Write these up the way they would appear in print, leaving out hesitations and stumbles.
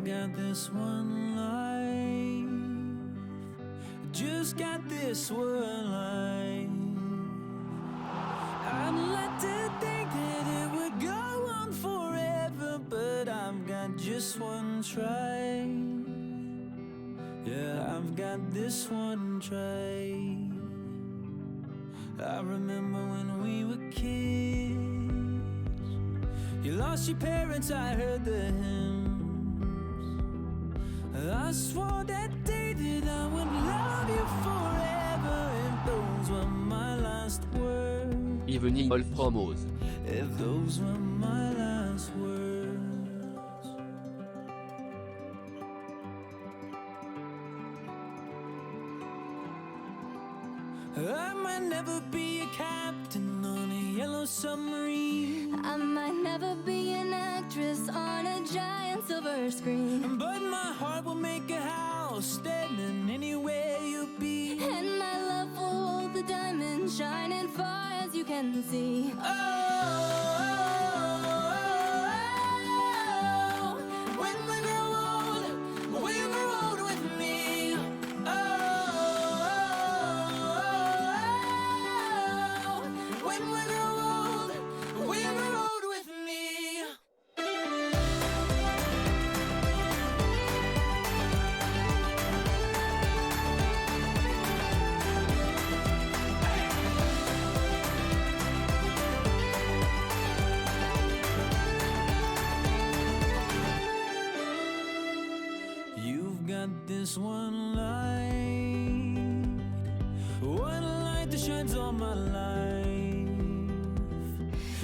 I've got this one life, just got this one life. I'd like to think that it would go on forever, but I've got just one try. Yeah, I've got this one try. I remember when we were kids, you lost your parents, I heard the hymns. I swore that day that I would love you forever, if those were my last words. Evening all promos. If those were my last words. I might never be a captain on a yellow submarine. I might never be an actress on a giant silver screen, but my heart will make a house standing anywhere you'll be. and my love will hold the diamonds shining far as you can see. When we grow old, will grow old with me. When we grow old, will grow old with me. You've got this one light that shines all my life.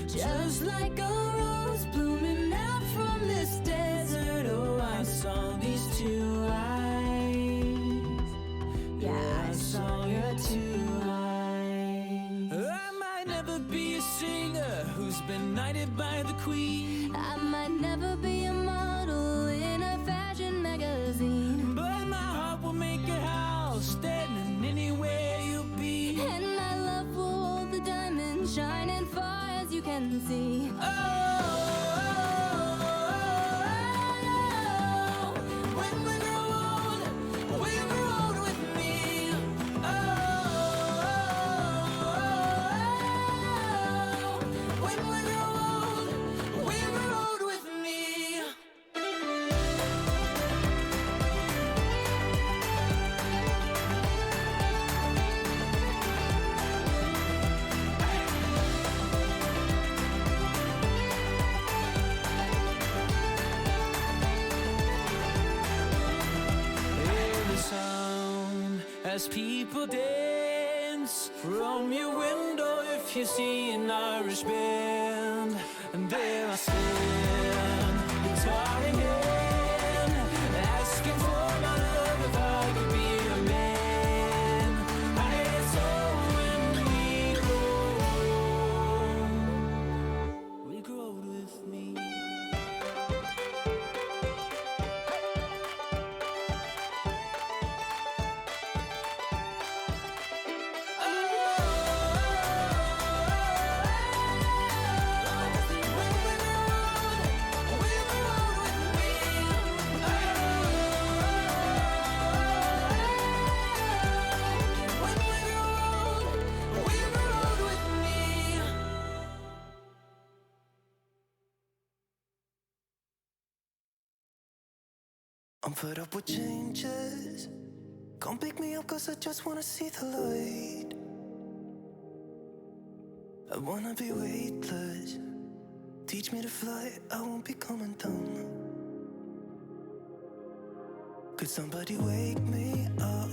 Just like a rose blooming out from this desert. Oh, I saw these two eyes. Yeah, I saw your two eyes. I might never be a singer who's been knighted by the queen. I might never be a model in a fashion magazine, But my heart will make a house standing anywhere you'll be. and my love will hold the diamonds shining far as you can see. When we grow old, will grow old with me. When we grow old, will grow old with me. Hear the sound as people dance from your window. If you see an Irish band, and there I stand, guitar in hand, asking for my love if I could be a man. It's all when we grow old with me. I'm fed up with changes. Come pick me up cause I just wanna see the light. I wanna be weightless. Teach me to fly, I won't be coming down. Could somebody wake me up?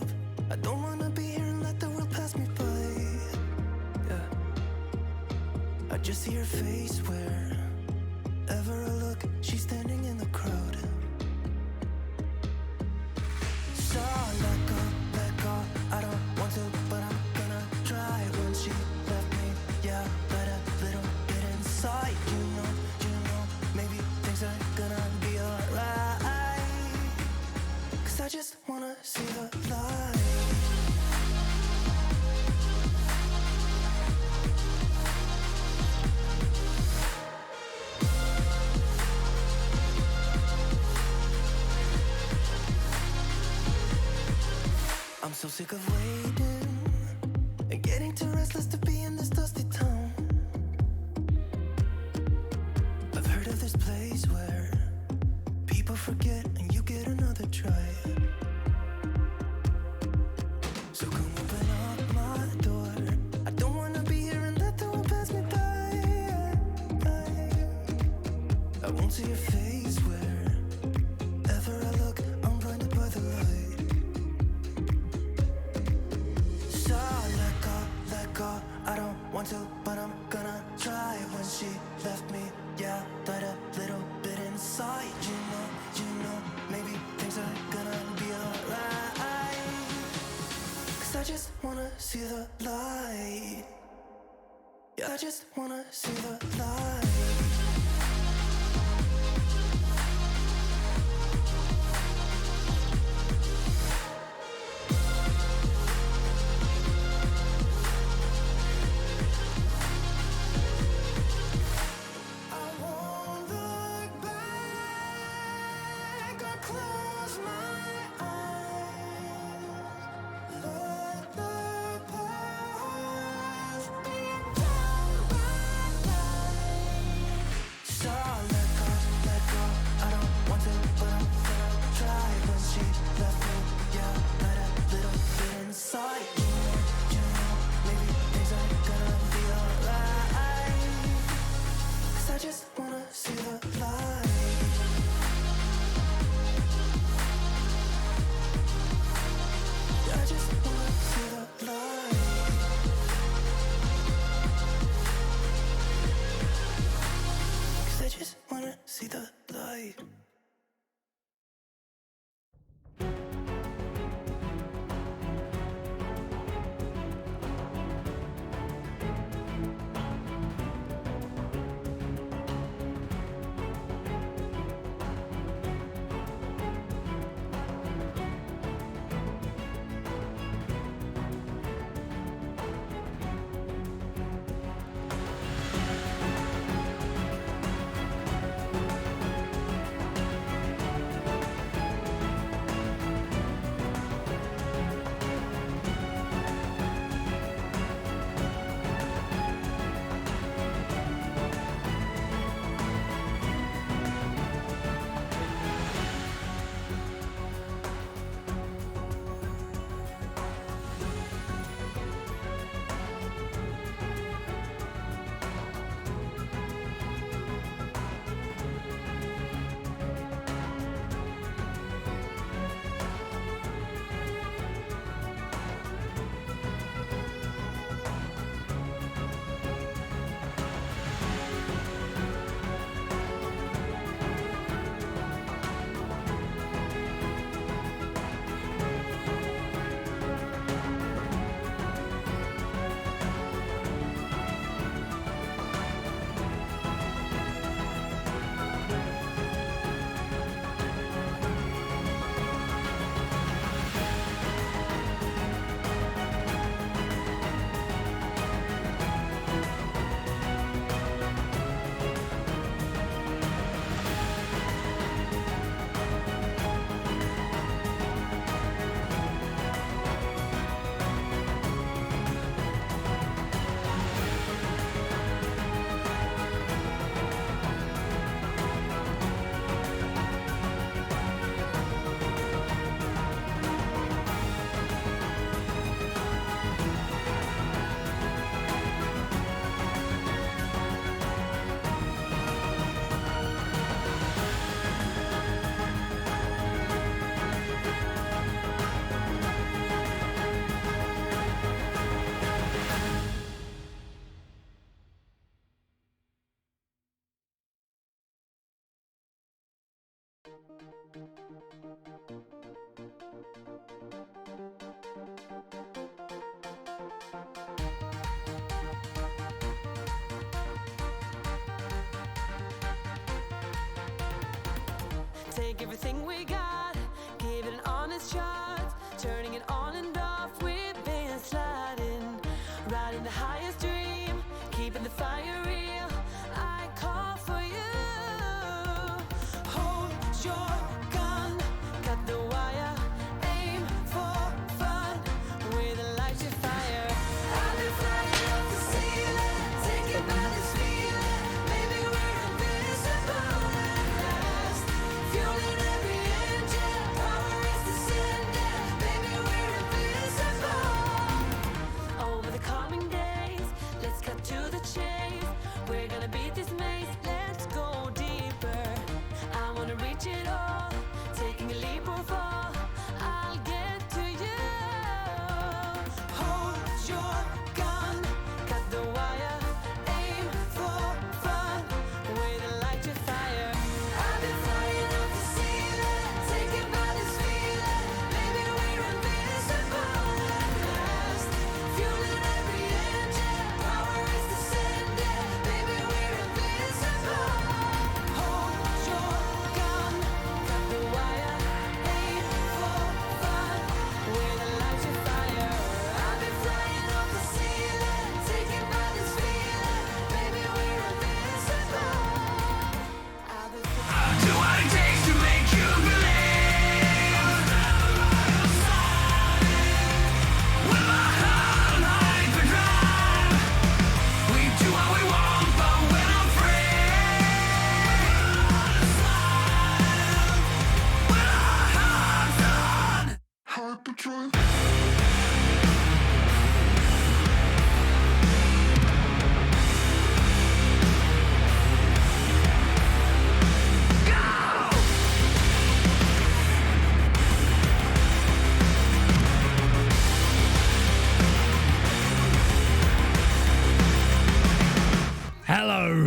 I don't wanna be here and let the world pass me by. Yeah. I just see her face wherever I look. She's standing in the crowd. So let go, I don't want to, but I'm gonna try. When she left me, yeah, let a little bit inside. You know, maybe things are gonna be alright. Cause I just wanna see the light. So sick of waiting and getting too restless to be in this dusty town. I've heard of this place where people forget and you get another try. So come open up my door. I don't wanna be here and let the world pass me by. I won't see your face wherever I look. I'm blinded by the light. So let go. I don't want to, but I'm gonna try. When she left me, yeah, died a little bit inside. You know, maybe things are gonna be alright. 'Cause I just wanna see the light. Yeah, I just wanna see the light. See the light. Take everything we got, give it an honest shot. Turning it on and off, we've been sliding. Riding the highest dream, keeping the fire real. I call for you. Hold your gun, cut the wire. Aim for fun,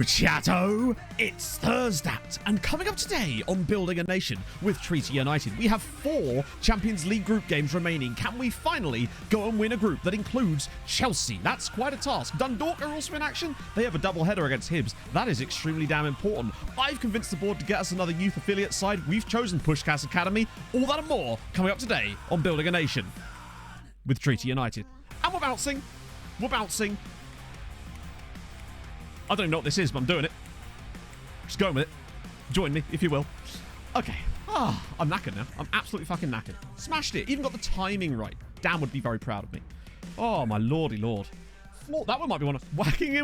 chatto! It's Thursday, and coming up today on Building a Nation with Treaty United, we have 4 Champions League group games remaining. Can we finally go and win a group that includes Chelsea? That's quite a task. Dundalk are also in action. They have a double header against Hibs. That is extremely damn important. I've convinced the board to get us another youth affiliate side. We've chosen Pushcast Academy. All that and more coming up today on Building a Nation with Treaty United. And we're bouncing. We're bouncing. I don't know what this is, but I'm doing it. Just going with it. Join me, if you will. Okay. I'm knackered now. I'm absolutely fucking knackered. Smashed it. Even got the timing right. Dan would be very proud of me. Oh, my lordy lord. That one might be one of wacky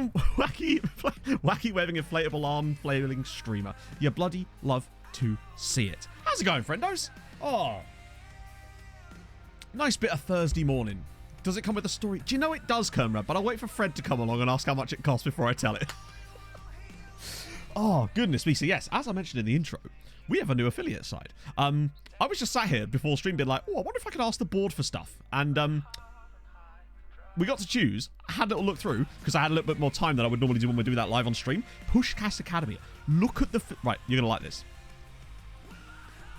waving inflatable arm flailing streamer. You bloody love to see it. How's it going, friendos? Oh. Nice bit of Thursday morning. Does it come with a story? Do you know it does, Kermrad? But I'll wait for Fred to come along and ask how much it costs before I tell it. Oh, goodness me. So, yes, as I mentioned in the intro, we have a new affiliate side. I was just sat here before stream being like, oh, I wonder if I could ask the board for stuff. And we got to choose. I had a little look through because I had a little bit more time than I would normally do when we do that live on stream. Pushcast Academy. Look at the... Right, you're going to like this.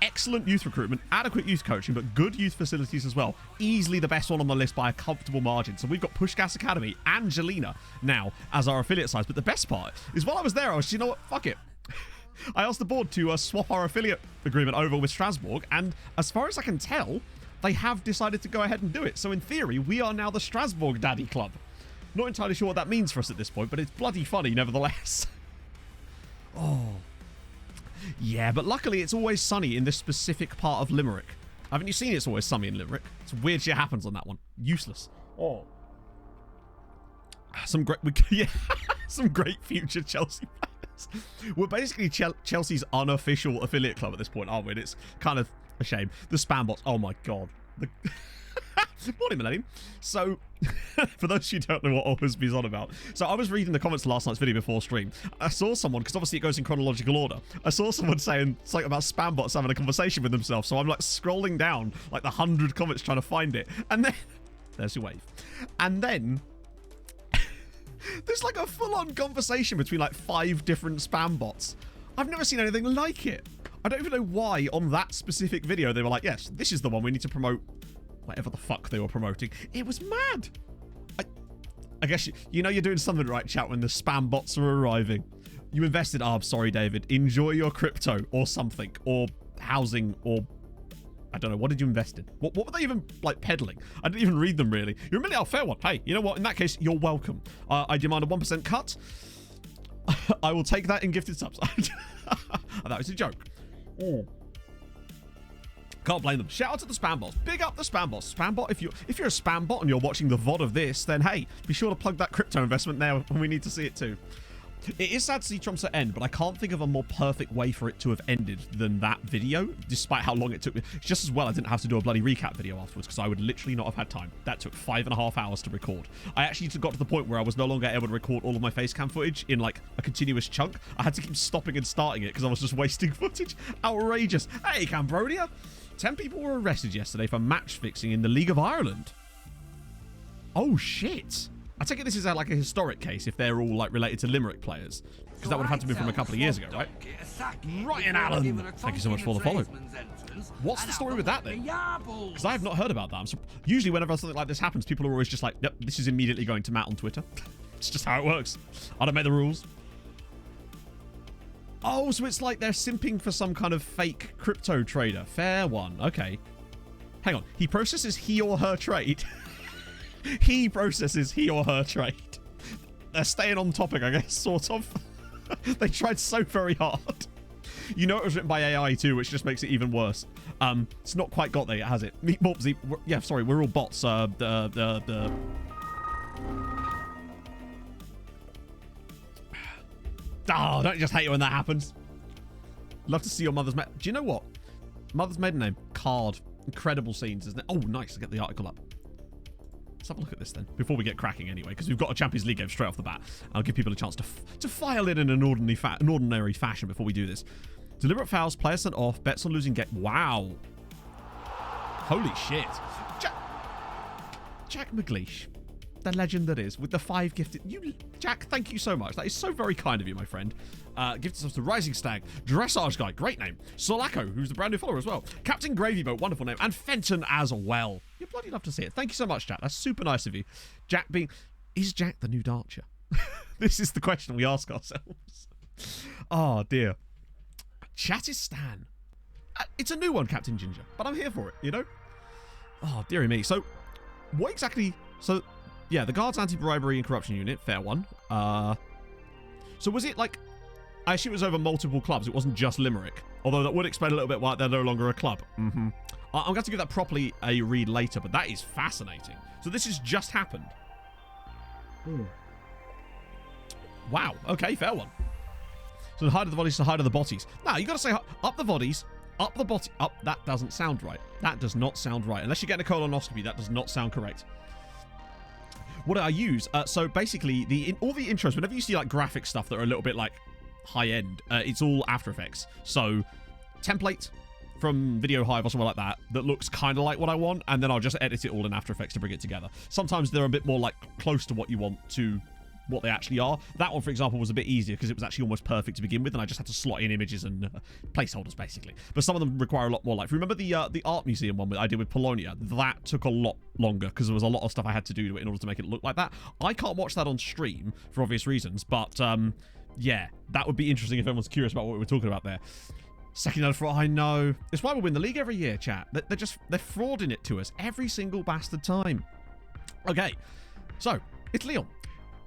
Excellent youth recruitment, adequate youth coaching, but good youth facilities as well. Easily the best one on the list by a comfortable margin. So we've got Pushcast Academy, Angelina now as our affiliate sites. But the best part is while I was there, I was, you know what, fuck it. I asked the board to swap our affiliate agreement over with Strasbourg, and as far as I can tell, they have decided to go ahead and do it. So in theory, we are now the Strasbourg Daddy Club. Not entirely sure what that means for us at this point, but it's bloody funny nevertheless. Oh. Yeah, but luckily it's always sunny in this specific part of Limerick. Haven't you seen It's Always Sunny in Limerick? Some weird shit happens on that one. Useless. Oh. Some great future Chelsea players. We're basically Chelsea's unofficial affiliate club at this point, aren't we? And it's kind of a shame. The spam bots. Oh my god. Morning, Millennium. So, for those who don't know what Oldesby's on about, so I was reading the comments of last night's video before stream. I saw someone, because obviously it goes in chronological order, I saw someone saying something about spam bots having a conversation with themselves, so I'm like scrolling down like the 100 comments trying to find it, and then, there's your wave, and then there's like a full-on conversation between like 5 different spam bots. I've never seen anything like it. I don't even know why on that specific video they were like, yes, this is the one we need to promote. Whatever the fuck they were promoting. It was mad. I guess you know you're doing something right, chat, when the spam bots are arriving. You invested. Oh, I'm sorry, David. Enjoy your crypto or something. Or housing or... I don't know. What did you invest in? What were they even, like, peddling? I didn't even read them, really. You're a million. Oh, fair one. Hey, you know what? In that case, you're welcome. I demand a 1% cut. I will take that in gifted subs. That was a joke. Oh. Can't blame them. Shout out to the spam bots. Big up the spam bots. Spam bot, if you're a spam bot and you're watching the VOD of this, then hey, be sure to plug that crypto investment there when we need to see it too. It is sad to see Trump's end, but I can't think of a more perfect way for it to have ended than that video, despite how long it took me. Just as well I didn't have to do a bloody recap video afterwards, because I would literally not have had time. That took 5.5 hours to record. I actually got to the point where I was no longer able to record all of my face cam footage in like a continuous chunk. I had to keep stopping and starting it because I was just wasting footage. Outrageous. Hey, Cambrodia. 10 people were arrested yesterday for match fixing in the League of Ireland. Oh, shit. I take it this is like a historic case if they're all like related to Limerick players. Because that would have had to be from a couple of years ago, right? Ryan Allen. Thank you so much for the follow. What's the story with that then? Because I have not heard about that. Usually whenever something like this happens, people are always just like, yep, this is immediately going to Matt on Twitter. It's just how it works. I don't make the rules. Oh, so it's like they're simping for some kind of fake crypto trader. Fair one. Okay. Hang on. He processes he or her trade. He processes he or her trade. They're staying on topic, I guess, sort of. They tried so very hard. You know it was written by AI too, which just makes it even worse. It's not quite got there yet, has it? Meatballs. Yeah, sorry, we're all bots. Oh, don't just hate it when that happens. Love to see your mother's... Do you know what? Mother's maiden name? Card. Incredible scenes, isn't it? Oh, nice. I'll get the article up. Let's have a look at this then, before we get cracking anyway, because we've got a Champions League game straight off the bat. I'll give people a chance to file in an ordinary fashion before we do this. Deliberate fouls, player sent off, bets on losing game. Wow. Holy shit. Jack McLeish. the legend that is, with the 5 gifted... Jack, thank you so much. That is so very kind of you, my friend. Gifted stuff to Rising Stag, Dressage Guy, great name. Solako, who's the brand new follower as well. Captain Gravy Boat, wonderful name. And Fenton as well. You'd bloody love to see it. Thank you so much, Jack. That's super nice of you. Jack being... Is Jack the new Darcher? This is the question we ask ourselves. Oh, dear. Chatistan. It's a new one, Captain Ginger, but I'm here for it, you know? Oh, dearie me. So, what exactly... So, yeah, the Guards Anti-Bribery and Corruption Unit, fair one. So was it like... I assume it was over multiple clubs. It wasn't just Limerick. Although that would explain a little bit why they're no longer a club. I'm going to have to give that properly a read later, but that is fascinating. So this has just happened. Wow. Okay, fair one. So the height of the bodies, the height of the bodies. Now, you got to say up the bodies, up the body. Up. That doesn't sound right. That does not sound right. Unless you're getting a colonoscopy, that does not sound correct. What I use, so basically, all the intros, whenever you see like graphic stuff that are a little bit like high end, it's all After Effects. So template from Video Hive or somewhere like that looks kind of like what I want, and then I'll just edit it all in After Effects to bring it together. Sometimes they're a bit more like close to what you want to what they actually are. That one, for example, was a bit easier because it was actually almost perfect to begin with, and I just had to slot in images and placeholders, basically. But some of them require a lot more life. Remember the art museum one that I did with Polonia? That took a lot longer because there was a lot of stuff I had to do to it in order to make it look like that. I can't watch that on stream for obvious reasons, but yeah, that would be interesting if everyone's curious about what we were talking about there. Second fraud, I know. It's why we win the league every year, chat. They're frauding it to us every single bastard time. Okay, so it's Leon.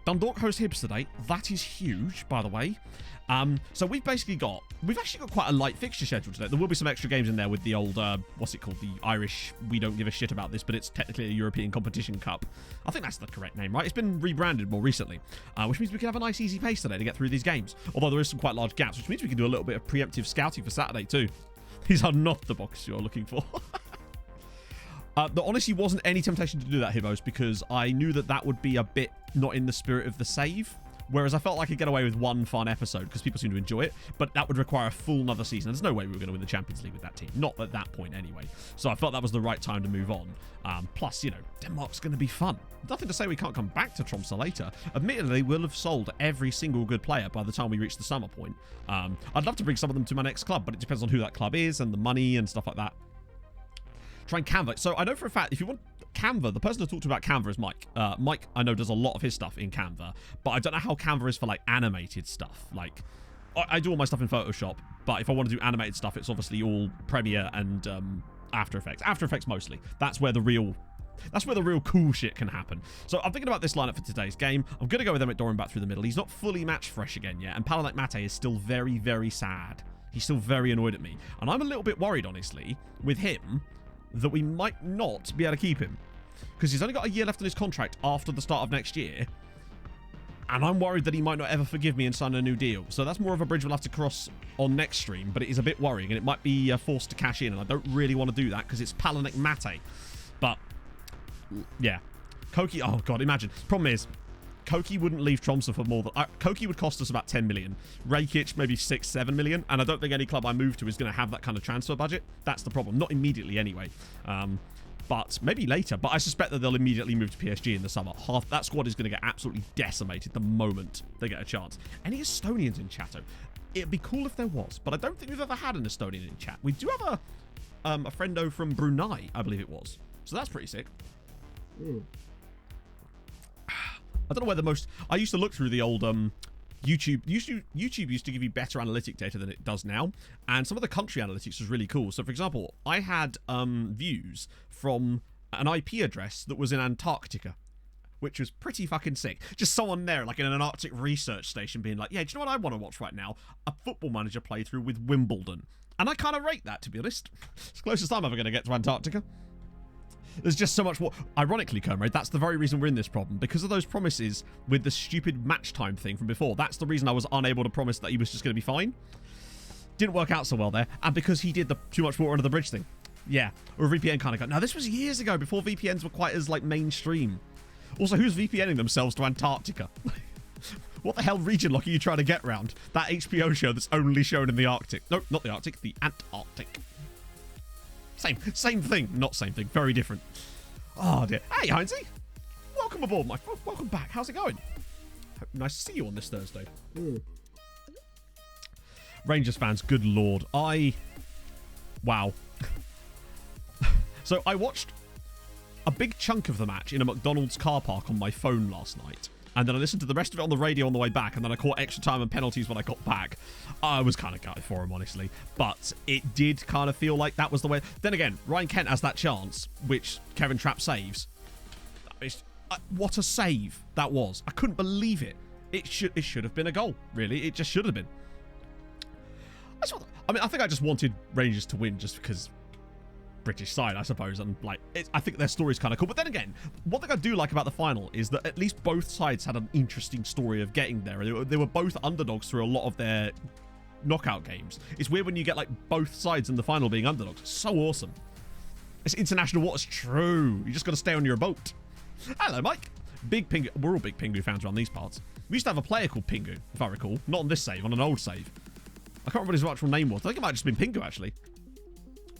Dundalk host Hibs today. That is huge, by the way. So we've actually got quite a light fixture schedule today. There will be some extra games in there with the old, what's it called? The Irish, we don't give a shit about this, but it's technically a European Competition Cup. I think that's the correct name, right? It's been rebranded more recently, which means we can have a nice easy pace today to get through these games. Although there is some quite large gaps, which means we can do a little bit of preemptive scouting for Saturday too. These are not the boxes you're looking for. There honestly wasn't any temptation to do that, Hibbos, because I knew that would be a bit not in the spirit of the save. Whereas I felt like I could get away with one fun episode because people seem to enjoy it, but that would require a full another season. There's no way we were going to win the Champions League with that team. Not at that point anyway. So I felt that was the right time to move on. Plus, you know, Denmark's going to be fun. Nothing to say we can't come back to Tromsø later. Admittedly, we'll have sold every single good player by the time we reach the summer point. I'd love to bring some of them to my next club, but it depends on who that club is and the money and stuff like that. Try and Canva. So I know for a fact, if you want Canva, the person to talk to about Canva is Mike. Mike, I know, does a lot of his stuff in Canva, but I don't know how Canva is for like animated stuff. Like, I do all my stuff in Photoshop, but if I want to do animated stuff, it's obviously all Premiere and After Effects. After Effects mostly. That's where the real cool shit can happen. So I'm thinking about this lineup for today's game. I'm going to go with Emmett Doran back through the middle. He's not fully match fresh again yet, and Palanek Mate is still very, very sad. He's still very annoyed at me, and I'm a little bit worried, honestly, with him, that we might not be able to keep him because he's only got a year left on his contract after the start of next year, and I'm worried that he might not ever forgive me and sign a new deal. So that's more of a bridge we'll have to cross on next stream, but it is a bit worrying, and it might be forced to cash in, and I don't really want to do that because it's Palanek Mate. But yeah, Koki, oh god, imagine. Problem is, Koki wouldn't leave Tromsø for more than... Koki would cost us about 10 million. Rakic, maybe 6-7 million. And I don't think any club I move to is going to have that kind of transfer budget. That's the problem. Not immediately, anyway. But maybe later. But I suspect that they'll immediately move to PSG in the summer. Half that squad is going to get absolutely decimated the moment they get a chance. Any Estonians in chat? It'd be cool if there was. But I don't think we've ever had an Estonian in chat. We do have a friendo from Brunei, I believe it was. So that's pretty sick. I don't know where the most... I used to look through the old YouTube. YouTube used to give you better analytic data than it does now. And some of the country analytics was really cool. So, for example, I had views from an IP address that was in Antarctica, which was pretty fucking sick. Just someone there, like in an Arctic research station, being like, yeah, do you know what I want to watch right now? A Football Manager playthrough with Wimbledon. And I kind of rate that, to be honest. It's the closest I'm ever going to get to Antarctica. There's just so much more. Ironically, Comrade, that's the very reason we're in this problem. Because of those promises with the stupid match time thing from before. That's the reason I was unable to promise that he was just going to be fine. Didn't work out so well there. And because he did the too much water under the bridge thing. Yeah. Or a VPN kind of got... Now, this was years ago, before VPNs were quite as, like, mainstream. Also, who's VPNing themselves to Antarctica? What the hell region lock are you trying to get round? That HBO show that's only shown in the Arctic. No, not the Arctic. The Antarctic. Same thing. Not same thing. Very different. Oh, dear. Hey, Heinzie. welcome aboard, my friend. Welcome back. How's it going? Nice to see you on this Thursday. Rangers fans, good lord. Wow. So I watched a big chunk of the match in a McDonald's car park on my phone last night. And then I listened to the rest of it on the radio on the way back. And then I caught extra time and penalties when I got back. I was kind of gutted for him, honestly. But it did kind of feel like that was the way. Then again, Ryan Kent has that chance, which Kevin Trapp saves. What a save that was. I couldn't believe it. It should have been a goal, really. It just should have been. I mean, I think I just wanted Rangers to win just because British side, I suppose, and like I think their story's kind of cool. But then again, one thing I do like about the final is that at least both sides had an interesting story of getting there. They were both underdogs through a lot of their knockout games. It's weird when you get like both sides in the final being underdogs. It's so awesome. It's international waters, true. You just got to stay on your boat. Hello, Mike. Big Pingu. We're all big Pingu fans around these parts. We used to have a player called Pingu, if I recall. Not on this save, on an old save. I can't remember what his actual name was. I think it might have just been Pingu, actually.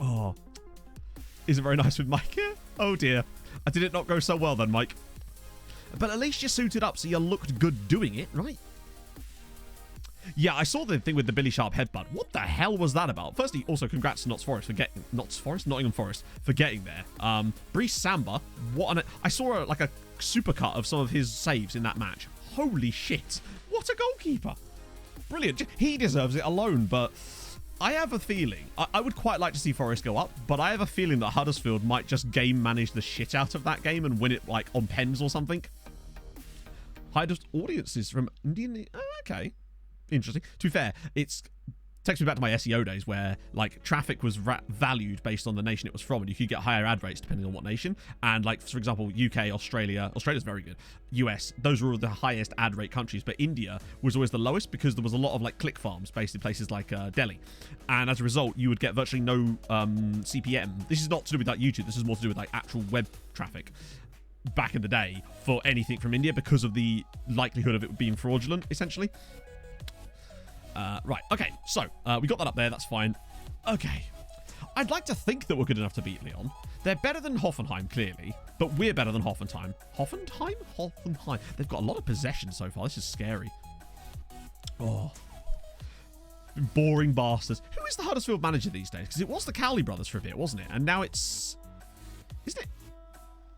Oh. Is it very nice with Mike here? Oh, dear. Did it not go so well then, Mike? But at least you suited up so you looked good doing it, right? Yeah, I saw the thing with the Billy Sharp headbutt. What the hell was that about? Firstly, also congrats to Nottingham Forest for getting there. Brice Samba, I saw like a supercut of some of his saves in that match. Holy shit. What a goalkeeper. Brilliant. He deserves it alone, but I have a feeling, I would quite like to see Forest go up, but I have a feeling that Huddersfield might just game manage the shit out of that game and win it like on pens or something. Highest audiences from Indian. Oh, okay. Interesting. To be fair, it takes me back to my SEO days where like traffic was valued based on the nation it was from, and you could get higher ad rates depending on what nation. And like, for example, UK, Australia's very good. US, those were the highest ad rate countries, but India was always the lowest because there was a lot of like click farms based in places like Delhi. And as a result, you would get virtually no CPM. This is not to do with like YouTube. This is more to do with like actual web traffic back in the day for anything from India because of the likelihood of it being fraudulent, essentially. Right, okay, so we got that up there, that's fine. Okay, I'd like to think that we're good enough to beat Lyon. They're better than Hoffenheim, clearly, but we're better than Hoffenheim. Hoffenheim? They've got a lot of possession so far, this is scary. Oh. Boring bastards. Who is the Huddersfield manager these days? Because it was the Cowley brothers for a bit, wasn't it? And now it's... Isn't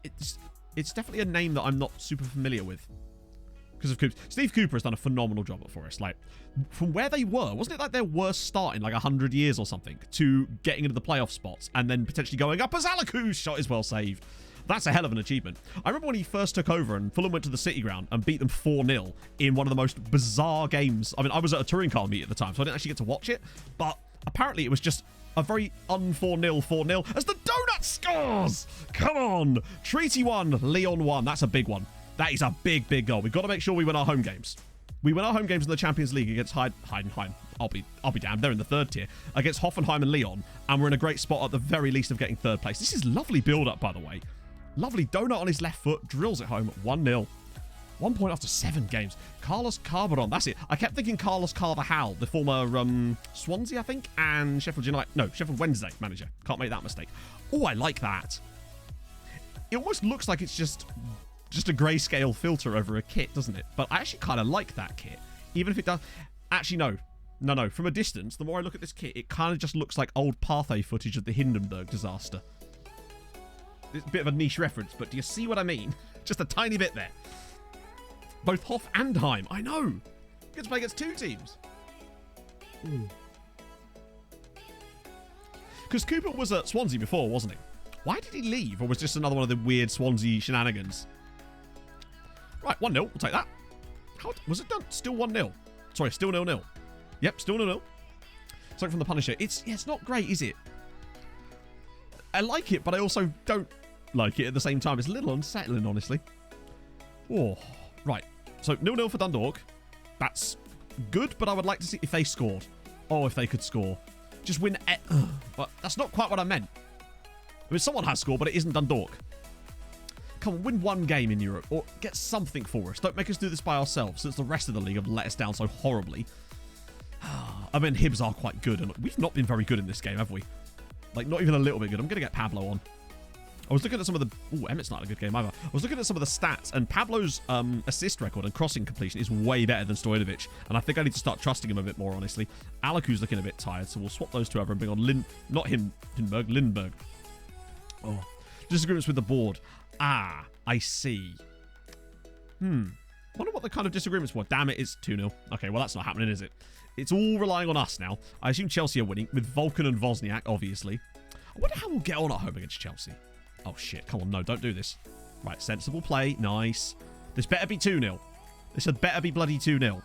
it? It's definitely a name that I'm not super familiar with. Because of Cooper. Steve Cooper has done a phenomenal job at Forest. Like, from where they were, wasn't it like their worst start in like 100 years or something, to getting into the playoff spots and then potentially going up as Alaku's shot is well saved. That's a hell of an achievement. I remember when he first took over and Fulham went to the City Ground and beat them 4-0 in one of the most bizarre games. I mean, I was at a touring car meet at the time, so I didn't actually get to watch it, but apparently it was just a very un-4-0 4-0 as the Donut scores! Come on! Treaty 1, Lyon 1. That's a big one. That is a big, big goal. We've got to make sure we win our home games. We win our home games in the Champions League against Heidenheim. I'll be damned. They're in the third tier. Against Hoffenheim and Lyon. And we're in a great spot at the very least of getting third place. This is lovely build-up, by the way. Lovely donut on his left foot. Drills it home. 1-0. 1 point after 7 games. Carlos Carbaron. That's it. I kept thinking Carlos Carvajal, the former Swansea, I think, and Sheffield United. No, Sheffield Wednesday manager. Can't make that mistake. Oh, I like that. It almost looks like it's just a grayscale filter over a kit, doesn't it? But I actually kind of like that kit. Even if it does... Actually, no. From a distance, the more I look at this kit, it kind of just looks like old Pathé footage of the Hindenburg disaster. It's a bit of a niche reference, but do you see what I mean? Just a tiny bit there. Both Hoff and Heim. I know. You get to play against 2 teams. Because Cooper was at Swansea before, wasn't he? Why did he leave? Or was this another one of the weird Swansea shenanigans? Right, 1-0. We'll take that. How was it done? Still 1-0. Sorry, still 0-0. Yep, still 0-0. Something from the Punisher. It's not great, is it? I like it, but I also don't like it at the same time. It's a little unsettling, honestly. Oh, right. So 0-0 for Dundalk. That's good, but I would like to see if they scored. Oh, if they could score. Just win. But that's not quite what I meant. I mean, someone has scored, but it isn't Dundalk. Come on, win 1 game in Europe, or get something for us. Don't make us do this by ourselves, since the rest of the league have let us down so horribly. I mean, Hibs are quite good, and we've not been very good in this game, have we? Like, not even a little bit good. I'm going to get Pablo on. I was looking at some of the... Ooh, Emmett's not a good game either. I was looking at some of the stats, and Pablo's assist record and crossing completion is way better than Stojanovic, and I think I need to start trusting him a bit more, honestly. Alaku's looking a bit tired, so we'll swap those two over and bring on Lindberg. Oh, disagreements with the board. Ah, I see. Wonder what the kind of disagreements were. Damn it, it's 2-0. Okay, well, that's not happening, is it? It's all relying on us now. I assume Chelsea are winning, with Vulcan and Wozniak, obviously. I wonder how we'll get on at home against Chelsea. Oh, shit. Come on, no, don't do this. Right, sensible play. Nice. This better be 2-0. This had better be bloody 2-0.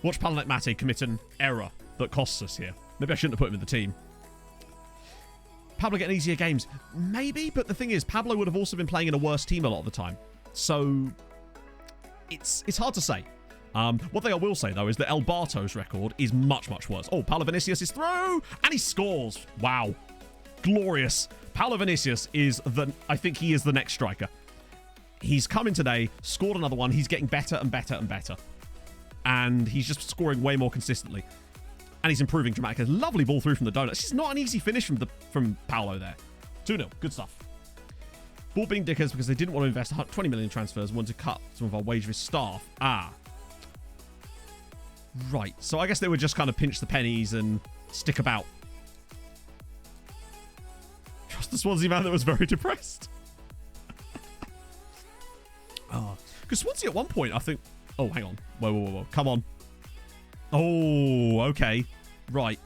Watch Palanek Mate commit an error that costs us here. Maybe I shouldn't have put him in the team. Pablo getting easier games. Maybe, but the thing is, Pablo would have also been playing in a worse team a lot of the time. So, it's hard to say. One thing I will say, though, is that El Barto's record is much, much worse. Oh, Paulo Vinicius is through, and he scores. Wow. Glorious. Paulo Vinicius is I think he is the next striker. He's come in today, scored another one. He's getting better and better and better. And he's just scoring way more consistently. And he's improving dramatically. Lovely ball through from the donut. It's just not an easy finish from Paulo there. 2-0. Good stuff. Ball being dickers because they didn't want to invest 20 million transfers, wanted to cut some of our wage of his staff. Right. So I guess they would just kind of pinch the pennies and stick about. Trust the Swansea man that was very depressed. Because Swansea at one point, I think... Oh, hang on. Whoa. Come on. Oh, okay. Right.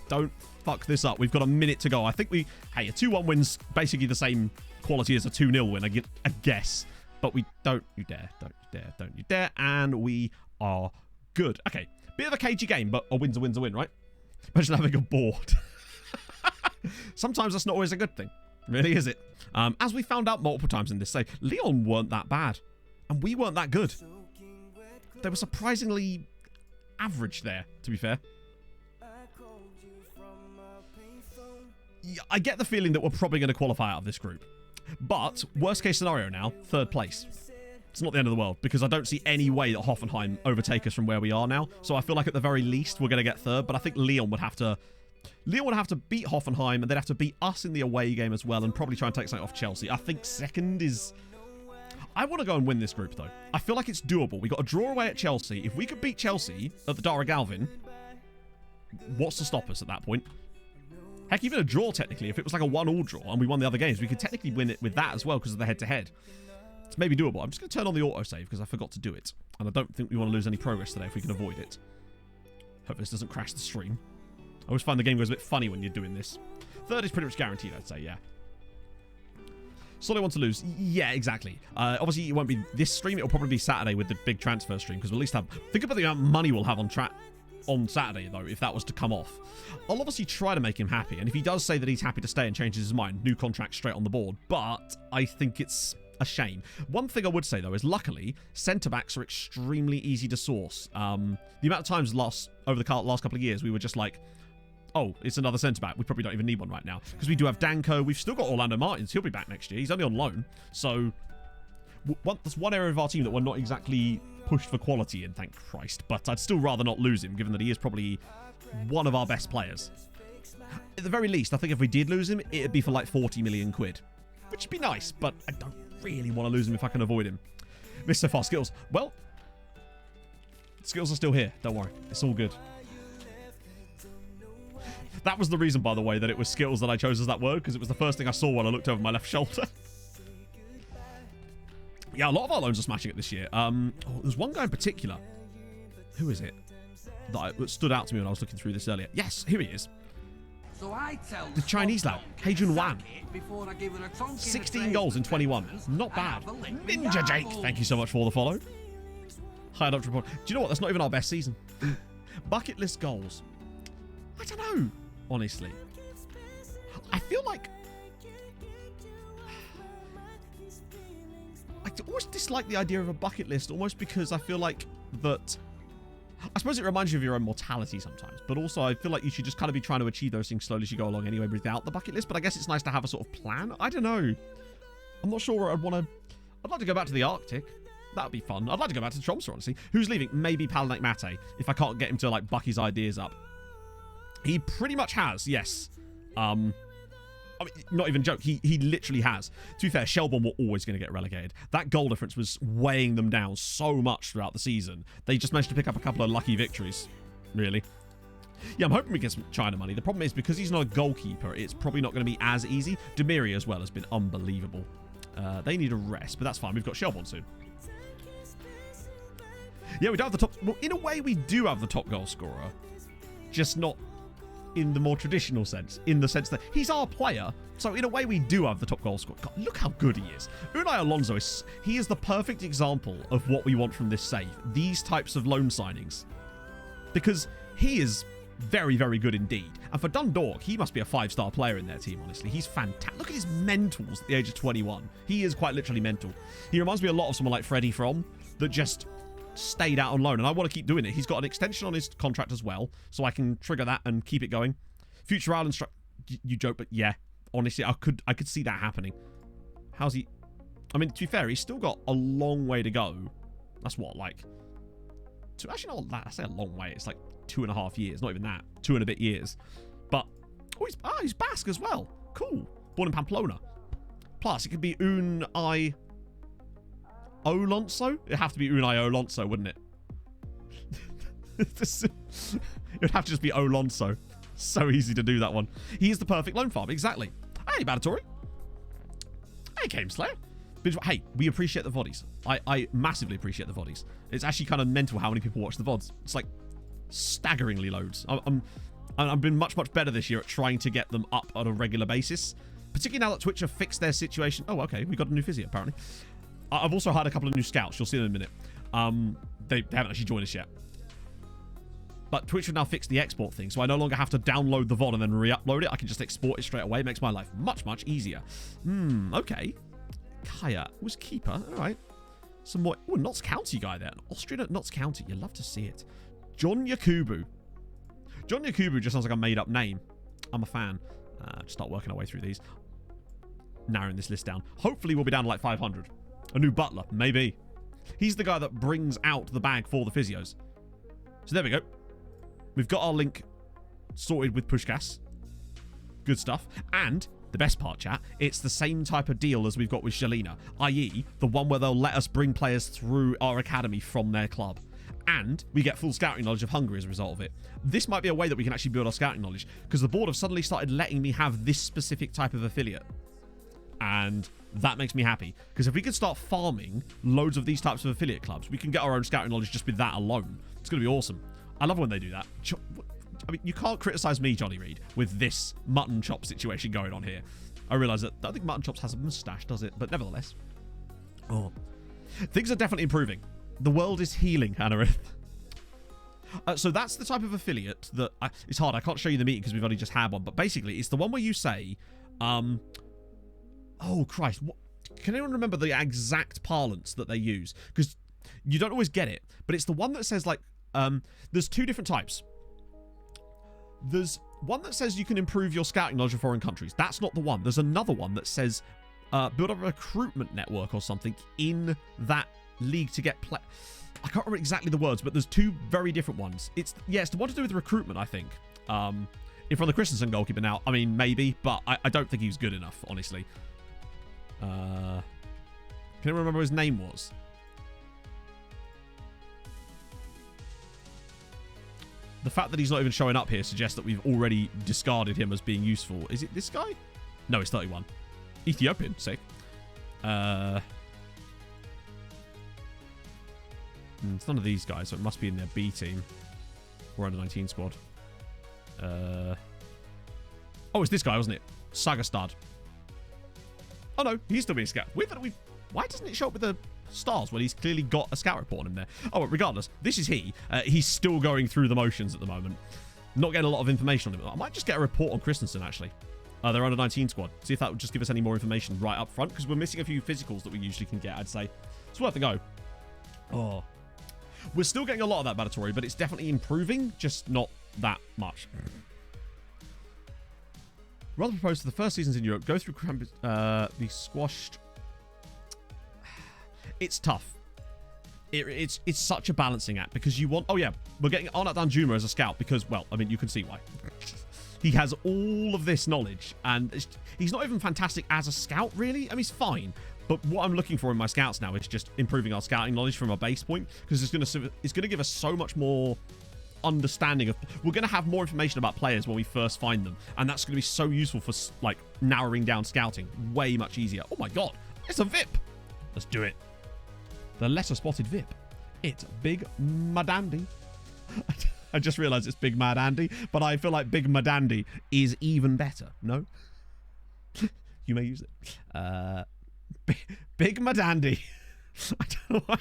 Don't fuck this up. We've got a minute to go. I think Hey, a 2-1 win's basically the same quality as a 2-0 win, I guess. But we don't you dare. Don't you dare. And we are good. Okay. Bit of a cagey game, but a win's a win, right? Imagine having a board. Sometimes that's not always a good thing. Really, is it? As we found out multiple times in this save, Lyon weren't that bad. And we weren't that good. They were surprisingly average there, to be fair. Yeah, I get the feeling that we're probably going to qualify out of this group. But, worst case scenario now, 3rd place. It's not the end of the world, because I don't see any way that Hoffenheim overtake us from where we are now. So I feel like at the very least we're going to get 3rd, but I think Lyon would have to beat Hoffenheim, and they'd have to beat us in the away game as well, and probably try and take something off Chelsea. I think 2nd is... I want to go and win this group, though. I feel like it's doable. We got a draw away at Chelsea. If we could beat Chelsea at the Dara Galvin, what's to stop us at that point? Heck, even a draw, technically. If it was like a 1-1 draw and we won the other games, we could technically win it with that as well because of the head-to-head. It's maybe doable. I'm just going to turn on the autosave because I forgot to do it. And I don't think we want to lose any progress today if we can avoid it. Hope this doesn't crash the stream. I always find the game goes a bit funny when you're doing this. 3rd is pretty much guaranteed, I'd say, yeah. Solly want to lose. Yeah, exactly. Obviously, it won't be this stream. It'll probably be Saturday with the big transfer stream because we'll at least have... Think about the amount of money we'll have on Saturday, though, if that was to come off. I'll obviously try to make him happy. And if he does say that he's happy to stay and changes his mind, new contract straight on the board. But I think it's a shame. One thing I would say, though, is luckily, centre-backs are extremely easy to source. The amount of times over the last couple of years, we were just like... Oh, it's another centre-back. We probably don't even need one right now. Because we do have Danko. We've still got Orlando Martins. He'll be back next year. He's only on loan. So, that's one area of our team that we're not exactly pushed for quality in, thank Christ. But I'd still rather not lose him, given that he is probably one of our best players. At the very least, I think if we did lose him, it'd be for like 40 million quid. Which would be nice, but I don't really want to lose him if I can avoid him. Missed so far, Skills. Well, Skills are still here. Don't worry. It's all good. That was the reason, by the way, that it was Skills that I chose as that word, because it was the first thing I saw when I looked over my left shoulder. Yeah, a lot of our loans are smashing it this year. There's one guy in particular. Who is it? That stood out to me when I was looking through this earlier. Yes, here he is. So I tell The Chinese lad, Heijun Wan. 16 16 goals in 21. Not bad. Ninja Jake, thank you so much for the follow. Hi, Dr. Report. Do you know what? That's not even our best season. Bucket list goals. I don't know, honestly. I feel like... I almost dislike the idea of a bucket list, almost because I feel like that... I suppose it reminds you of your own mortality sometimes, but also I feel like you should just kind of be trying to achieve those things slowly as you go along anyway without the bucket list, but I guess it's nice to have a sort of plan. I don't know. I'm not sure where I'd want to... I'd like to go back to the Arctic. That would be fun. I'd like to go back to Tromsø, honestly. Who's leaving? Maybe Palanek Mate, if I can't get him to, like, buck his ideas up. He pretty much has, yes. I mean, not even a joke. He literally has. To be fair, Shelbourne were always going to get relegated. That goal difference was weighing them down so much throughout the season. They just managed to pick up a couple of lucky victories, really. Yeah, I'm hoping we get some China money. The problem is, because he's not a goalkeeper, it's probably not going to be as easy. Demiri as well has been unbelievable. They need a rest, but that's fine. We've got Shelbourne soon. Yeah, we don't have the top... Well, in a way, we do have the top goal scorer. Just not in the more traditional sense. In the sense that he's our player. So, in a way, we do have the top goal scorer. God, look how good he is. Unai Alonso he is the perfect example of what we want from this save. These types of loan signings. Because he is very, very good indeed. And for Dundalk, he must be a 5-star player in their team, honestly. He's fantastic. Look at his mentals at the age of 21. He is quite literally mental. He reminds me a lot of someone like Freddie From, that just stayed out on loan. And I want to keep doing it. He's got an extension on his contract as well, so I can trigger that and keep it going. Future Island you joke, but yeah. Honestly, I could see that happening. How's he... I mean, to be fair, he's still got a long way to go. That's what, like... Actually, not that. I say a long way. It's like 2.5 years. Not even that. 2 and a bit years. But... Oh, he's Basque as well. Cool. Born in Pamplona. Plus, it could be Unai Alonso? It'd have to be Unai Alonso, wouldn't it? It would have to just be Alonso. So easy to do that one. He is the perfect loan farm. Exactly. Hey, Badatori. Hey, Game Slayer. Hey, we appreciate the VODs. I massively appreciate the VODs. It's actually kind of mental how many people watch the VODs. It's like staggeringly loads. I've been much better this year at trying to get them up on a regular basis. Particularly now that Twitch have fixed their situation. Oh, okay. We got a new physio, apparently. I've also hired a couple of new scouts. You'll see them in a minute. They haven't actually joined us yet. But Twitch have now fixed the export thing, so I no longer have to download the VOD and then re-upload it. I can just export it straight away. It makes my life much easier. Okay. Kaya was keeper. All right. Some more... Oh, Notts County guy there. Austrian at Notts County. You love to see it. John Yakubu. John Yakubu just sounds like a made-up name. I'm a fan. Just start working our way through these. Narrowing this list down. Hopefully we'll be down to like 500. A new butler. Maybe. He's the guy that brings out the bag for the physios. So there we go. We've got our link sorted with Pushkas. Good stuff. And the best part, chat, it's the same type of deal as we've got with Shalina, i.e. the one where they'll let us bring players through our academy from their club. And we get full scouting knowledge of Hungary as a result of it. This might be a way that we can actually build our scouting knowledge, because the board have suddenly started letting me have this specific type of affiliate. And that makes me happy, because if we could start farming loads of these types of affiliate clubs, we can get our own scouting knowledge just with that alone. It's going to be awesome. I love when they do that. I mean, you can't criticize me, Johnny Reed, with this mutton chop situation going on here. I realise that I don't think mutton chops has a moustache, does it? But nevertheless. Oh. Things are definitely improving. The world is healing, Anarith. So that's the type of affiliate that... it's hard. I can't show you the meeting because we've only just had one. But basically, it's the one where you say... oh, Christ. What, can anyone remember the exact parlance that they use? Because you don't always get it. But it's the one that says, like... there's two different types. There's one that says you can improve your scouting knowledge of foreign countries. That's not the one. There's another one that says build up a recruitment network or something in that league to get play. I can't remember exactly the words, but there's two very different ones. It's the one to do with recruitment, I think. In front of the Christensen goalkeeper now. I mean, maybe, but I don't think he was good enough, honestly. Can you remember what his name was? The fact that he's not even showing up here suggests that we've already discarded him as being useful. Is it this guy? No, he's 31. Ethiopian, sick. It's none of these guys, so it must be in their B team. Or under 19 squad. Oh, it's this guy, wasn't it? Sagastad. Oh no, he's still being scout. Why doesn't it show up with the stars when he's clearly got a scout report on him there? Oh, but regardless, this is he. He's still going through the motions at the moment. Not getting a lot of information on him. I might just get a report on Christensen, actually. They're under 19 squad. See if that would just give us any more information right up front, because we're missing a few physicals that we usually can get, I'd say. It's worth a go. Oh. We're still getting a lot of that Badatori, but it's definitely improving, just not that much. Rather propose for the first seasons in Europe, go through be squashed. It's tough. It's such a balancing act, because you want... Oh, yeah. We're getting Arnat Danjuma as a scout because, well, I mean, you can see why. he has all of this knowledge, and he's not even fantastic as a scout, really. I mean, he's fine. But what I'm looking for in my scouts now is just improving our scouting knowledge from our base point, because it's going to give us so much more understanding of. We're going to have more information about players when we first find them, and that's going to be so useful for like narrowing down scouting. Way much easier. Oh my god, it's a VIP. Let's do it. The letter spotted VIP. It's Big Madandy. I just realized it's Big Mad Andy, but I feel like Big Madandy is even better. No? You may use it. Big Madandy. I don't know why.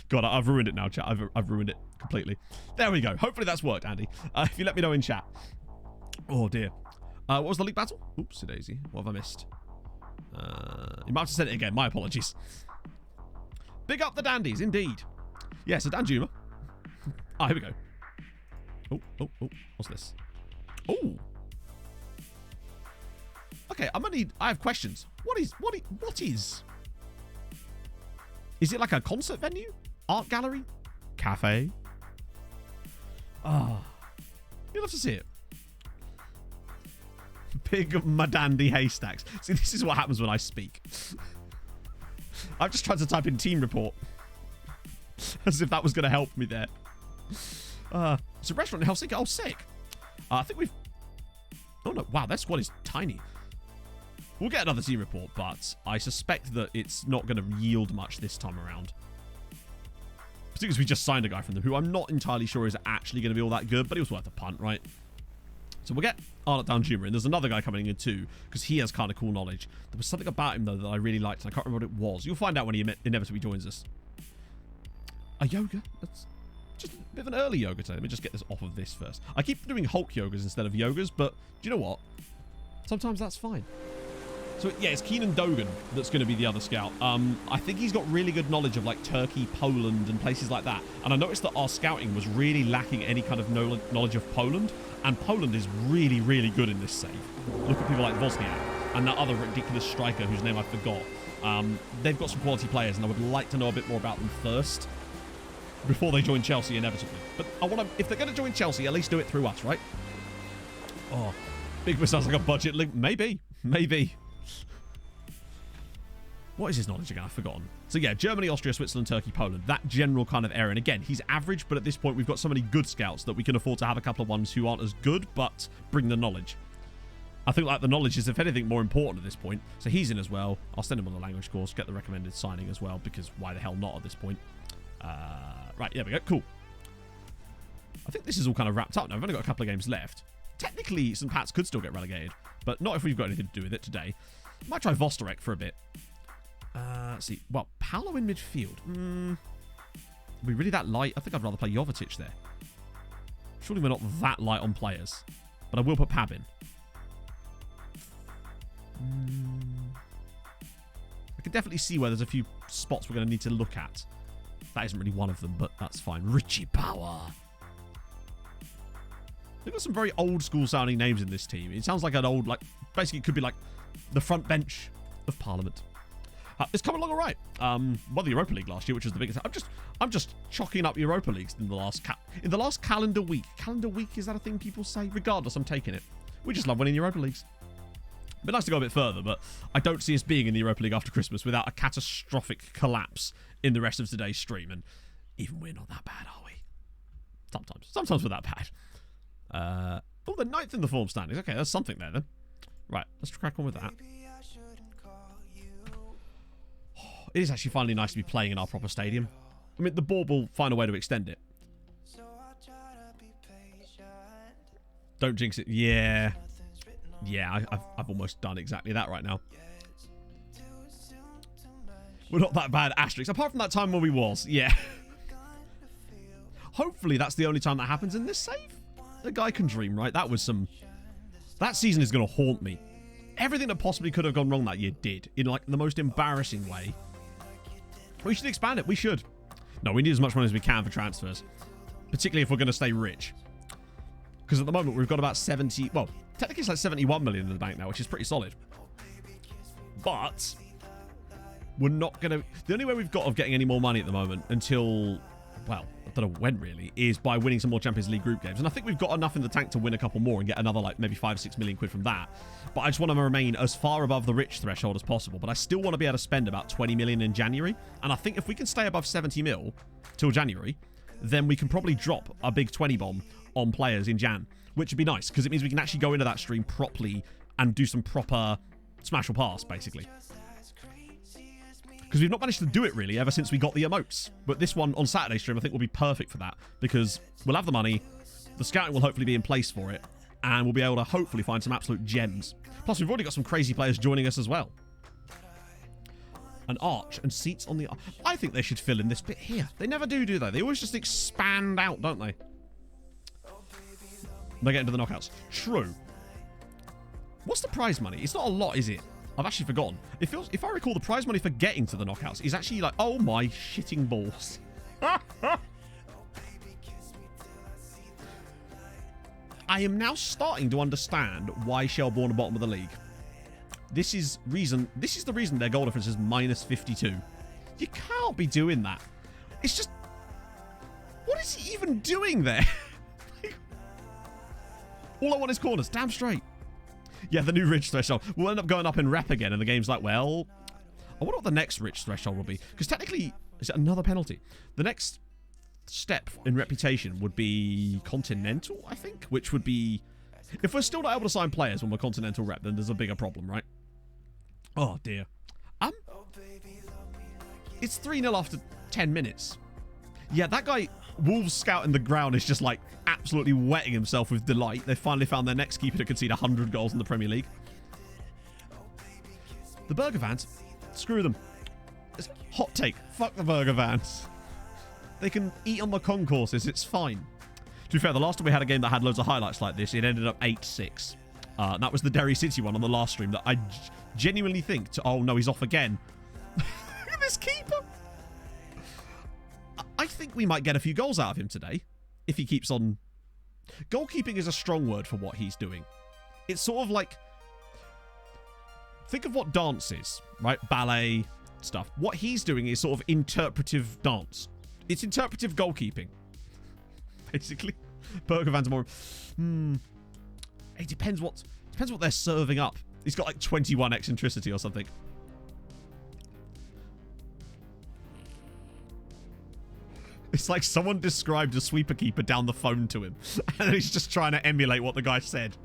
God, I've ruined it now, chat. I've ruined it completely. There we go. Hopefully that's worked, Andy. If you let me know in chat. Oh, dear. What was the league battle? Oops, daisy. What have I missed? You might have to send it again. My apologies. Big up the dandies, indeed. Yes, a Danjuma. Ah, here we go. Oh. What's this? Oh. Okay, I have questions. What is? Is it like a concert venue? Art gallery? Cafe? Ah. You'll have to see it. Big Madandy haystacks. See, this is what happens when I speak. I've just tried to type in team report. As if that was going to help me there. It's a restaurant in Helsinki. Oh, sick. I think we've... Oh, no. Wow, that squad is tiny. We'll get another team report, but I suspect that it's not going to yield much this time around. Particularly because we just signed a guy from them who I'm not entirely sure is actually going to be all that good, but he was worth a punt, right? So we'll get Arnott Downjuma in. There's another guy coming in too, because he has kind of cool knowledge. There was something about him, though, that I really liked, and I can't remember what it was. You'll find out when he inevitably joins us. A yoga? That's just a bit of an early yoga today. Let me just get this off of this first. I keep doing Hulk yogas instead of yogas, but do you know what? Sometimes that's fine. So, yeah, it's Keenan Dogan that's going to be the other scout. I think he's got really good knowledge of, like, Turkey, Poland, and places like that. And I noticed that our scouting was really lacking any kind of knowledge of Poland. And Poland is really, really good in this save. Look at people like Wozniak and that other ridiculous striker whose name I forgot. They've got some quality players, and I would like to know a bit more about them first before they join Chelsea inevitably. But I want to, if they're going to join Chelsea, at least do it through us, right? Oh, Big Miss sounds like a budget link. Maybe. What is his knowledge again? I've forgotten. So yeah, Germany, Austria, Switzerland, Turkey, Poland. That general kind of area. And again, he's average, but at this point, we've got so many good scouts that we can afford to have a couple of ones who aren't as good, but bring the knowledge. I think like the knowledge is, if anything, more important at this point. So he's in as well. I'll send him on the language course, get the recommended signing as well, because why the hell not at this point? Right, there we go. Cool. I think this is all kind of wrapped up now. We've only got a couple of games left. Technically, St. Pat's could still get relegated, but not if we've got anything to do with it today. Might try Vosterek for a bit. Let's see. Well, Paolo in midfield. Are we really that light? I think I'd rather play Jovetic there. Surely we're not that light on players. But I will put Pab in. I can definitely see where there's a few spots we're going to need to look at. That isn't really one of them, but that's fine. Richie Power. They've got some very old school sounding names in this team. It sounds like an old, like, basically it could be like the front bench of Parliament. It's coming along all right. Won the Europa League last year, which was the biggest. I'm just chalking up Europa Leagues in the last calendar week. Calendar week, is that a thing people say? Regardless, I'm taking it. We just love winning Europa Leagues. It'd be nice to go a bit further, but I don't see us being in the Europa League after Christmas without a catastrophic collapse in the rest of today's stream. And even we're not that bad, are we? Sometimes we're that bad. Oh, the 9th in the form standings. Okay, there's something there then. Right, let's crack on with that. It is actually finally nice to be playing in our proper stadium. I mean, the board will find a way to extend it. Don't jinx it. Yeah. Yeah, I've almost done exactly that right now. We're not that bad, asterisk. Apart from that time when we was. Yeah. Hopefully that's the only time that happens in this save. The guy can dream, right? That season is going to haunt me. Everything that possibly could have gone wrong that year did. In, like, the most embarrassing way. We should expand it. We should. No, we need as much money as we can for transfers. Particularly if we're going to stay rich. Because at the moment, we've got about 70... Well, technically it's like 71 million in the bank now, which is pretty solid. But we're not going to... The only way we've got of getting any more money at the moment until... Well, don't know when really, is by winning some more Champions League group games. And I think we've got enough in the tank to win a couple more and get another like maybe 5 or 6 million quid from that. But I just want to remain as far above the rich threshold as possible. But I still want to be able to spend about 20 million in January. And I think if we can stay above 70 mil till January, then we can probably drop a big 20 bomb on players in Jan, which would be nice because it means we can actually go into that stream properly and do some proper smash or pass, basically. Because we've not managed to do it really ever since we got the emotes. But this one on Saturday stream I think will be perfect for that because we'll have the money, the scouting will hopefully be in place for it, and we'll be able to hopefully find some absolute gems. Plus we've already got some crazy players joining us as well. An arch and seats on the arch. I think they should fill in this bit here. They never do they? They always just expand out, don't they? They get into the knockouts. True. What's the prize money? It's not a lot, is it? I've actually forgotten. It feels, if I recall, the prize money for getting to the knockouts is actually like, oh my shitting balls. I am now starting to understand why Shelbourne are bottom of the league. This is the reason their goal difference is minus 52. You can't be doing that. It's just, what is he even doing there? All I want is corners. Damn straight. Yeah, the new rich threshold. We'll end up going up in rep again, and the game's like, well, I wonder what the next rich threshold will be. Because technically, is it another penalty? The next step in reputation would be continental, I think, which would be, if we're still not able to sign players when we're continental rep, then there's a bigger problem, right? Oh dear. It's 3-0 after 10 minutes. Yeah, that guy, Wolves scout in the ground, is just like absolutely wetting himself with delight. They finally found their next keeper to concede 100 goals in the Premier League. The burger vans, screw them. It's hot take. Fuck the burger vans. They can eat on the concourses. It's fine. To be fair, the last time we had a game that had loads of highlights like this, it ended up 8-6. That was the Derry City one on the last stream that I genuinely think oh no, he's off again. Look at this keeper. I think we might get a few goals out of him today if he keeps on. Goalkeeping is a strong word for what he's doing. It's sort of like, think of what dance is, right? Ballet stuff. What he's doing is sort of interpretive dance. It's interpretive goalkeeping, basically. Burger vans are more. It depends what they're serving up. He's got like 21 eccentricity or something. It's like someone described a sweeper keeper down the phone to him, and he's just trying to emulate what the guy said.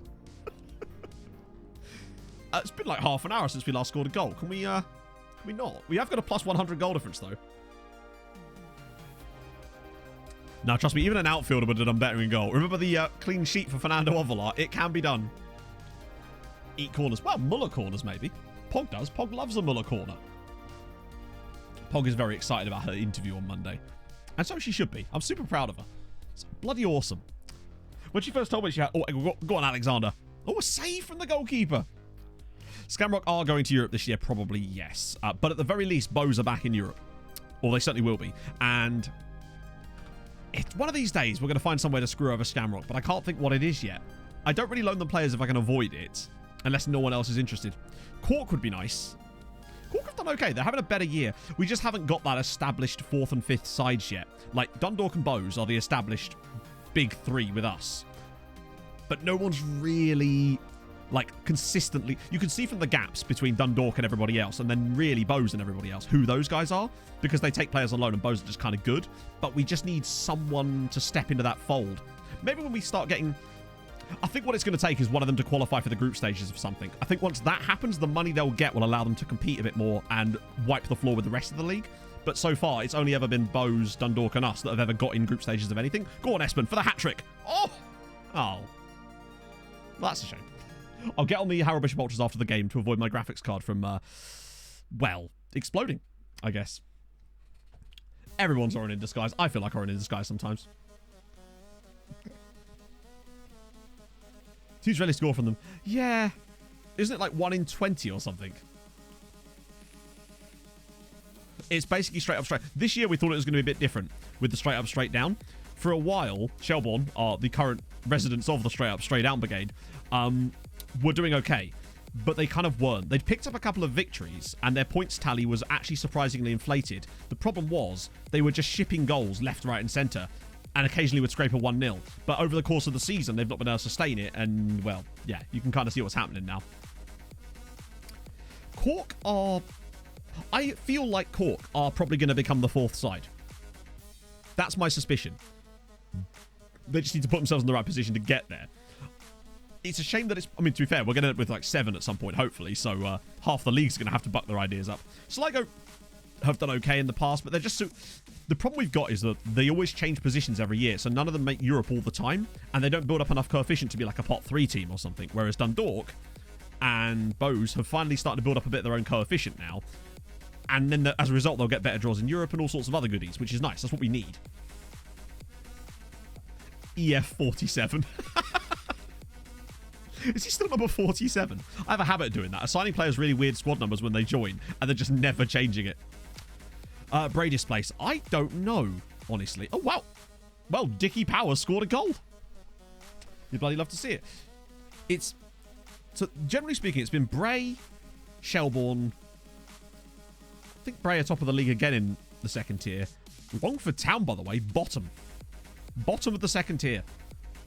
It's been like half an hour since we last scored a goal. Can we not? We have got a plus 100 goal difference though. Now, trust me, even an outfielder would have done better in goal. Remember the clean sheet for Fernando Ovalar? It can be done. Eat corners. Well, Muller corners, maybe. Pog does. Pog loves a Muller corner. Pog is very excited about her interview on Monday. And so she should be. I'm super proud of her. It's bloody awesome. When she first told me she had... Oh, go on, Alexander. Oh, a save from the goalkeeper. Scamrock are going to Europe this year. Probably, yes. But at the very least, Bows are back in Europe. Or they certainly will be. And... one of these days, we're going to find somewhere to screw over Scamrock, but I can't think what it is yet. I don't really loan them players if I can avoid it, unless no one else is interested. Cork would be nice. Cork have done okay. They're having a better year. We just haven't got that established 4th and 5th sides yet. Like, Dundalk and Bows are the established big three with us. But no one's really, like, consistently... You can see from the gaps between Dundalk and everybody else, and then really Bows and everybody else, who those guys are, because they take players on loan and Bows are just kind of good. But we just need someone to step into that fold. Maybe when we start getting... I think what it's going to take is one of them to qualify for the group stages of something. I think once that happens, the money they'll get will allow them to compete a bit more and wipe the floor with the rest of the league. But so far, it's only ever been Bows, Dundalk and us that have ever got in group stages of anything. Go on, Espen, for the hat-trick. Oh! Oh. That's a shame. I'll get on the Harold Bishop Ultras after the game to avoid my graphics card from, well, exploding, I guess. Everyone's Orin in disguise. I feel like Orin in disguise sometimes. Who's really score from them? Yeah. Isn't it like 1 in 20 or something? It's basically straight up, straight. This year we thought it was going to be a bit different with the straight up, straight down. For a while, Shelbourne, the current residents of the straight up, straight down brigade, were doing okay. But they kind of weren't. They'd picked up a couple of victories, and their points tally was actually surprisingly inflated. The problem was, they were just shipping goals left, right, and centre. and occasionally would scrape a 1-0. But over the course of the season, they've not been able to sustain it, and, well, yeah, you can kind of see what's happening now. Cork are... I feel like Cork are probably going to become the 4th side. That's my suspicion. They just need to put themselves in the right position to get there. It's a shame that it's... I mean, to be fair, we're going to end up with like 7 at some point, hopefully. So half the league's going to have to buck their ideas up. Sligo have done okay in the past, but they're just so... The problem we've got is that they always change positions every year, so none of them make Europe all the time, and they don't build up enough coefficient to be like a pot 3 team or something, whereas Dundalk and Bowes have finally started to build up a bit of their own coefficient now, and then as a result, they'll get better draws in Europe and all sorts of other goodies, which is nice. That's what we need. EF47. Is he still number 47? I have a habit of doing that. Assigning players really weird squad numbers when they join, and then just never changing it. Brady's place. I don't know, honestly. Oh, wow. Well, Dickie Power scored a goal. You'd bloody love to see it. It's... So, generally speaking, it's been Bray, Shelbourne... I think Bray are top of the league again in the 2nd tier. Longford Town, by the way, bottom. Bottom of the 2nd tier.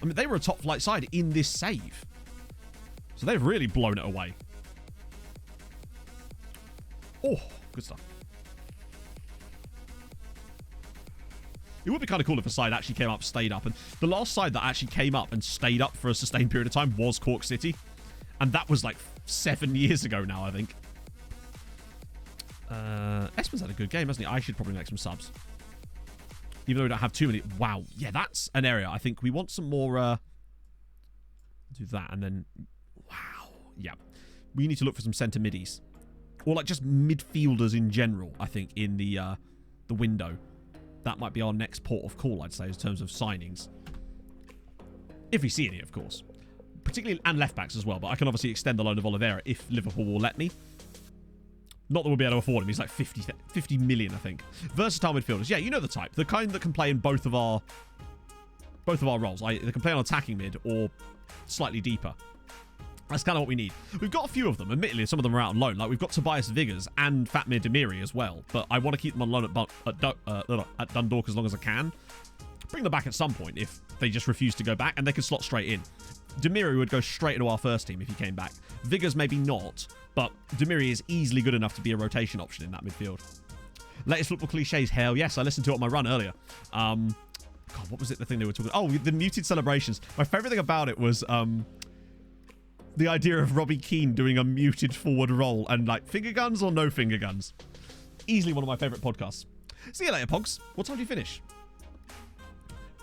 I mean, they were a top flight side in this save. So they've really blown it away. Oh, good stuff. It would be kind of cool if a side actually came up, stayed up. And the last side that actually came up and stayed up for a sustained period of time was Cork City. And that was like 7 years ago now, I think. Espen's had a good game, hasn't he? I should probably make some subs. Even though we don't have too many. Wow. Yeah, that's an area. I think we want some more... do that and then... Wow. Yeah. We need to look for some centre middies. Or like just midfielders in general, I think, in the window. That might be our next port of call, I'd say, in terms of signings. If we see any, of course. Particularly, and left-backs as well. But I can obviously extend the loan of Oliveira if Liverpool will let me. Not that we'll be able to afford him. He's like 50 million, I think. Versatile midfielders. Yeah, you know the type. The kind that can play in both of our roles. They can play on attacking mid or slightly deeper. That's kind of what we need. We've got a few of them. Admittedly, some of them are out on loan. Like, we've got Tobias Viggers and Fatmir Demiri as well. But I want to keep them on loan at Dundalk as long as I can. Bring them back at some point if they just refuse to go back. And they can slot straight in. Demiri would go straight into our first team if he came back. Viggers maybe not. But Demiri is easily good enough to be a rotation option in that midfield. Latest football cliches. Hell yes. I listened to it on my run earlier. God, what was it? The thing they were talking... Oh, the muted celebrations. My favourite thing about it was... the idea of Robbie Keane doing a muted forward roll and like finger guns or no finger guns. Easily one of my favourite podcasts. See you later, Pogs. What time do you finish?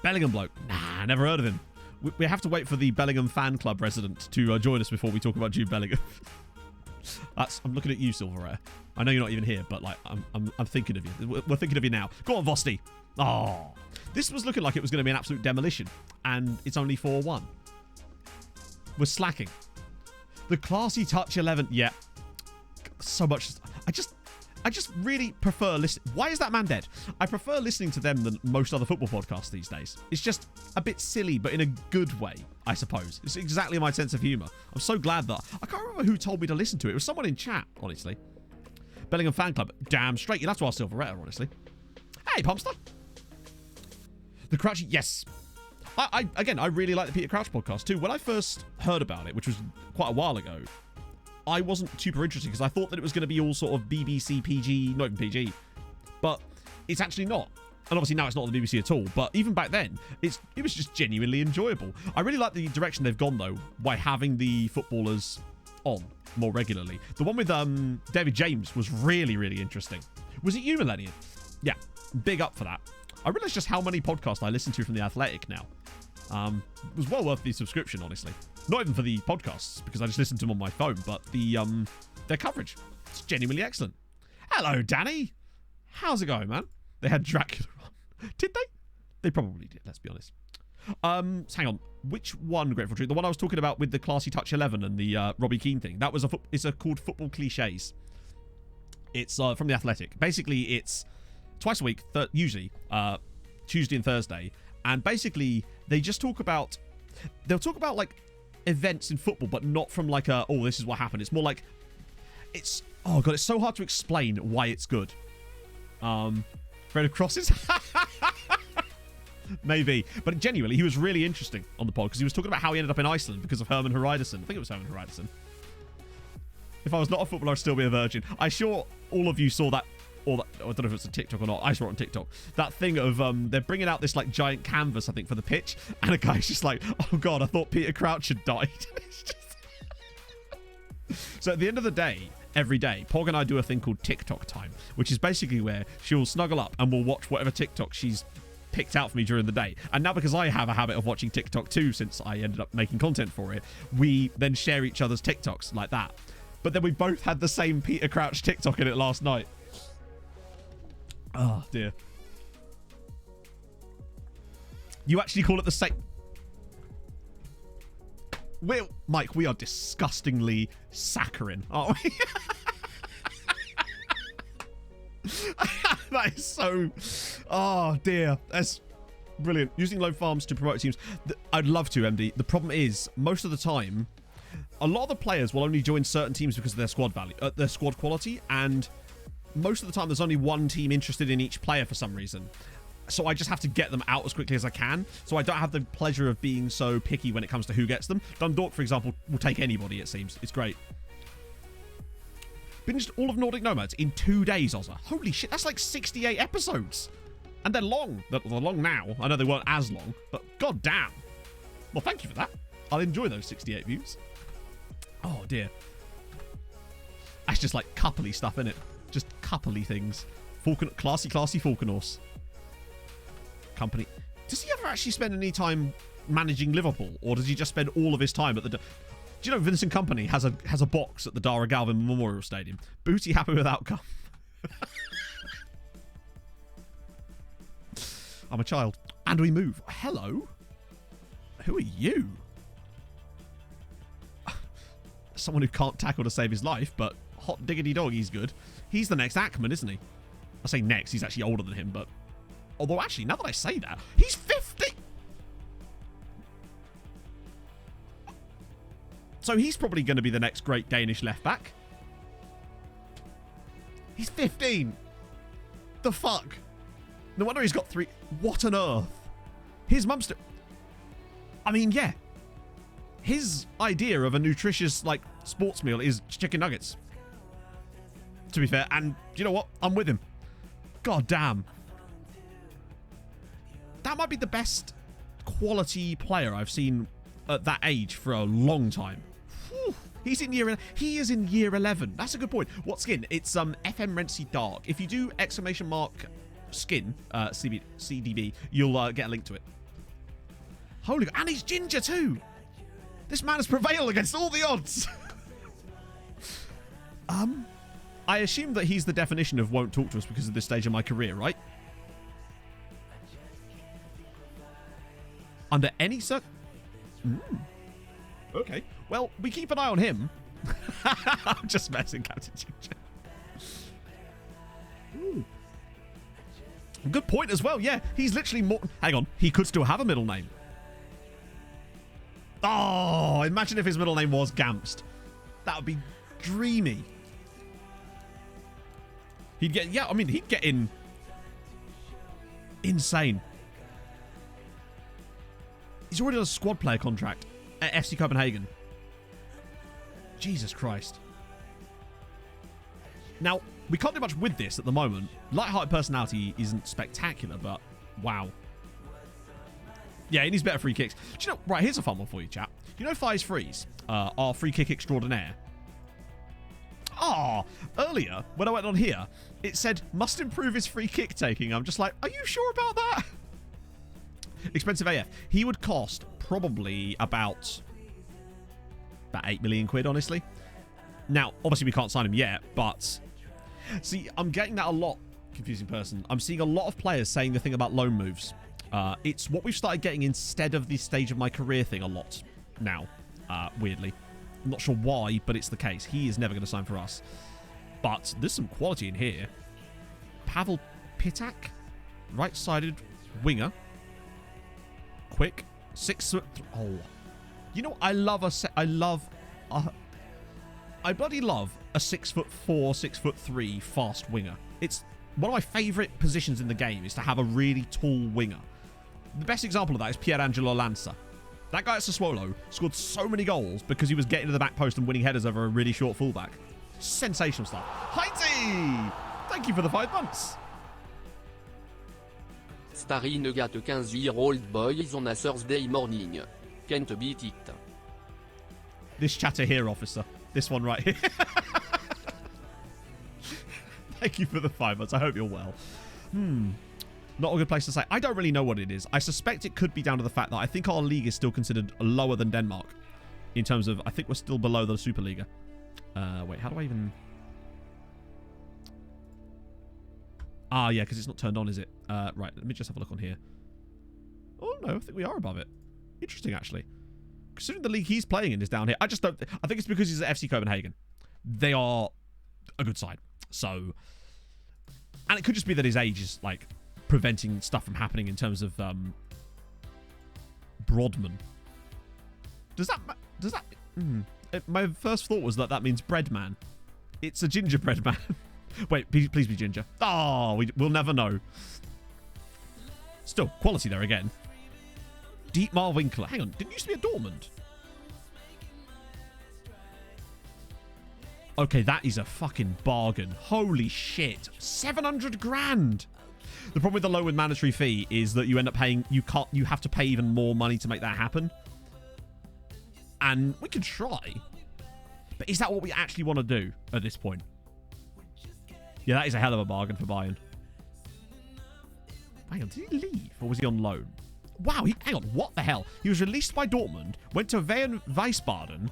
Bellingham bloke. Nah, never heard of him. We have to wait for the Bellingham fan club resident to join us before we talk about Jude Bellingham. I'm looking at you, Silverware. I know you're not even here, but like I'm thinking of you. We're thinking of you now. Go on, Vosti. Oh, this was looking like it was going to be an absolute demolition, and it's only 4-1. We're slacking. The classy touch 11. Yeah. So much. I just really prefer listening. Why is that man dead? I prefer listening to them than most other football podcasts these days. It's just a bit silly, but in a good way, I suppose. It's exactly my sense of humour. I'm so glad that... I can't remember who told me to listen to it. It was someone in chat, honestly. Bellingham fan club. Damn straight. You'll have to ask Silveretta, honestly. Hey, Pumpster. The Crouchy. Yes. Again, I really like the Peter Crouch podcast too. When I first heard about it, which was quite a while ago, I wasn't super interested because I thought that it was going to be all sort of BBC PG, not even PG, but it's actually not. And obviously now it's not on the BBC at all, but even back then, it was just genuinely enjoyable. I really like the direction they've gone though, by having the footballers on more regularly. The one with David James was really, really interesting. Was it you, Millennium? Yeah, big up for that. I realised just how many podcasts I listen to from The Athletic now. It was well worth the subscription, honestly. Not even for the podcasts, because I just listen to them on my phone, but their coverage. It's genuinely excellent. Hello, Danny. How's it going, man? They had Dracula on. Did they? They probably did, let's be honest. Hang on. Which one, Grateful Tree? The one I was talking about with the Classy Touch 11 and the Robbie Keane thing. That was it's called Football Cliches. It's from The Athletic. Basically, it's twice a week, usually, Tuesday and Thursday. And basically, they just talk about... They'll talk about, like, events in football, but not from, like, this is what happened. It's more like... It's... Oh, God, it's so hard to explain why it's good. Friend of Crosses? Maybe. But genuinely, he was really interesting on the pod because he was talking about how he ended up in Iceland because of Herman Hreidarsson. I think it was Herman Hreidarsson. If I was not a footballer, I'd still be a virgin. I'm sure all of you saw that, or that, I don't know if it's a TikTok or not. I saw it on TikTok. That thing of they're bringing out this like giant canvas, I think, for the pitch, and a guy's just like, "Oh God, I thought Peter Crouch had died." It's just... So at the end of the day, every day, Pog and I do a thing called TikTok time, which is basically where she'll snuggle up and we'll watch whatever TikTok she's picked out for me during the day. And now because I have a habit of watching TikTok too, since I ended up making content for it, we then share each other's TikToks like that. But then we both had the same Peter Crouch TikTok in it last night. Oh, dear. You actually call it the same... Mike, we are disgustingly saccharine, aren't we? That is so... Oh, dear. That's brilliant. Using low farms to promote teams. I'd love to, MD. The problem is, most of the time... A lot of the players will only join certain teams because of their squad value, their squad quality, and most of the time there's only one team interested in each player for some reason. So I just have to get them out as quickly as I can. So I don't have the pleasure of being so picky when it comes to who gets them. Dundalk, for example, will take anybody, it seems. It's great. Binged all of Nordic Nomads in 2 days, Ozza. Holy shit, that's like 68 episodes. And they're long. They're long now. I know they weren't as long, but god damn. Well, thank you for that. I'll enjoy those 68 views. Oh, dear. That's just like coupley stuff, innit? Just coupley things. Classy Falconhorse. Company. Does he ever actually spend any time managing Liverpool? Or does he just spend all of his time at the... Do you know Vincent Kompany has a box at the Dara Galvin Memorial Stadium? Booty happy with outcome. I'm a child. And we move. Hello? Who are you? Someone who can't tackle to save his life, but hot diggity dog, he's good. He's the next Ackman, isn't he? I say next, he's actually older than him, but... Although, actually, now that I say that, he's 50! So he's probably going to be the next great Danish left-back. He's 15! The fuck? No wonder he's got 3... What on earth? His mum's... I mean, yeah. His idea of a nutritious, like, sports meal is chicken nuggets. To be fair. And, you know what? I'm with him. God damn. That might be the best quality player I've seen at that age for a long time. Whew. He is in year 11. That's a good point. What skin? It's FM Rentsy Dark. If you do !skin CDB, you'll get a link to it. Holy God. And he's ginger too. This man has prevailed against all the odds. I assume that he's the definition of won't talk to us because of this stage of my career, right? Under any Okay. Well, we keep an eye on him. I'm just messing, Captain Ginger. Ooh. Good point as well. Yeah, he's literally more... Hang on. He could still have a middle name. Oh, imagine if his middle name was Gamst. That would be dreamy. He'd get... Yeah, I mean, he'd get in... Insane. He's already on a squad player contract at FC Copenhagen. Jesus Christ. Now, we can't do much with this at the moment. Lighthearted personality isn't spectacular, but wow. Yeah, he needs better free kicks. Do you know, right, here's a fun one for you, chap. You know Thighs Freeze, our free kick extraordinaire? Oh, earlier, when I went on here, it said, must improve his free kick taking. I'm just like, are you sure about that? Expensive AF. He would cost probably about 8 million quid, honestly. Now, obviously we can't sign him yet, but... See, I'm getting that a lot, confusing person. I'm seeing a lot of players saying the thing about loan moves. It's what we've started getting instead of the stage of my career thing a lot now, weirdly. I'm not sure why, but it's the case. He is never going to sign for us. But there's some quality in here. Pavel Pitak, right-sided winger. Quick. 6 foot... Oh. You know, I bloody love a 6'4", 6'3" fast winger. It's one of my favourite positions in the game is to have a really tall winger. The best example of that is Pierangelo Lanza. That guy at Sassuolo scored so many goals because he was getting to the back post and winning headers over a really short fullback. Sensational stuff. Heidi! Thank you for the 5 months. Starry Nugget 15-year-old boys on a Thursday morning. Can't beat it. This chatter here, officer. This one right here. Thank you for the 5 months. I hope you're well. Not a good place to say. I don't really know what it is. I suspect it could be down to the fact that I think our league is still considered lower than Denmark. In terms of, I think we're still below the Superliga. Wait, how do I even... Ah, yeah, because it's not turned on, is it? Right, let me just have a look on here. Oh, no, I think we are above it. Interesting, actually. Considering the league he's playing in is down here. I just don't... I think it's because he's at FC Copenhagen. They are a good side. So... And it could just be that his age is, like, preventing stuff from happening in terms of, Brodman. Does that... My first thought was that means bread man. It's a gingerbread man. Wait, please be ginger. Oh, we'll never know. Still, quality there again. Dietmar Winkler. Hang on, didn't used to be at Dortmund? Okay, that is a fucking bargain. Holy shit. 700 grand. The problem with the low mandatory fee is that you end up paying... You have to pay even more money to make that happen. And we can try. But is that what we actually want to do at this point? Yeah, that is a hell of a bargain for Bayern. Hang on, did he leave? Or was he on loan? Wow, hang on, what the hell? He was released by Dortmund, went to Wiesbaden.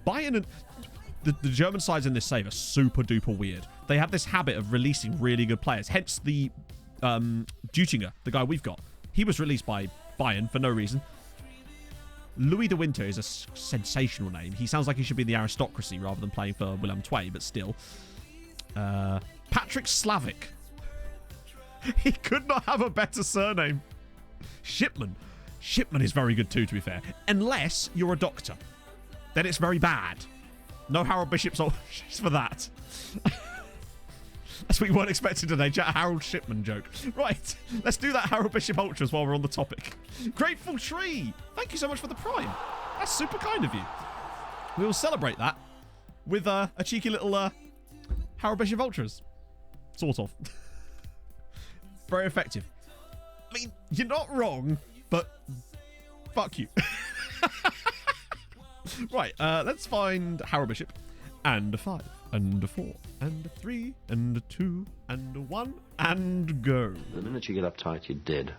Bayern and... The German sides in this save are super duper weird. They have this habit of releasing really good players. Hence the Dutinger, the guy we've got. He was released by Bayern for no reason. Louis de Winter is a sensational name. He sounds like he should be in the aristocracy rather than playing for Willem II, but still. Patrick Slavic. He could not have a better surname. Shipman. Shipman is very good too, to be fair. Unless you're a doctor. Then it's very bad. No Harold Bishop's ultras for that. That's what you weren't expecting today. Harold Shipman joke. Right. Let's do that Harold Bishop ultras while we're on the topic. Grateful Tree. Thank you so much for the prime. That's super kind of you. We will celebrate that with a cheeky little Harold Bishop ultras. Sort of. Very effective. I mean, you're not wrong, but fuck you. Right, let's find Harold Bishop. And a 5, and a 4, and a 3, and a 2, and a 1, and go. The minute you get uptight, you're dead.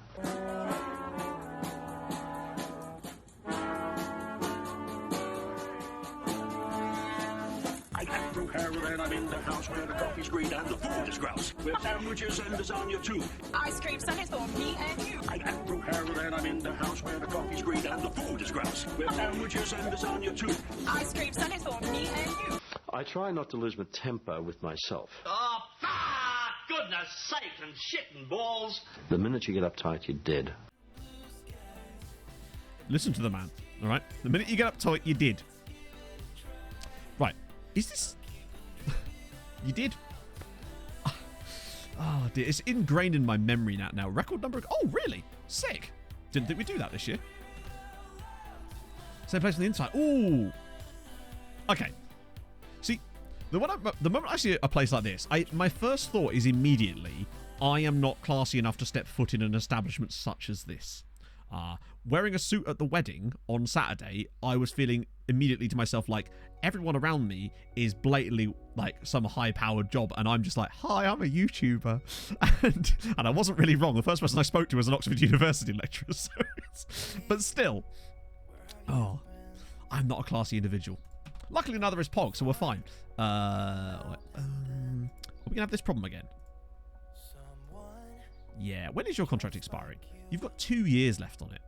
I got through Harold and I'm in the house where the coffee's green and the food is grouse. With sandwiches and lasagna too. Ice cream sundaes for me and you. I got through Harold and I'm in the house where the coffee's green and the food is grouse. With sandwiches and lasagna too. Ice cream sundaes for me and you. I try not to lose my temper with myself. Oh, goodness sake and shit and balls. The minute you get uptight, you're dead. Listen to the man, all right? The minute you get uptight, you did. Right. Is this... You did? Oh, dear. It's ingrained in my memory now. Record number... Oh, really? Sick. Didn't think we'd do that this year. Same place on the inside. Ooh. Okay. See, the moment I see a place like this, my first thought is immediately, I am not classy enough to step foot in an establishment such as this. Wearing a suit at the wedding on Saturday, I was feeling immediately to myself like everyone around me is blatantly like some high-powered job, and I'm just like, hi, I'm a YouTuber. And I wasn't really wrong. The first person I spoke to was an Oxford University lecturer. So but still, I'm not a classy individual. Luckily, neither is Pog, so we're fine. Are we going to have this problem again? Yeah. When is your contract expiring? You've got 2 years left on it.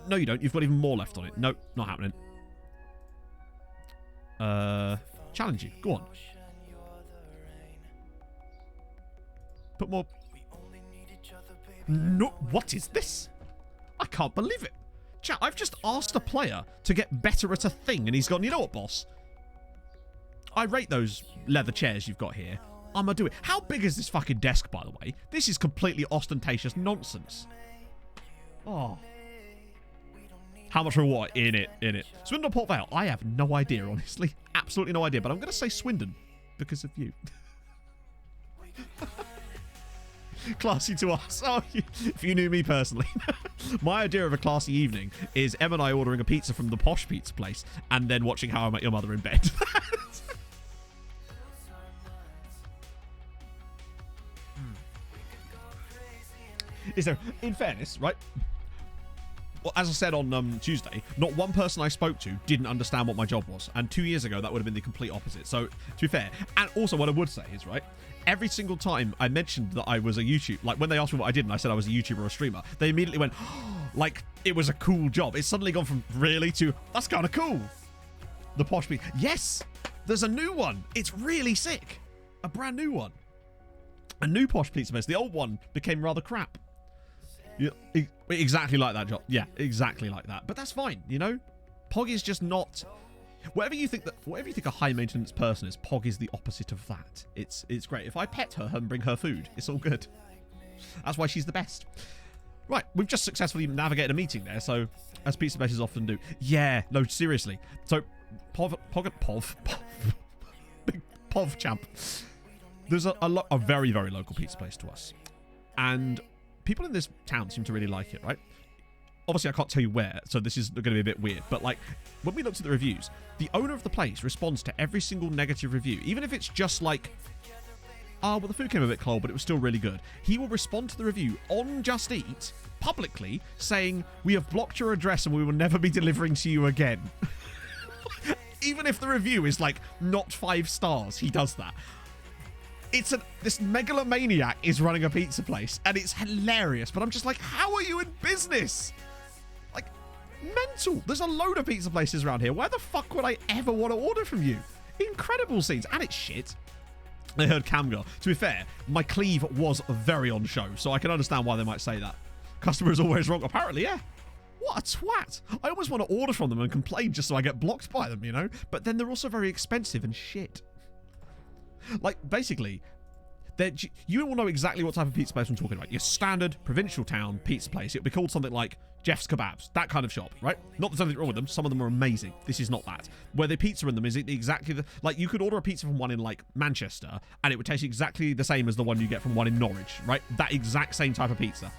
No, you don't. You've got even more left on it. Nope, not happening. Challenge you. Go on. Put more... No, what is this? I can't believe it. Chat, I've just asked a player to get better at a thing, and he's gone, you know what, boss? I rate those leather chairs you've got here. I'ma do it. How big is this fucking desk, by the way? This is completely ostentatious nonsense. Oh. How much reward? In it. Swindon or Port Vale? I have no idea, honestly. Absolutely no idea. But I'm going to say Swindon because of you. Classy to us. Oh, if you knew me personally. My idea of a classy evening is Em and I ordering a pizza from the posh pizza place and then watching How I Met Your Mother in bed. Is there, in fairness, right? Well, as I said on Tuesday, not one person I spoke to didn't understand what my job was. And 2 years ago, that would have been the complete opposite. So, to be fair, and also what I would say is, right, every single time I mentioned that I was a YouTuber, like when they asked me what I did and I said I was a YouTuber or a streamer, they immediately went, oh, like it was a cool job. It's suddenly gone from really to, that's kind of cool. The posh beat. Yes, there's a new one. It's really sick. A brand new one. A new posh pizza place. The old one became rather crap. Yeah, exactly like that job. Yeah, exactly like that. But that's fine, you know? Pog is just not... Whatever you think a high maintenance person is, Pog is the opposite of that. It's great. If I pet her and bring her food, it's all good. That's why she's the best. Right, we've just successfully navigated a meeting there, so as pizza places often do. Yeah, no, seriously. So Pov big Pov champ. There's a very, very local pizza place to us. And people in this town seem to really like it, right? Obviously, I can't tell you where, so this is going to be a bit weird. But, like, when we looked at the reviews, the owner of the place responds to every single negative review. Even if it's just like, oh, well, the food came a bit cold, but it was still really good. He will respond to the review on Just Eat, publicly, saying, we have blocked your address and we will never be delivering to you again. Even if the review is, like, not 5 stars, he does that. This megalomaniac is running a pizza place, and it's hilarious, but I'm just like, how are you in business? Like, mental. There's a load of pizza places around here. Why the fuck would I ever want to order from you? Incredible scenes, and it's shit. I heard Camgar. To be fair, my cleave was very on show, so I can understand why they might say that. Customer is always wrong. Apparently, yeah. What a twat. I always want to order from them and complain just so I get blocked by them, you know? But then they're also very expensive and shit. Like, basically, you will know exactly what type of pizza place I'm talking about. Your standard provincial town pizza place. It would be called something like Jeff's Kebabs. That kind of shop, right? Not that there's anything wrong with them. Some of them are amazing. This is not that. Where the pizza in them is exactly the... Like, you could order a pizza from one in, like, Manchester, and it would taste exactly the same as the one you get from one in Norwich, right? That exact same type of pizza.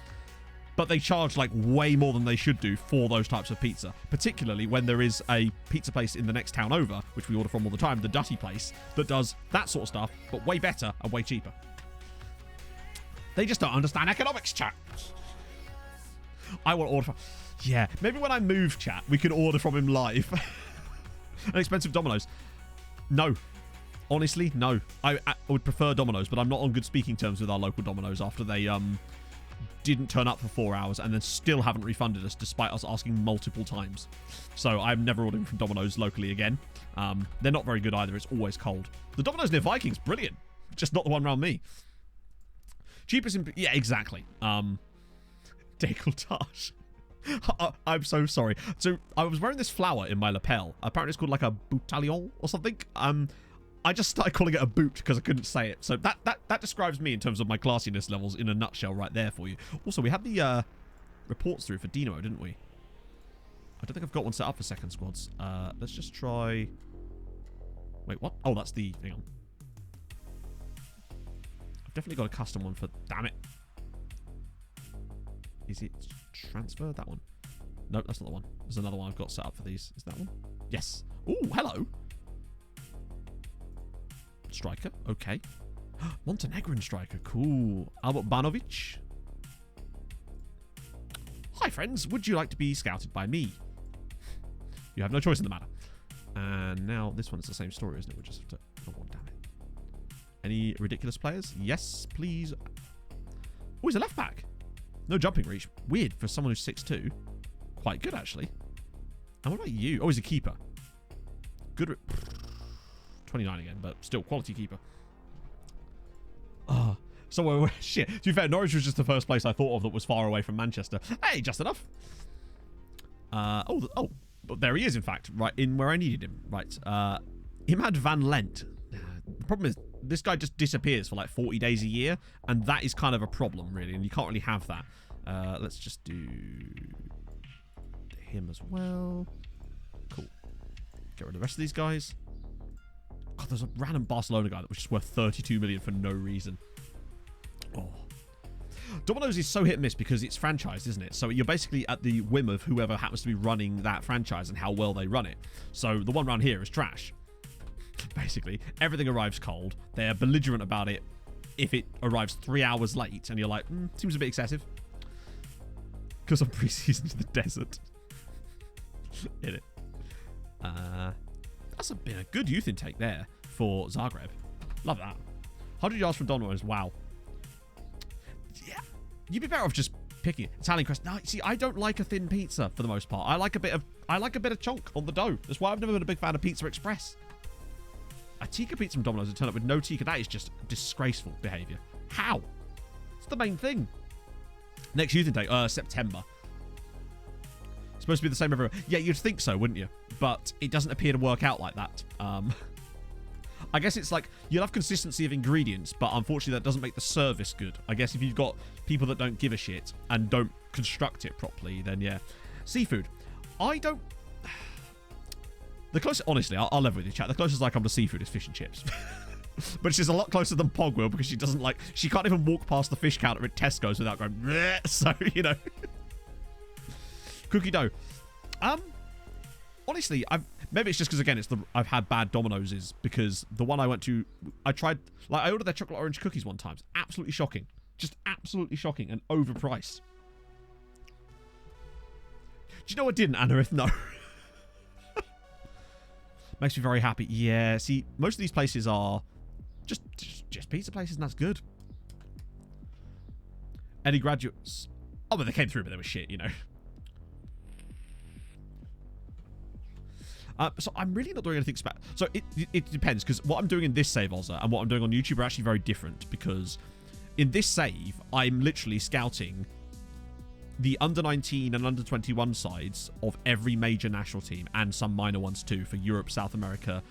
But they charge, like, way more than they should do for those types of pizza. Particularly when there is a pizza place in the next town over, which we order from all the time, the Dutty place, that does that sort of stuff, but way better and way cheaper. They just don't understand economics, chat. I want to order from... Yeah, maybe when I move, chat, we can order from him live. An expensive Domino's. No. Honestly, no. I would prefer Domino's, but I'm not on good speaking terms with our local Domino's after they... didn't turn up for 4 hours and then still haven't refunded us despite us asking multiple times. So I'm never ordering from Domino's locally again. They're not very good either. It's always cold. The Domino's near Vikings, brilliant. Just not the one around me. Cheapest in... Yeah, exactly. Décolletage. I'm so sorry. So I was wearing this flower in my lapel. Apparently it's called like a boutallion or something. I just started calling it a boot because I couldn't say it. So that describes me in terms of my classiness levels in a nutshell right there for you. Also, we had the reports through for Dino, didn't we? I don't think I've got one set up for second squads. Let's just try... Wait, what? Oh, that's the... Hang on. I've definitely got a custom one for... Damn it. Is it transfer? That one? No, that's not the one. There's another one I've got set up for these. Is that one? Yes. Ooh, hello. Striker, okay. Montenegrin striker, cool. Albert Banovic. Hi friends, would you like to be scouted by me? You have no choice in the matter. And now this one is the same story, isn't it? We'll just have to... Oh, damn it. Any ridiculous players? Yes, please. Oh, he's a left back. No jumping reach. Weird for someone who's 6'2". Quite good, actually. And what about you? Oh, he's a keeper. Good... 29 again, but still quality keeper. Oh, so shit. To be fair, Norwich was just the first place I thought of that was far away from Manchester. Hey, just enough. But there he is, in fact, right in where I needed him. Right, Imad Van Lent. The problem is, this guy just disappears for like 40 days a year, and that is kind of a problem, really, and you can't really have that. Let's just do him as well. Cool. Get rid of the rest of these guys. God, there's a random Barcelona guy that was just worth 32 million for no reason. Oh. Domino's is so hit and miss because it's franchised, isn't it? So you're basically at the whim of whoever happens to be running that franchise and how well they run it. So the one around here is trash. Basically, everything arrives cold. They're belligerent about it if it arrives 3 hours late, and you're like, seems a bit excessive. Because I'm pre-seasoned to the desert. In it. That's been a good youth intake there for Zagreb. Love that. 100 yards from Domino's. Wow. Yeah. You'd be better off just picking it. Italian crust. No, see, I don't like a thin pizza for the most part. I like a bit of chunk on the dough. That's why I've never been a big fan of Pizza Express. A tikka pizza from Domino's and turn up with no tikka. That is just disgraceful behaviour. How? It's the main thing. Next youth intake, September. Supposed to be the same everywhere. Yeah, you'd think so, wouldn't you? But it doesn't appear to work out like that. I guess it's like you'll have consistency of ingredients, but unfortunately that doesn't make the service good. I guess if you've got people that don't give a shit and don't construct it properly, then yeah. Seafood. I don't... The closest... Honestly, I'll level with you, chat. The closest I come to seafood is fish and chips. But she's a lot closer than Pog will because she doesn't like... She can't even walk past the fish counter at Tesco's without going... Bleh. So, you know... Cookie dough. Honestly, maybe it's just because again I've had bad Domino's because the one I went to, I ordered their chocolate orange cookies one time. It's absolutely shocking, just absolutely shocking and overpriced. Do you know what didn't, Anarith? No. Makes me very happy. Yeah. See, most of these places are just pizza places, and that's good. Any graduates? Oh, but they came through, but they were shit, you know. So I'm really not doing anything special. So it depends, because what I'm doing in this save, Ozza, and what I'm doing on YouTube are actually very different, because in this save, I'm literally scouting the under-19 and under-21 sides of every major national team, and some minor ones too, for Europe, South America,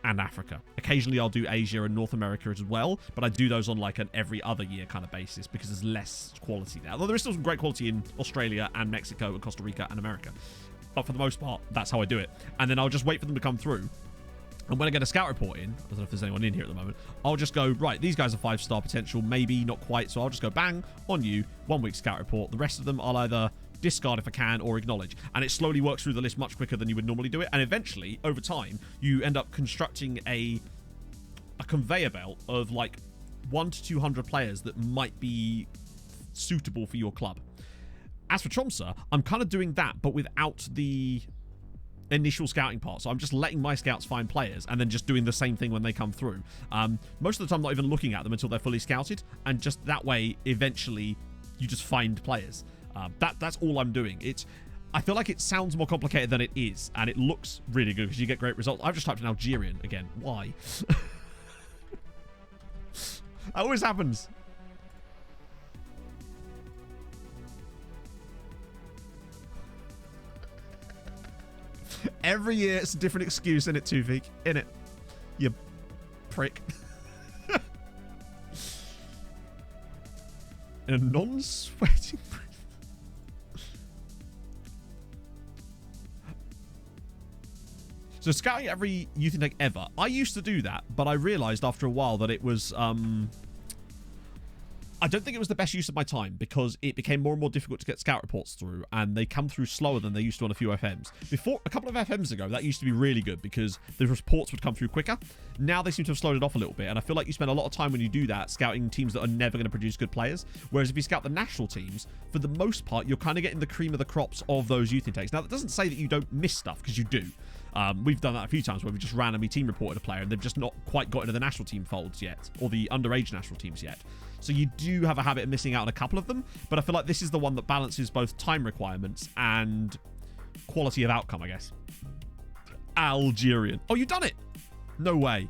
and Africa. Occasionally I'll do Asia and North America as well, but I do those on like an every other year kind of basis, because there's less quality there. Although there is still some great quality in Australia and Mexico and Costa Rica and America. But for the most part, that's how I do it. And then I'll just wait for them to come through. And when I get a scout report in, I don't know if there's anyone in here at the moment, I'll just go, right, these guys are 5-star potential, maybe not quite. So I'll just go bang on you, 1 week scout report. The rest of them I'll either discard if I can or acknowledge. And it slowly works through the list much quicker than you would normally do it. And eventually, over time, you end up constructing a conveyor belt of like 100 to 200 players that might be suitable for your club. As for Tromsø, I'm kind of doing that, but without the initial scouting part. So I'm just letting my scouts find players and then just doing the same thing when they come through. Most of the time, not even looking at them until they're fully scouted. And just that way, eventually, you just find players. That's all I'm doing. I feel like it sounds more complicated than it is. And it looks really good because you get great results. I've just typed in Algerian again. Why? That always happens. Every year it's a different excuse, innit, Tuvik? Innit? You prick. In a non-sweating breath. So scouting every youth intake ever. I used to do that, but I realised after a while that it was... I don't think it was the best use of my time because it became more and more difficult to get scout reports through, and they come through slower than they used to on a few FMs. Before, a couple of FMs ago, that used to be really good because the reports would come through quicker. Now they seem to have slowed it off a little bit, and I feel like you spend a lot of time when you do that scouting teams that are never going to produce good players. Whereas if you scout the national teams, for the most part, you're kind of getting the cream of the crops of those youth intakes. Now, that doesn't say that you don't miss stuff, because you do. We've done that a few times where we've just randomly team reported a player and they've just not quite got into the national team folds yet, or the underage national teams yet. So you do have a habit of missing out on a couple of them, but I feel like this is the one that balances both time requirements and quality of outcome, I guess. Algerian. Oh, you've done it! No way.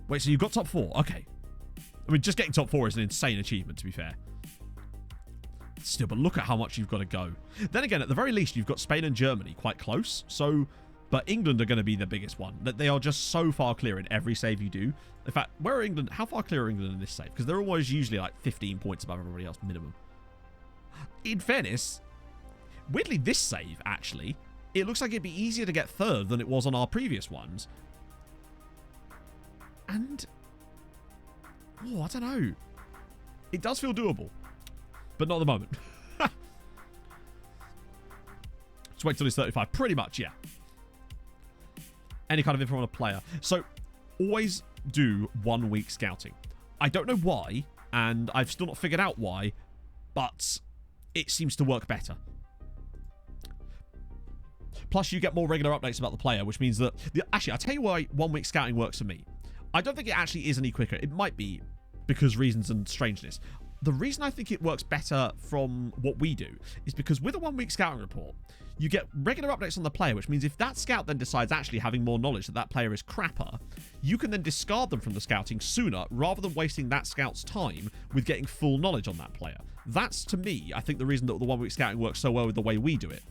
Wait, so you got top 4? Okay. I mean, just getting top 4 is an insane achievement, to be fair. Still, but look at how much you've got to go. Then again, at the very least, you've got Spain and Germany quite close. So But England are going to be the biggest one. That they are just so far clear in every save you do. In fact, where are England? How far clear are England in this save? Because they're always usually like 15 points above everybody else minimum. In fairness, weirdly, this save actually, it looks like it'd be easier to get third than it was on our previous ones. And oh, I don't know. It does feel doable, but not at the moment. Just wait till he's 35. Pretty much, yeah. Any kind of info on a player. So, always do 1 week scouting. I don't know why, and I've still not figured out why, but it seems to work better. Plus, you get more regular updates about the player, which means that... Actually, I'll tell you why 1 week scouting works for me. I don't think it actually is any quicker. It might be because reasons and strangeness. The reason I think it works better from what we do is because with a 1 week scouting report, you get regular updates on the player, which means if that scout then decides actually having more knowledge that that player is crapper, you can then discard them from the scouting sooner rather than wasting that scout's time with getting full knowledge on that player. That's, to me, I think the reason that the 1 week scouting works so well with the way we do it.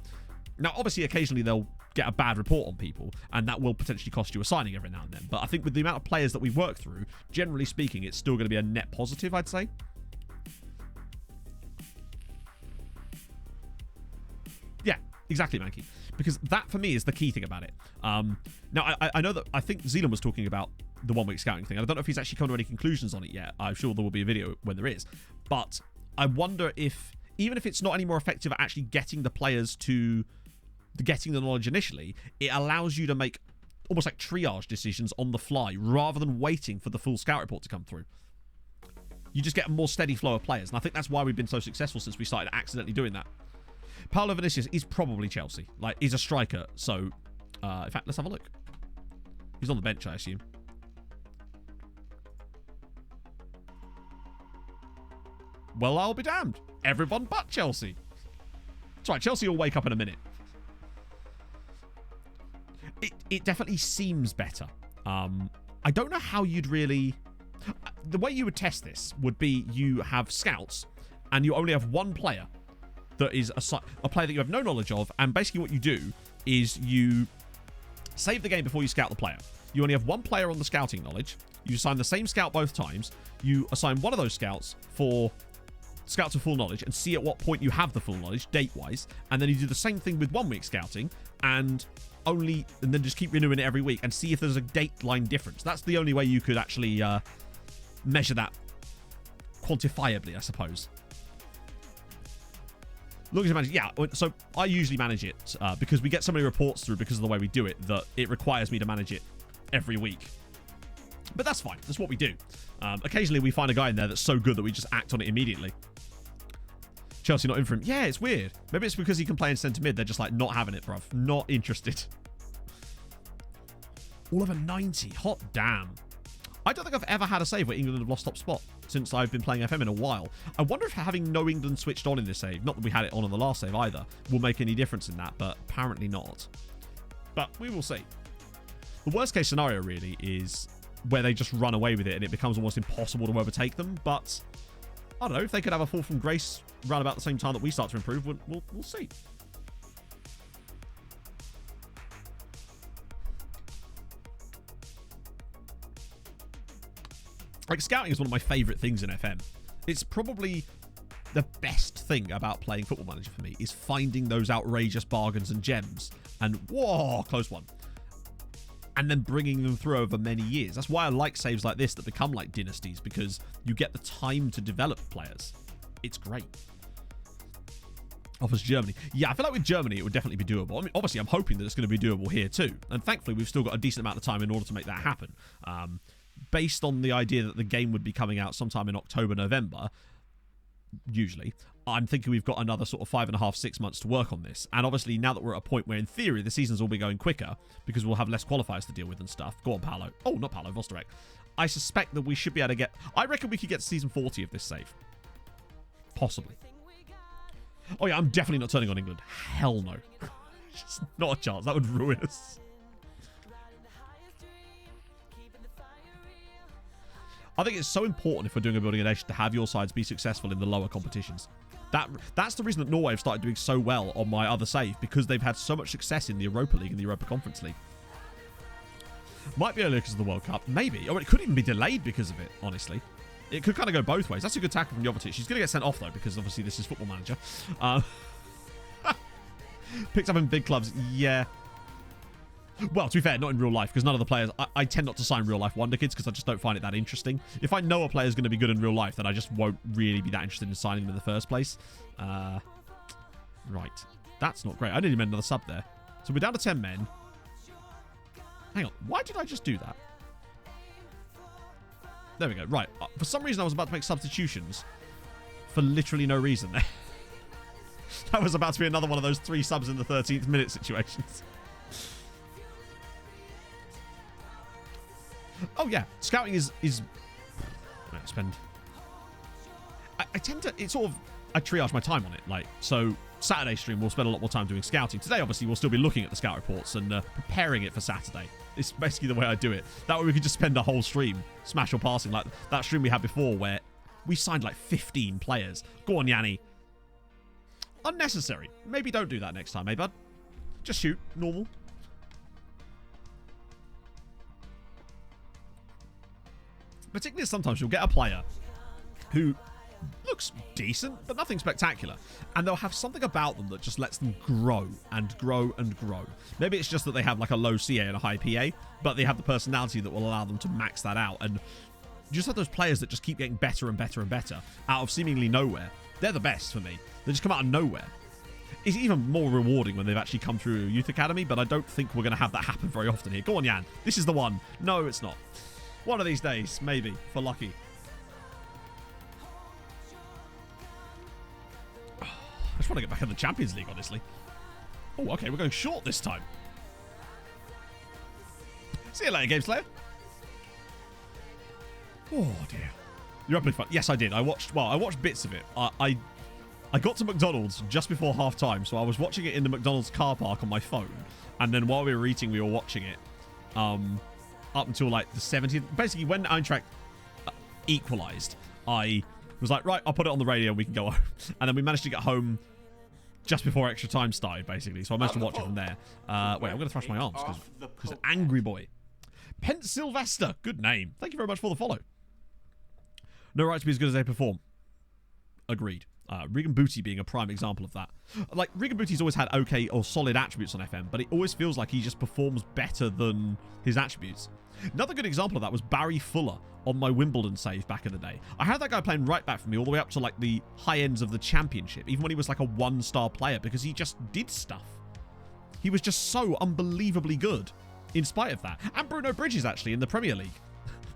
Now, obviously, occasionally they'll get a bad report on people, and that will potentially cost you a signing every now and then. But I think with the amount of players that we work through, generally speaking, it's still going to be a net positive, I'd say. Yeah, exactly, Mankey. Because that, for me, is the key thing about it. Now, I know that I think Zealand was talking about the 1 week scouting thing. I don't know if he's actually come to any conclusions on it yet. I'm sure there will be a video when there is. But I wonder if, even if it's not any more effective at actually getting the players to getting the knowledge initially, it allows you to make almost like triage decisions on the fly rather than waiting for the full scout report to come through. You just get a more steady flow of players. And I think that's why we've been so successful since we started accidentally doing that. Paulo Vinicius is probably Chelsea. Like, he's a striker. So, in fact, let's have a look. He's on the bench, I assume. Well, I'll be damned. Everyone but Chelsea. That's right, Chelsea will wake up in a minute. It definitely seems better. I don't know how you'd really... The way you would test this would be you have scouts and you only have one player that is a player that you have no knowledge of, and basically what you do is you save the game before you scout the player. You only have one player on the scouting knowledge. You assign the same scout both times. You assign one of those scouts for scouts of full knowledge and see at what point you have the full knowledge, date-wise, and then you do the same thing with 1 week scouting and then just keep renewing it every week and see if there's a date line difference. That's the only way you could actually measure that quantifiably, I suppose. Look at manage. Yeah, so I usually manage it because we get so many reports through because of the way we do it that it requires me to manage it every week. But that's fine. That's what we do. Occasionally we find a guy in there that's so good that we just act on it immediately. Chelsea not in for him. Yeah, it's weird. Maybe it's because he can play in centre mid. They're just like, not having it, bruv. Not interested. All over 90. Hot damn. I don't think I've ever had a save where England have lost top spot since I've been playing FM in a while. I wonder if having no England switched on in this save, not that we had it on the last save either, will make any difference in that, but apparently not. But we will see. The worst case scenario really is where they just run away with it and it becomes almost impossible to overtake them. But I don't know, if they could have a fall from grace around about the same time that we start to improve, we'll see. Like, scouting is one of my favourite things in FM. It's probably the best thing about playing Football Manager for me is finding those outrageous bargains and gems. And, whoa, close one. And then bringing them through over many years. That's why I like saves like this that become like dynasties, because you get the time to develop players. It's great. Offers Germany. Yeah, I feel like with Germany, it would definitely be doable. I mean, obviously, I'm hoping that it's going to be doable here too. And thankfully, we've still got a decent amount of time in order to make that happen. Based on the idea that the game would be coming out sometime in October, November, usually, I'm thinking we've got another sort of 5.5, 6 months to work on this. And obviously, now that we're at a point where, in theory, the seasons will be going quicker because we'll have less qualifiers to deal with and stuff. Go on, Paolo. Oh, not Paolo, Vosterek. I suspect that we should be able to get... I reckon we could get to season 40 of this save. Possibly. Oh, yeah, I'm definitely not turning on England. Hell no. Just not a chance. That would ruin us. I think it's so important if we're doing a building a nation to have your sides be successful in the lower competitions. That's the reason that Norway have started doing so well on my other save, because they've had so much success in the Europa League and the Europa Conference League. Might be earlier because of the World Cup. Maybe. Or it could even be delayed because of it, honestly. It could kind of go both ways. That's a good tackle from Jovetic. She's going to get sent off, though, because obviously this is Football Manager. Picked up in big clubs. Yeah. Well, to be fair, not in real life, because none of the players... I tend not to sign real-life Wonder Kids because I just don't find it that interesting. If I know a player is going to be good in real life, then I just won't really be that interested in signing them in the first place. Right. That's not great. I nearly made another sub there. So we're down to 10 men. Hang on. Why did I just do that? There we go. Right. For some reason, I was about to make substitutions for literally no reason there. That was about to be another one of those 3 subs in the 13th minute situations. Oh, yeah. Scouting is... I spend... I tend to... It's sort of... I triage my time on it. Like, so Saturday stream, we'll spend a lot more time doing scouting. Today, obviously, we'll still be looking at the scout reports and preparing it for Saturday. It's basically the way I do it. That way we could just spend a whole stream smash or passing. Like that stream we had before where we signed like 15 players. Go on, Yanni. Unnecessary. Maybe don't do that next time, eh, bud? Just shoot. Normal. Particularly sometimes you'll get a player who looks decent, but nothing spectacular. And they'll have something about them that just lets them grow and grow and grow. Maybe it's just that they have like a low CA and a high PA, but they have the personality that will allow them to max that out. And you just have those players that just keep getting better and better and better out of seemingly nowhere. They're the best for me. They just come out of nowhere. It's even more rewarding when they've actually come through a youth academy, but I don't think we're going to have that happen very often here. Go on, Jan. This is the one. No, it's not. One of these days, maybe, for lucky. I just want to get back in the Champions League, honestly. Oh, okay, we're going short this time. See you later, Game Slayer. Oh, dear. You're having fun. Yes, I did. I watched bits of it. I got to McDonald's just before half-time, so I was watching it in the McDonald's car park on my phone. And then while we were eating, we were watching it. Up until, like, the 70th. Basically, when Eintracht equalised, I was like, right, I'll put it on the radio and we can go home. And then we managed to get home just before extra time started, basically. So I managed to watch it from there. Wait, I'm going to thrash my arms because angry boy. Pent Sylvester. Good name. Thank you very much for the follow. No right to be as good as they perform. Agreed. Regen Booty being a prime example of that. Like, Regen Booty's always had okay or solid attributes on FM, but it always feels like he just performs better than his attributes. Another good example of that was Barry Fuller on my Wimbledon save back in the day. I had that guy playing right back for me all the way up to like the high ends of the championship, even when he was like a 1-star player, because he just did stuff. He was just so unbelievably good in spite of that. And Bruno Bridges, actually, in the Premier League.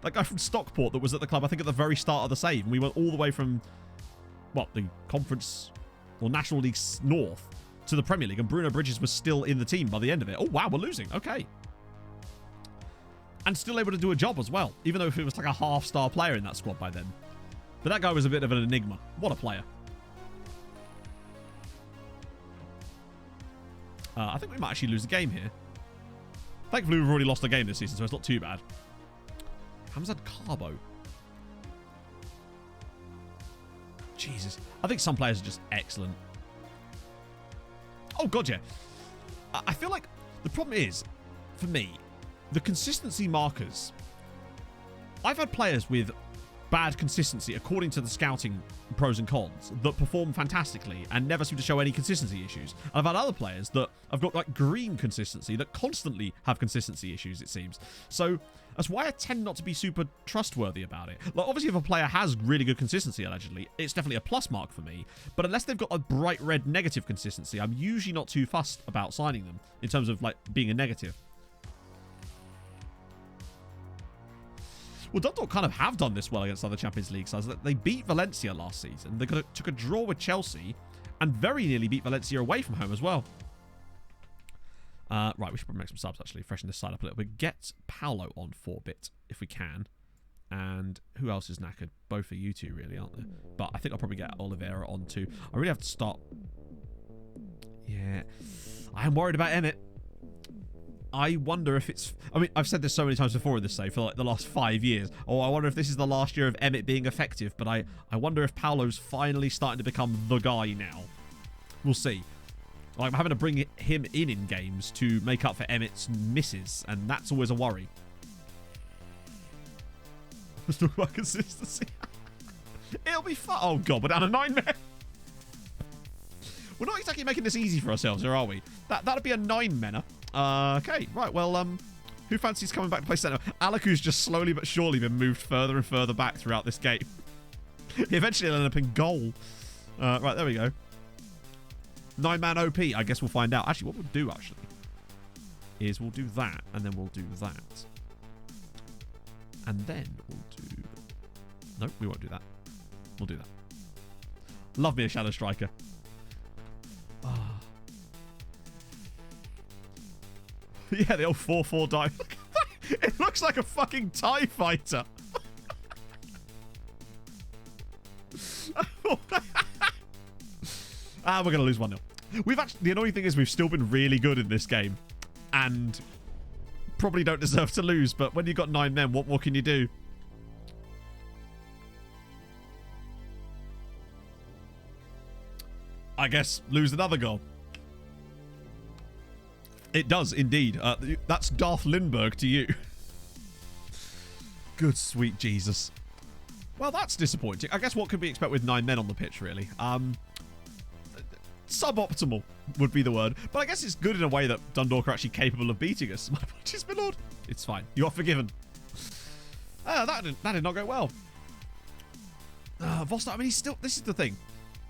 That guy from Stockport that was at the club, I think, at the very start of the save. And we went all the way from, what, the Conference or National League North to the Premier League. And Bruno Bridges was still in the team by the end of it. Oh, wow, we're losing. Okay. And still able to do a job as well, even though if it was like a half-star player in that squad by then. But that guy was a bit of an enigma. What a player. I think we might actually lose the game here. Thankfully, we've already lost the game this season, so it's not too bad. Hamzad Carbo. Jesus. I think some players are just excellent. Oh, God, yeah. I feel like the problem is, for me, the consistency markers. I've had players with bad consistency according to the scouting pros and cons that perform fantastically and never seem to show any consistency issues. And I've had other players that have got like green consistency that constantly have consistency issues, it seems. So that's why I tend not to be super trustworthy about it. Like, obviously, if a player has really good consistency, allegedly, it's definitely a plus mark for me. But unless they've got a bright red negative consistency, I'm usually not too fussed about signing them in terms of like being a negative. Well, Dundalk kind of have done this well against other Champions League sides. They beat Valencia last season. They took a draw with Chelsea and very nearly beat Valencia away from home as well. Right, we should probably make some subs, actually. Freshen this side up a little bit. Get Paolo on 4-bit, if we can. And who else is knackered? Both of you two, really, aren't they? But I think I'll probably get Oliveira on too. I really have to start... Yeah. I am worried about Emmett. I wonder if it's... I mean, I've said this so many times before in this save for like the last 5 years. Oh, I wonder if this is the last year of Emmett being effective, but I wonder if Paolo's finally starting to become the guy now. We'll see. Like, I'm having to bring him in games to make up for Emmett's misses, and that's always a worry. Let's talk about consistency. It'll be fun. Oh, God, we're down to 9 men. We're not exactly making this easy for ourselves, or are we? That'd be a 9-menner. Okay, right, well, who fancies coming back to play centre? Alaku's just slowly but surely been moved further and further back throughout this game. Eventually, he'll end up in goal. Right, there we go. 9-man OP. I guess we'll find out. Actually, what we'll do, is we'll do that, and then we'll do that. And then we'll do... No, we won't do that. We'll do that. Love me a Shadow Striker. Oh. Yeah, the old 4-4 die. It looks like a fucking TIE fighter. We're going to lose 1-0. The annoying thing is we've still been really good in this game. And probably don't deserve to lose. But when you've got 9 men, what more can you do? I guess lose another goal. It does, indeed. That's Darth Lindbergh to you. Good sweet Jesus. Well, that's disappointing. I guess what could we expect with 9 men on the pitch, really? Suboptimal would be the word. But I guess it's good in a way that Dundalk are actually capable of beating us. My apologies, my lord. It's fine. You are forgiven. That did not go well. Vosto, I mean, he's still... This is the thing.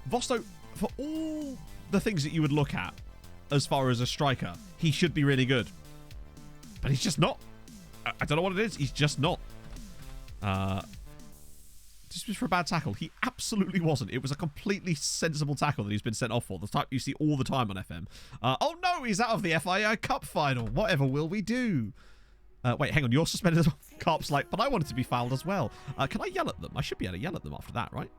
Vosto, for all the things that you would look at as far as a striker, he should be really good. But he's just not. I don't know what it is. He's just not. Just for a bad tackle. He absolutely wasn't. It was a completely sensible tackle that he's been sent off for. The type you see all the time on FM. Oh no, he's out of the FIA Cup final. Whatever will we do? Wait, hang on. You're suspended as well. Carp's like, but I wanted to be fouled as well. Can I yell at them? I should be able to yell at them after that, right?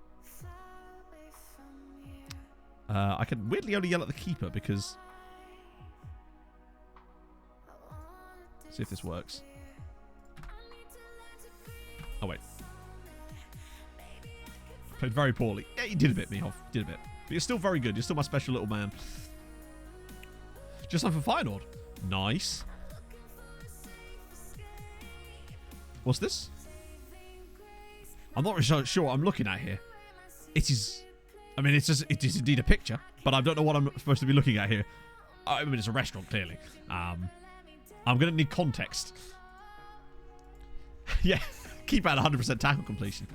I can weirdly only yell at the keeper because... Let's see if this works. Oh, wait. Played very poorly. Yeah, you did a bit, Mihoff. Did a bit. But you're still very good. You're still my special little man. Just time for Feyenoord. Nice. What's this? I'm not really sure what I'm looking at here. It is... I mean, it is indeed a picture, but I don't know what I'm supposed to be looking at here. I mean, it's a restaurant, clearly. I'm going to need context. Yeah, keep at 100% tackle completion.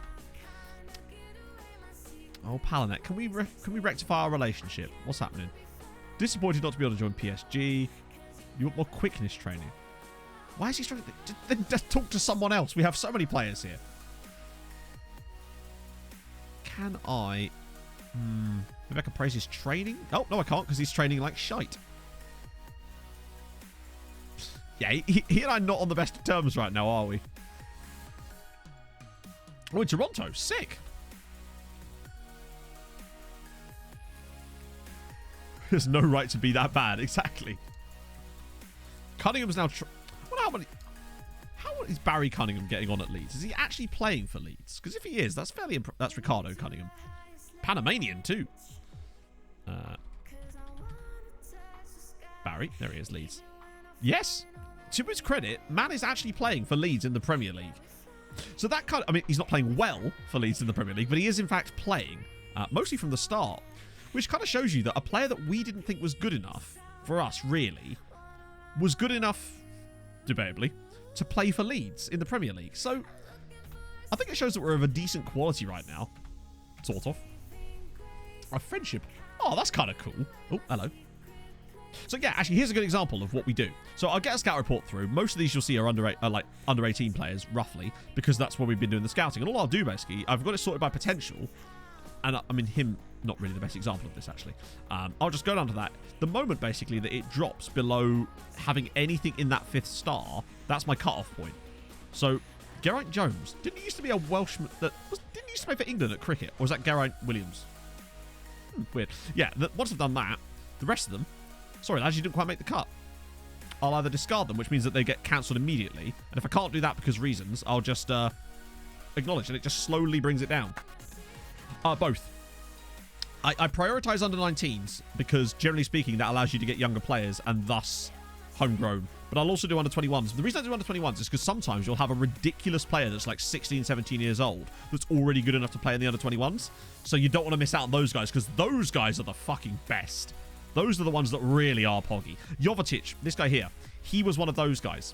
Oh, Palanet, can we rectify our relationship? What's happening? Disappointed not to be able to join PSG. You want more quickness training? Why is he trying to... Just talk to someone else. We have so many players here. Can I... maybe I can praise his training? Oh, no, I can't because he's training like shite. Yeah, he and I are not on the best of terms right now, are we? Oh, in Toronto. Sick. There's no right to be that bad. Exactly. Cunningham's now... Well, how is Barry Cunningham getting on at Leeds? Is he actually playing for Leeds? Because if he is, that's fairly... That's Ricardo Cunningham. Panamanian, too. Barry. There he is, Leeds. Yes. To his credit, man is actually playing for Leeds in the Premier League. So that kind of... I mean, he's not playing well for Leeds in the Premier League, but he is, in fact, playing. Mostly from the start. Which kind of shows you that a player that we didn't think was good enough, for us, really, was good enough, debatably, to play for Leeds in the Premier League. So, I think it shows that we're of a decent quality right now. Sort of. Our friendship. Oh, that's kind of cool. Oh, hello. So, yeah, actually, here's a good example of what we do. So, I'll get a scout report through. Most of these you'll see are under 18 players, roughly, because that's where we've been doing the scouting. And all I'll do, basically, I've got it sorted by potential. And, I mean, him... Not really the best example of this, actually. I'll just go down to that. The moment, basically, that it drops below having anything in that 5th star, that's my cut-off point. So, Geraint Jones. Didn't he used to be a Welshman that... Didn't he used to play for England at cricket? Or was that Geraint Williams? Weird. Yeah, once I've done that, the rest of them... Sorry, lads, you didn't quite make the cut. I'll either discard them, which means that they get cancelled immediately. And if I can't do that because reasons, I'll just acknowledge, and it just slowly brings it down. Both. I prioritize under 19s because, generally speaking, that allows you to get younger players and thus homegrown. But I'll also do under 21s. The reason I do under 21s is because sometimes you'll have a ridiculous player that's like 16, 17 years old that's already good enough to play in the under 21s. So you don't want to miss out on those guys because those guys are the fucking best. Those are the ones that really are poggy. Jovetic, this guy here, he was one of those guys.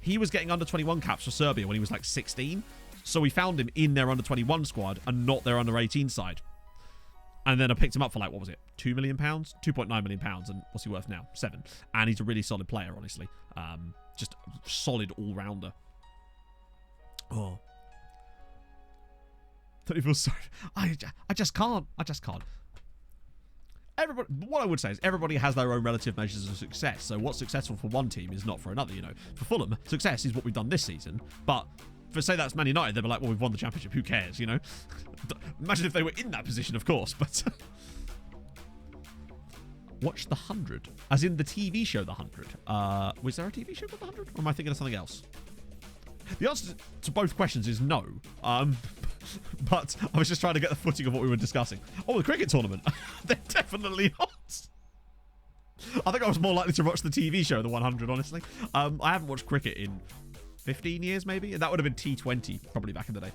He was getting under 21 caps for Serbia when he was like 16. So we found him in their under 21 squad and not their under 18 side. And then I picked him up for like, what was it? £2 million? £2.9 million. And what's he worth now? 7. And he's a really solid player, honestly. Just a solid all-rounder. Oh. Don't you feel sorry? I just can't. I just can't. Everybody, what I would say is everybody has their own relative measures of success. So what's successful for one team is not for another, you know. For Fulham, success is what we've done this season. But for, say, that's Man United, they'd be like, well, we've won the championship. Who cares, you know? Imagine if they were in that position, of course. But watch The 100. As in the TV show The 100. Was there a TV show called The 100? Or am I thinking of something else? The answer to both questions is no. But I was just trying to get the footing of what we were discussing. Oh, the cricket tournament. They're definitely not. I think I was more likely to watch the TV show, The 100, honestly. I haven't watched cricket in 15 years, maybe. And that would have been T20, probably back in the day.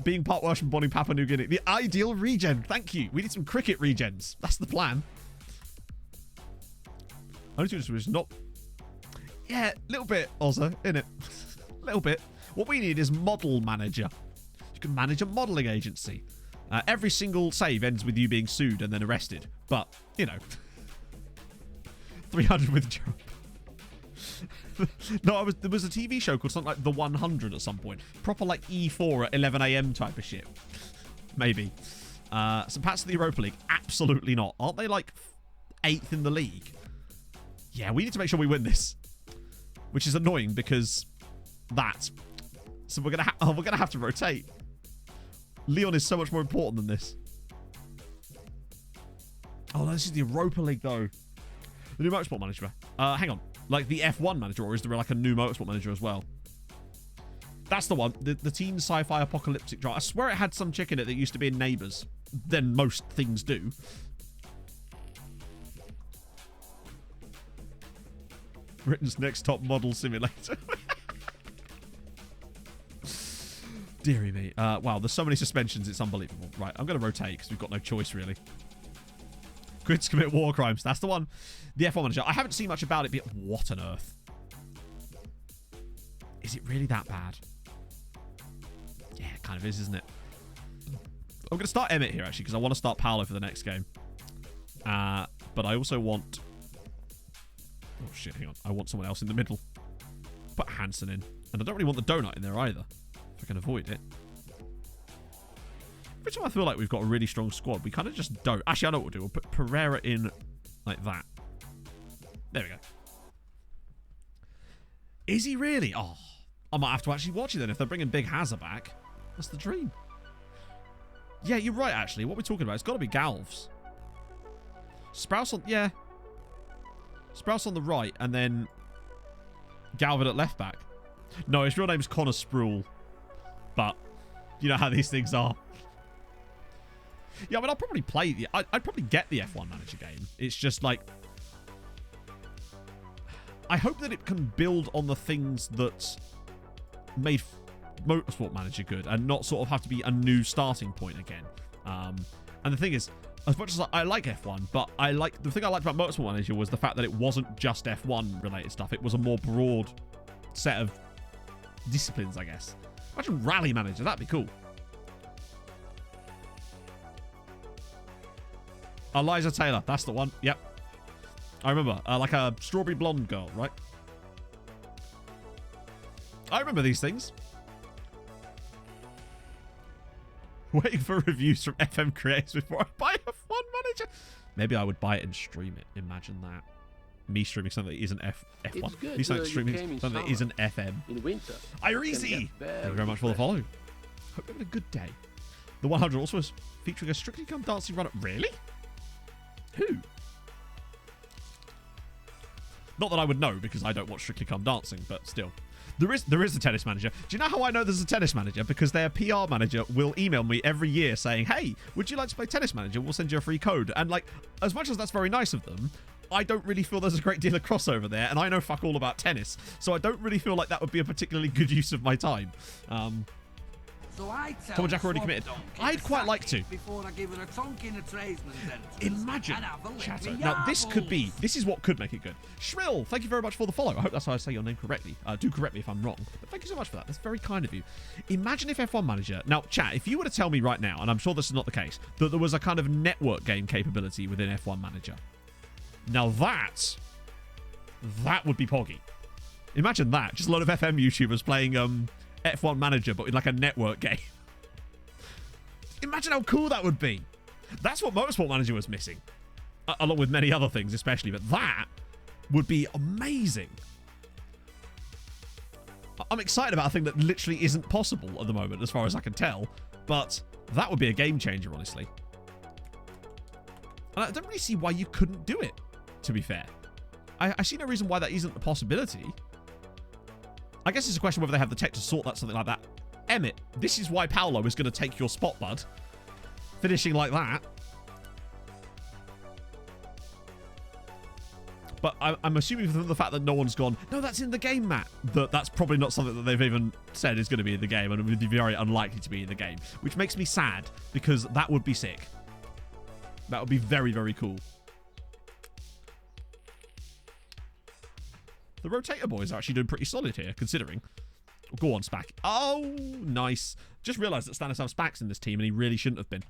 Being part Welsh and born in Papua New Guinea. The ideal regen. Thank you. We need some cricket regens. That's the plan. Only two was not... Yeah, a little bit, Ozza, innit? A little bit. What we need is model manager. You can manage a modelling agency. Every single save ends with you being sued and then arrested. But, you know. 300 with Joe. No, there was a TV show called something like The 100 at some point. Proper like E4 at 11 a.m. type of shit. Maybe. Some Pats of the Europa League. Absolutely not. Aren't they like 8th in the league? Yeah, we need to make sure we win this. Which is annoying because that. So we're gonna have to rotate. Leon is so much more important than this. Oh, no, this is the Europa League though. The new motorsport manager. Hang on. Like the F1 manager, or is there like a new motorsport manager as well? That's the one. The teen sci-fi apocalyptic drama. I swear it had some chick in it that used to be in Neighbours. Then most things do. Britain's next top model simulator. Deary me. Wow, there's so many suspensions, it's unbelievable. Right, I'm going to rotate because we've got no choice, really. Grids commit war crimes. That's the one. The F1 manager. I haven't seen much about it, but what on earth? Is it really that bad? Yeah, it kind of is, isn't it? I'm going to start Emmett here, actually, because I want to start Paolo for the next game. But I also want... Oh, shit, hang on. I want someone else in the middle. Put Hansen in. And I don't really want the donut in there either. If I can avoid it. Every time I feel like we've got a really strong squad, we kind of just don't. Actually, I know what we'll do. We'll put Pereira in like that. There we go. Is he really? Oh, I might have to actually watch it then. If they're bringing Big Hazza back, that's the dream. Yeah, you're right, actually. What we're talking about, it's got to be Galves. Sprouse on... Yeah. Sprouse on the right, and then Galvin at left back. No, his real name's Connor Sproul. But you know how these things are. Yeah, I mean, I'll probably play the... I'd probably get the F1 manager game. It's just like... I hope that it can build on the things that made Motorsport Manager good and not sort of have to be a new starting point again. And the thing is, as much as I like F1, but the thing I liked about Motorsport Manager was the fact that it wasn't just F1 related stuff. It was a more broad set of disciplines, I guess. Imagine Rally Manager. That'd be cool. Eliza Taylor. That's the one. Yep. I remember. Like a strawberry blonde girl, right? I remember these things. Waiting for reviews from FM creators before I buy F1 Manager. Maybe I would buy it and stream it. Imagine that. Me streaming something that isn't F1. Me streaming something that isn't FM. In winter. Irisi! Thank you very much for the follow. Hope you're having a good day. The 100 also is featuring a Strictly Come Dancing runner. Really? Who? Not that I would know because I don't watch Strictly Come Dancing, but still. There is a tennis manager. Do you know how I know there's a tennis manager? Because their PR manager will email me every year saying, hey, would you like to play tennis manager? We'll send you a free code. And like, as much as that's very nice of them, I don't really feel there's a great deal of crossover there. And I know fuck all about tennis. So I don't really feel like that would be a particularly good use of my time. So I tell Tom and Jack already committed. I'd quite like to. Before I give her a tonk in a tradesman's entrance. Imagine, And have a lick chatter. me Now, this yarbles. this is what could make it good. Shrill, thank you very much for the follow. I hope that's how I say your name correctly. Do correct me if I'm wrong. But thank you so much for that. That's very kind of you. Imagine if F1 Manager... Now, chat, if you were to tell me right now, and I'm sure this is not the case, that there was a kind of network game capability within F1 Manager. Now, that would be poggy. Imagine that. Just a lot of FM YouTubers playing F1 Manager, but with like a network game. Imagine how cool that would be. That's what Motorsport Manager was missing. Along with many other things, especially. But that would be amazing. I'm excited about a thing that literally isn't possible at the moment, as far as I can tell. But that would be a game changer, honestly. And I don't really see why you couldn't do it, to be fair. I see no reason why that isn't a possibility. I guess it's a question whether they have the tech to sort that, something like that. Emmett, this is why Paolo is going to take your spot, bud. Finishing like that. But I'm assuming from the fact that no one's gone, no, that's in the game, Matt, that's probably not something that they've even said is going to be in the game, and it would be very unlikely to be in the game. Which makes me sad, because that would be sick. That would be very, very cool. The Rotator boys are actually doing pretty solid here, considering. Go on, Spack. Oh, nice. Just realised that Stanislav Spack's in this team, and he really shouldn't have been.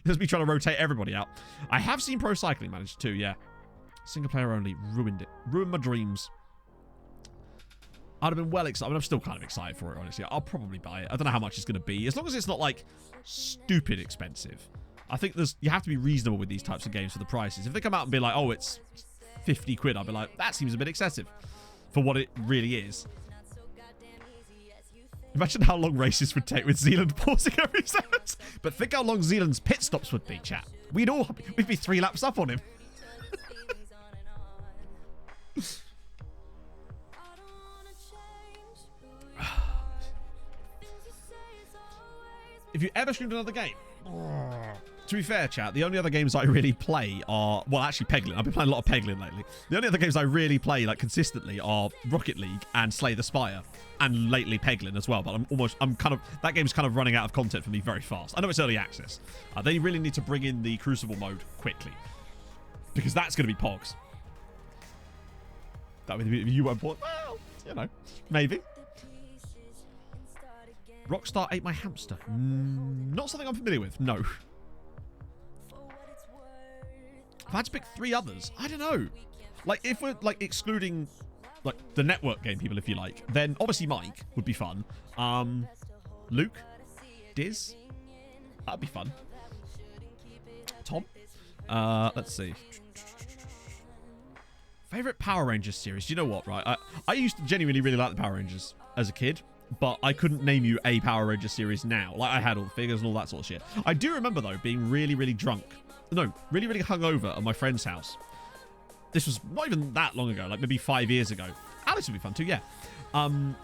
There's me trying to rotate everybody out. I have seen Pro Cycling Manager too, yeah. Single player only. Ruined it. Ruined my dreams. I'd have been well excited. I mean, I'm still kind of excited for it, honestly. I'll probably buy it. I don't know how much it's going to be. As long as it's not, like, stupid expensive. I think you have to be reasonable with these types of games for the prices. If they come out and be like, oh, it's 50 quid, I'll be like, that seems a bit excessive for what it really is. Imagine how long races would take with Zealand pausing every second. But think how long Zealand's pit stops would be, chat. We'd be 3 laps up on him. If you ever streamed another game... To be fair, chat, the only other games I really play are... Well, actually, Peglin. I've been playing a lot of Peglin lately. The only other games I really play, like, consistently are Rocket League and Slay the Spire. And lately Peglin as well. But that game's kind of running out of content for me very fast. I know it's early access. They really need to bring in the Crucible mode quickly. Because that's going to be Pogs. That would be... You won't put... Well, you know. Maybe. Rockstar ate my hamster. Not something I'm familiar with. No. If I had to pick 3 others, I don't know. Like, if we're, like, excluding, like, the network game people, if you like, then obviously Mike would be fun. Luke? Diz? That'd be fun. Tom? Let's see. Favorite Power Rangers series? Do you know what, right? I used to genuinely really like the Power Rangers as a kid, but I couldn't name you a Power Rangers series now. Like, I had all the figures and all that sort of shit. I do remember, though, being really, really drunk. No, really, really hungover at my friend's house. This was not even that long ago, like maybe 5 years ago. Alice would be fun too, yeah. And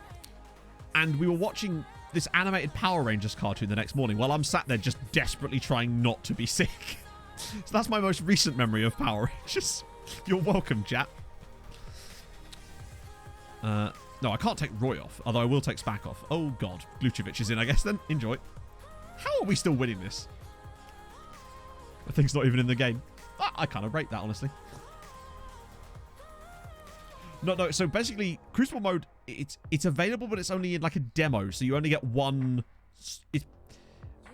we were watching this animated Power Rangers cartoon the next morning while I'm sat there just desperately trying not to be sick. So that's my most recent memory of Power Rangers. You're welcome, chat. No, I can't take Roy off, although I will take Spack off. Oh, God. Glucevic is in, I guess, then. Enjoy. How are we still winning this? I think it's not even in the game. I kind of rate that, honestly. No. So basically, Crucible mode, it's available, but it's only in like a demo. So you only get one.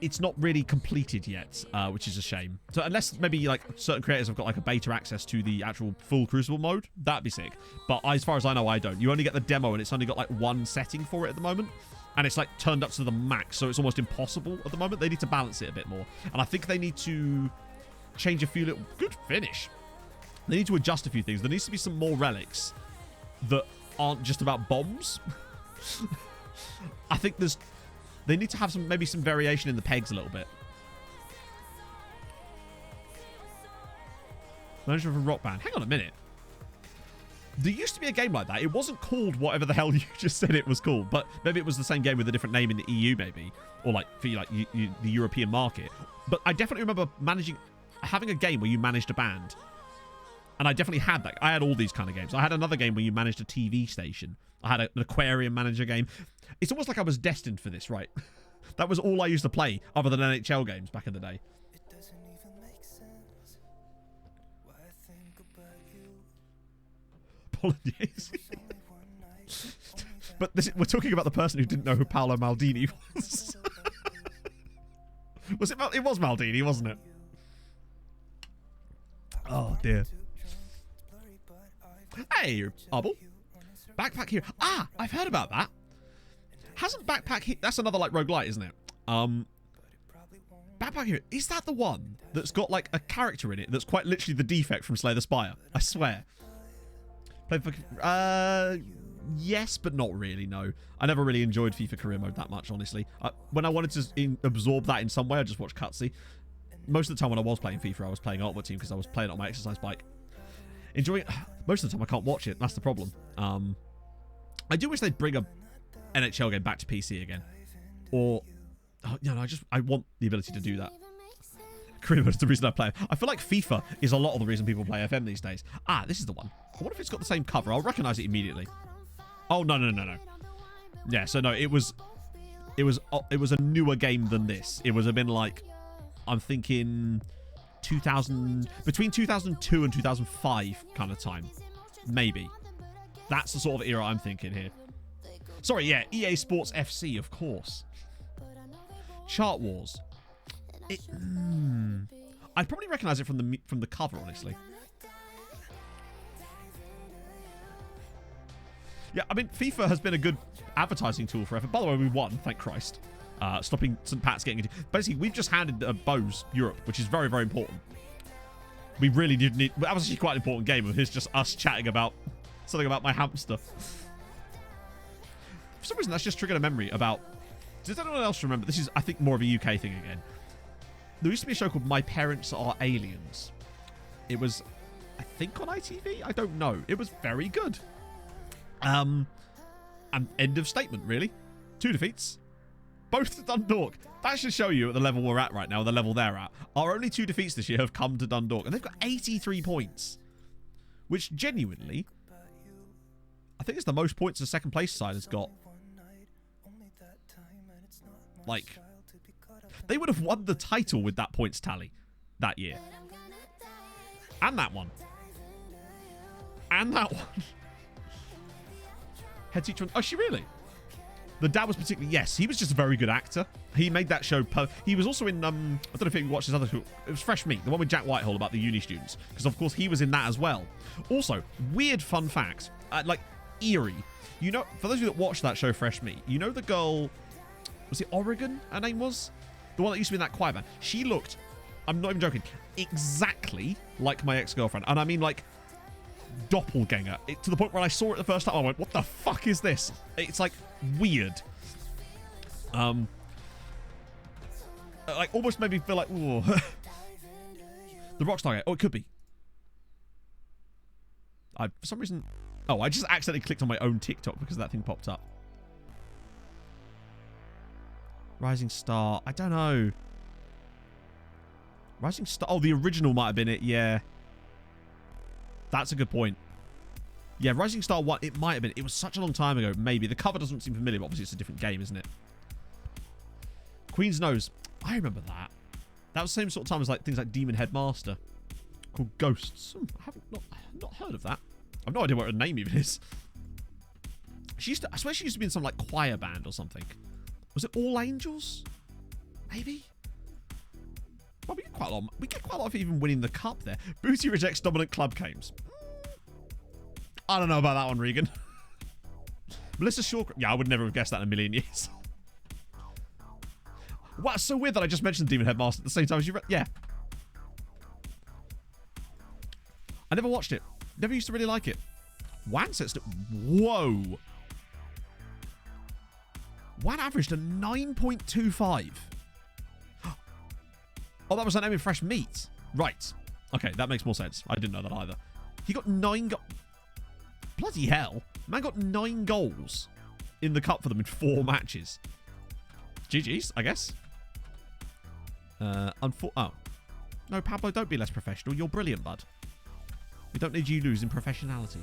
It's not really completed yet, which is a shame. So unless maybe like certain creators have got like a beta access to the actual full Crucible mode, that'd be sick. But as far as I know, I don't. You only get the demo, and it's only got like one setting for it at the moment. And it's like turned up to the max, so it's almost impossible at the moment. They need to balance it a bit more. And I think they need to change a few little... Good finish. They need to adjust a few things. There needs to be some more relics that aren't just about bombs. I think they need to have maybe some variation in the pegs a little bit. Manager of a rock band. Hang on a minute. There used to be a game like that. It wasn't called whatever the hell you just said it was called, but maybe it was the same game with a different name in the EU, maybe, or like for the European market. But I definitely remember having a game where you managed a band, and I definitely had that. I had all these kind of games. I had another game where you managed a TV station. I had an aquarium manager game. It's almost like I was destined for this, right? That was all I used to play, other than NHL games back in the day. Apologies. But we're talking about the person who didn't know who Paolo Maldini was. It was Maldini, wasn't it? Oh, dear. Hey, Arbel. Backpack Hero. Ah, I've heard about that. Hasn't Backpack Hero... That's another, like, roguelite, isn't it? Backpack Hero. Is that the one that's got, like, a character in it that's quite literally the defect from Slay the Spire? I swear. Yes, but not really, no. I never really enjoyed FIFA Career Mode that much, honestly. When I wanted to absorb that in some way, I just watched cutscene. Most of the time when I was playing FIFA, I was playing Ultimate Team because I was playing it on my exercise bike. Enjoying it. Most of the time, I can't watch it. That's the problem. I do wish they'd bring a NHL game back to PC again. Or, I want the ability to do that. Career Mode is the reason I play it. I feel like FIFA is a lot of the reason people play FM these days. Ah, this is the one. I wonder if it's got the same cover. I'll recognize it immediately. Oh, no. Yeah, so no, it was a newer game than this. It would have been like, I'm thinking between 2002 and 2005 kind of time. Maybe. That's the sort of era I'm thinking here. Sorry, yeah, EA Sports FC, of course. Chart Wars. I'd probably recognize it from the cover, honestly. Yeah, I mean, FIFA has been a good advertising tool forever. By the way, we won, thank Christ. Stopping St. Pat's getting into... Basically, we've just handed Bose Europe, which is very, very important. We really did need... That was actually quite an important game. It was just us chatting about something about my hamster. For some reason, that's just triggered a memory about... Does anyone else remember? This is, I think, more of a UK thing again. There used to be a show called My Parents Are Aliens. It was, I think, on ITV? I don't know. It was very good. And end of statement, really. 2 defeats. Both to Dundalk. That should show you at the level we're at right now, the level they're at. Our only 2 defeats this year have come to Dundalk. And they've got 83 points. Which, genuinely, I think it's the most points the second place side has got. Like... They would have won the title with that points tally that year. And that one. And that one. Head teacher. Oh, she really? The dad was particularly... Yes, he was just a very good actor. He made that show... He was also in... I don't know if you watched his other show. It was Fresh Meat, the one with Jack Whitehall about the uni students. Because, of course, he was in that as well. Also, weird fun fact. Like, eerie. You know, for those of you that watched that show, Fresh Meat, you know the girl... Was it Oregon, her name was? The one that used to be in that choir band. She looked, I'm not even joking, exactly like my ex-girlfriend. And I mean, like, doppelganger. To the point where I saw it the first time, I went, what the fuck is this? It's, like, weird. Like, almost made me feel like, ooh. The Rockstar game. Oh, it could be. For some reason... Oh, I just accidentally clicked on my own TikTok because that thing popped up. Rising Star. I don't know. Rising Star. Oh, the original might have been it. Yeah. That's a good point. Yeah, Rising Star 1. It might have been. It was such a long time ago. Maybe. The cover doesn't seem familiar, but obviously it's a different game, isn't it? Queen's Nose. I remember that. That was the same sort of time as like things like Demon Headmaster. Called Ghosts. I haven't not heard of that. I've no idea what her name even is. I swear she used to be in some like choir band or something. Was it All Angels? Maybe? Well, we get quite a lot of even winning the cup there. Booty rejects dominant club games. I don't know about that one, Regen. Melissa Shaw. Yeah, I would never have guessed that in a million years. Wow, it's so weird that I just mentioned Demon Headmaster at the same time as you read. Yeah. I never watched it. Never used to really like it. WAN sets. Whoa. WAN averaged a 9.25. Oh, that was her name in Fresh Meat. Right. Okay, that makes more sense. I didn't know that either. He got 9... Bloody hell. Man got 9 goals in the cup for them in 4 matches. GG's, I guess. Oh. No, Pablo, don't be less professional. You're brilliant, bud. We don't need you losing professionality.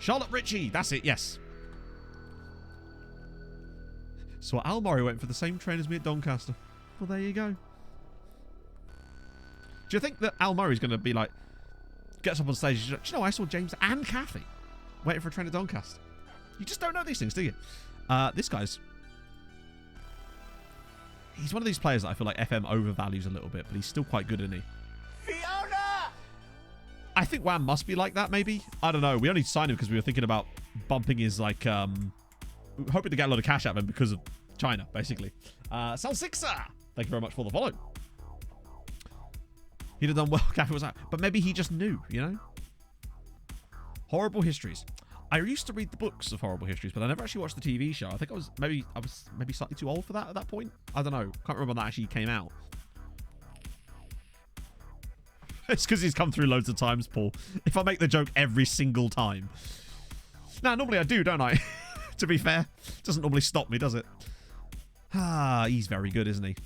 Charlotte Ritchie. That's it, yes. So Al Murray went for the same train as me at Doncaster. Well, there you go. Do you think that Al Murray's going to be like, gets up on stage, do you know, I saw James and Kathy waiting for a train at Doncaster. You just don't know these things, do you? This guy's... He's one of these players that I feel like FM overvalues a little bit, but he's still quite good, isn't he? Fiona! I think Wham must be like that, maybe. I don't know. We only signed him because we were thinking about bumping his, like, hoping to get a lot of cash out of him because of China, basically. Sal Sixer! Thank you very much for the follow. He'd have done well. Kathy was out. But maybe he just knew, you know? Horrible Histories. I used to read the books of Horrible Histories, but I never actually watched the TV show. I think I was maybe slightly too old for that at that point. I don't know. Can't remember when that actually came out. It's because he's come through loads of times, Paul. If I make the joke every single time. Now, normally I do, don't I? To be fair. Doesn't normally stop me, does it? Ah, he's very good, isn't he?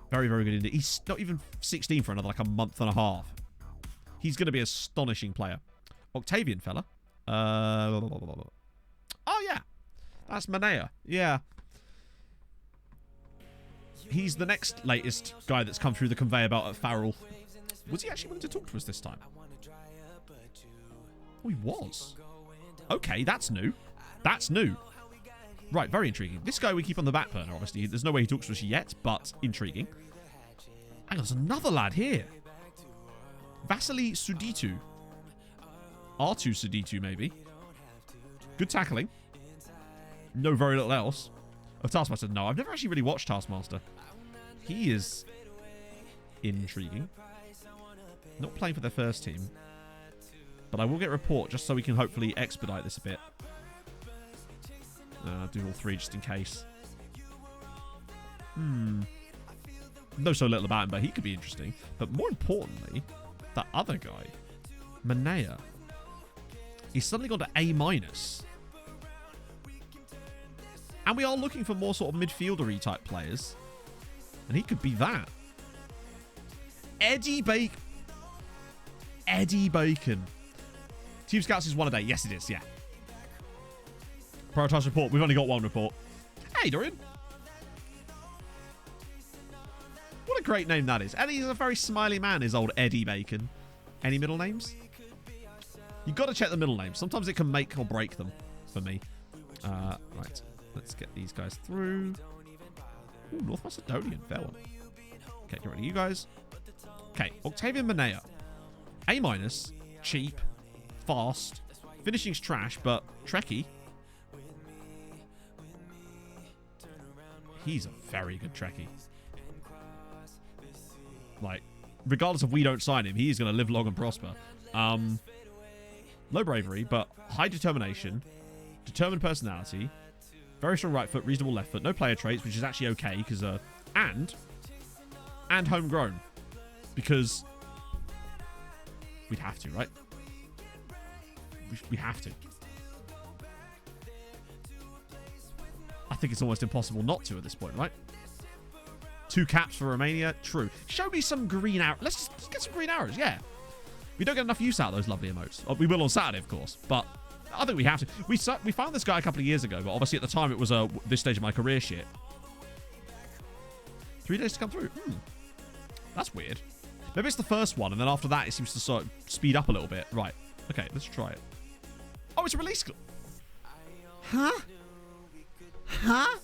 Very, very good indeed. He's not even 16 for another, like, a month and a half. He's going to be an astonishing player. Octavian fella. Oh, yeah. That's Manea. Yeah. He's the next latest guy that's come through the conveyor belt at Farrell. Was he actually willing to talk to us this time? Oh, he was. Okay, that's new. That's new. Right, very intriguing. This guy we keep on the back burner, obviously. There's no way he talks to us yet, but intriguing. Hang on, there's another lad here. Vasily Suditu. R2 Suditu, maybe. Good tackling. No very little else. Oh, Taskmaster, no. I've never actually really watched Taskmaster. He is intriguing. Not playing for their first team. But I will get a report just so we can hopefully expedite this a bit. Do all 3 just in case. Know so little about him, but he could be interesting. But more importantly, that other guy, Manea, he's suddenly gone to A-. And we are looking for more sort of midfielder-y type players. And he could be that. Eddie Bacon. Team Scouts is 1 a day. Yes, it is, yeah. Prioritise report. We've only got 1 report. Hey, Dorian. What a great name that is. And he's a very smiley man, is old Eddie Bacon. Any middle names? You've got to check the middle names. Sometimes it can make or break them for me. Right. Let's get these guys through. Ooh, North Macedonian. Fair one. Okay, get rid of you guys. Okay, Octavian Manea. A-, cheap, fast. Finishing's trash, but Trekkie. He's a very good Trekkie. Like, regardless if we don't sign him, he is going to live long and prosper. Low bravery, but high determination, determined personality, very strong right foot, reasonable left foot, no player traits, which is actually okay, because, and homegrown, because we'd have to, right? We have to. I think it's almost impossible not to at this point, right? 2 caps for Romania. True. Show me some green arrows. Let's just get some green arrows, yeah. We don't get enough use out of those lovely emotes. Oh, we will on Saturday, of course, but I think we have to. We found this guy a couple of years ago, but obviously at the time it was this stage of my career shit. 3 days to come through. That's weird. Maybe it's the first one, and then after that it seems to sort of speed up a little bit. Right. Okay, let's try it. Oh, it's a release. Huh? Huh?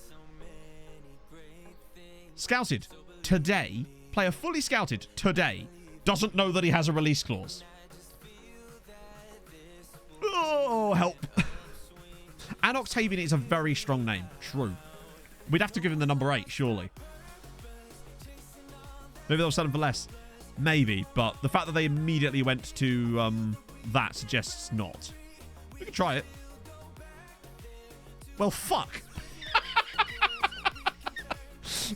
Scouted today. Player fully scouted today. Doesn't know that he has a release clause. Oh, help. And Octavian is a very strong name. True. We'd have to give him the number 8, surely. Maybe they'll sell him for less. Maybe, but the fact that they immediately went to that suggests not. We could try it. Well, fuck.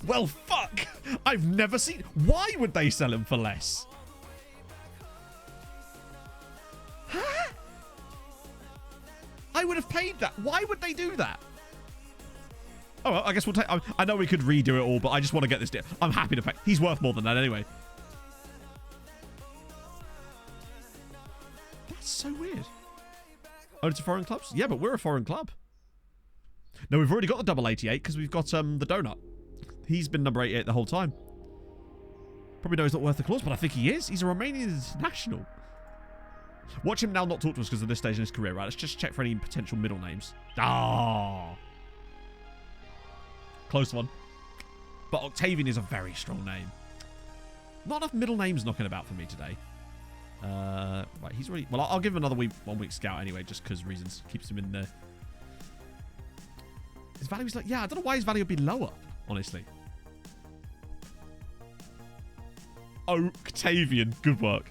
Well, fuck. I've never seen... Why would they sell him for less? Huh? made that? Why would they do that? Oh, well, I guess we'll take... I know we could redo it all, but I just want to get this deal. I'm happy to pay. He's worth more than that anyway. That's so weird. Only to foreign clubs? Yeah, but we're a foreign club. No, we've already got the double 88 because we've got the donut. He's been number 88 the whole time. Probably know he's not worth the clause, but I think he is. He's a Romanian international. Watch him now not talk to us because of this stage in his career, right? Let's just check for any potential middle names. Ah, close one. But Octavian is a very strong name. Not enough middle names knocking about for me today. Right, he's already... Well, I'll give him another 1 week scout anyway, just because reasons. Keeps him in there. His value is like... Yeah, I don't know why his value would be lower, honestly. Octavian, good work.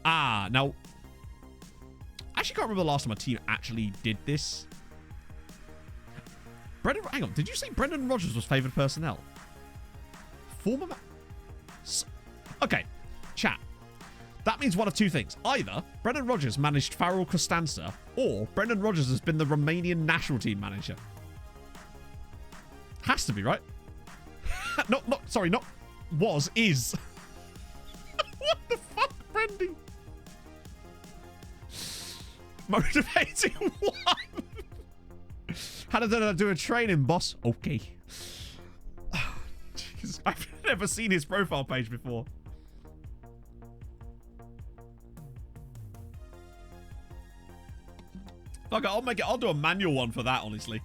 Now... I actually can't remember the last time a team actually did this. Brendan... Hang on, did you say Brendan Rodgers was favoured personnel? Former... Okay, chat. That means one of two things. Either Brendan Rodgers managed Farrell Costanza, or Brendan Rodgers has been the Romanian national team manager. Has to be, right? not was, is. What the fuck, Brendan? Motivating one. How did I do a training, boss? Okay. Jeez, I've never seen his profile page before. Fuck it, I'll make it. I'll do a manual one for that, honestly.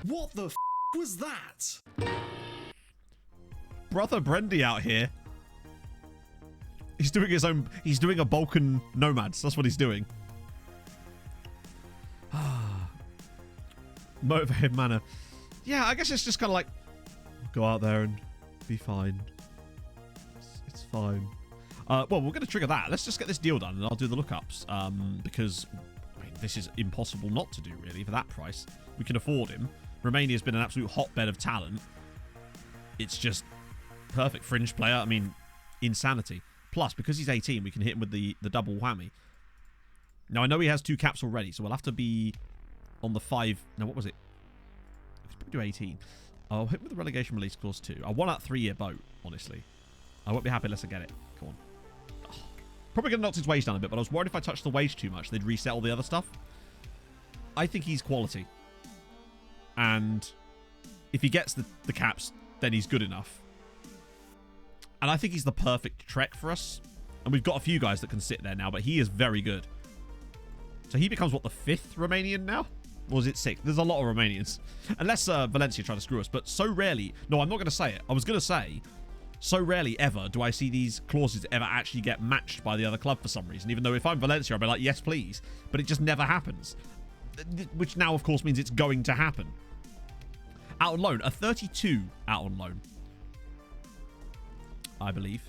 What the f was that? Brother Brendy out here. He's doing his own... He's doing a Balkan Nomads. That's what he's doing. Motivated manner. Yeah, I guess it's just kind of like... Go out there and be fine. It's fine. Well, we're going to trigger that. Let's just get this deal done and I'll do the lookups. Because, I mean, this is impossible not to do, really, for that price. We can afford him. Romania's been an absolute hotbed of talent. It's just perfect fringe player. I mean, insanity. Plus, because he's 18, we can hit him with the double whammy. Now, I know he has 2 caps already, so we'll have to be on the 5... No, what was it? Let's probably do 18. I'll hit him with the relegation release clause 2. I want that 3-year boat, honestly. I won't be happy unless I get it. Come on. Oh. Probably going to knock his wage down a bit, but I was worried if I touched the wage too much, they'd reset all the other stuff. I think he's quality. And if he gets the caps, then he's good enough. And I think he's the perfect Trek for us. And we've got a few guys that can sit there now, but he is very good. So he becomes, what, the 5th Romanian now? Or is it 6th? There's a lot of Romanians. Unless Valencia try to screw us. But so rarely... No, I'm not going to say it. I was going to say, so rarely ever do I see these clauses ever actually get matched by the other club for some reason. Even though if I'm Valencia, I'll be like, yes, please. But it just never happens. Which now, of course, means it's going to happen. Out on loan. A 32 out on loan. I believe.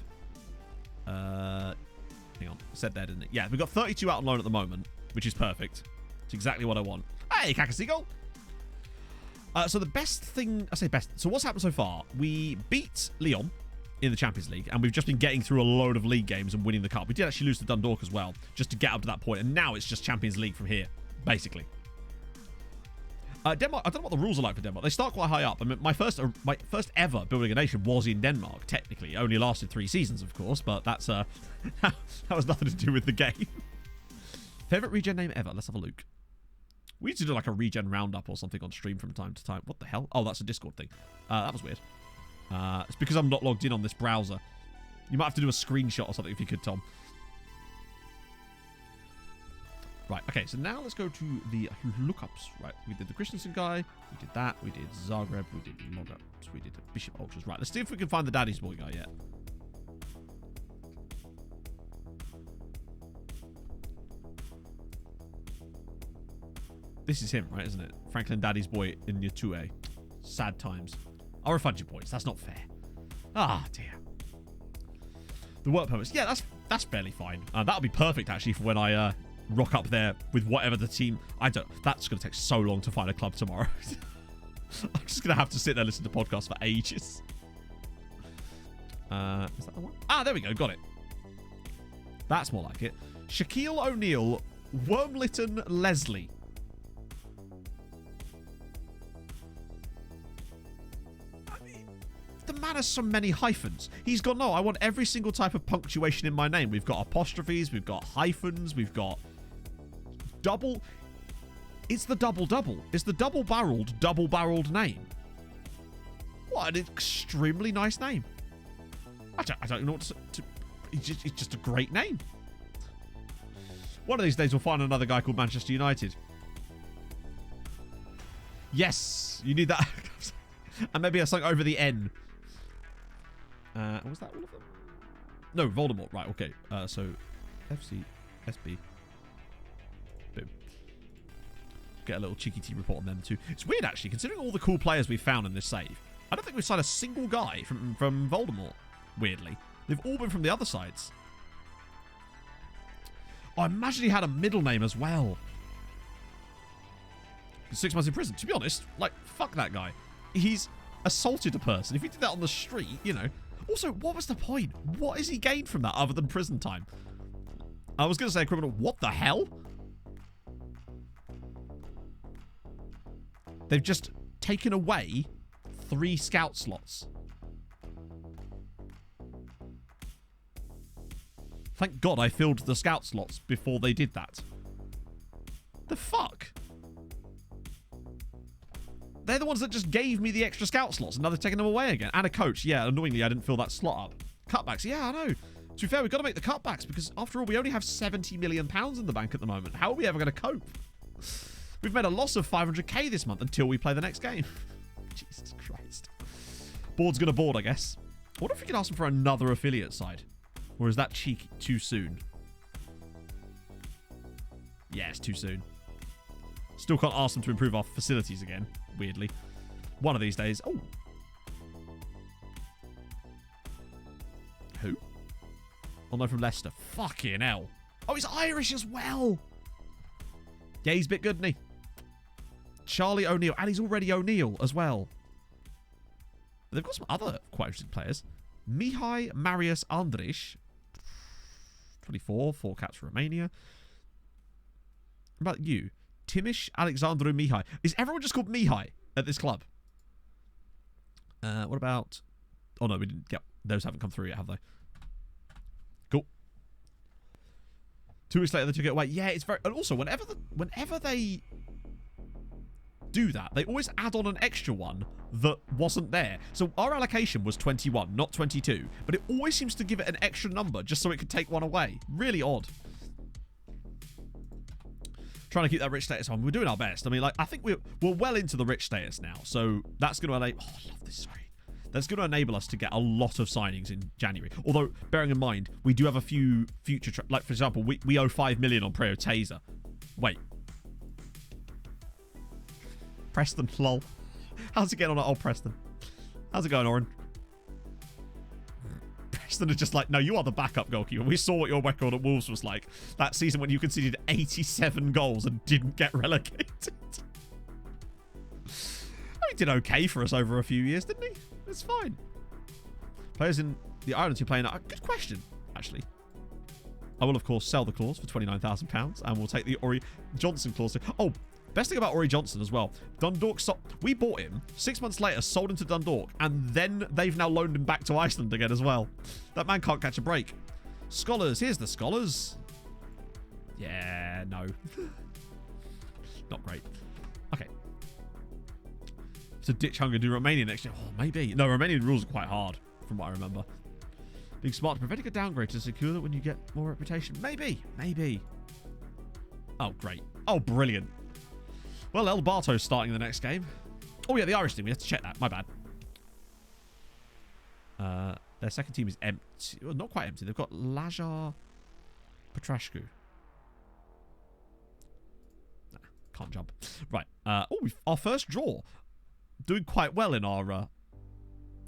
Hang on. I said there, didn't it? Yeah, we've got 32 out on loan at the moment, which is perfect. It's exactly what I want. Hey, Kakasigo! So the best thing... I say best. So what's happened so far? We beat Lyon in the Champions League, and we've just been getting through a load of league games and winning the cup. We did actually lose to Dundalk as well, just to get up to that point, and now it's just Champions League from here, basically. Denmark, I don't know what the rules are like for Denmark. They start quite high up. I mean, my first ever building a nation was in Denmark, technically. It only lasted 3 seasons, of course, but that's that was nothing to do with the game. Favorite regen name ever? Let's have a look. We need to do like a regen roundup or something on stream from time to time. What the hell? Oh, that's a Discord thing. That was weird. It's because I'm not logged in on this browser. You might have to do a screenshot or something if you could, Tom. Right, okay, so now let's go to the lookups. Right, we did the Christensen guy, we did that, we did Zagreb, we did Logups, we did Bishop Ultras. Right, let's see if we can find the Daddy's Boy guy yet. This is him, right, isn't it? Franklin Daddy's Boy in your 2A. Sad times. I'll refund your points, that's not fair. Ah, dear. The work permits, yeah, that's barely fine. That'll be perfect, actually, for when I... rock up there with whatever the team... That's going to take so long to find a club tomorrow. I'm just going to have to sit there and listen to podcasts for ages. Is that the one? Ah, there we go. Got it. That's more like it. Shaquille O'Neal, Wormlitten Leslie. I mean, the man has so many hyphens. He's got, no, I want every single type of punctuation in my name. We've got apostrophes, we've got hyphens, we've got double. It's the double-double. It's the double-barreled name. What an extremely nice name. I don't know what to it's just a great name. One of these days we'll find another guy called Manchester United. Yes, you need that. And maybe something over the N. Was that all of them? No, Voldemort. Right, okay. So, FC, SB. Boom. Get a little cheeky T report on them too. It's weird, actually, considering all the cool players we've found in this save. I don't think we've signed a single guy from Voldemort, weirdly. They've all been from the other sides. Oh, I imagine he had a middle name as well. 6 months in prison. To be honest, like, fuck that guy. He's assaulted a person. If he did that on the street, you know. Also, what was the point? What has he gained from that other than prison time? I was going to say a criminal. What the hell? They've just taken away 3 scout slots. Thank God I filled the scout slots before they did that. The fuck? They're the ones that just gave me the extra scout slots, and now they're taking them away again. And a coach. Yeah, annoyingly, I didn't fill that slot up. Cutbacks. Yeah, I know. To be fair, we've got to make the cutbacks, because after all, we only have £70 million in the bank at the moment. How are we ever going to cope? We've made a loss of 500k this month until we play the next game. Jesus Christ. Board's going to board, I guess. I wonder if we can ask them for another affiliate side. Or is that cheeky too soon? Yeah, it's too soon. Still can't ask them to improve our facilities again, weirdly. One of these days. Oh. Who? Oh no, from Leicester. Fucking hell. Oh, he's Irish as well. Yeah, he's a bit good, isn't he? Charlie O'Neill. And he's already O'Neill as well. But they've got some other quite interesting players. Mihai Marius Andrich. 24. 4 caps for Romania. What about you? Timish Alexandru Mihai. Is everyone just called Mihai at this club? What about... Oh, no, we didn't... Yep, those haven't come through yet, have they? Cool. 2 weeks later, they took it away. Yeah, it's very... And also, whenever they do that, they always add on an extra one that wasn't there. So our allocation was 21, not 22. But it always seems to give it an extra number just so it could take one away. Really odd. Trying to keep that rich status on. We're doing our best. I mean, like, I think we're well into the rich status now. So that's going to enable... Oh, I love this. Sorry. That's going to enable us to get a lot of signings in January. Although, bearing in mind, we do have a few future... Like, for example, we owe 5 million on Preo Taser. Wait. Preston, lol. How's it getting on at old Preston? How's it going, Oren? Preston are just like, no, you are the backup goalkeeper. We saw what your record at Wolves was like. That season when you conceded 87 goals and didn't get relegated. He did okay for us over a few years, didn't he? It's fine. Players in the Islands who play in... Good question, actually. I will, of course, sell the clause for £29,000 and we'll take the Ori Johnson clause. Oh, best thing about Ori Johnson as well. Dundalk... We bought him. 6 months later, sold him to Dundalk. And then they've now loaned him back to Iceland again as well. That man can't catch a break. Scholars. Here's the Scholars. Yeah, no. Not great. Okay. So ditch hunger, do Romania next year. Oh, maybe. No, Romanian rules are quite hard, from what I remember. Being smart to prevent a downgrade to secure that when you get more reputation. Maybe. Maybe. Oh, great. Oh, brilliant. Well, El Barto's starting the next game. Oh, yeah, the Irish team. We have to check that. My bad. Their second team is empty. Well, not quite empty. They've got Lajar Petrashku. Nah, can't jump. Right. Our first draw. Doing quite well in our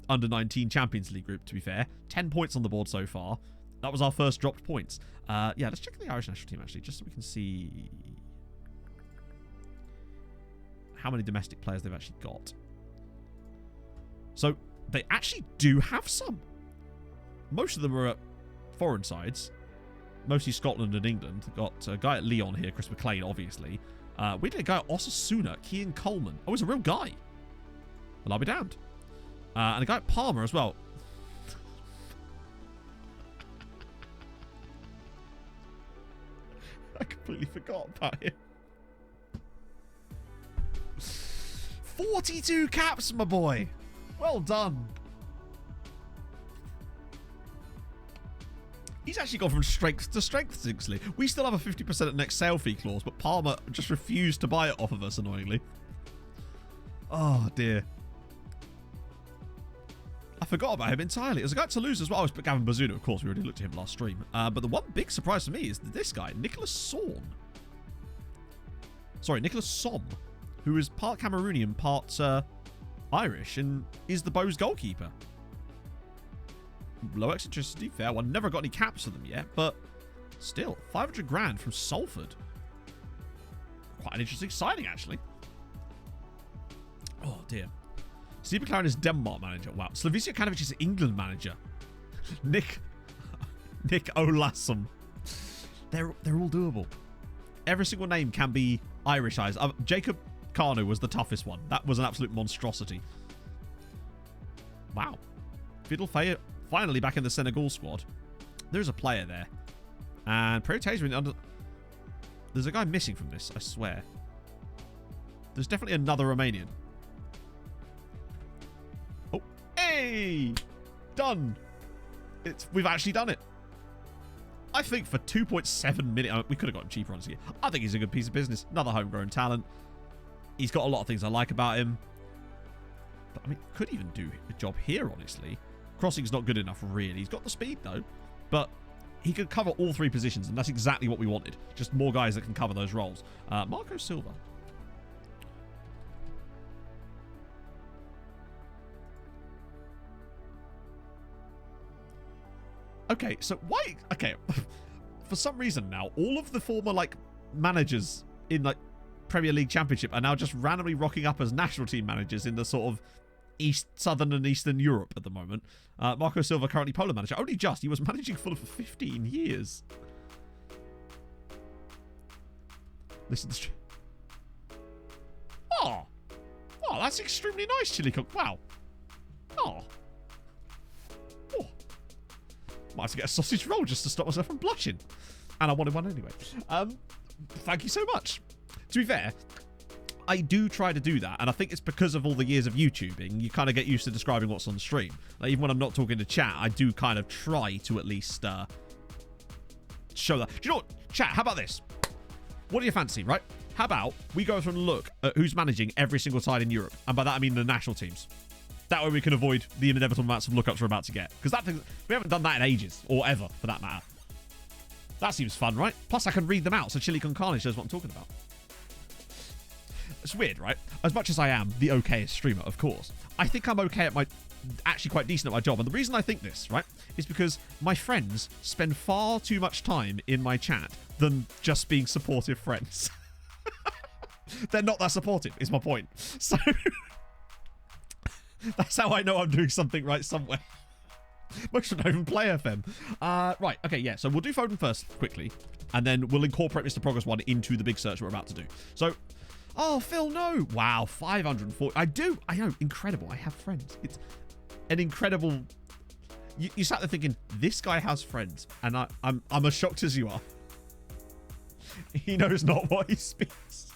under-19 Champions League group, to be fair. 10 points on the board so far. That was our first dropped points. Yeah, let's check the Irish national team, actually, just so we can see how many domestic players they've actually got. So, they actually do have some. most of them are at foreign sides. Mostly Scotland and England. Got a guy at Lyon here, Chris McLean, obviously. We did a guy at Osasuna, Kean Coleman. Oh, he's a real guy. Well, I'll be damned. And a guy at Parma as well. I completely forgot about him. 42 caps, my boy. Well done. He's actually gone from strength to strength, Zixley. We still have a 50% at next sale fee clause, but Palmer just refused to buy it off of us, annoyingly. Oh, dear. I forgot about him entirely. There's a guy at Toulouse as well. But Gavin Bazuna, of course, we already looked at him last stream. But the one big surprise for me is this guy, Nicholas Sorn. Sorry, Nicholas Som, who is part Cameroonian, part Irish, and is the Bows goalkeeper. Low eccentricity, fair one. Never got any caps for them yet, but still, 500 grand from Salford. Quite an interesting signing, actually. Oh, dear. Steve McLaren is Denmark manager. Wow. Slavisa Kanovic is England manager. Nick Olasum. They're all doable. Every single name can be Irishized. Jacob Carno was the toughest one. That was an absolute monstrosity. Wow. Fiddle Faye finally back in the Senegal squad. There's a player there. And there's a guy missing from this, I swear. There's definitely another Romanian. Oh, hey! Done. We've actually done it. I think for 2.7 million, we could have got him cheaper, honestly. I think he's a good piece of business. Another homegrown talent. He's got a lot of things I like about him. But, I mean, could even do a job here, honestly. Crossing's not good enough, really. He's got the speed, though. But he could cover all three positions, and that's exactly what we wanted. Just more guys that can cover those roles. Marco Silva. Okay, so why... Okay, for some reason now, all of the former, like, managers in, like, Premier League Championship are now just randomly rocking up as national team managers in the sort of Southern and Eastern Europe at the moment. Marco Silva, currently Poland manager. Only just. He was managing Fulham for 15 years. Listen to the... Oh, that's extremely nice, Chili Cook. Wow. Oh. Might have to get a sausage roll just to stop myself from blushing. And I wanted one anyway. Thank you so much. To be fair, I do try to do that, and I think it's because of all the years of YouTubing, you kind of get used to describing what's on stream. Like, even when I'm not talking to chat, I do kind of try to at least show that. Do you know what? Chat, how about this? What do you fancy, right? How about we go through and look at who's managing every single side in Europe? And by that, I mean the national teams. That way we can avoid the inevitable amounts of lookups we're about to get. Because we haven't done that in ages, or ever, for that matter. That seems fun, right? Plus, I can read them out, so Chili Con Carnage knows what I'm talking about. It's weird, right? As much as I am the okayest streamer, of course, I think I'm okay at actually quite decent at my job. And the reason I think this, right, is because my friends spend far too much time in my chat than just being supportive friends. They're not that supportive, is my point. So... That's how I know I'm doing something right somewhere. Most don't even play FM. Right, okay, yeah. So we'll do Foden first, quickly. And then we'll incorporate Mr. Progress 1 into the big search we're about to do. So, oh, Phil, no. Wow, 540. I know, incredible. I have friends. It's an incredible... You sat there thinking, this guy has friends. And I'm as shocked as you are. He knows not what he speaks.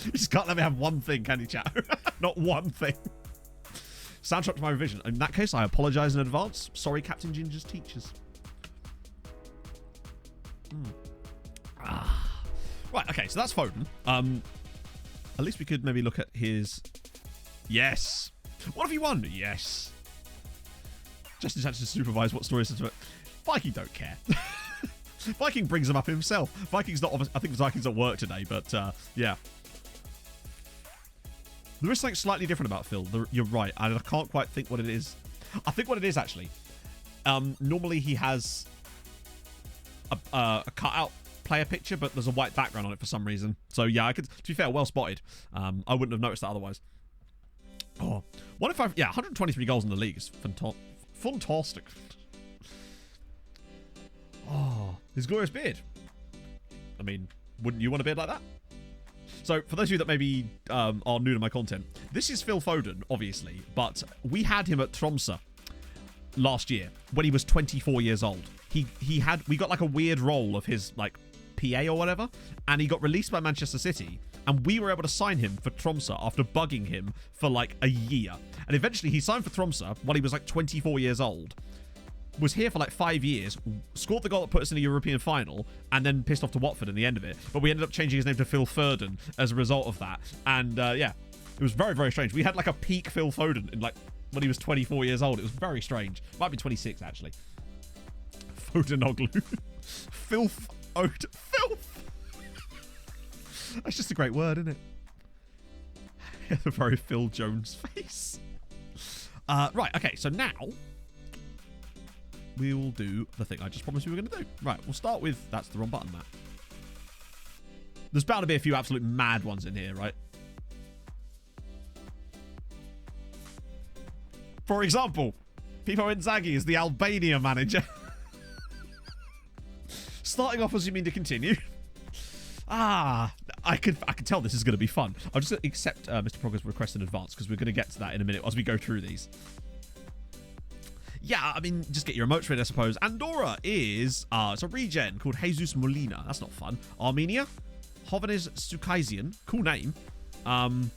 You just can't let me have one thing, can you, chat? Not one thing. Soundtrack to my revision. In that case, I apologise in advance. Sorry, Captain Ginger's teachers. Right, okay, so that's Foden. At least we could maybe look at his... Yes. What have you won? Yes. Just in time to supervise what stories to it. Viking don't care. Viking brings them up himself. Viking's not... I think Viking's at work today, but yeah. There is something slightly different about Phil. You're right. I can't quite think what it is. I think what it is, actually. Normally he has a cutout player picture, but there's a white background on it for some reason. So, yeah, to be fair, well spotted. I wouldn't have noticed that otherwise. Oh, 1 in 5. Yeah, 123 goals in the league is Fantastic. Oh, his glorious beard. I mean, wouldn't you want a beard like that? So, for those of you that maybe are new to my content, this is Phil Foden, obviously, but we had him at Tromsø last year when he was 24 years old. We got like a weird role of his like PA or whatever, and he got released by Manchester City, and we were able to sign him for Tromsø after bugging him for like a year. And eventually he signed for Tromsø while he was like 24 years old. Was here for like 5 years, scored the goal that put us in the European final, and then pissed off to Watford in the end of it. But we ended up changing his name to Phil Foden as a result of that. And yeah, it was very, very strange. We had like a peak Phil Foden in like when he was 24 years old. It was very strange. Might be 26 actually. Fodenoglu. Filth. Filth. That's just a great word, isn't it? A very Phil Jones face. Right, okay, so now we will do the thing I just promised we were going to do. Right, we'll start with... That's the wrong button, Matt. There's bound to be a few absolute mad ones in here, right? For example, Pippo Inzaghi is the Albania manager. Starting off as you mean to continue. I can tell this is going to be fun. I'll just accept Mr. Progger's request in advance because we're going to get to that in a minute as we go through these. Yeah, I mean, just get your emotes ready, I suppose. Andorra is, it's a regen called Jesus Molina. That's not fun. Armenia, Hovhannes Sukaisian. Cool name. Problem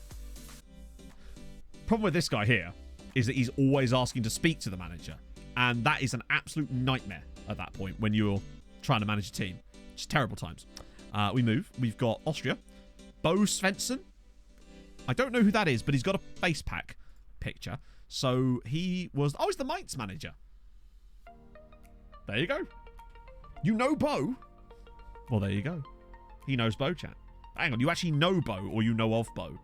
with this guy here is that he's always asking to speak to the manager. And that is an absolute nightmare at that point when you're trying to manage a team. Just terrible times. We move. We've got Austria. Bo Svensson. I don't know who that is, but he's got a face pack picture. So he was... Oh, he's the Mainz manager. There you go. You know Bo? Well, there you go. He knows Bo, chat. Hang on, you actually know Bo or you know of Bo?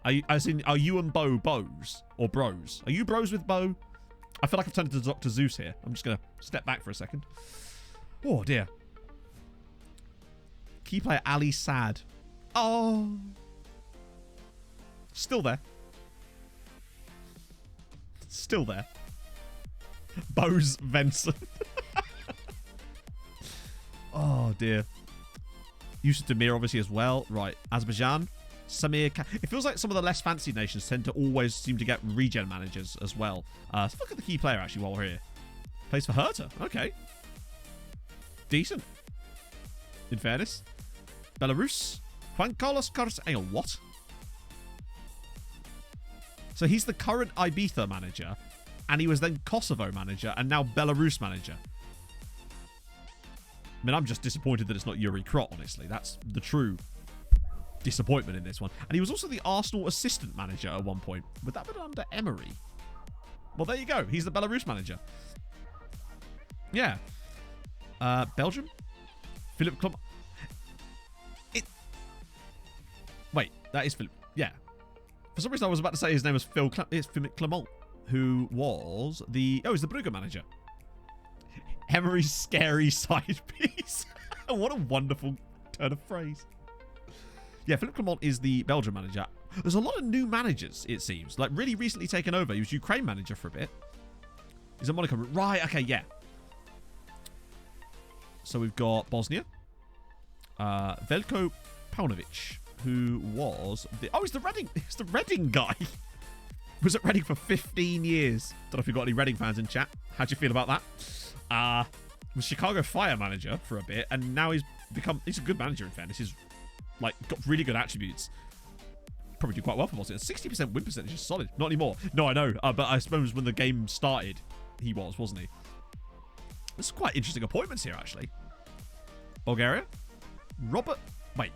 Are you and Bo bros? Or bros? Are you bros with Bo? I feel like I've turned into Dr. Zeus here. I'm just going to step back for a second. Oh, dear. Key player Ali Sad. Oh. Still there. Still there. Bose Venson. Oh, dear. Yusuf Demir, obviously, as well. Right. Azerbaijan. Samir. It feels like some of the less fancy nations tend to always seem to get regen managers as well. Let's look at the key player, actually, while we're here. Plays for Hertha. Okay. Decent. In fairness. Belarus. Juan Carlos Carlos. Hang on, what? So he's the current Ibiza manager, and he was then Kosovo manager, and now Belarus manager. I mean, I'm just disappointed that it's not Yuri Krot, honestly. That's the true disappointment in this one. And he was also the Arsenal assistant manager at one point. Would that have been under Emery? Well, there you go. He's the Belarus manager. Yeah. Belgium? Philip Clement. Wait, that is Philip. Yeah. For some reason, I was about to say his name was Phil. It's Philip Clement, who was the... Oh, he's the Brugge manager. Emery's scary side piece. What a wonderful turn of phrase. Yeah, Philip Clement is the Belgian manager. There's a lot of new managers, it seems. Like, really recently taken over. He was Ukraine manager for a bit. He's a Monaco. Right, okay, yeah. So we've got Bosnia. Veljko Paunovic, who was the... Oh, he's the Reading guy. Was at Reading for 15 years. Don't know if you've got any Reading fans in chat. How'd you feel about that? Was Chicago Fire manager for a bit, and now he's a good manager, in fairness. He's like got really good attributes. Probably do quite well for Bosnia. 60% win percentage is solid. Not anymore. No, I know. But I suppose when the game started, he wasn't he? There's quite interesting appointments here, actually. Bulgaria? Robert... Wait.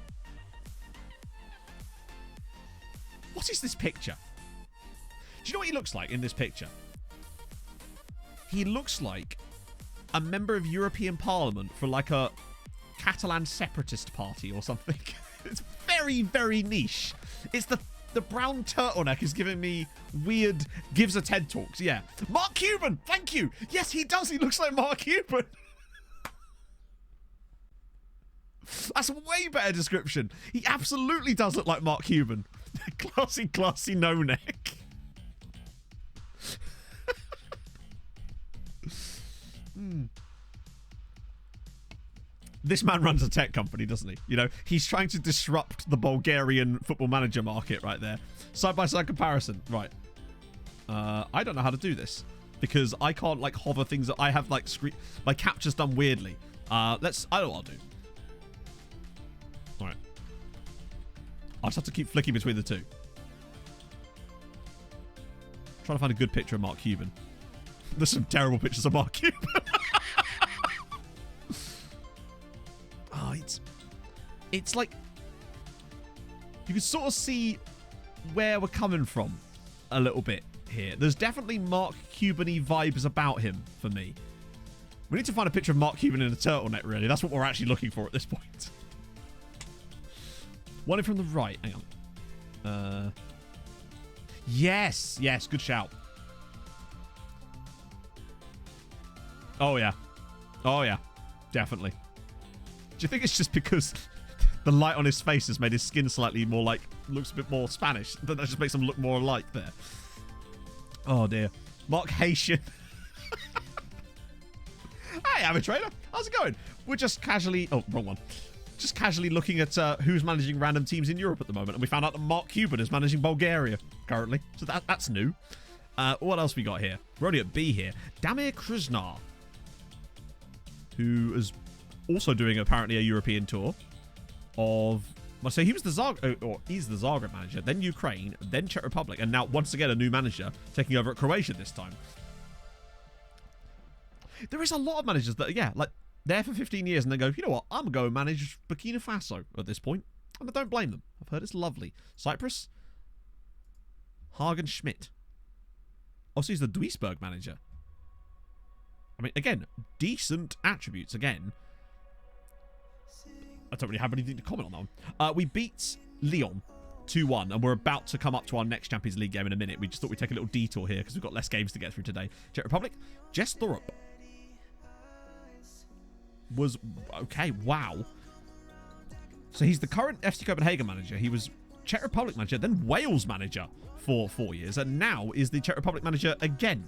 What is this picture? Do you know what he looks like in this picture? He looks like a member of European Parliament for like a Catalan separatist party or something. It's very, very niche. It's the brown turtleneck is giving me weird gives a TED Talks. Yeah. Mark Cuban. Thank you. Yes, he does. He looks like Mark Cuban. That's a way better description. He absolutely does look like Mark Cuban. Classy no neck. This man runs a tech company, doesn't he? You know, he's trying to disrupt the Bulgarian football manager market right there. Side-by-side comparison. Right. I don't know how to do this because I can't, like, hover things. I have, like, my capture's done weirdly. I don't know what I'll do. All right. I'll just have to keep flicking between the two. Trying to find a good picture of Mark Cuban. There's some terrible pictures of Mark Cuban. Oh, it's like you can sort of see where we're coming from a little bit here. There's definitely Mark Cuban-y vibes about him for me. We need to find a picture of Mark Cuban in a turtleneck, really. That's what we're actually looking for at this point. One in from the right. Hang on. Yes. Yes, good shout. Oh, yeah. Oh, yeah. Definitely. Do you think it's just because the light on his face has made his skin slightly more like, looks a bit more Spanish? That just makes him look more alike there. Oh, dear. Mark Haitian. Hey, I'm a trader. How's it going? We're just casually... Oh, wrong one. Just casually looking at who's managing random teams in Europe at the moment. And we found out that Mark Cuban is managing Bulgaria currently. So that's new. What else we got here? We're only at B here. Damir Kruznar, who is also doing apparently a European tour of... Well, so he was the Zagreb, or he's the Zagreb manager, then Ukraine, then Czech Republic, and now once again a new manager taking over at Croatia this time. There is a lot of managers that, yeah, like, there for 15 years and then go, you know what, I'm going to go and manage Burkina Faso at this point. And I don't blame them. I've heard it's lovely. Cyprus? Hagen Schmidt. Also, he's the Duisburg manager. I mean, again, decent attributes, again. I don't really have anything to comment on that one. We beat Lyon 2-1, and we're about to come up to our next Champions League game in a minute. We just thought we'd take a little detour here because we've got less games to get through today. Czech Republic, Jess Thorup. Was okay, wow. So he's the current FC Copenhagen manager. He was Czech Republic manager, then Wales manager for 4 years, and now is the Czech Republic manager again.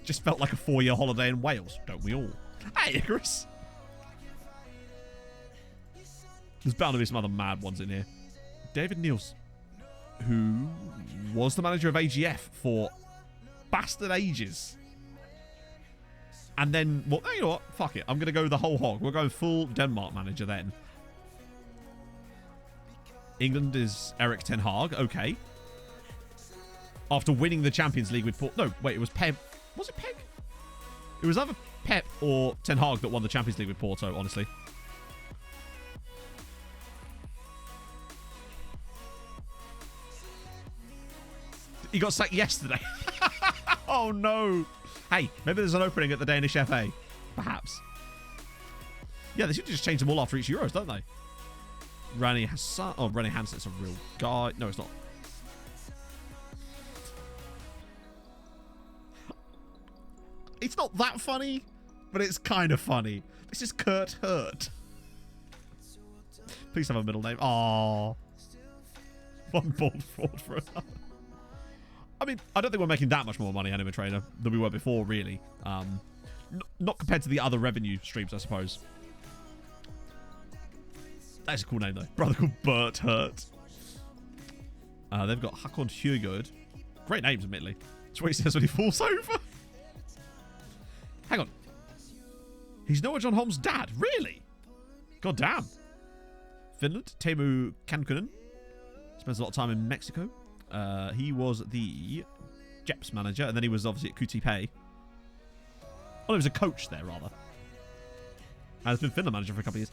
Just felt like a 4-year holiday in Wales, don't we all? Hey, Icarus. There's bound to be some other mad ones in here. David Niels, who was the manager of AGF for bastard ages. And then, well, you know what? Fuck it. I'm going to go the whole hog. We're going full Denmark manager then. England is Erik ten Hag. Okay. After winning the Champions League with Porto. No, wait, it was Pep. Was it Peg? It was either Pep or Ten Hag that won the Champions League with Porto, honestly. He got sacked yesterday. Oh, no. Hey, maybe there's an opening at the Danish FA. Perhaps. Yeah, they should just change them all after each Euros, don't they? Rani Hassan. Oh, Rani Hansen's a real guy. No, it's not. It's not that funny, but it's kind of funny. This is Kurt Hurt. Please have a middle name. Aww. One bald fraud for another. I mean, I don't think we're making that much more money, Anima Trainer, than we were before, really. Not compared to the other revenue streams, I suppose. That's a cool name, though. Brother called Bert Hurt. They've got Hakon Hjørgaard. Great names, admittedly. That's what he says when he falls over. Hang on. He's Noah John Holmes' dad. Really? God damn. Finland. Teemu Kankunen. Spends a lot of time in Mexico. He was the Jeps manager, and then he was obviously at QTP. Oh, he was a coach there, rather. And has been Finland manager for a couple of years.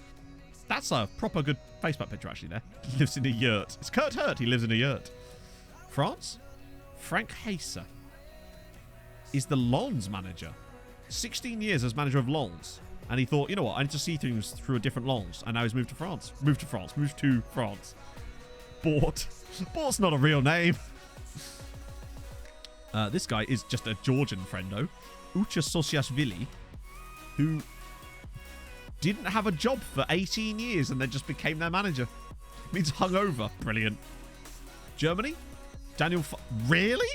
That's a proper good Facebook picture, actually, there. He lives in a yurt. It's Kurt Hurt. He lives in a yurt. France? Frank Heiser is the Lens manager. 16 years as manager of Lens. And he thought, you know what, I need to see things through a different lens. And now he's moved to France. Moved to France. Bort's not a real name. This guy is just a Georgian friendo. Ucha Sosiashvili, who didn't have a job for 18 years and then just became their manager. Means hungover. Brilliant. Germany? Daniel... Really?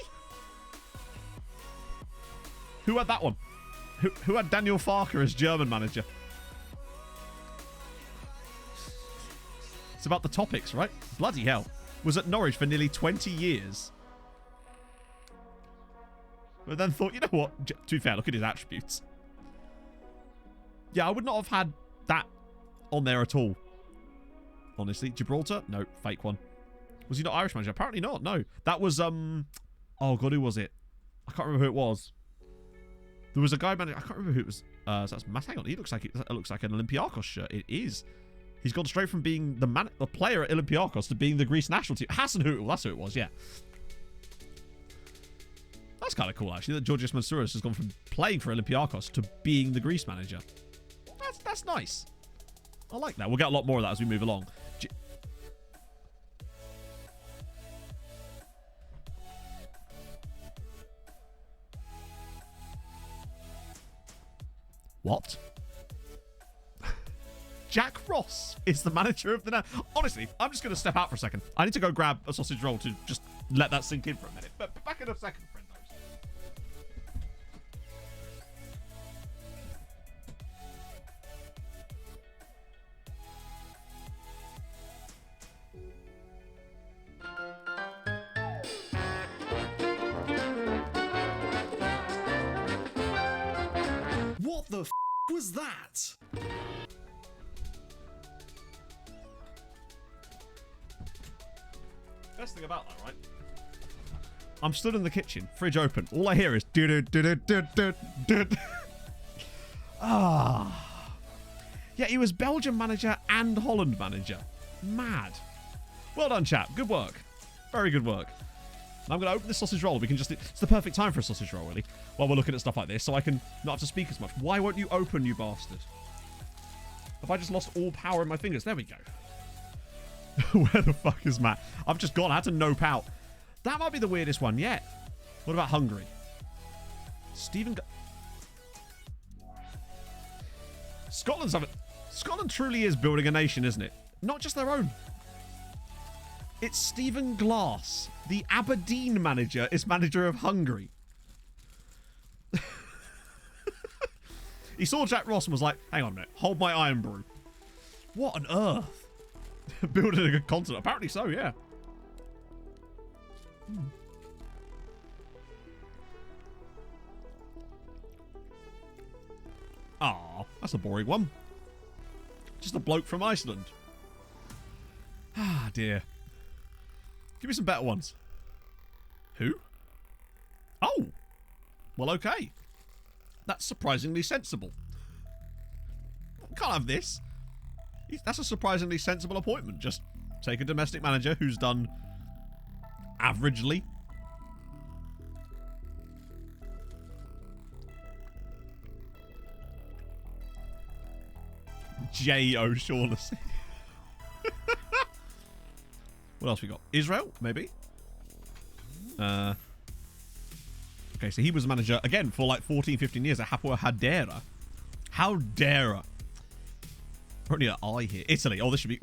Who had that one? Who had Daniel Farker as German manager? It's about the topics, right? Bloody hell. Was at Norwich for nearly 20 years. But then thought, you know what? To be fair, look at his attributes. Yeah, I would not have had that on there at all. Honestly. Gibraltar? No, fake one. Was he not Irish manager? Apparently not, no. That was, oh god, who was it? I can't remember who it was. There was a guy manager, I can't remember who it was. So that's Matt, hang on, it looks like an Olympiacos shirt. It is. He's gone straight from being the player at Olympiacos to being the Greece national team. Hasanhutel, that's who it was, yeah. That's kind of cool, actually, that Georgios Mansouras has gone from playing for Olympiacos to being the Greece manager. That's nice. I like that. We'll get a lot more of that as we move along. What? Jack Ross is the manager of the... Honestly, I'm just going to step out for a second. I need to go grab a sausage roll to just let that sink in for a minute. But back in a second, friendos. What the f was that? Best thing about that, right? I'm stood in the kitchen, fridge open. All I hear is ah. Yeah, he was Belgium manager and Holland manager. Mad. Well done, chap. Good work. Very good work. I'm going to open this sausage roll. We can just... It's the perfect time for a sausage roll, really, while we're looking at stuff like this, so I can not have to speak as much. Why won't you open, you bastard? Have I just lost all power in my fingers? There we go. Where the fuck is Matt? I've just gone. I had to nope out. That might be the weirdest one yet. What about Hungary? Scotland truly is building a nation, isn't it? Not just their own. It's Stephen Glass, the Aberdeen manager, is manager of Hungary. He saw Jack Ross and was like, hang on a minute, hold my iron brew. What on earth? Building a continent. Apparently so, yeah. Aw, that's a boring one. Just a bloke from Iceland. Ah, dear. Give me some better ones. Who? Oh. Well, okay. That's surprisingly sensible. Can't have this. That's a surprisingly sensible appointment. Just take a domestic manager who's done averagely. J. O'Shaughnessy. What else we got? Israel, maybe? Okay, so he was a manager, again, for like 14, 15 years at Hapoel Hadera. Hadera. Only an I here. Italy. Oh, this should be...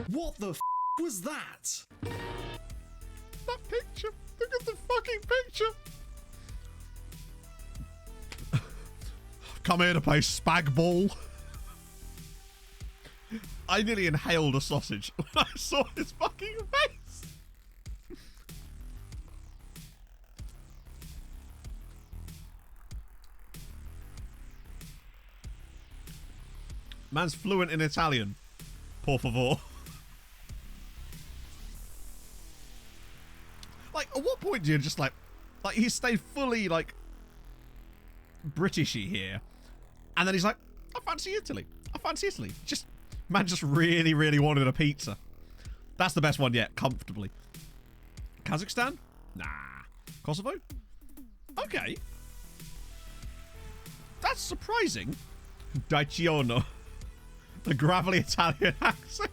What the f was that? That picture. Look at the fucking picture. Come here to play spag ball. I nearly inhaled a sausage when I saw his fucking face. Man's fluent in Italian. Por favor. Like, at what point do you just like he stayed fully like Britishy here, and then he's like, I fancy Italy. I fancy Italy. Man just really, really wanted a pizza. That's the best one yet, comfortably. Kazakhstan? Nah. Kosovo? Okay. That's surprising. Daichiono. The gravelly Italian accent.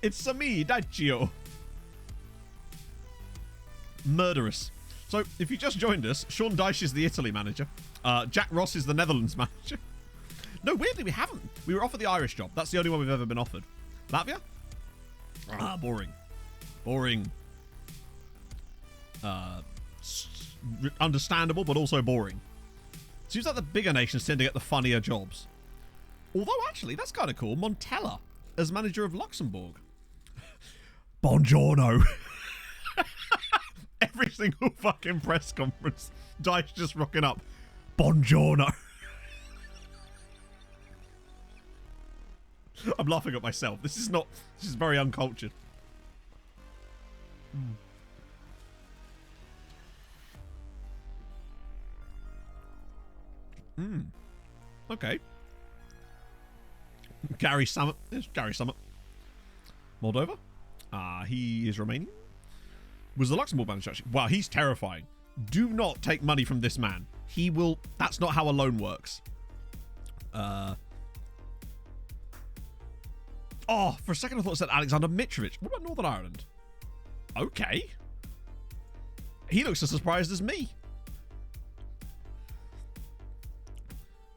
It's me, Daccio. Murderous. So, if you just joined us, Sean Dyche is the Italy manager. Jack Ross is the Netherlands manager. No, weirdly, we haven't. We were offered the Irish job. That's the only one we've ever been offered. Latvia? Ah, boring. Boring. Understandable, but also boring. Seems like the bigger nations tend to get the funnier jobs. Although, actually, that's kind of cool. Montella as manager of Luxembourg. Buongiorno. Every single fucking press conference, Dyche just rocking up. Buongiorno. I'm laughing at myself. This is very uncultured. Okay. Gary Summit. There's Gary Summit. Moldova. He is Romanian. Was the Luxembourg manager actually? Wow, he's terrifying. Do not take money from this man. He will. That's not how a loan works. Oh, for a second I thought it said Alexander Mitrovic. What about Northern Ireland? Okay. He looks as surprised as me.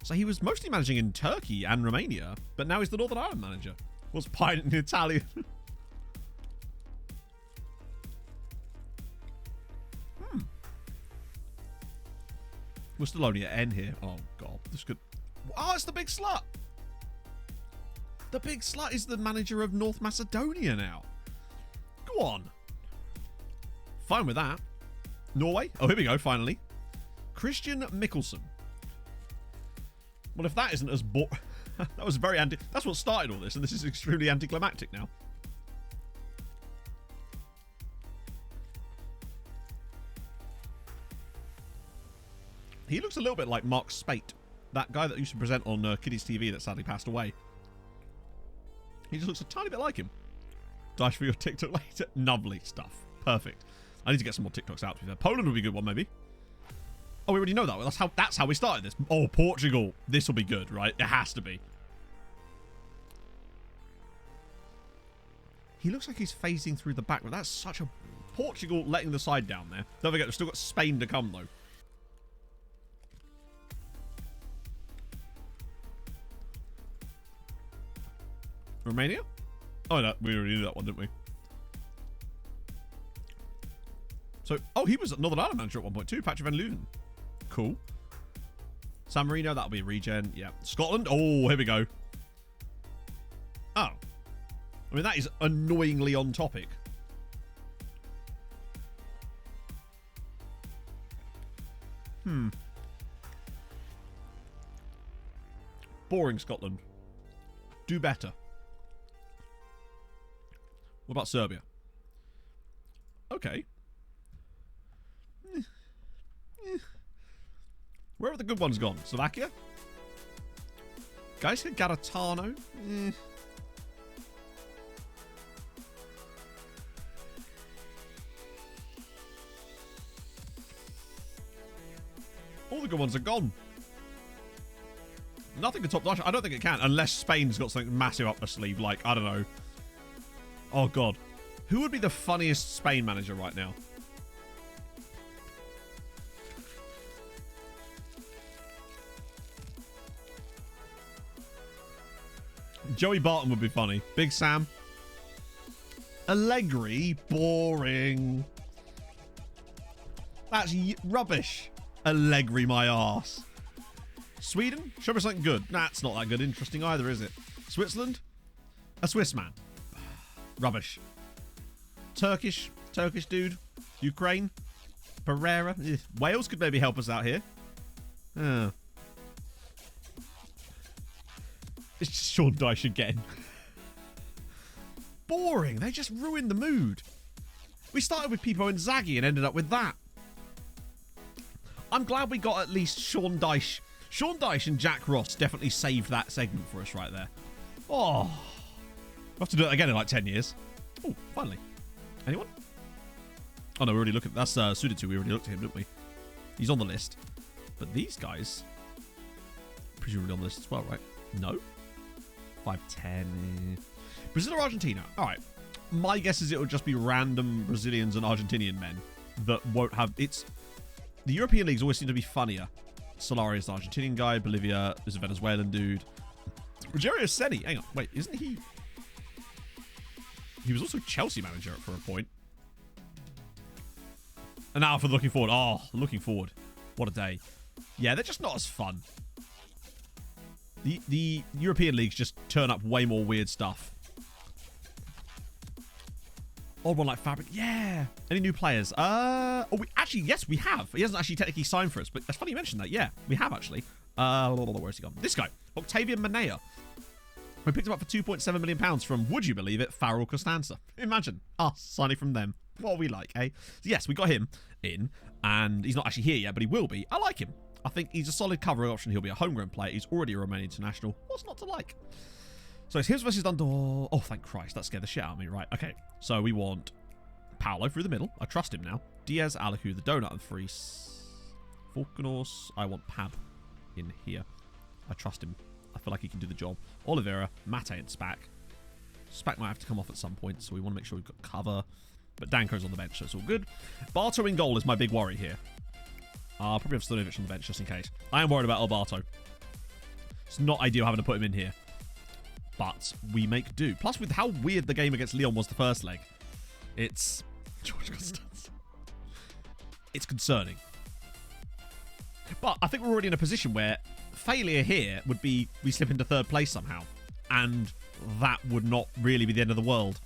So he was mostly managing in Turkey and Romania, but now he's the Northern Ireland manager. Was piloting in Italian. We're still only at N here. Oh, God. This could... Oh, it's the big slut. The big slut is the manager of North Macedonia now. Go on. Fine with that. Norway. Oh, here we go, finally. Christian Mikkelsen. Well, if that isn't as that was very anti... That's what started all this, and this is extremely anticlimactic now. He looks a little bit like Mark Spate, that guy that used to present on Kiddies TV that sadly passed away. He just looks a tiny bit like him. Dash for your TikTok later. Lovely stuff. Perfect. I need to get some more TikToks out. Poland would be a good one, maybe. Oh, we already know that. That's how we started this. Oh, Portugal. This will be good, right? It has to be. He looks like he's phasing through the back, but that's such a... Portugal letting the side down there. Don't forget, we've still got Spain to come, though. Romania? Oh, no, we already knew that one, didn't we? So, oh, he was at Northern Ireland manager at 1.2. Patrick Van Leuven. Cool. San Marino, that'll be Regen. Yeah. Scotland. Oh, here we go. Oh. I mean, that is annoyingly on topic. Boring, Scotland. Do better. What about Serbia? Okay. Where have the good ones gone? Slovakia? Guys, Garatano? All the good ones are gone. Nothing can top Dash. I don't think it can, unless Spain's got something massive up their sleeve, like, I don't know. Oh, God. Who would be the funniest Spain manager right now? Joey Barton would be funny. Big Sam. Allegri. Boring. That's rubbish. Allegri, my arse. Sweden? Show me something good. Nah, it's not that good. Interesting either, is it? Switzerland? A Swiss man. Rubbish. Turkish dude. Ukraine. Pereira. Wales could maybe help us out here. It's just Sean Dyche again. Boring. They just ruined the mood. We started with Pipo Inzaghi and ended up with that. I'm glad we got at least Sean Dyche. Sean Dyche and Jack Ross definitely saved that segment for us right there. Oh. We'll have to do it again in like 10 years. Oh, finally. Anyone? Oh, no, we already looked at... That's Suditu. We already looked at him, didn't we? He's on the list. But these guys... presumably on the list as well, right? No? 5'10". Brazil or Argentina? All right. My guess is it will just be random Brazilians and Argentinian men that won't have... It's... The European leagues always seem to be funnier. Solari is the Argentinian guy. Bolivia is a Venezuelan dude. Rogerio Ceni. Hang on. Wait, isn't he... He was also Chelsea manager for a point. And now for looking forward. Oh, looking forward. What a day. Yeah, they're just not as fun. The European leagues just turn up way more weird stuff. Odd one like Fabric. Yeah. Any new players? Yes, we have. He hasn't actually technically signed for us, but that's funny you mentioned that. Yeah, we have actually. Where's he gone? This guy. Octavian Manea. We picked him up for £2.7 million from, would you believe it, Farrell Costanza. Imagine us signing from them. What are we like, eh? So yes, we got him in, and he's not actually here yet, but he will be. I like him. I think he's a solid covering option. He'll be a homegrown player. He's already a Romanian international. What's not to like? So it's his versus Dundor. Oh, thank Christ. That scared the shit out of me. Right, okay. So we want Paolo through the middle. I trust him now. Diaz, Alaku, the Donut, and Fries. Falconos. I want Pab in here. I trust him. I feel like he can do the job. Oliveira, Mate, and Spack. Spack might have to come off at some point, so we want to make sure we've got cover. But Danko's on the bench, so it's all good. Barto in goal is my big worry here. I'll probably have Stanovic on the bench just in case. I am worried about Alberto. It's not ideal having to put him in here. But we make do. Plus, with how weird the game against Lyon was the first leg, it's... George Constance. It's concerning. But I think we're already in a position where failure here would be we slip into third place somehow. And that would not really be the end of the world.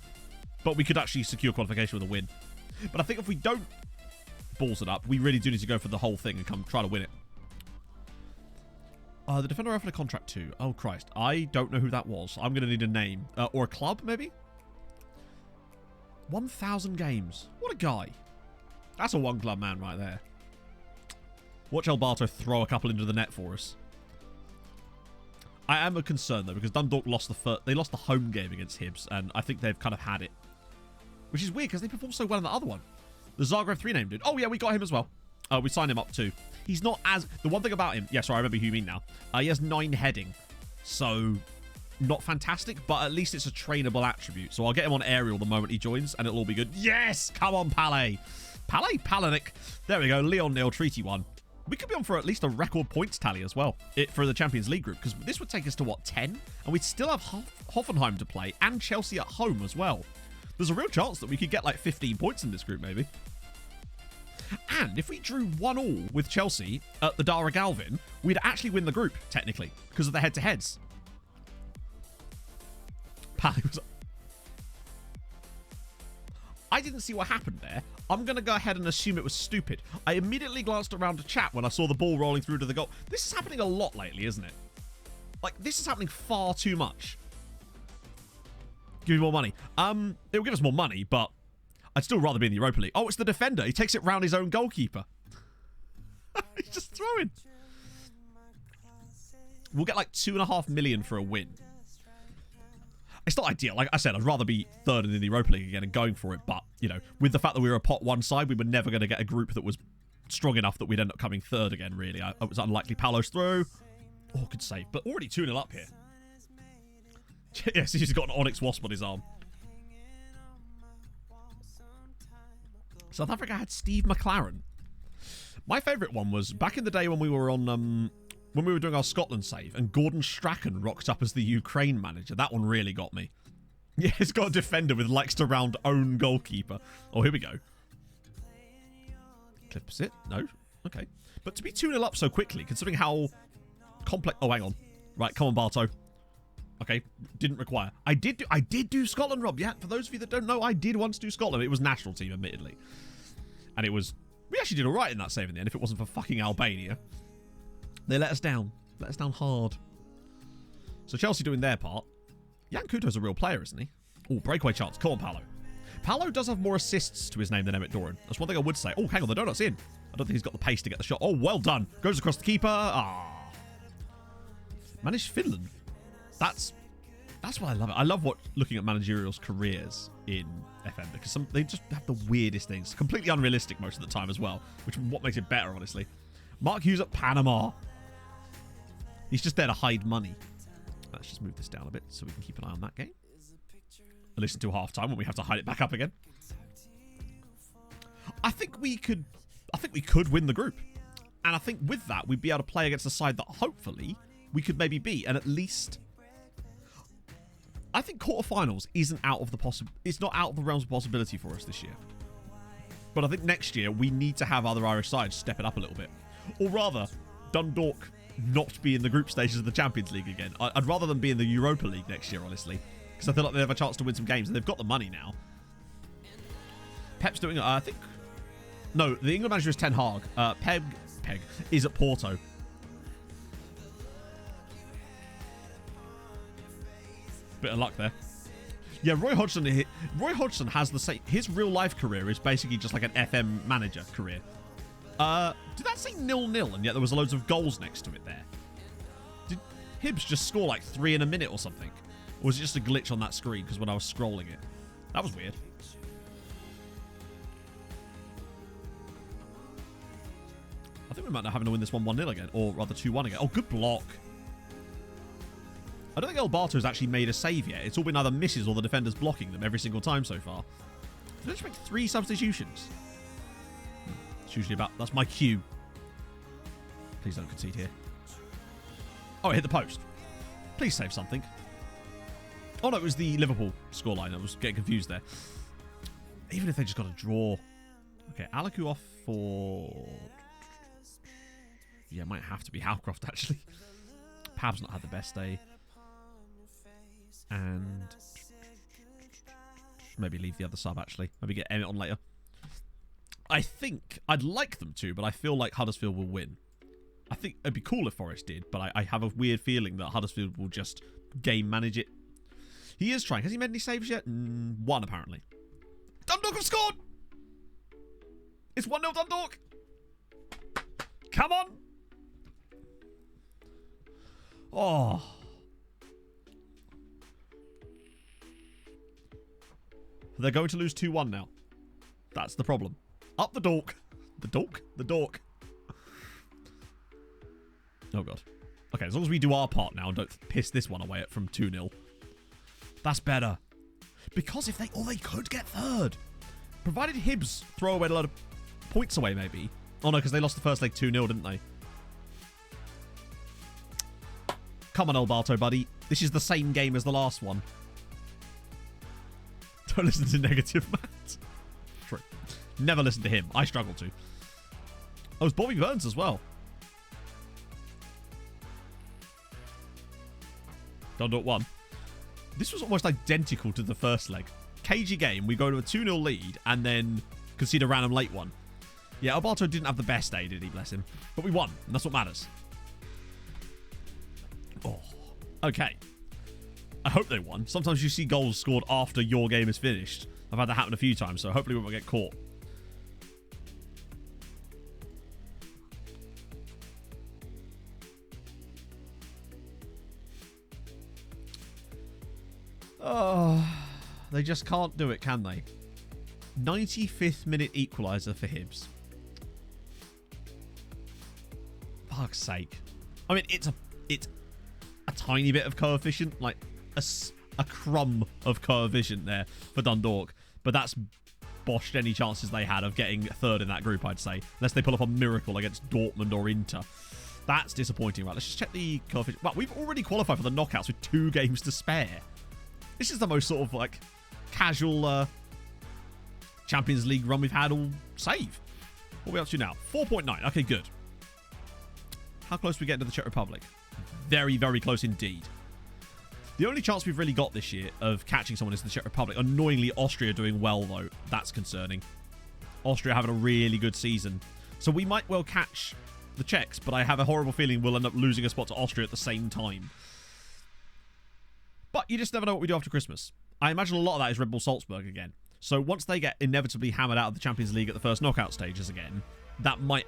But we could actually secure qualification with a win. But I think if we don't balls it up, we really do need to go for the whole thing and come try to win it. The defender offered a contract too. Oh, Christ. I don't know who that was. I'm going to need a name. Or a club, maybe? 1,000 games. What a guy. That's a one-club man right there. Watch Alberto throw a couple into the net for us. I am a concern, though, because Dundalk lost they lost the home game against Hibs, and I think they've kind of had it. Which is weird, because they performed so well in the other one. The Zagreb 3 name dude. Oh, yeah, we got him as well. We signed him up too. He's not as... The one thing about him... Yeah, sorry, I remember who you mean now. He has 9 heading. So, not fantastic, but at least it's a trainable attribute. So I'll get him on aerial the moment he joins, and it'll all be good. Yes! Come on, Palais. Palais? Palanic. There we go. Leon nil, Treaty 1. We could be on for at least a record points tally as well for the Champions League group, because this would take us to, what, 10? And we'd still have Hoffenheim to play, and Chelsea at home as well. There's a real chance that we could get, like, 15 points in this group, maybe. And if we drew 1-1 with Chelsea at the Dara Galvin, we'd actually win the group, technically, because of the head-to-heads. I didn't see what happened there. I'm going to go ahead and assume it was stupid. I immediately glanced around to chat when I saw the ball rolling through to the goal. This is happening a lot lately, isn't it? Like, this is happening far too much. Give me more money. It will give us more money, but I'd still rather be in the Europa League. Oh, it's the defender. He takes it round his own goalkeeper. He's just throwing. We'll get like 2.5 million for a win. It's not ideal. Like I said, I'd rather be third in the Europa League again and going for it. But, you know, with the fact that we were a pot one side, we were never going to get a group that was strong enough that we'd end up coming third again, really. It was unlikely. Paolo's throw. Oh, good save. But already 2-0 up here. Yes, he's got an Onyx Wasp on his arm. South Africa had Steve McLaren. My favourite one was back in the day when we were on, when we were doing our Scotland save, and Gordon Strachan rocked up as the Ukraine manager. That one really got me. Yeah, it's got a defender with likes to round own goalkeeper. Oh, here we go. Clips it? No? Okay. But to be 2-0 up so quickly, considering how complex... Oh, hang on. Right, come on, Barto. Okay, didn't require. I did do Scotland, Rob. Yeah, for those of you that don't know, I did once do Scotland. It was national team, admittedly. And it was... We actually did all right in that save in the end, if it wasn't for fucking Albania. They let us down. Let us down hard. So Chelsea doing their part. Jan Kuto's a real player, isn't he? Oh, breakaway chance. Come on, Paolo. Paolo does have more assists to his name than Emmett Doran. That's one thing I would say. Oh, hang on, the donut's in. I don't think he's got the pace to get the shot. Oh, well done. Goes across the keeper. Ah. Managed Finland. That's why I love it. I love looking at managerial's careers in FM, because they just have the weirdest things. Completely unrealistic most of the time as well, which is what makes it better, honestly. Mark Hughes at Panama. He's just there to hide money. Let's just move this down a bit so we can keep an eye on that game. at least until half time when we have to hide it back up again. I think we could win the group. And I think with that, we'd be able to play against a side that hopefully we could maybe beat. And at least, I think quarterfinals isn't out of the it's not out of the realms of possibility for us this year. But I think next year we need to have other Irish sides step it up a little bit. Or rather, Dundalk not be in the group stages of the Champions League again. I'd rather than be in the Europa League next year, honestly. Because I feel like they have a chance to win some games and they've got the money now. Pep's doing, I think... No, the England manager is Ten Hag. Peg is at Porto. Bit of luck there. Yeah, Roy Hodgson has the same... His real-life career is basically just like an FM manager career. Did that say 0-0 and yet there was loads of goals next to it there? Did Hibs just score like 3 in a minute or something? Or was it just a glitch on that screen because when I was scrolling it? That was weird. I think we might not having to win this one 1-0 again. Or rather 2-1 again. Oh, good block. I don't think El Barto has actually made a save yet. It's all been either misses or the defenders blocking them every single time so far. Did they just make 3 substitutions? It's usually about... That's my cue. Please don't concede here. Oh, it hit the post. Please save something. Oh, no, it was the Liverpool scoreline. I was getting confused there. Even if they just got a draw. Okay, Alaku off for... Yeah, it might have to be Howcroft, actually. Pab's not had the best day. And... Maybe leave the other sub, actually. Maybe get Emmett on later. I think I'd like them to, but I feel like Huddersfield will win. I think it'd be cool if Forest did, but I have a weird feeling that Huddersfield will just game manage it. He is trying. Has he made any saves yet? 1, apparently. Dundalk have scored! It's 1-0 Dundalk! Come on! Oh. They're going to lose 2-1 now. That's the problem. Up the dork. The dork? The dork. Oh, God. Okay, as long as we do our part now and don't piss this one away from 2-0. That's better. Because if they... Or they could get third. Provided Hibs throw away a lot of points away, maybe. Oh, no, because they lost the first leg 2-0, didn't they? Come on, El Barto, buddy. This is the same game as the last one. Don't listen to negative Matt. True. Never listen to him. I struggle to. Oh, it's Bobby Burns as well. Dundalk 1. This was almost identical to the first leg. Cagey game. We go to a 2-0 lead and then concede a random late one. Yeah, Alberto didn't have the best day, did he? Bless him. But we won, and that's what matters. Oh, okay. I hope they won. Sometimes you see goals scored after your game is finished. I've had that happen a few times, so hopefully we won't get caught. Oh, they just can't do it, can they? 95th minute equaliser for Hibs. Fuck's sake. I mean, it's a tiny bit of coefficient, like a crumb of coefficient there for Dundalk, but that's boshed any chances they had of getting third in that group, I'd say, unless they pull off a miracle against Dortmund or Inter. That's disappointing. Right, let's just check the coefficient. Well, we've already qualified for the knockouts with 2 games to spare. This is the most sort of like casual Champions League run we've had all save. What are we up to now? 4.9. Okay, good. How close are we getting to the Czech Republic? Very, very close indeed. The only chance we've really got this year of catching someone is the Czech Republic. Annoyingly, Austria doing well, though. That's concerning. Austria having a really good season. So we might well catch the Czechs, but I have a horrible feeling we'll end up losing a spot to Austria at the same time. But you just never know what we do after Christmas. I imagine a lot of that is Red Bull Salzburg again. So once they get inevitably hammered out of the Champions League at the first knockout stages again, that might...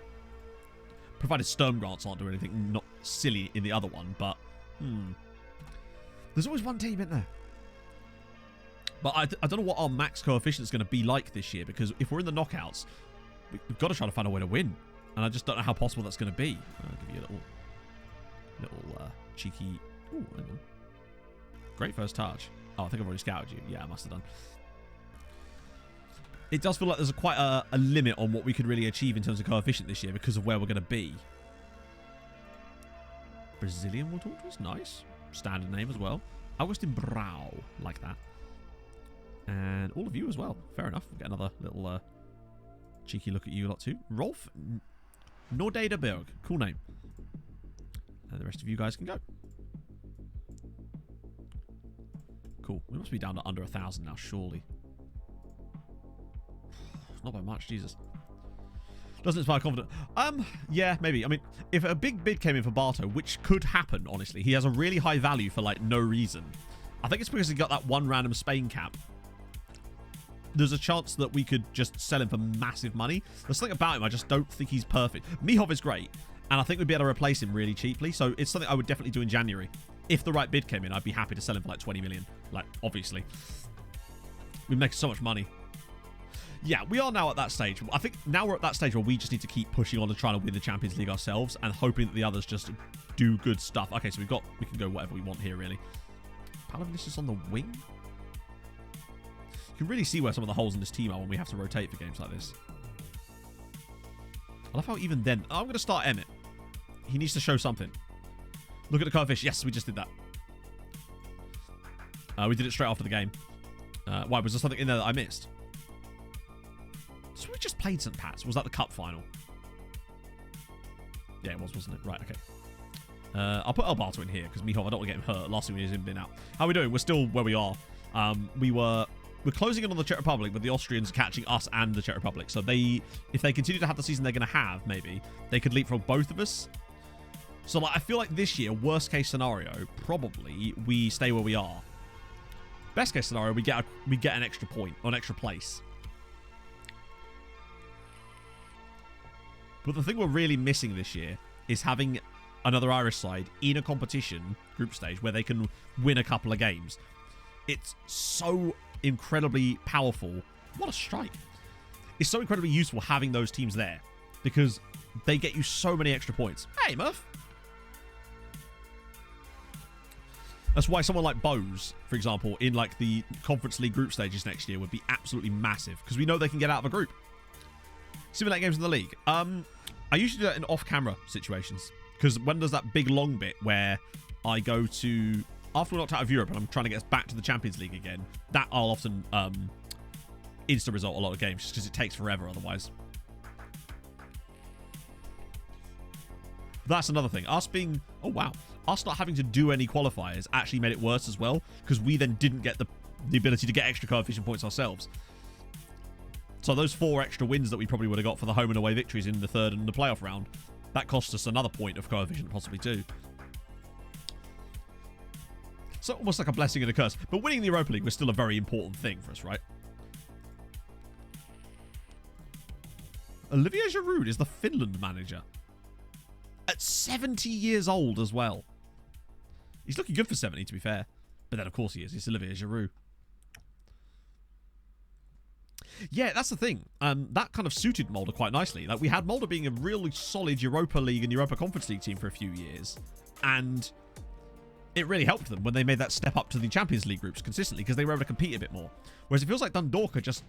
Provided Sturm Grants aren't doing anything not silly in the other one, but... There's always one team, isn't there? But I don't know what our max coefficient is going to be like this year, because if we're in the knockouts, we've got to try to find a way to win. And I just don't know how possible that's going to be. I'll give you a little cheeky... Ooh, hang on. Great first touch. Oh, I think I've already scouted you. Yeah, I must have done. It does feel like there's quite a limit on what we could really achieve in terms of coefficient this year because of where we're going to be. Brazilian will talk to us. Nice. Standard name as well. Augustin Brau. Like that. And all of you as well. Fair enough. We'll get another little cheeky look at you lot too. Rolf Nordederberg. Cool name. And the rest of you guys can go. Cool. We must be down to under 1,000 now, surely. Not by much, Jesus. Doesn't inspire confidence. Yeah, maybe. I mean, if a big bid came in for Barto, which could happen, honestly, he has a really high value for, like, no reason. I think it's because he got that one random Spain cap. There's a chance that we could just sell him for massive money. There's something about him, I just don't think he's perfect. Mihov is great, and I think we'd be able to replace him really cheaply, so it's something I would definitely do in January. If the right bid came in, I'd be happy to sell him for, like, 20 million. Like, obviously. We'd make so much money. Yeah, we are now at that stage. I think now we're at that stage where we just need to keep pushing on and trying to win the Champions League ourselves and hoping that the others just do good stuff. Okay, so we can go whatever we want here, really. Palavinicius on the wing? You can really see where some of the holes in this team are when we have to rotate for games like this. I love how even then... I'm going to start Emmett. He needs to show something. Look at the coefficient. Yes, we just did that. We did it straight after the game. Why? Was there something in there that I missed? So we just played St. Pat's. Was that the cup final? Yeah, it was, wasn't it? Right, okay. I'll put El Barto in here because Mihov, I don't want to get him hurt. Last thing we need is him being out. How are we doing? We're still where we are. We're closing in on the Czech Republic, but the Austrians catching us and the Czech Republic. So if they continue to have the season they're going to have, maybe, they could leapfrog both of us. So like, I feel like this year, worst case scenario, probably we stay where we are. Best case scenario, we get an extra point or an extra place. But the thing we're really missing this year is having another Irish side in a competition group stage where they can win a couple of games. It's so incredibly powerful. What a strike. It's so incredibly useful having those teams there because they get you so many extra points. Hey, Murph. That's why someone like Bose, for example, in like the Conference League group stages next year would be absolutely massive because we know they can get out of a group. Simulate games in the league. I usually do that in off-camera situations because when there's that big long bit where I go to... After we're knocked out of Europe and I'm trying to get us back to the Champions League again, that I'll often insta-result a lot of games just because it takes forever otherwise. That's another thing. Us being... Oh, wow. Us not having to do any qualifiers actually made it worse as well because we then didn't get the ability to get extra coefficient points ourselves. So those 4 extra wins that we probably would have got for the home and away victories in the third and the playoff round, that cost us another point of coefficient possibly too. So almost like a blessing and a curse. But winning the Europa League was still a very important thing for us, right? Olivier Giroud is the Finland manager. At 70 years old as well. He's looking good for 70, to be fair. But then, of course, he is. It's Olivier Giroud. Yeah, that's the thing. That kind of suited Mulder quite nicely. Like, we had Mulder being a really solid Europa League and Europa Conference League team for a few years. And it really helped them when they made that step up to the Champions League groups consistently because they were able to compete a bit more. Whereas it feels like Dundalk are just...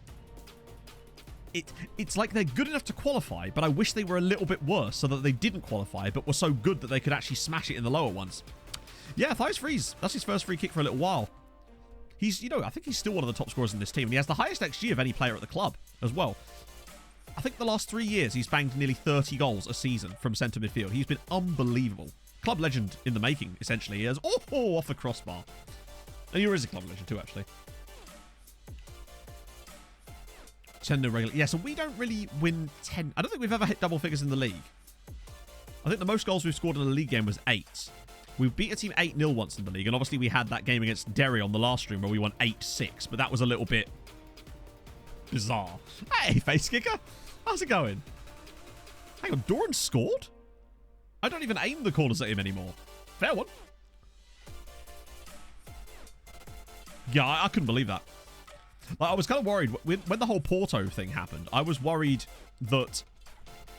It's like they're good enough to qualify, but I wish they were a little bit worse so that they didn't qualify, but were so good that they could actually smash it in the lower ones. Yeah, Thijs Freeze. That's his first free kick for a little while. He's, you know, I think he's still one of the top scorers in this team, and he has the highest XG of any player at the club as well. I think the last 3 years he's banged nearly 30 goals a season from centre midfield. He's been unbelievable. Club legend in the making, essentially. He has, off the crossbar. And he is a club legend too, actually. 10 no regular. Yeah, so we don't really win 10. I don't think we've ever hit double figures in the league. I think the most goals we've scored in a league game was 8. We beat a team 8-0 once in the league, and obviously we had that game against Derry on the last stream where we won 8-6, but that was a little bit bizarre. Hey, face kicker. How's it going? Hang on, Doran scored? I don't even aim the corners at him anymore. Fair one. Yeah, I couldn't believe that. Like, I was kind of worried when the whole Porto thing happened. I was worried that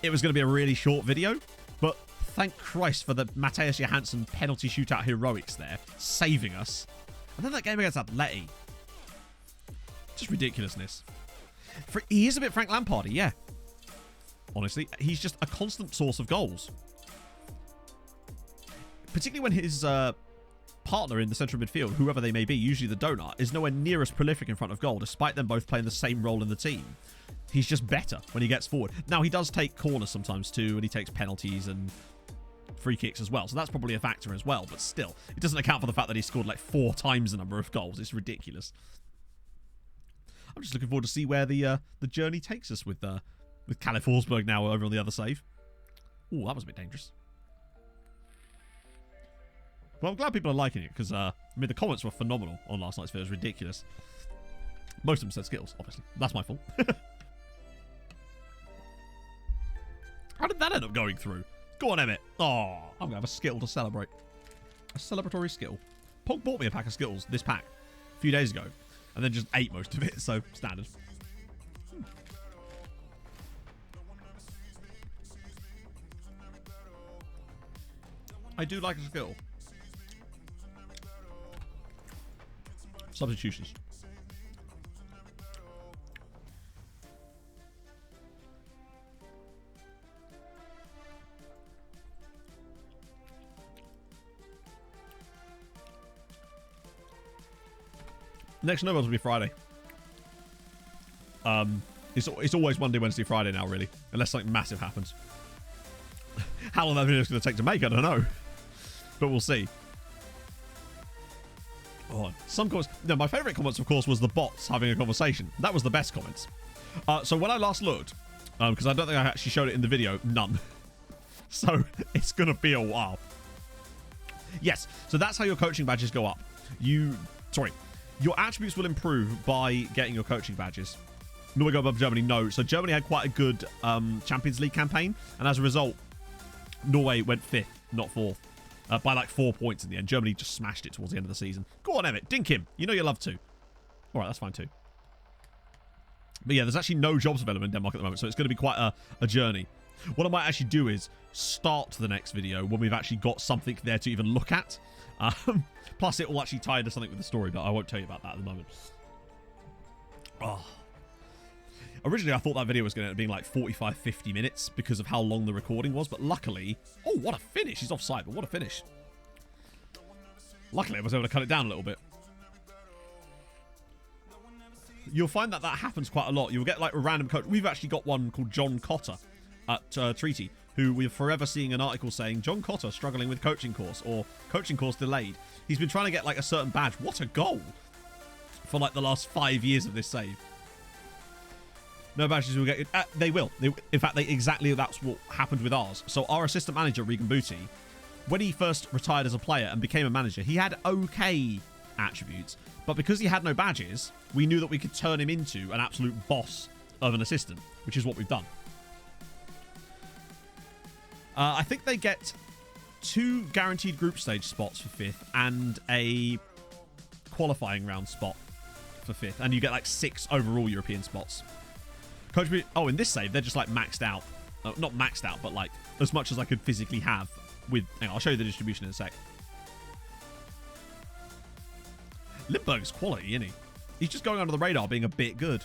it was going to be a really short video, but thank Christ for the Matthias Johansson penalty shootout heroics there, saving us. And then that game against Atleti. Just ridiculousness. He is a bit Frank Lampard-y, yeah. Honestly, he's just a constant source of goals. Particularly when his partner in the centre of midfield, whoever they may be, usually the donut, is nowhere near as prolific in front of goal, despite them both playing the same role in the team. He's just better when he gets forward. Now, he does take corners sometimes too, and he takes penalties and free kicks as well, so that's probably a factor as well, but still, it doesn't account for the fact that he scored like 4 times the number of goals. It's ridiculous. I'm just looking forward to see where the journey takes us with Calif Forsberg now over on the other save. Oh, that was a bit dangerous. Well, I'm glad people are liking it, because, I mean, the comments were phenomenal on last night's video. It was ridiculous. Most of them said Skittles, obviously. That's my fault. How did that end up going through? Go on, Emmett. Oh, I'm going to have a Skittle to celebrate. A celebratory Skittle. Pog bought me a pack of Skittles, this pack, a few days ago, and then just ate most of it, so standard. I do like a Skittle. Substitutions. Next no one's will be Friday. It's always Monday, Wednesday, Friday now, really, unless something massive happens. How long that video is going to take to make, I don't know, but we'll see. Oh, some comments. No, my favourite comments, of course, was the bots having a conversation. That was the best comments. So when I last looked, because I don't think I actually showed it in the video, none. So it's going to be a while. Yes, so that's how your coaching badges go up. Your attributes will improve by getting your coaching badges. Norway go above Germany? No. So Germany had quite a good Champions League campaign, and as a result, Norway went 5th, not 4th. By like 4 points in the end. Germany just smashed it towards the end of the season. Go on, Emmett. Dink him. You know you love to. All right, that's fine too. But yeah, there's actually no jobs available in Denmark at the moment, so it's going to be quite a journey. What I might actually do is start the next video when we've actually got something there to even look at. Plus, it will actually tie into something with the story, but I won't tell you about that at the moment. Oh. Originally, I thought that video was going to be like 45, 50 minutes because of how long the recording was, but luckily... Oh, what a finish! He's offside, but what a finish. Luckily, I was able to cut it down a little bit. You'll find that happens quite a lot. You'll get like a random coach. We've actually got one called John Cotter at Treaty, who we're forever seeing an article saying, John Cotter struggling with coaching course, or coaching course delayed. He's been trying to get like a certain badge. What a goal! For like the last 5 years of this save. No badges will get... they will. In fact, that's what happened with ours. So our assistant manager, Regen, when he first retired as a player and became a manager, he had okay attributes. But because he had no badges, we knew that we could turn him into an absolute boss of an assistant, which is what we've done. I think they get 2 guaranteed group stage spots for 5th and a qualifying round spot for 5th. And you get like 6 overall European spots. Coach, oh, in this save, they're just like maxed out. Not maxed out, but like as much as I could physically have with... Hang on, I'll show you the distribution in a sec. Lindbergh's quality, isn't he? He's just going under the radar being a bit good.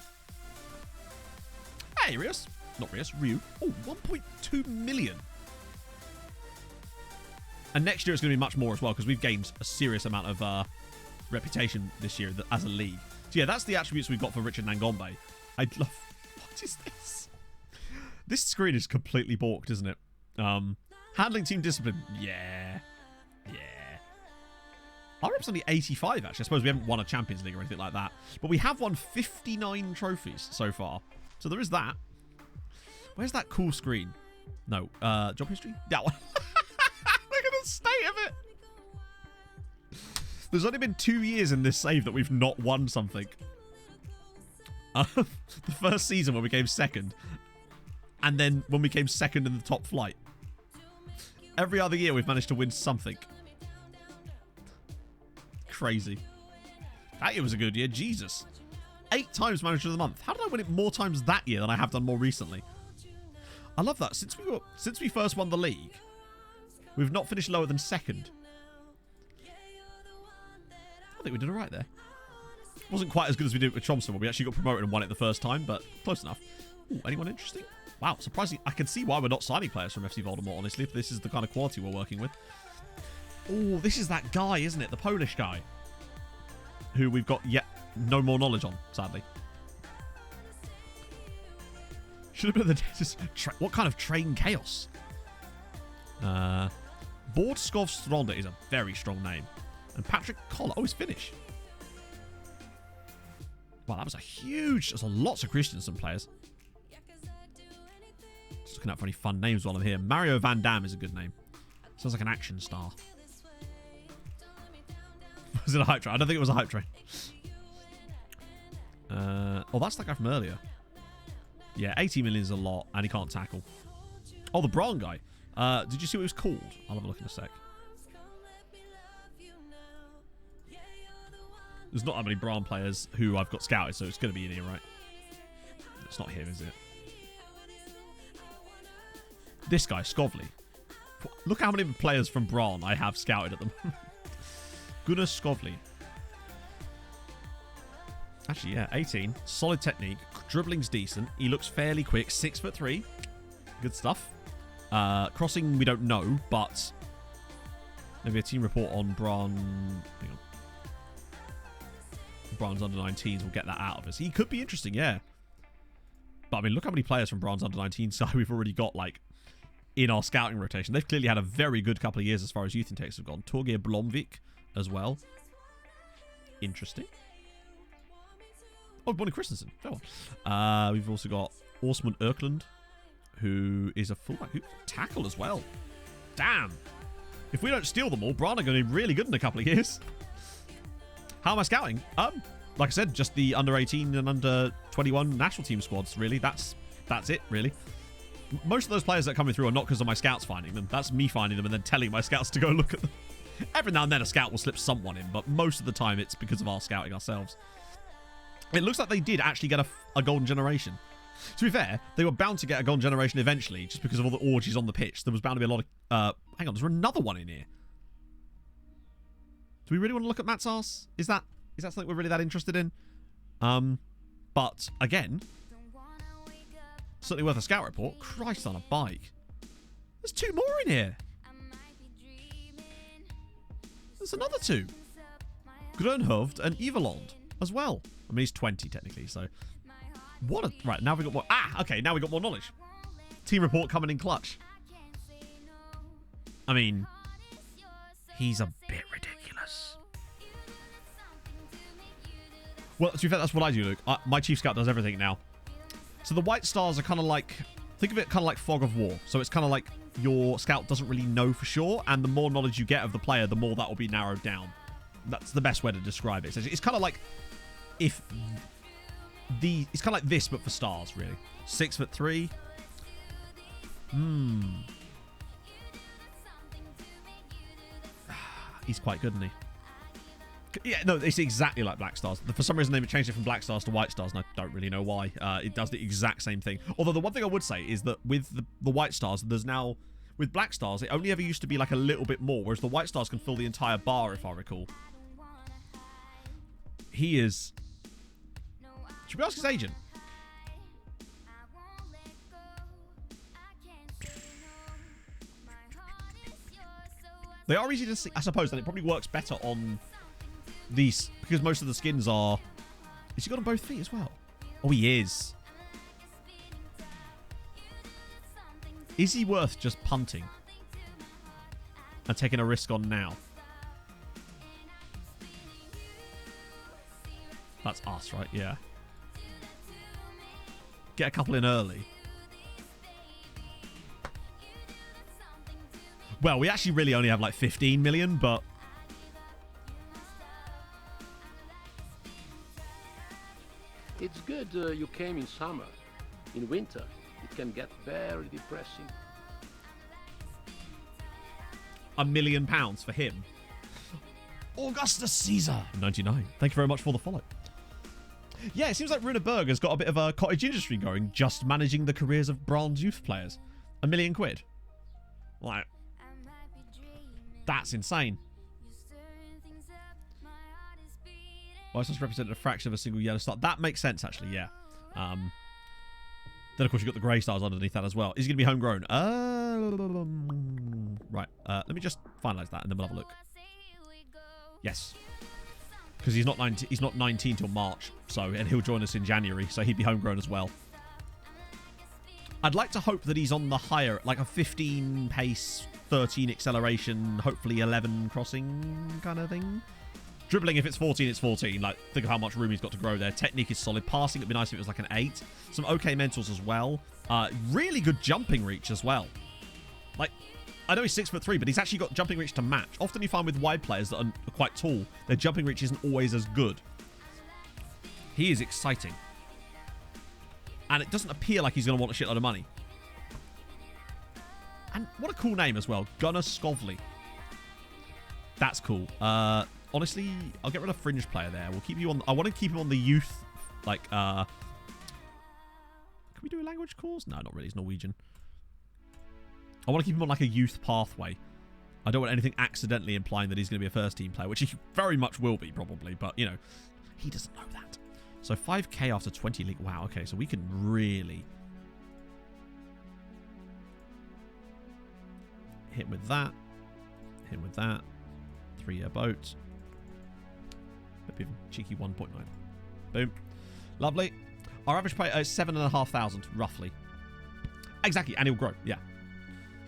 Hey, Rios. Not Rios, Ryu. Oh, 1.2 million. And next year it's going to be much more as well because we've gained a serious amount of reputation this year as a league. So yeah, that's the attributes we've got for Richard Nangombe. I'd love... What is this? This screen is completely balked, isn't it? Handling team discipline. Yeah. Our rep's only 85, actually. I suppose we haven't won a Champions League or anything like that. But we have won 59 trophies so far. So there is that. Where's that cool screen? No. Job history? That one. Look at the state of it. There's only been 2 years in this save that we've not won something. The first season when we came second. And then when we came second in the top flight. Every other year we've managed to win something. Crazy. That year was a good year. Jesus. 8 times manager of the month. How did I win it more times that year than I have done more recently? I love that. Since we first won the league, we've not finished lower than second. I think we did alright there. Wasn't quite as good as we did with Tromsø, where we actually got promoted and won it the first time, but close enough. Ooh, anyone interesting? Wow, surprisingly, I can see why we're not signing players from FC Voldemort, honestly, if this is the kind of quality we're working with. Oh, this is that guy, isn't it? The Polish guy. Who we've got yet no more knowledge on, sadly. Should have been the... What kind of train chaos? Bordskov Stronda is a very strong name. And Patrick Collar. Oh, he's Finnish. Wow, that was a huge... There's lots of Christensen players. Just looking out for any fun names while I'm here. Mario Van Damme is a good name. Sounds like an action star. Was it a hype train? I don't think it was a hype train. Oh, that's that guy from earlier. Yeah, 80 million is a lot, and he can't tackle. Oh, the Braun guy. Did you see what he was called? I'll have a look in a sec. There's not that many Braun players who I've got scouted, so it's going to be in here, right? It's not him, is it? This guy, Skovli. Look how many players from Braun I have scouted at them. Gunnar Skovli. Actually, yeah, 18. Solid technique. Dribbling's decent. He looks fairly quick. 6'3". Good stuff. Crossing, we don't know, but maybe a team report on Braun. Hang on. Braun's under 19s will get that out of us. He could be interesting, yeah. But I mean, look how many players from Braun's under 19 side we've already got, like, in our scouting rotation. They've clearly had a very good couple of years as far as youth intakes have gone. Torgeir Blomvik as well. Interesting. Oh, Bonnie Christensen. Fair one. We've also got Osmund Erkland, who is a fullback who can tackle as well. Damn. If we don't steal them all, Braun are going to be really good in a couple of years. How am I scouting? Like I said, just the under 18 and under 21 national team squads, really. That's it, really. Most of those players that are coming through are not because of my scouts finding them. That's me finding them and then telling my scouts to go look at them. Every now and then a scout will slip someone in, but most of the time it's because of our scouting ourselves. It looks like they did actually get a golden generation. To be fair, they were bound to get a golden generation eventually, just because of all the orgies on the pitch. There was bound to be a lot of... hang on, there's another one in here. Do we really want to look at Matsars? Is that something we're really that interested in? But, again, certainly worth a scout report. Christ on a bike. There's 2 more in here. There's another 2. Grönhovd and Iverland as well. I mean, he's 20 technically, so... What a... Right, now we got more... Ah, okay, now we got more knowledge. Team report coming in clutch. I mean, he's a bit ridiculous. Well, to be fair, that's what I do, Luke. My Chief Scout does everything now. So the White Stars are kind of like... Think of it kind of like Fog of War. So it's kind of like your Scout doesn't really know for sure, and the more knowledge you get of the player, the more that will be narrowed down. That's the best way to describe it. So it's kind of like... If... It's kind of like this, but for stars, really. 6'3". He's quite good, isn't he? Yeah, no, it's exactly like Black Stars. For some reason, they changed it from Black Stars to White Stars, and I don't really know why. It does the exact same thing. Although the one thing I would say is that with the White Stars, there's now... With Black Stars, it only ever used to be like a little bit more, whereas the White Stars can fill the entire bar, if I recall. He is... Should we ask his agent? They are easy to see, I suppose, and it probably works better on these, because most of the skins are... Is he got on both feet as well? Oh, he is. Is he worth just punting and taking a risk on now? That's us, right? Yeah. Get a couple in early. Well, we actually really only have like 15 million, but... It's good you came in summer. In winter, it can get very depressing. £1 million for him. Augustus Caesar, 99. Thank you very much for the follow. Yeah, it seems like Runeberg has got a bit of a cottage industry going, just managing the careers of bronze youth players. £1 million. Like, that's insane. Whilst represented a fraction of a single yellow star. That makes sense, actually, yeah. Then, of course, you've got the grey stars underneath that as well. Is he going to be homegrown? Right. Let me just finalise that, and then we'll have a look. Yes. Because he's not 19 till March, and he'll join us in January, so he'd be homegrown as well. I'd like to hope that he's on the higher, like a 15 pace, 13 acceleration, hopefully 11 crossing kind of thing. Dribbling, if it's 14, it's 14. Like, think of how much room he's got to grow there. Technique is solid. Passing, it'd be nice if it was like an 8. Some okay mentals as well. Really good jumping reach as well. Like, I know he's 6'3", but he's actually got jumping reach to match. Often you find with wide players that are quite tall, their jumping reach isn't always as good. He is exciting. And it doesn't appear like he's going to want a shitload of money. And what a cool name as well. Gunnar Skovli. That's cool. Honestly, I'll get rid of fringe player there. We'll keep you on... I want to keep him on the youth, like, Can we do a language course? No, not really. It's Norwegian. I want to keep him on, like, a youth pathway. I don't want anything accidentally implying that he's going to be a first-team player, which he very much will be, probably. But, you know, he doesn't know that. So 5k after 20 league. Wow, okay. So we can really... hit him with that. Hit him with that. 3-year boat. Maybe even cheeky 1.9. Boom. Lovely. Our average pay is 7,500, roughly. Exactly, and he'll grow. Yeah.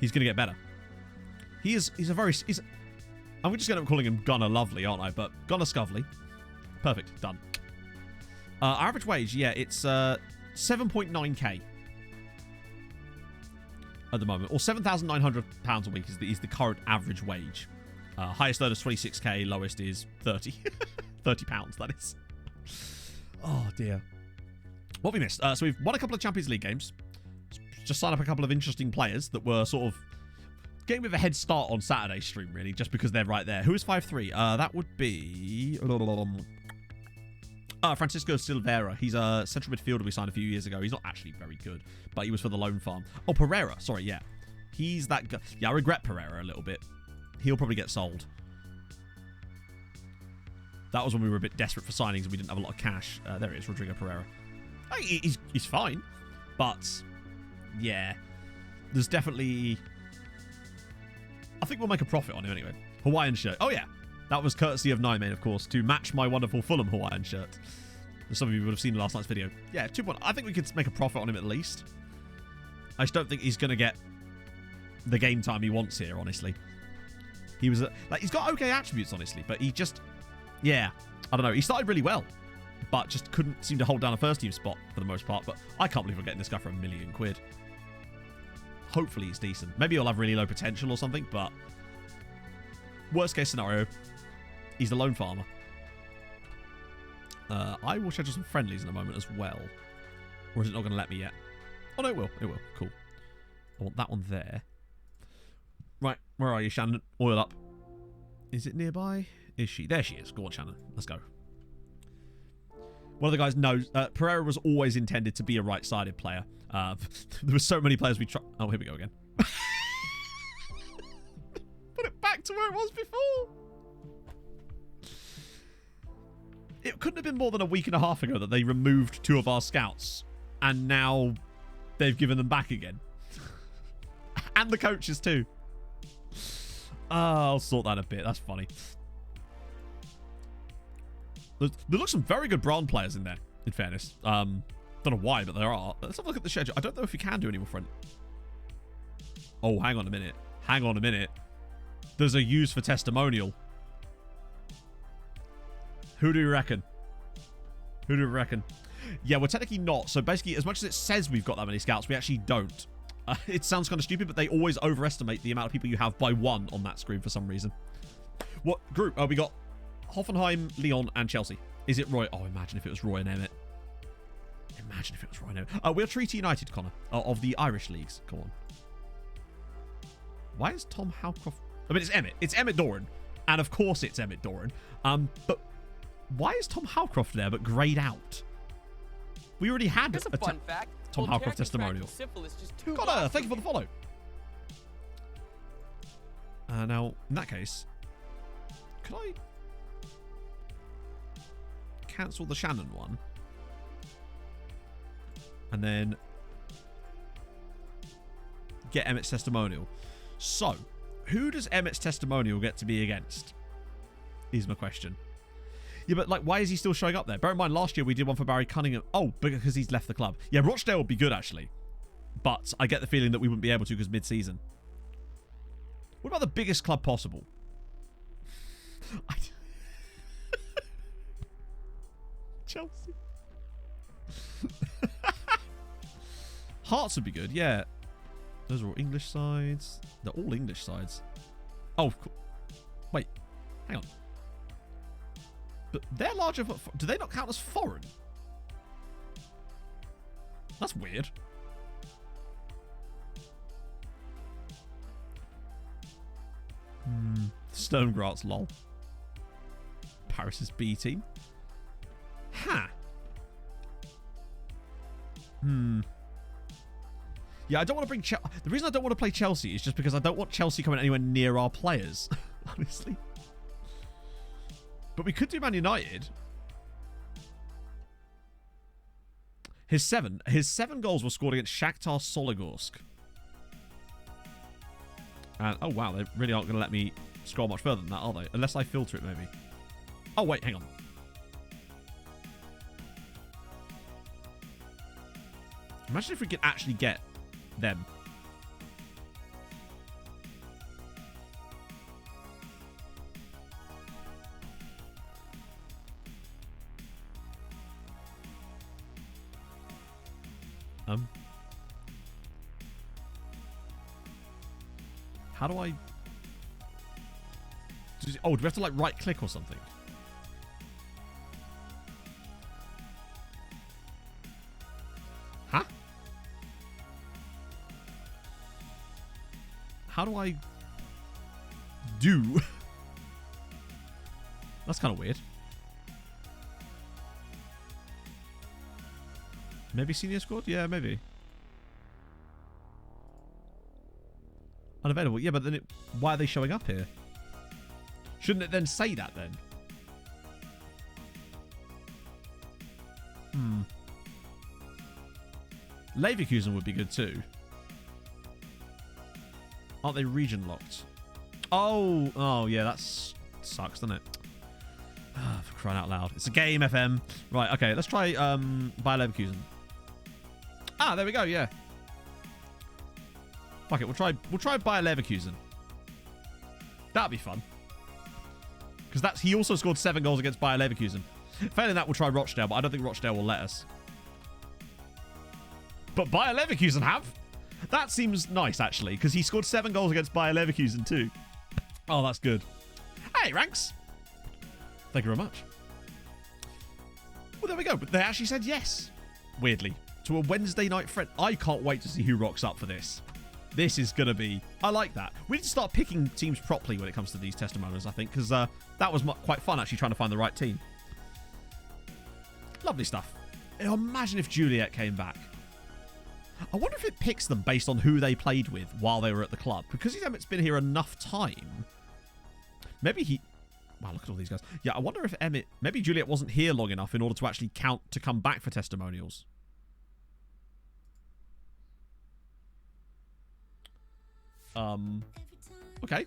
He's going to get better. He's a very... I'm just going to end up calling him Gunnar Lovely, aren't I? But Gunnar Skovli. Perfect. Done. Our average wage, yeah, it's 7.9k at the moment. Or £7,900 a week is the current average wage. Highest earner is 26k, lowest is 30. £30, that is. Oh, dear. What we missed? So we've won a couple of Champions League games. Just signed up a couple of interesting players that were sort of getting a bit of a head start on Saturday's stream, really, just because they're right there. Who is 5'3"? That would be... Francisco Silveira. He's a central midfielder we signed a few years ago. He's not actually very good, but he was for the loan farm. Oh, Pereira. Sorry, yeah. He's that guy. Yeah, I regret Pereira a little bit. He'll probably get sold. That was when we were a bit desperate for signings and we didn't have a lot of cash. There it is, Rodrigo Pereira. He's fine, but yeah, there's definitely... I think we'll make a profit on him anyway. Hawaiian shirt. Oh, yeah. That was courtesy of Nymane, of course, to match my wonderful Fulham Hawaiian shirt. Some of you would have seen last night's video. Yeah, 2 I think we could make a profit on him at least. I just don't think he's going to get the game time he wants here, honestly. He was... he's got okay attributes, honestly, but he just... Yeah, I don't know. He started really well, but just couldn't seem to hold down a first-team spot for the most part. But I can't believe we're getting this guy for £1 million. Hopefully he's decent. Maybe he'll have really low potential or something, but... Worst case scenario, he's the lone farmer. I will schedule some friendlies in a moment as well. Or is it not going to let me yet? Oh, no, it will. It will. Cool. I want that one there. Right, where are you, Shannon? Oil up. Is it nearby? Is she? There she is. Go on, Shannon. Let's go. One of the guys knows Pereira was always intended to be a right-sided player. There were so many players we tried. Oh, here we go again. Put it back to where it was before. It couldn't have been more than a week and a half ago that they removed 2 of our scouts, and now they've given them back again. And the coaches too. I'll sort that a bit. That's funny. There look some very good Braun players in there, in fairness. Don't know why, but there are. Let's have a look at the schedule. I don't know if you can do any more front. Oh, hang on a minute. Hang on a minute. There's a use for testimonial. Who do you reckon? Who do you reckon? Yeah, we're technically not. So basically, as much as it says we've got that many scouts, we actually don't. It sounds kind of stupid, but they always overestimate the amount of people you have by 1 on that screen for some reason. What group? We got Hoffenheim, Lyon, and Chelsea. Is it Roy? Oh, imagine if it was Roy and Emmett. Imagine if it was Roy and Emmett. We're Treaty United, Connor, of the Irish leagues. Come on. Why is Tom Howcroft... I mean, it's Emmett. It's Emmett Doran. And of course it's Emmett Doran. But why is Tom Howcroft there but grayed out? We already had a fun fact. Tom Howcroft testimonial. Connor, thank you for the follow. Now, in that case, could I... cancel the Shannon one. And then get Emmett's testimonial. So, who does Emmett's testimonial get to be against? Is my question. Yeah, but like, why is he still showing up there? Bear in mind, last year we did one for Barry Cunningham. Oh, because he's left the club. Yeah, Rochdale would be good, actually. But I get the feeling that we wouldn't be able to because mid-season. What about the biggest club possible? Chelsea. Hearts would be good, yeah. Those are all English sides. They're all English sides. Oh, wait. Hang on. But they're larger. Do they not count as foreign? That's weird. Stonegrat's lol. Paris's B team. Ha. Yeah, I don't want to bring Chelsea. The reason I don't want to play Chelsea is just because I don't want Chelsea coming anywhere near our players. Honestly. But we could do Man United. His seven goals were scored against Shakhtar Soligorsk. And, oh wow, they really aren't going to let me scroll much further than that, are they? Unless I filter it, maybe. Oh, wait, hang on. Imagine if we could actually get them. How do I... Oh, do we have to, like, right-click or something? Huh? How do I... do? That's kind of weird. Maybe senior squad? Yeah, maybe. Unavailable. Yeah, but then why are they showing up here? Shouldn't it then say that then? Leverkusen would be good too. Aren't they region locked? Oh yeah, that sucks, doesn't it? For crying out loud. It's a game, FM. Right, okay, let's try Bayer Leverkusen. Ah, there we go, yeah. Fuck it, we'll try Bayer Leverkusen. That'd be fun. Because he also scored 7 goals against Bayer Leverkusen. Failing that, we'll try Rochdale, but I don't think Rochdale will let us. But Bayer Leverkusen have? That seems nice, actually, because he scored 7 goals against Bayer Leverkusen too. Oh, that's good. Hey, Ranks. Thank you very much. Well, there we go. But they actually said yes, weirdly, to a Wednesday night friend. I can't wait to see who rocks up for this. This is going to be... I like that. We need to start picking teams properly when it comes to these testimonials, I think, because that was quite fun, actually, trying to find the right team. Lovely stuff. Imagine if Juliet came back. I wonder if it picks them based on who they played with while they were at the club. Because Emmett's been here enough time. Maybe he... Wow, look at all these guys. Yeah, I wonder if Emmett... Maybe Juliet wasn't here long enough in order to actually count to come back for testimonials. Okay.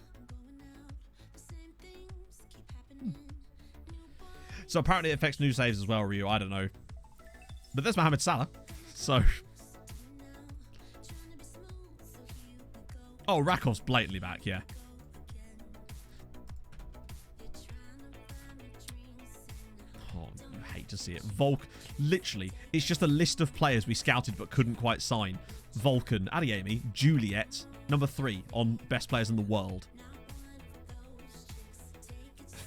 So apparently it affects new saves as well, Ryu. I don't know. But there's Mohamed Salah. So... Oh, Rakov's blatantly back, yeah. Oh, you hate to see it. Literally, it's just a list of players we scouted but couldn't quite sign. Vulcan, Adeyemi, Juliet, number 3 on best players in the world.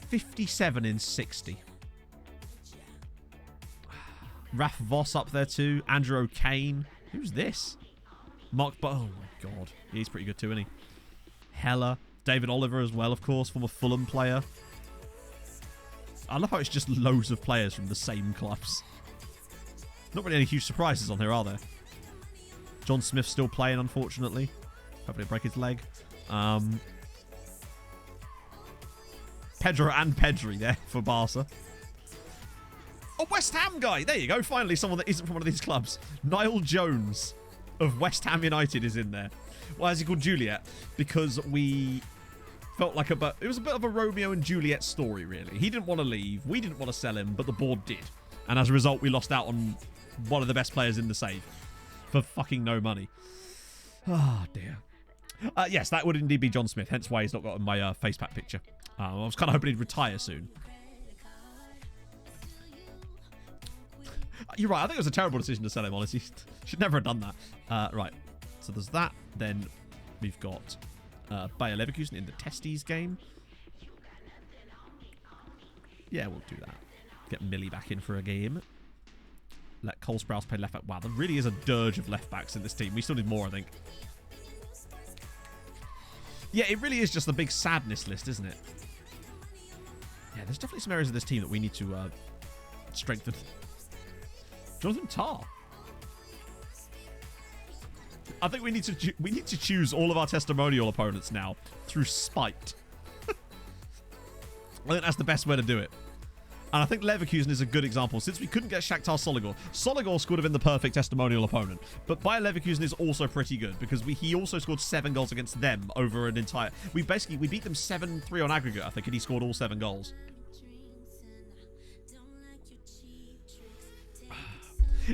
57 in 60. Raf Voss up there too. Andrew O'Kane. Who's this? Mark... Oh my god. He's pretty good too, isn't he? Heller. David Oliver as well, of course, former Fulham player. I love how it's just loads of players from the same clubs. Not really any huge surprises on here, are there? John Smith's still playing, unfortunately. Hopefully he'll break his leg. Pedro and Pedri there for Barca. A West Ham guy. There you go. Finally, someone that isn't from one of these clubs. Niall Jones of West Ham United is in there. Why is he called Juliet? Because we felt like it was a bit of a Romeo and Juliet story, really. He didn't want to leave. We didn't want to sell him, but the board did. And as a result, we lost out on one of the best players in the save for fucking no money. Oh, dear. Yes, that would indeed be John Smith, hence why he's not got my face pack picture. I was kind of hoping he'd retire soon. You're right, I think it was a terrible decision to sell him, honestly. Should never have done that. Right, so there's that. Then we've got Bayer Leverkusen in the Testes game. Yeah, we'll do that. Get Millie back in for a game. Let Cole Sprouse play left back. Wow, there really is a dirge of left backs in this team. We still need more, I think. Yeah, it really is just a big sadness list, isn't it? Yeah, there's definitely some areas of this team that we need to strengthen. Jonathan Tarr. I think we need to choose all of our testimonial opponents now through spite. I think that's the best way to do it. And I think Leverkusen is a good example. Since we couldn't get Shakhtar Soligor would have been the perfect testimonial opponent. But Bayer Leverkusen is also pretty good because he also scored 7 goals against them over an entire... We beat them 7-3 on aggregate, I think, and he scored all 7 goals.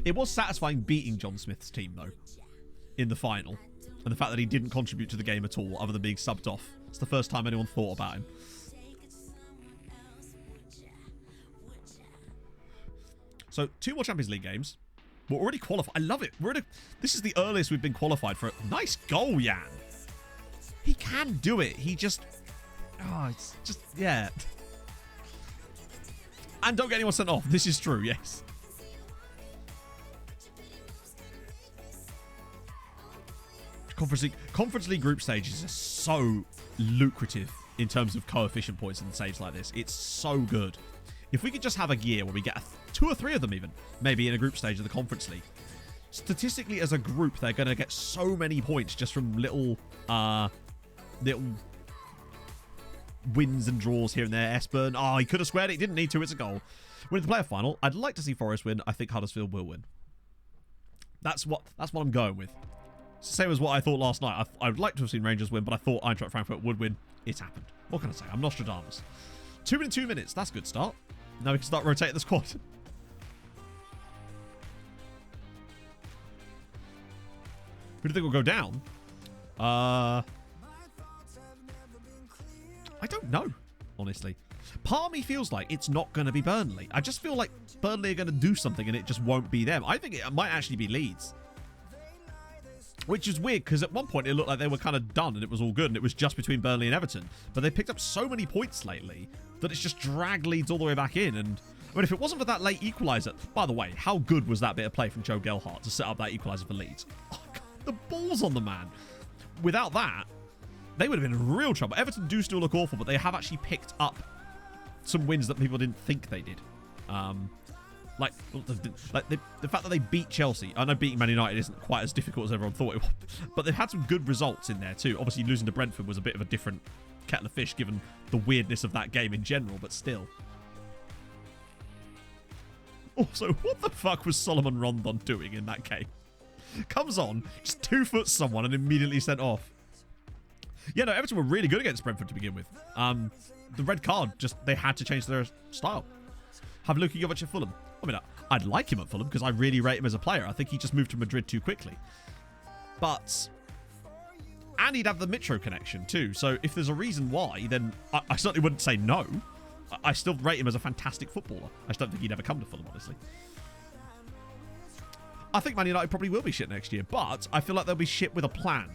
It was satisfying beating John Smith's team, though, in the final. And the fact that he didn't contribute to the game at all, other than being subbed off. It's the first time anyone thought about him. So, 2 more Champions League games. We're already qualified. I love it. This is the earliest we've been qualified for it. Nice goal, Jan. He can do it. He just... Oh, it's just... Yeah. And don't get anyone sent off. This is true, yes. Conference League group stages are so lucrative in terms of coefficient points and saves like this. It's so good. If we could just have a year where we get 2 or 3 of them even, maybe in a group stage of the Conference League. Statistically, as a group, they're going to get so many points just from little wins and draws here and there. Esbern, oh, he could have squared it. He didn't need to. It's a goal. Winning the playoff final, I'd like to see Forest win. I think Huddersfield will win. That's what I'm going with. Same as what I thought last night. I would like to have seen Rangers win, but I thought Eintracht Frankfurt would win. It's happened. What can I say? I'm Nostradamus. 2 in 2 minutes. That's a good start. Now we can start rotating the squad. Who do you think will go down? I don't know, honestly. Part of me feels like it's not going to be Burnley. I just feel like Burnley are going to do something and it just won't be them. I think it might actually be Leeds. Which is weird, because at one point it looked like they were kind of done and it was all good and it was just between Burnley and Everton. But they picked up so many points lately that it's just dragged Leeds all the way back in. And I mean, if it wasn't for that late equaliser... By the way, how good was that bit of play from Joe Gelhardt to set up that equaliser for Leeds? Oh, God, the balls on the man. Without that, they would have been in real trouble. Everton do still look awful, but they have actually picked up some wins that people didn't think they did. The fact that they beat Chelsea. I know beating Man United isn't quite as difficult as everyone thought it was, but they've had some good results in there too. Obviously, losing to Brentford was a bit of a different kettle of fish given the weirdness of that game in general, but still. Also, what the fuck was Solomon Rondon doing in that game? Comes on, just 2-foot someone and immediately sent off. Yeah, no, Everton were really good against Brentford to begin with. The red card, they had to change their style. Have Luka Jovic at Fulham. I mean, I'd like him at Fulham because I really rate him as a player. I think he just moved to Madrid too quickly. And he'd have the Mitro connection too. So if there's a reason why, then I certainly wouldn't say no. I still rate him as a fantastic footballer. I just don't think he'd ever come to Fulham, honestly. I think Man United probably will be shit next year, but I feel like they'll be shit with a plan.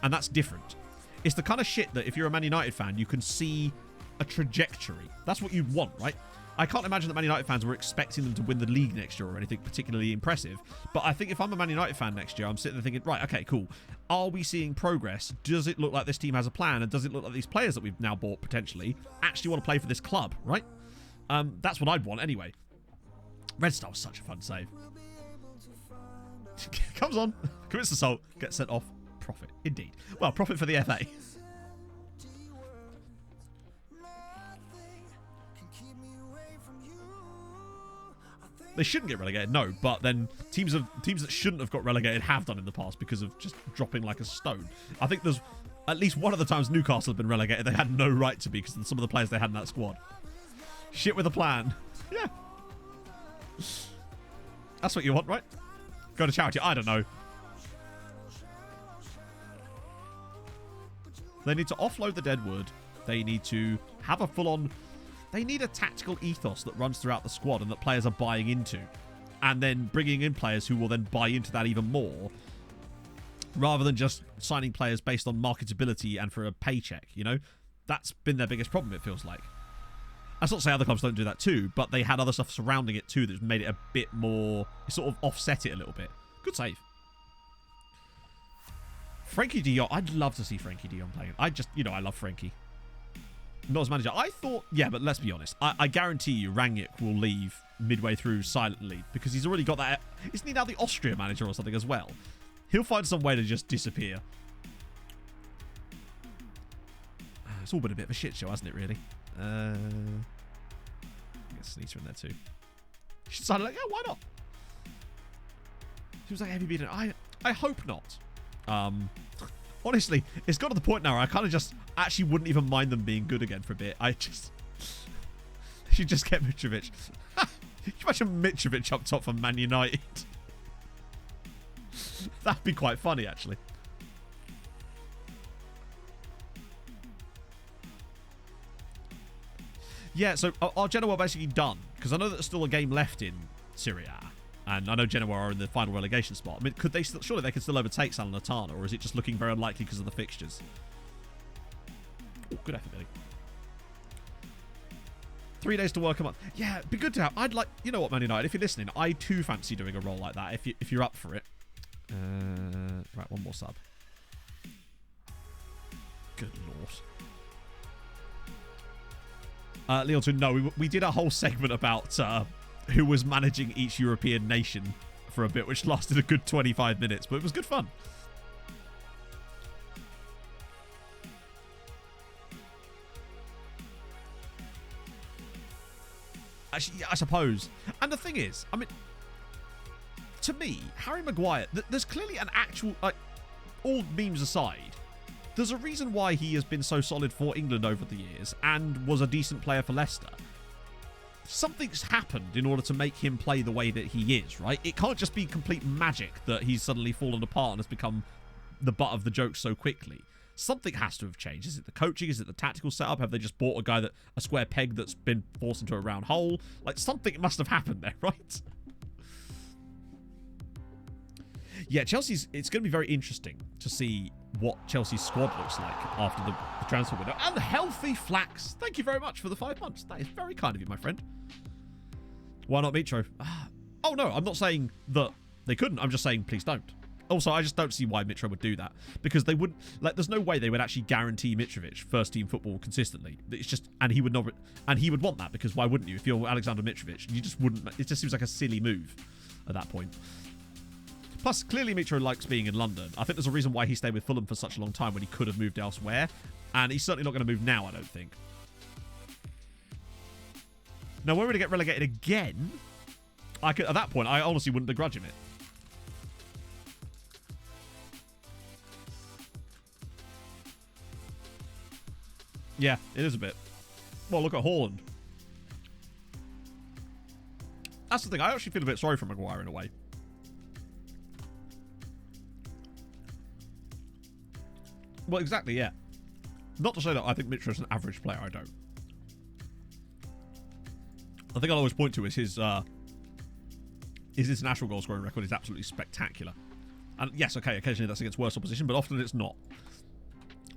And that's different. It's the kind of shit that if you're a Man United fan, you can see a trajectory. That's what you'd want, right? I can't imagine that Man United fans were expecting them to win the league next year or anything particularly impressive. But I think if I'm a Man United fan next year, I'm sitting there thinking, right, okay, cool. Are we seeing progress? Does it look like this team has a plan? And does it look like these players that we've now bought potentially actually want to play for this club, right? That's what I'd want anyway. Red Star was such a fun save. Comes on, commits assault, gets sent off. Profit, indeed. Well, profit for the FA. They shouldn't get relegated, no, but then teams that shouldn't have got relegated have done in the past because of just dropping like a stone. I think there's at least one of the times Newcastle have been relegated, they had no right to be because of some of the players they had in that squad. Shit with a plan. Yeah. That's what you want, right? Go to charity. I don't know. They need to offload the dead wood. They need to have a full-on... They need a tactical ethos that runs throughout the squad and that players are buying into. And then bringing in players who will then buy into that even more. Rather than just signing players based on marketability and for a paycheck, you know? That's been their biggest problem, it feels like. That's not to say other clubs don't do that too, but they had other stuff surrounding it too that's made it a bit more... It sort of offset it a little bit. Good save. Frankie de Jong. I'd love to see Frankie de Jong playing. I love Frankie. Not as manager. I thought... Yeah, but let's be honest. I guarantee you Rangnick will leave midway through silently because he's already got that... Isn't he now the Austria manager or something as well? He'll find some way to just disappear. It's all been a bit of a shit show, hasn't it, really? I guess Sneezer in there too. She decided, like, yeah, why not? She was like, have you been... I hope not. Honestly, it's got to the point now where I kind of just actually wouldn't even mind them being good again for a bit. I just... She just get Mitrovic. Can you imagine Mitrovic up top for Man United? That'd be quite funny, actually. Yeah, so are Genoa basically done? Because I know there's still a game left in Serie A. And I know Genoa are in the final relegation spot. I mean, could they still... Surely they can still overtake Salernitana, or is it just looking very unlikely because of the fixtures? Ooh, good effort, Billy. 3 days to work a month. Yeah, it'd be good to have... I'd like... You know what, Man United? If you're listening, I too fancy doing a role like that, if you're up for it. Right, one more sub. Good lord. Leon, no, we did a whole segment about who was managing each European nation for a bit, which lasted a good 25 minutes, but it was good fun. Actually, yeah, I suppose. And the thing is, I mean, to me, Harry Maguire, there's clearly an actual, like, all memes aside, there's a reason why he has been so solid for England over the years and was a decent player for Leicester. Something's happened in order to make him play the way that he is, right? It can't just be complete magic that he's suddenly fallen apart and has become the butt of the joke so quickly. Something has to have changed. Is it the coaching? Is it the tactical setup? Have they just bought a square peg that's been forced into a round hole? Like, something must have happened there, right? Yeah, it's going to be very interesting to see what Chelsea's squad looks like after the transfer window. And healthy Flax. Thank you very much for the 5 months. That is very kind of you, my friend. Why not Mitro? Oh, no, I'm not saying that they couldn't. I'm just saying please don't. Also, I just don't see why Mitro would do that. Because they would... Like, there's no way they would actually guarantee Mitrovic first-team football consistently. It's just... And he would not... And he would want that, because why wouldn't you? If you're Alexander Mitrovic, you just wouldn't... It just seems like a silly move at that point. Plus, clearly Mitro likes being in London. I think there's a reason why he stayed with Fulham for such a long time when he could have moved elsewhere. And he's certainly not going to move now, I don't think. Now, were we to get relegated again, at that point, I honestly wouldn't begrudge him it. Yeah, it is a bit. Well, look at Haaland. That's the thing. I actually feel a bit sorry for Maguire in a way. Well, exactly, yeah. Not to say that I think Mitro's an average player, I don't. The thing I'll always point to is his international goal scoring record is absolutely spectacular. And yes, okay, occasionally that's against worse opposition, but often it's not.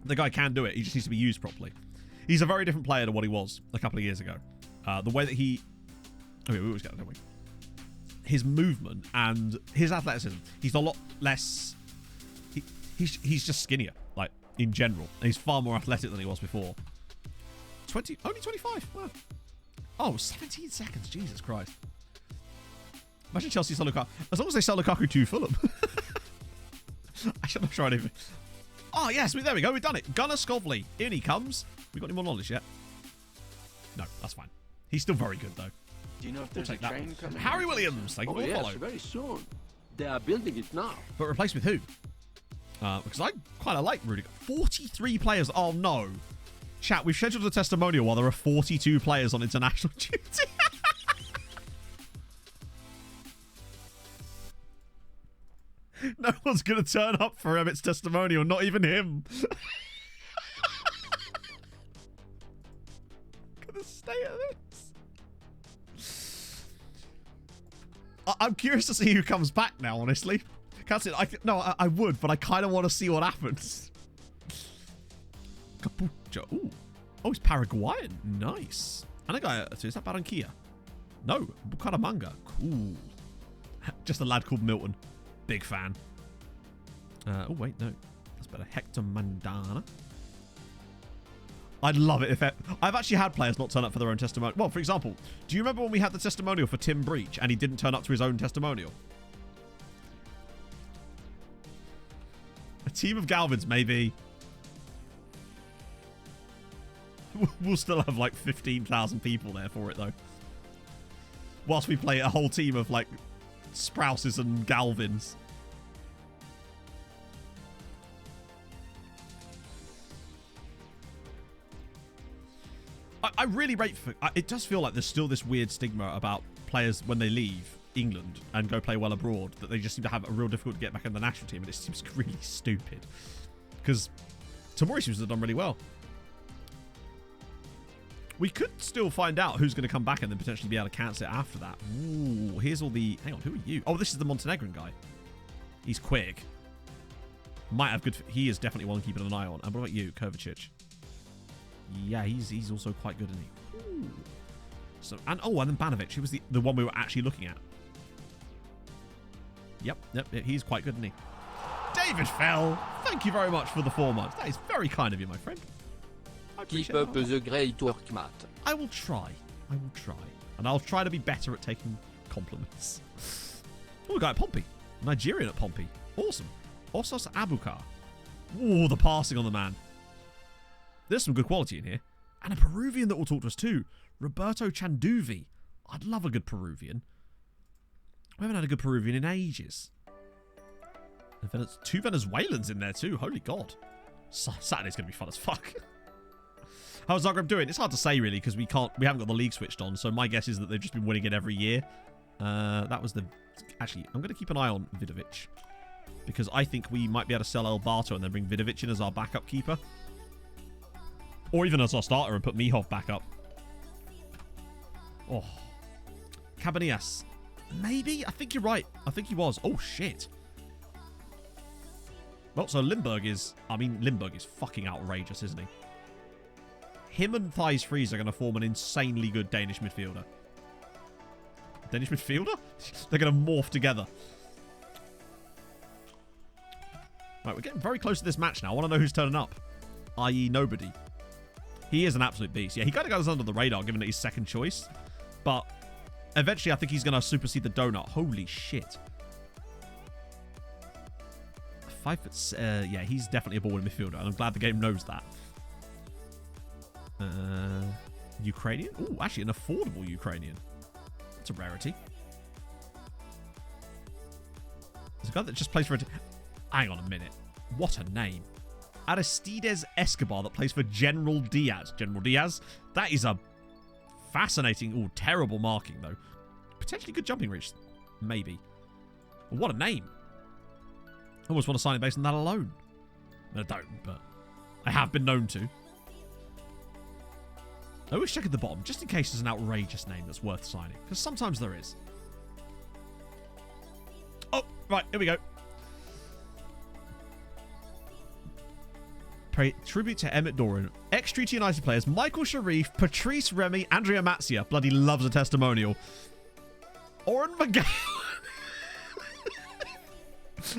The guy can do it, he just needs to be used properly. He's a very different player to what he was a couple of years ago. The way that he... Okay, we always get that, don't we? His movement and his athleticism, he's a lot less... He's just skinnier, like, in general. And he's far more athletic than he was before. Only 25? Wow. Oh, 17 seconds. Jesus Christ. Imagine Chelsea sell Lukaku. As long as they sell Lukaku to Fulham. I should have tried even. Oh, yes. There we go. We've done it. Gunnar Scovely. In he comes. We got any more knowledge yet? No, that's fine. He's still very good, though. Do you know if We'll there's a take that. train coming? Harry Williams, thank you for the yes, follow. very soon. They are building it now. But replaced with who? Because I kind of like Rudiger. 43 players. Oh, no. Chat, we've scheduled a testimonial while there are 42 players on international duty. No one's going to turn up for Emmett's testimonial, not even him. Gonna stay at this. I'm curious to see who comes back now, honestly. Can't say, I would, but I kind of want to see what happens. Capucha. Ooh. Oh, he's Paraguayan. Nice. And a guy, so is that Barranquilla? No, Bucaramanga. Cool. Just a lad called Milton. Big fan. Oh, wait, no. That's better. Hector Mandana. I'd love it if... I've actually had players not turn up for their own testimonial. Well, for example, do you remember when we had the testimonial for Tim Breach and he didn't turn up to his own testimonial? A team of Galvins, maybe. We'll still have like 15,000 people there for it, though. Whilst we play a whole team of like Sprouses and Galvins. I really rate for... It does feel like there's still this weird stigma about players when they leave England and go play well abroad, that they just seem to have a real difficult to get back in the national team, and it seems really stupid. Because Tamori seems to have done really well. We could still find out who's going to come back and then potentially be able to cancel it after that. Ooh, here's all the... Hang on, who are you? Oh, this is the Montenegrin guy. He's quick. Might have good... He is definitely one keeping an eye on. And what about you, Kovacic? Yeah, he's also quite good, isn't he? Ooh. So, and then Banovic, who was the one we were actually looking at. Yep, he's quite good, isn't he? David Fell, thank you very much for the 4 months. That is very kind of you, my friend. Keep up the great work, Matt. I will try. And I'll try to be better at taking compliments. Oh, a guy at Pompey. Nigerian at Pompey. Awesome. Osos Abukar. Ooh, the passing on the man. There's some good quality in here. And a Peruvian that will talk to us too. Roberto Chanduvi. I'd love a good Peruvian. We haven't had a good Peruvian in ages. And 2 Venezuelans in there too. Holy God. Saturday's going to be fun as fuck. How's Zagreb doing? It's hard to say really because we haven't got the league switched on. So my guess is that they've just been winning it every year. That was the... Actually, I'm going to keep an eye on Vidovic. Because I think we might be able to sell Alberto and then bring Vidovic in as our backup keeper. Or even as our starter and put Mihov back up. Oh. Cabanillas. Maybe? I think you're right. I think he was. Oh, shit. Well, so Lindbergh is... I mean, Lindbergh is fucking outrageous, isn't he? Him and Thijs Friese are going to form an insanely good Danish midfielder. Danish midfielder? They're going to morph together. Right, we're getting very close to this match now. I want to know who's turning up. I.e. nobody. He is an absolute beast. Yeah, he kind of goes under the radar, given that he's second choice. But eventually, I think he's going to supersede the donut. Holy shit. 5 foot... yeah, he's definitely a ball midfielder, and I'm glad the game knows that. Ukrainian? Ooh, actually, an affordable Ukrainian. That's a rarity. There's a guy that just plays for a... Hang on a minute. What a name. Aristides Escobar that plays for General Diaz. General Diaz? That is a fascinating... Ooh, terrible marking, though. Potentially good jumping reach. Maybe. Well, what a name. I almost want to sign it based on that alone. I don't, but I have been known to. I always check at the bottom, just in case there's an outrageous name that's worth signing. Because sometimes there is. Oh, right, here we go. Pay tribute to Emmett Doran. Ex-Treaty United players Michael Sharif, Patrice Remy, Andrea Mazzia. Bloody loves a testimonial. Oren McGowan.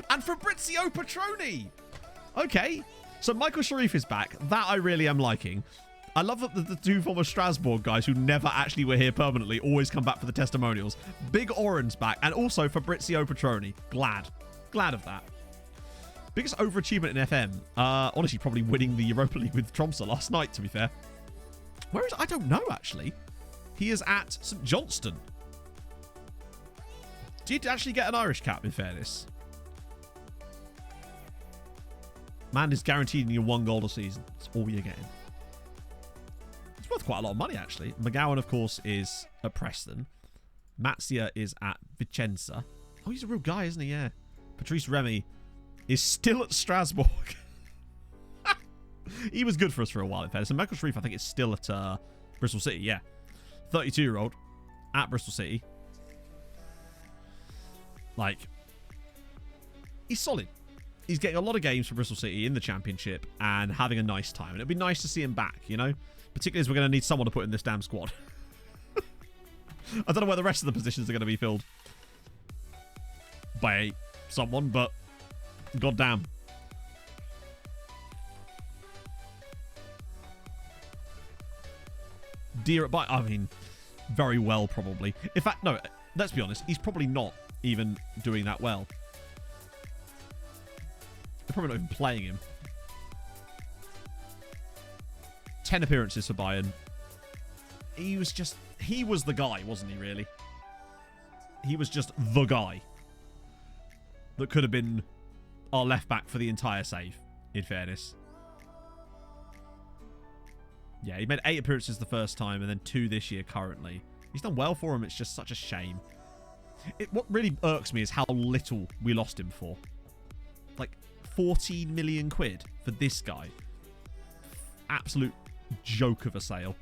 And Fabrizio Petroni. Okay. So Michael Sharif is back. That I really am liking. I love that the 2 former Strasbourg guys who never actually were here permanently always come back for the testimonials. Big Oren's back. And also Fabrizio Petroni. Glad of that. Biggest overachievement in FM. Honestly, probably winning the Europa League with Tromsø last night, to be fair. Where is... I don't know, actually. He is at St. Johnston. Do you actually get an Irish cap, in fairness? Man is guaranteed in your 1 goal a season. That's all you're getting. It's worth quite a lot of money, actually. McGowan, of course, is at Preston. Matzia is at Vicenza. Oh, he's a real guy, isn't he? Yeah. Patrice Remy is still at Strasbourg. He was good for us for a while, in fairness. And Michael Sharif, I think, is still at Bristol City. Yeah. 32-year-old at Bristol City. Like, he's solid. He's getting a lot of games for Bristol City in the Championship and having a nice time. And it'd be nice to see him back, you know? Particularly as we're going to need someone to put in this damn squad. I don't know where the rest of the positions are going to be filled by someone, but goddamn. Dear, but I mean, very well probably. In fact, no, let's be honest. He's probably not even doing that well. They're probably not even playing him. 10 appearances for Bayern. He was the guy, wasn't he, really? He was just the guy that could have been our left back for the entire save, in fairness. Yeah, he made 8 appearances the first time and then 2 this year currently. He's done well for him. It's just such a shame. What really irks me is how little we lost him for. Like 14 million quid for this guy. Absolute joke of a sale.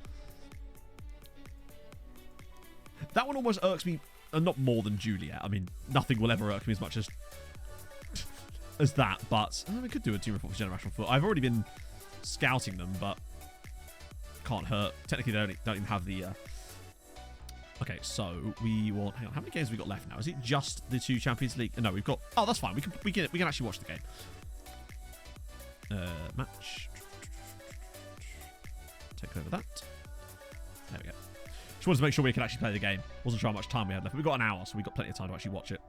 That one almost irks me, not more than Juliet. I mean, nothing will ever irk me as much as that, but we could do a team report for Generational Foot. I've already been scouting them, but can't hurt. Technically, they don't even have the... Okay, so we want... Hang on, how many games have we got left now? Is it just the 2 Champions League? No, we've got... Oh, that's fine. We can actually watch the game. Match. Take over that. There we go. Just wanted to make sure we could actually play the game. Wasn't sure how much time we had left. We've got an hour, so we've got plenty of time to actually watch it.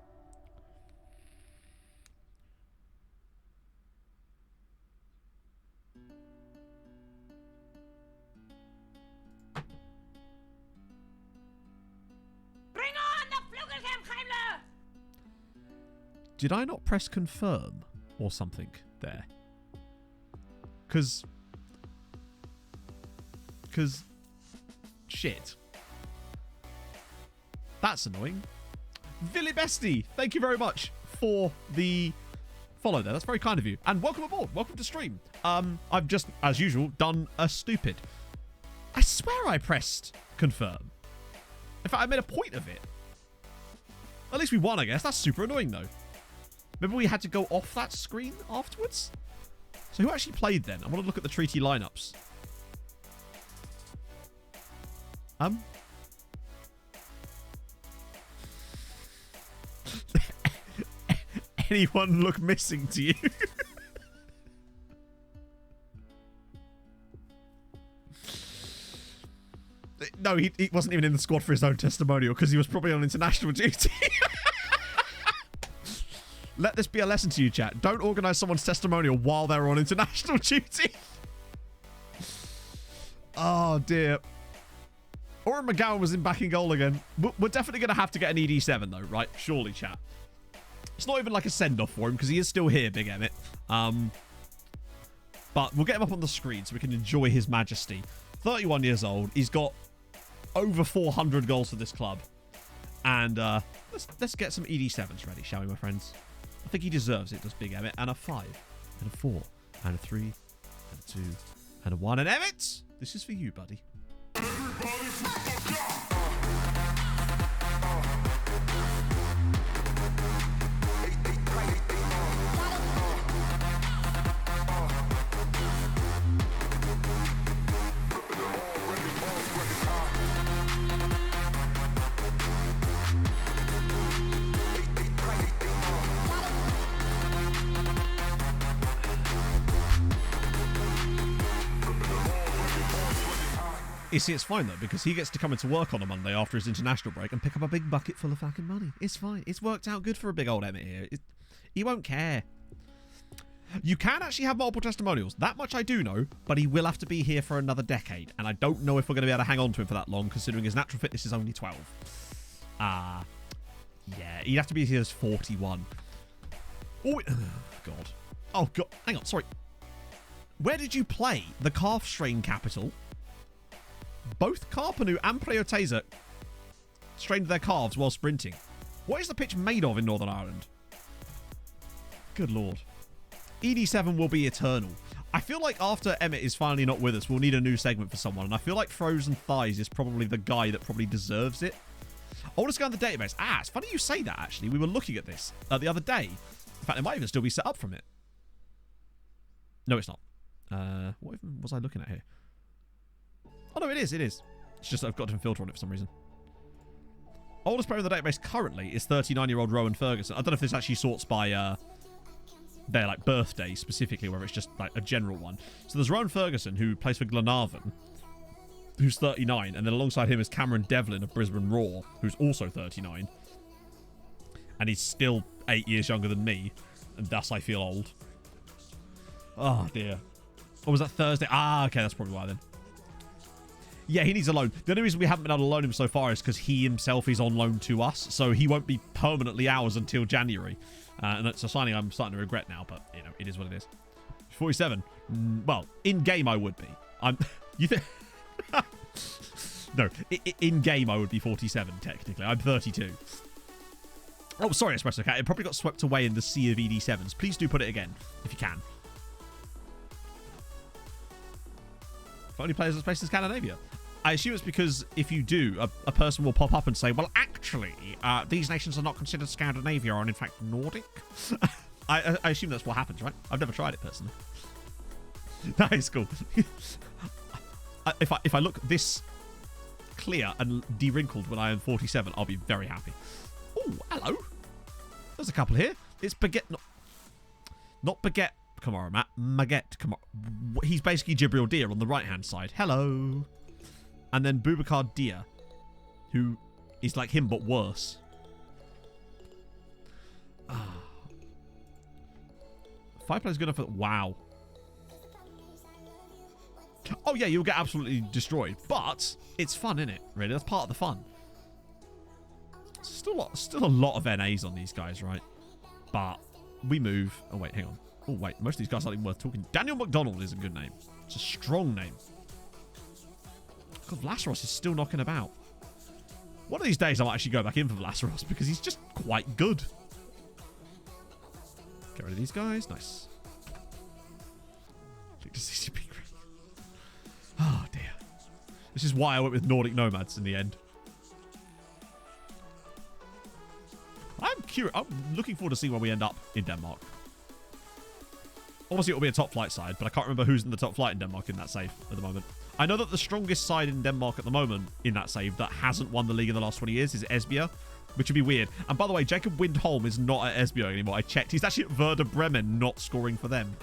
Bring on the Flugelkampfheimler! Did I not press confirm or something there? Because shit. That's annoying. Villy Bestie, thank you very much for the follow there. That's very kind of you. And welcome aboard. Welcome to stream. I've just, as usual, done a stupid. I swear I pressed confirm. In fact, I made a point of it. At least we won, I guess. That's super annoying, though. Remember we had to go off that screen afterwards? So who actually played then? I want to look at the treaty lineups. Anyone look missing to you? No, he wasn't even in the squad for his own testimonial because he was probably on international duty. Let this be a lesson to you, chat. Don't organise someone's testimonial while they're on international duty. Oh, dear. Oren McGowan was back in goal again. We're definitely going to have to get an ED7, though, right? Surely, chat. It's not even like a send-off for him because he is still here, Big Emmett. But we'll get him up on the screen so we can enjoy his majesty. 31 years old. He's got over 400 goals for this club. And let's get some ED7s ready, shall we, my friends? I think he deserves it, does Big Emmett. And a 5, and a 4, and a 3, and a 2, and a 1. And Emmett, this is for you, buddy. You see, it's fine, though, because he gets to come into work on a Monday after his international break and pick up a big bucket full of fucking money. It's fine. It's worked out good for a big old Emmett here. He won't care. You can actually have multiple testimonials. That much I do know, but he will have to be here for another decade. And I don't know if we're going to be able to hang on to him for that long, considering his natural fitness is only 12. Yeah, he'd have to be his 41. Oh, God. Oh, God. Hang on, sorry. Where did you play? The calf strain capital. Both Carpenu and Preotesa strained their calves while sprinting. What is the pitch made of in Northern Ireland? Good Lord. ED7 will be eternal. I feel like after Emmett is finally not with us, we'll need a new segment for someone. And I feel like Frozen Thighs is probably the guy that probably deserves it. I want to go on the database. It's funny you say that, actually. We were looking at this the other day. In fact, it might even still be set up from it. No, it's not. What even was I looking at here? Oh, no, it is. It is. It's just that I've got a different filter on it for some reason. Oldest player in the database currently is 39-year-old Rowan Ferguson. I don't know if this actually sorts by their like birthday specifically, or whether it's just like a general one. So there's Rowan Ferguson, who plays for Glenarvan, who's 39, and then alongside him is Cameron Devlin of Brisbane Roar, who's also 39. And he's still 8 years younger than me, and thus I feel old. Oh, dear. Or was that Thursday? Okay, that's probably why then. Yeah, he needs a loan. The only reason we haven't been able to loan him so far is because he himself is on loan to us, so he won't be permanently ours until January. And that's a signing I'm starting to regret now, but, you know, it is what it is. 47. Well, in-game I would be. You think... No, in-game I would be 47, technically. I'm 32. Oh, sorry, Espresso Cat. It probably got swept away in the sea of ED7s. Please do put it again, if you can. If only players as places Scandinavia. I assume it's because if you do, a person will pop up and say, well, actually, these nations are not considered Scandinavia, or in fact Nordic. I assume that's what happens, right? I've never tried it personally. That is cool. If I look this clear and de-wrinkled when I am 47, I'll be very happy. Oh, hello. There's a couple here. It's Baguette, not Baguette Kamara, Matt. Maguette Kamara. He's basically Jibril Dia on the right-hand side. Hello. And then Boubacar Dia, who is like him but worse. Five players good enough for... Wow. Oh, yeah, you'll get absolutely destroyed. But it's fun, isn't it? Really, that's part of the fun. Still a lot of NAs on these guys, right? But we move... Oh, wait, hang on. Oh, wait, most of these guys aren't even worth talking. Daniel McDonald is a good name. It's a strong name. God, Vlasaros is still knocking about. One of these days, I might actually go back in for Vlasaros because he's just quite good. Get rid of these guys. Nice. Oh, dear. This is why I went with Nordic Nomads in the end. I'm curious. I'm looking forward to seeing where we end up in Denmark. Obviously, it'll be a top flight side, but I can't remember who's in the top flight in Denmark in that save at the moment. I know that the strongest side in Denmark at the moment in that save that hasn't won the league in the last 20 years is Esbjerg, which would be weird. And by the way, Jacob Windholm is not at Esbjerg anymore. I checked. He's actually at Werder Bremen, not scoring for them.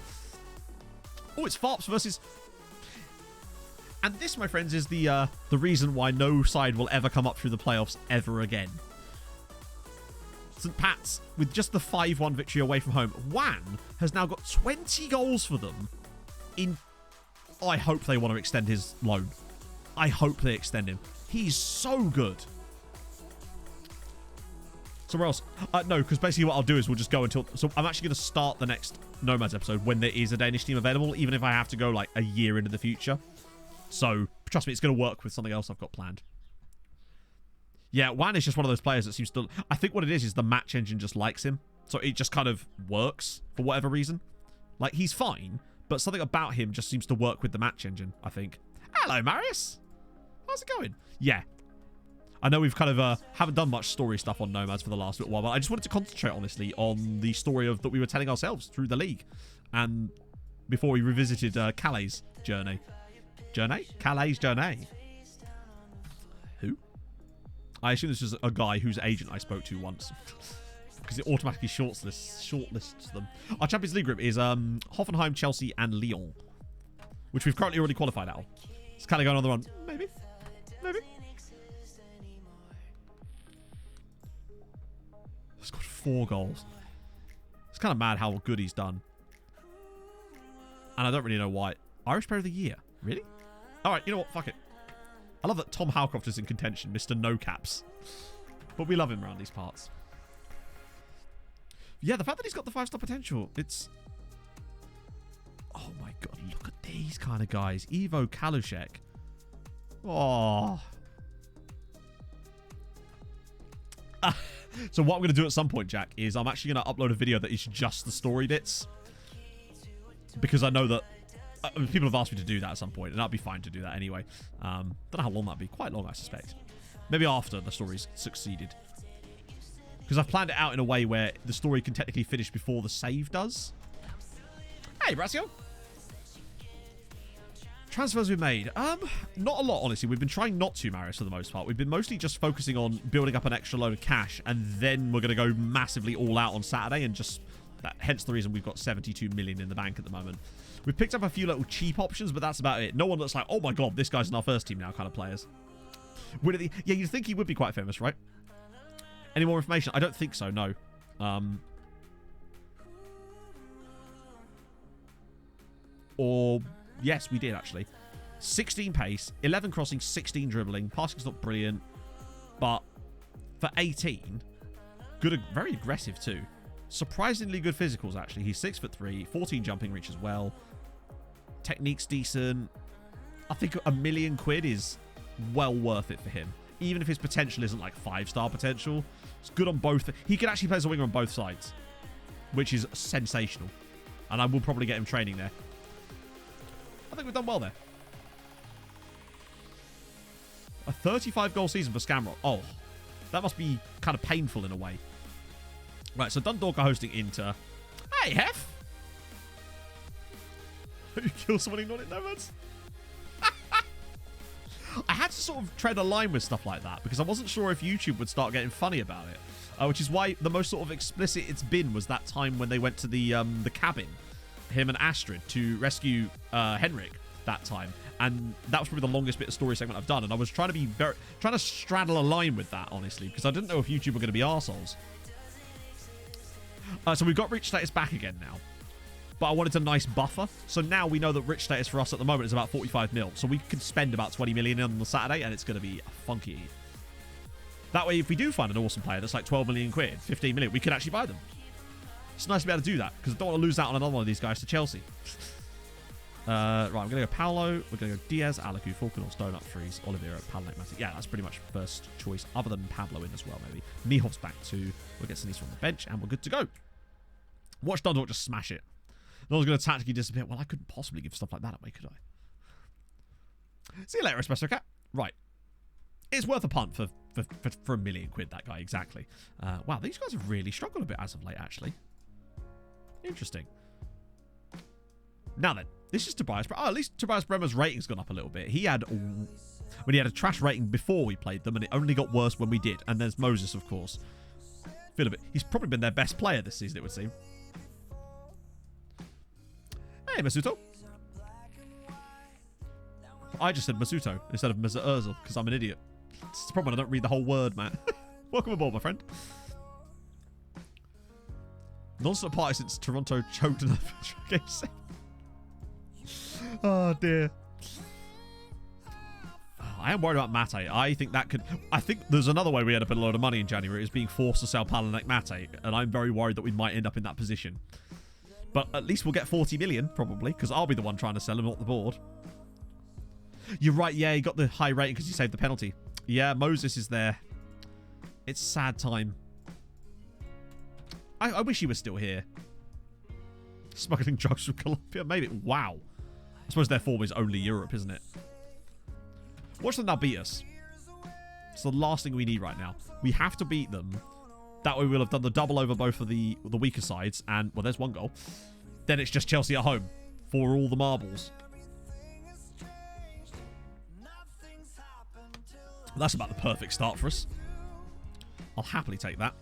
Oh, it's Farps versus... And this, my friends, is the reason why no side will ever come up through the playoffs ever again. St. Pat's, with just the 5-1 victory away from home, Wan has now got 20 goals for them in... I hope they want to extend his loan. I hope they extend him. He's so good. So where else? No, because basically what I'll do is we'll just go until... So I'm actually going to start the next Nomads episode when there is a Danish team available, even if I have to go like a year into the future. So, trust me, it's going to work with something else I've got planned. Yeah, Wan is just one of those players that seems to... I think what it is the match engine just likes him. So it just kind of works for whatever reason. Like, he's fine, but something about him just seems to work with the match engine, I think. Hello, Marius. How's it going? Yeah. I know we've kind of haven't done much story stuff on Nomads for the last little while, but I just wanted to concentrate, honestly, on the story of that we were telling ourselves through the league. And before we revisited Calais' journey. Calais journey. Who? I assume this is a guy whose agent I spoke to once. Because it automatically shortlists them. Our Champions League group is Hoffenheim, Chelsea, and Lyon. Which we've currently already qualified out. It's kind of going on the run. Maybe. He's got 4 goals. It's kind of mad how good he's done. And I don't really know why. Irish Player of the Year. Really? Alright, you know what? Fuck it. I love that Tom Howcroft is in contention, Mr. No Caps. But we love him around these parts. Yeah, the fact that he's got the 5-star potential, it's... Oh my god, look at these kind of guys. Ivo Kalushek. Oh. So what I'm going to do at some point, Jack, is I'm actually going to upload a video that is just the story bits. Because I know that people have asked me to do that at some point, and that'd be fine to do that anyway. Don't know how long that'd be. Quite long, I suspect. Maybe after the story's succeeded. Because I've planned it out in a way where the story can technically finish before the save does. Hey, Brasio. Transfers we've made. Not a lot, honestly. We've been trying not to, Marius, for the most part. We've been mostly just focusing on building up an extra load of cash, and then we're going to go massively all out on Saturday, and just... hence the reason we've got 72 million in the bank at the moment. We've picked up a few little cheap options, but that's about it. No one that's like, oh my god, this guy's in our first team now kind of players. Yeah, you'd think he would be quite famous, right? Any more information? I don't think so, no. Or, yes, we did, actually. 16 pace, 11 crossing, 16 dribbling. Passing's not brilliant, but for 18, good, very aggressive too. Surprisingly good physicals, actually. He's 6'3", 14 jumping reach as well. Technique's decent. I think £1 million is well worth it for him. Even if his potential isn't like 5-star potential. It's good on both. He can actually play as a winger on both sides, which is sensational. And I will probably get him training there. I think we've done well there. A 35-goal season for Scamrock. Oh, that must be kind of painful in a way. Right, so Dundalk are hosting Inter. Hey, Hef! You kill someone in non-it nomads? I had to sort of tread a line with stuff like that because I wasn't sure if YouTube would start getting funny about it. Which is why the most sort of explicit it's been was that time when they went to the cabin, him and Astrid, to rescue Henrik that time. And that was probably the longest bit of story segment I've done. And I was trying to straddle a line with that, honestly, because I didn't know if YouTube were going to be arseholes. So we've got rich status back again now. But I wanted a nice buffer. So now we know that rich status for us at the moment is about 45 mil. So we can spend about 20 million on the Saturday, and it's going to be funky. That way, if we do find an awesome player that's like 12 million quid, 15 million, we could actually buy them. It's nice to be able to do that, because I don't want to lose out on another one of these guys to Chelsea. Right, I'm going to go Paolo. We're going to go Diaz, Alaku, Falconors, Donut, Freeze, Oliveira, Palnek, Matic. Yeah, that's pretty much first choice, other than Pablo in as well, maybe. Niehoff's back too. We'll get Sinise from the bench, and we're good to go. Watch Dundalk just smash it. No one's going to tactically disappear. Well, I couldn't possibly give stuff like that away, could I? See you later, Espresso Cat. Right. It's worth a punt for £1 million, that guy, exactly. Wow, these guys have really struggled a bit as of late, actually. Interesting. Now then, this is Tobias. Oh, at least Tobias Bremer's rating's gone up a little bit. He had a trash rating before we played them, and it only got worse when we did. And there's Moses, of course. Feel a bit. He's probably been their best player this season, it would seem. Hey, Masuto. I just said Masuto instead of Masuto because I'm an idiot. It's the problem. I don't read the whole word, man. Welcome aboard, my friend. Non-stop party since Toronto choked in the game 7. Oh, dear. I am worried about Mate. I think there's another way we end up in a load of money in January is being forced to sell Palnek Mate, and I'm very worried that we might end up in that position. But at least we'll get 40 million, probably, because I'll be the one trying to sell him, not the board. You're right, yeah, he got the high rating because he saved the penalty. Yeah, Moses is there. It's sad time. I wish he was still here. Smuggling drugs from Colombia, maybe. Wow. I suppose their form is only Europe, isn't it? Watch them now beat us. It's the last thing we need right now. We have to beat them. That way we'll have done the double over both of the weaker sides. And, well, there's one goal. Then it's just Chelsea at home for all the marbles. That's about the perfect start for us. I'll happily take that.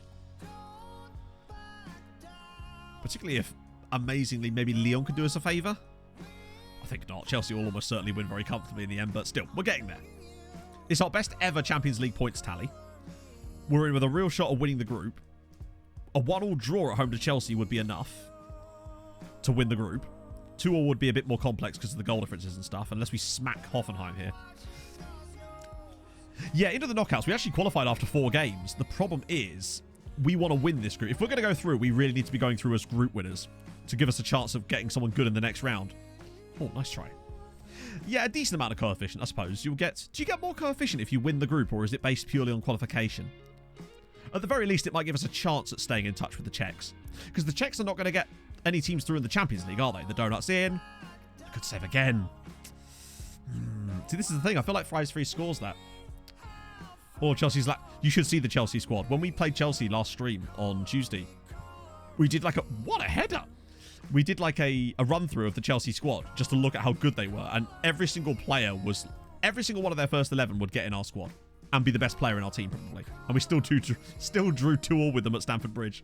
Particularly if, amazingly, maybe Lyon could do us a favour. I think not. Chelsea will almost certainly win very comfortably in the end, but still, we're getting there. It's our best ever Champions League points tally. We're in with a real shot of winning the group. A 1-1 draw at home to Chelsea would be enough to win the group. 2-2 would be a bit more complex because of the goal differences and stuff, unless we smack Hoffenheim here. Yeah, into the knockouts. We actually qualified after 4 games. The problem is, we want to win this group. If we're going to go through, we really need to be going through as group winners to give us a chance of getting someone good in the next round. Oh, nice try. Yeah, a decent amount of coefficient, I suppose. Do you get more coefficient if you win the group, or is it based purely on qualification? At the very least, it might give us a chance at staying in touch with the Czechs. Because the Czechs are not going to get any teams through in the Champions League, are they? The Donut's in. I could save again. See, this is the thing. I feel like Fries 3 scores that. Or Chelsea's like... You should see the Chelsea squad. When we played Chelsea last stream on Tuesday, we did like a... What a header! We did like a run-through of the Chelsea squad just to look at how good they were. And every single player was... Every single one of their first 11 would get in our squad. And be the best player in our team, probably. And we still drew 2-2 with them at Stamford Bridge.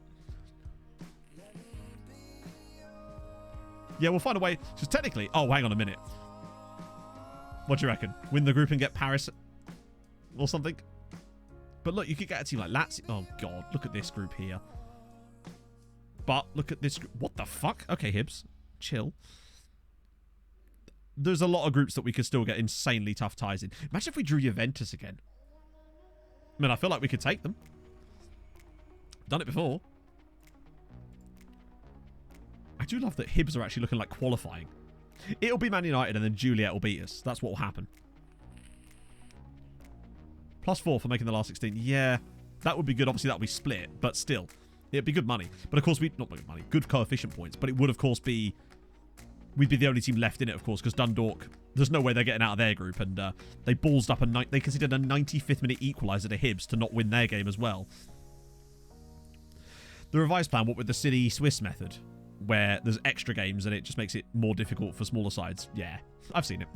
Yeah, we'll find a way. Because technically... Oh, hang on a minute. What do you reckon? Win the group and get Paris or something? But look, you could get a team like Lazio. Oh, God. Look at this group here. But look at this group. What the fuck? Okay, Hibs. Chill. There's a lot of groups that we could still get insanely tough ties in. Imagine if we drew Juventus again. I mean, I feel like we could take them. Done it before. I do love that Hibs are actually looking like qualifying. It'll be Man United and then Juliet will beat us. That's what will happen. +4 for making the last 16. Yeah, that would be good. Obviously, that would be split, but still. It'd be good money. But of course, not good money. Good coefficient points. But it would, of course, be... We'd be the only team left in it, of course, because Dundalk... There's no way they're getting out of their group. And they ballsed up they considered a 95th minute equaliser to Hibs to not win their game as well. The revised plan, what with the City Swiss method, where there's extra games and it just makes it more difficult for smaller sides. Yeah, I've seen it.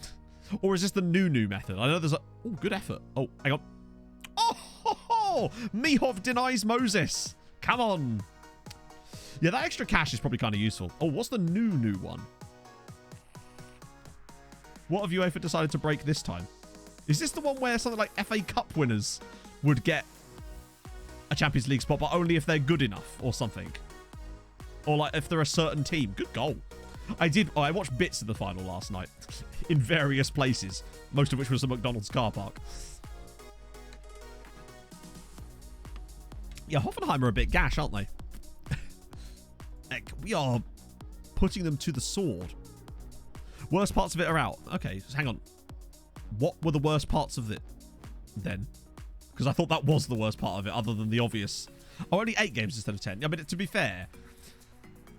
Or is this the new method? I know there's a... Oh, good effort. Oh, hang on. Oh, Mihov denies Moses. Come on. Yeah, that extra cash is probably kind of useful. Oh, what's the new one? What have UEFA decided to break this time? Is this the one where something like FA Cup winners would get a Champions League spot, but only if they're good enough or something? Or like if they're a certain team? Good goal. I watched bits of the final last night in various places, most of which was the McDonald's car park. Yeah, Hoffenheim are a bit gash, aren't they? We are putting them to the sword. Worst parts of it are out. Okay, so hang on. What were the worst parts of it then? Because I thought that was the worst part of it, other than the obvious. Oh, only 8 games instead of 10. I mean, to be fair,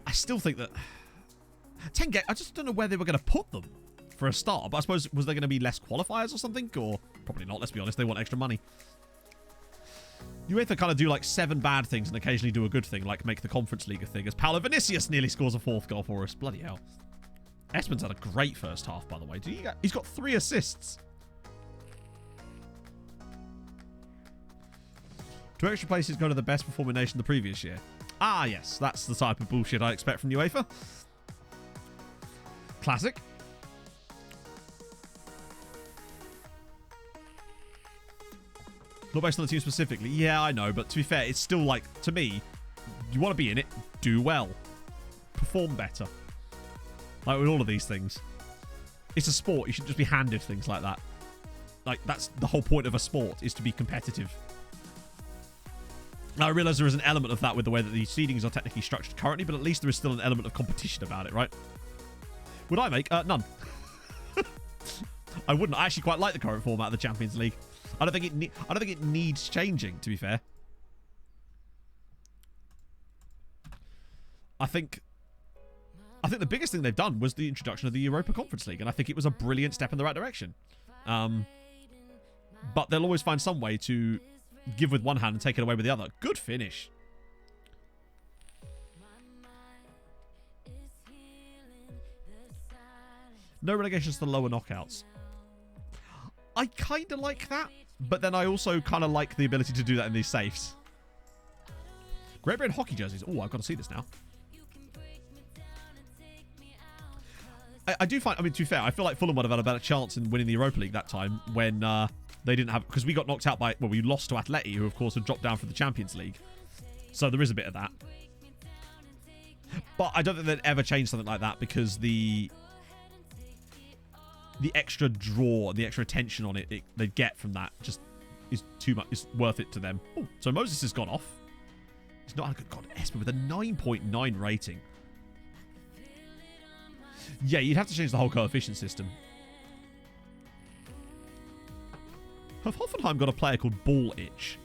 I still think that 10 games. I just don't know where they were going to put them for a start. But I suppose, was there going to be less qualifiers or something? Or probably not, let's be honest. They want extra money. UEFA kind of do like 7 bad things and occasionally do a good thing, like make the Conference League a thing, as Paolo Vinicius nearly scores a 4th goal for us. Bloody hell. Espen's had a great first half, by the way. He's got 3 assists. 2 extra places go to the best performing nation the previous year. Ah, yes. That's the type of bullshit I expect from UEFA. Classic. Not based on the team specifically. Yeah, I know. But to be fair, it's still like, to me, you want to be in it, do well. Perform better. Like with all of these things. It's a sport. You shouldn't just be handed things like that. Like, that's the whole point of a sport, is to be competitive. Now, I realise there is an element of that with the way that the seedings are technically structured currently, but at least there is still an element of competition about it, right? Would I make? None. I wouldn't. I actually quite like the current format of the Champions League. I don't think it needs changing, to be fair. I think the biggest thing they've done was the introduction of the Europa Conference League, and I think it was a brilliant step in the right direction. But they'll always find some way to give with one hand and take it away with the other. Good finish. No relegations to the lower knockouts. I kind of like that, but then I also kind of like the ability to do that in these safes. Great Britain hockey jerseys. Oh, I've got to see this now. I do find, I mean, to be fair, I feel like Fulham would have had a better chance in winning the Europa League that time when they didn't have, because we got knocked out by, well, we lost to Atleti, who of course had dropped down from the Champions League. So there is a bit of that. But I don't think they'd ever change something like that, because the extra draw, the extra attention on it they get from that just is too much, is worth it to them. Oh, so Moses has gone off. He's not had a good... God, Espen with a 9.9 rating. Yeah, you'd have to change the whole coefficient system. Have Hoffenheim got a player called Ball Itch?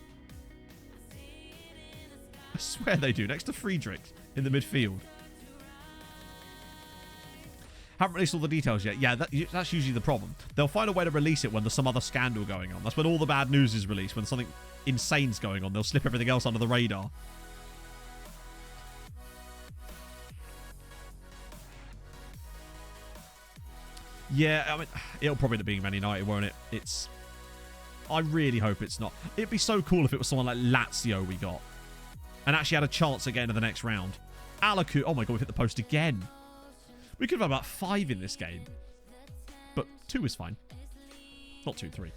I swear they do, next to Friedrich in the midfield. Haven't released all the details yet. Yeah, that's usually the problem. They'll find a way to release it when there's some other scandal going on. That's when all the bad news is released. When something insane's going on, they'll slip everything else under the radar. Yeah, I mean, it'll probably end up being Man United, won't it? I really hope it's not. It'd be so cool if it was someone like Lazio we got. And actually had a chance at getting to the next round. Alaku, oh my god, we've hit the post again. We could have about 5 in this game. But 2 is fine. Not 2, 3.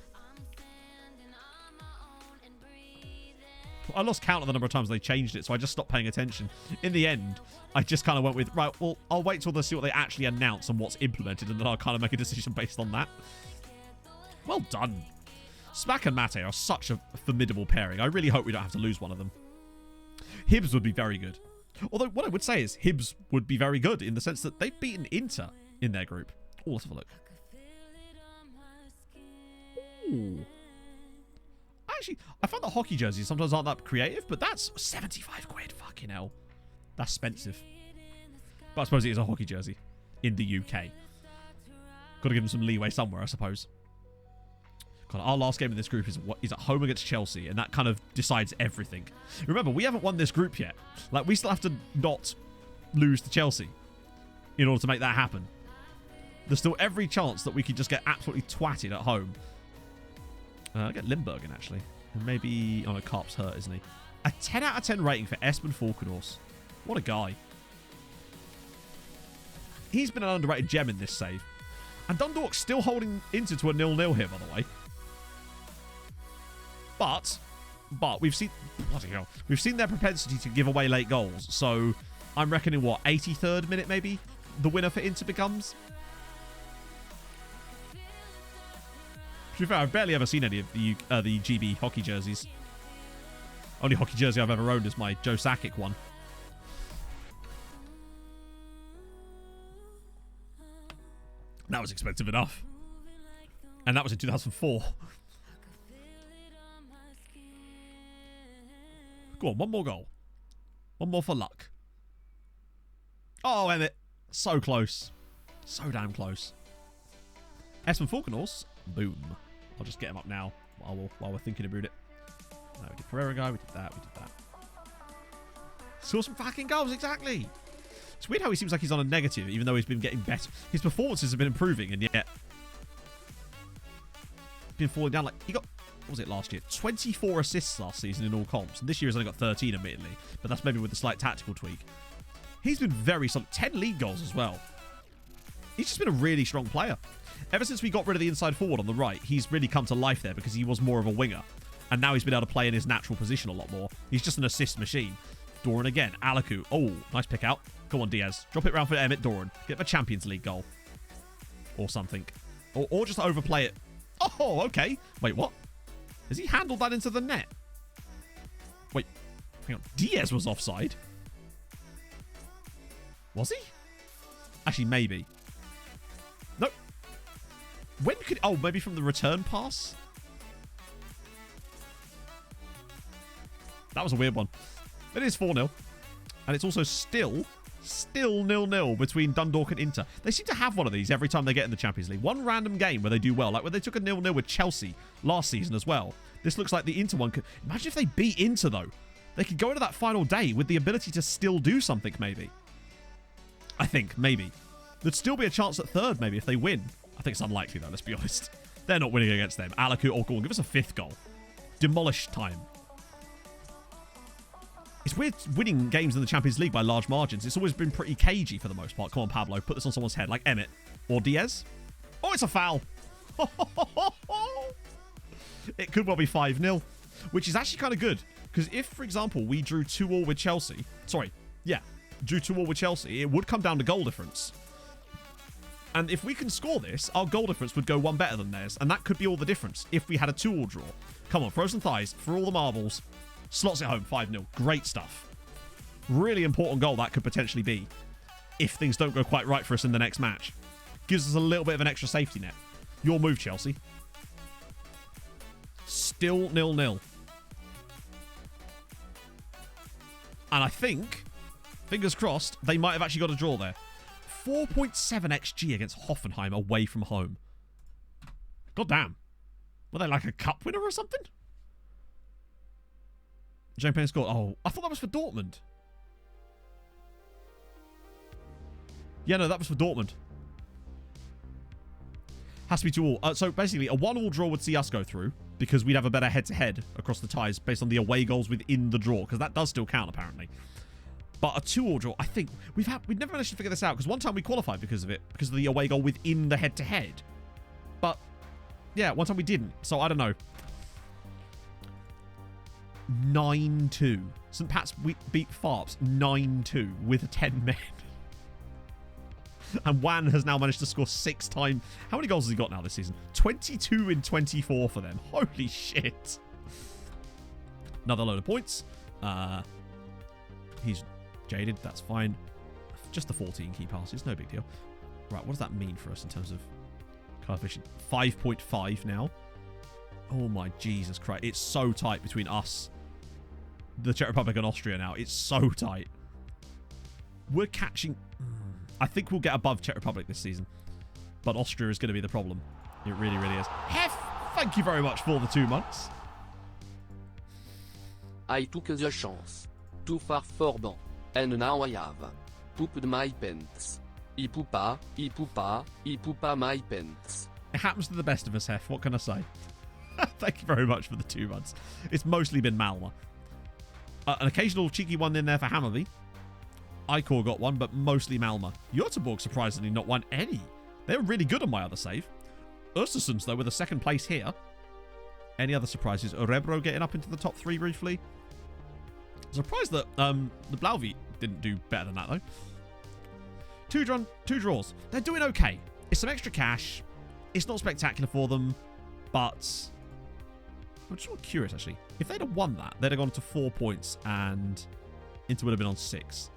I lost count of the number of times they changed it, so I just stopped paying attention. In the end, I just kind of went with, right, well, I'll wait till they see what they actually announce and what's implemented, and then I'll kind of make a decision based on that. Well done. Smack and Mate are such a formidable pairing. I really hope we don't have to lose one of them. Hibs would be very good. Although, what I would say is Hibs would be very good in the sense that they've beaten Inter in their group. Oh, let's have a look. Ooh. Actually, I find that hockey jerseys sometimes aren't that creative, but that's 75 quid. Fucking hell. That's expensive. But I suppose it is a hockey jersey in the UK. Got to give them some leeway somewhere, I suppose. God, our last game in this group is at home against Chelsea, and that kind of decides everything. Remember, we haven't won this group yet. Like, we still have to not lose to Chelsea in order to make that happen. There's still every chance that we could just get absolutely twatted at home. I'll get Limburgen, actually. And maybe... Oh, no, Karp's hurt, isn't he? A 10 out of 10 rating for Espen Falkenhorst. What a guy. He's been an underrated gem in this save. And Dundalk's still holding Inter to a 0-0 here, by the way. But we've seen... Bloody hell. We've seen their propensity to give away late goals. So, I'm reckoning, what, 83rd minute, maybe? The winner for Inter becomes... To be fair, I've barely ever seen any of the GB hockey jerseys. Only hockey jersey I've ever owned is my Joe Sakic one. That was expensive enough. And that was in 2004. Go on, one more goal. One more for luck. Oh, Emmett. So close. So damn close. Espen Falkenhorst. Boom. I'll just get him up now while we're thinking about it. No, we did Pereira guy, we did that. Saw some fucking goals, exactly. It's weird how he seems like he's on a negative, even though he's been getting better. His performances have been improving, and yet been falling down. Like, he got, what was it last year? 24 assists last season in all comps. And this year he's only got 13, admittedly. But that's maybe with a slight tactical tweak. He's been very solid. 10 league goals as well. He's just been a really strong player. Ever since we got rid of the inside forward on the right, he's really come to life there because he was more of a winger. And now he's been able to play in his natural position a lot more. He's just an assist machine. Doran again. Alaku. Oh, nice pick out. Come on, Diaz. Drop it round for Emmett Doran. Get a Champions League goal. Or something. Or just overplay it. Oh, okay. Wait, what? Has he handled that into the net? Wait. Hang on. Diaz was offside. Was he? Actually, maybe. Nope. When could... Oh, maybe from the return pass? That was a weird one. It is 4-0. And it's also still 0-0 between Dundalk and Inter. They seem to have one of these every time they get in the Champions League. One random game where they do well. Like when they took a 0-0 with Chelsea last season as well. This looks like the Inter one could... Imagine if they beat Inter, though. They could go into that final day with the ability to still do something, maybe. I think, maybe. There'd still be a chance at third, maybe, if they win. I think it's unlikely, though, let's be honest. They're not winning against them. Alaku, oh, go on, give us a 5th goal. Demolish time. It's weird winning games in the Champions League by large margins. It's always been pretty cagey for the most part. Come on, Pablo, put this on someone's head, like Emmett. Or Diaz. Oh, it's a foul. It could well be 5-0, which is actually kind of good. Because if, for example, we drew 2-2 with Chelsea... Sorry, yeah. Drew 2-2 with Chelsea, it would come down to goal difference. And if we can score this, our goal difference would go one better than theirs. And that could be all the difference if we had a 2-2 draw. Come on, frozen thighs for all the marbles. Slots it home, 5-0. Great stuff. Really important goal that could potentially be if things don't go quite right for us in the next match. Gives us a little bit of an extra safety net. Your move, Chelsea. Still 0-0. And I think, fingers crossed, they might have actually got a draw there. 4.7 XG against Hoffenheim away from home. God damn. Were they like a cup winner or something? Jane Payne scored. Oh, I thought that was for Dortmund. Yeah, no, that was for Dortmund. Has to be 2-2. So basically, a 1-1 draw would see us go through because we'd have a better head-to-head across the ties based on the away goals within the draw, because that does still count apparently. But a 2-2 draw, I think we've never managed to figure this out because one time we qualified because of it, because of the away goal within the head-to-head. But yeah, one time we didn't. So I don't know. 9-2. St. Pat's beat Farps 9-2 with 10 men. And Wan has now managed to score 6 times. How many goals has he got now this season? 22 in 24 for them. Holy shit. Another load of points. He's jaded. That's fine. Just the 14 key passes. No big deal. Right, what does that mean for us in terms of coefficient? 5.5 now. Oh my Jesus Christ. It's so tight between us, the Czech Republic, and Austria now. It's so tight. We're catching... I think we'll get above Czech Republic this season. But Austria is going to be the problem. It really, really is. Hef, thank you very much for the 2 months. I took the chance. Too far for bon. And now I have pooped my pants. I poopa my pants. It happens to the best of us, Hef. What can I say? Thank you very much for the 2 months. It's mostly been Malma. An occasional cheeky one in there for Hammarby. Icor got one, but mostly Malma. Göteborg surprisingly not won any. They were really good on my other save. Östersunds, though, with a 2nd place here. Any other surprises? Örebro getting up into the top 3 briefly. Surprised that the Blauvit didn't do better than that, though. 2 draws. They're doing okay. It's some extra cash. It's not spectacular for them, but I'm just curious, actually. If they'd have won that, they'd have gone to 4 points and Inter would have been on 6.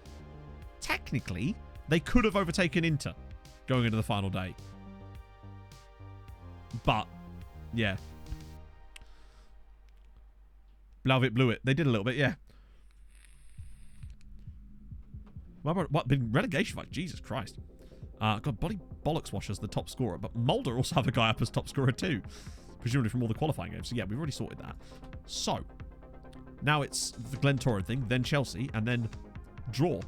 Technically, they could have overtaken Inter going into the final day. But, yeah. Blauvit blew it. They did a little bit, yeah. What, been relegation fight? Jesus Christ. God, Body Bollocks Washer's the top scorer, but Mulder also have a guy up as top scorer too. Presumably from all the qualifying games. So yeah, we've already sorted that. So, now it's the Glentoran thing, then Chelsea, and then draw.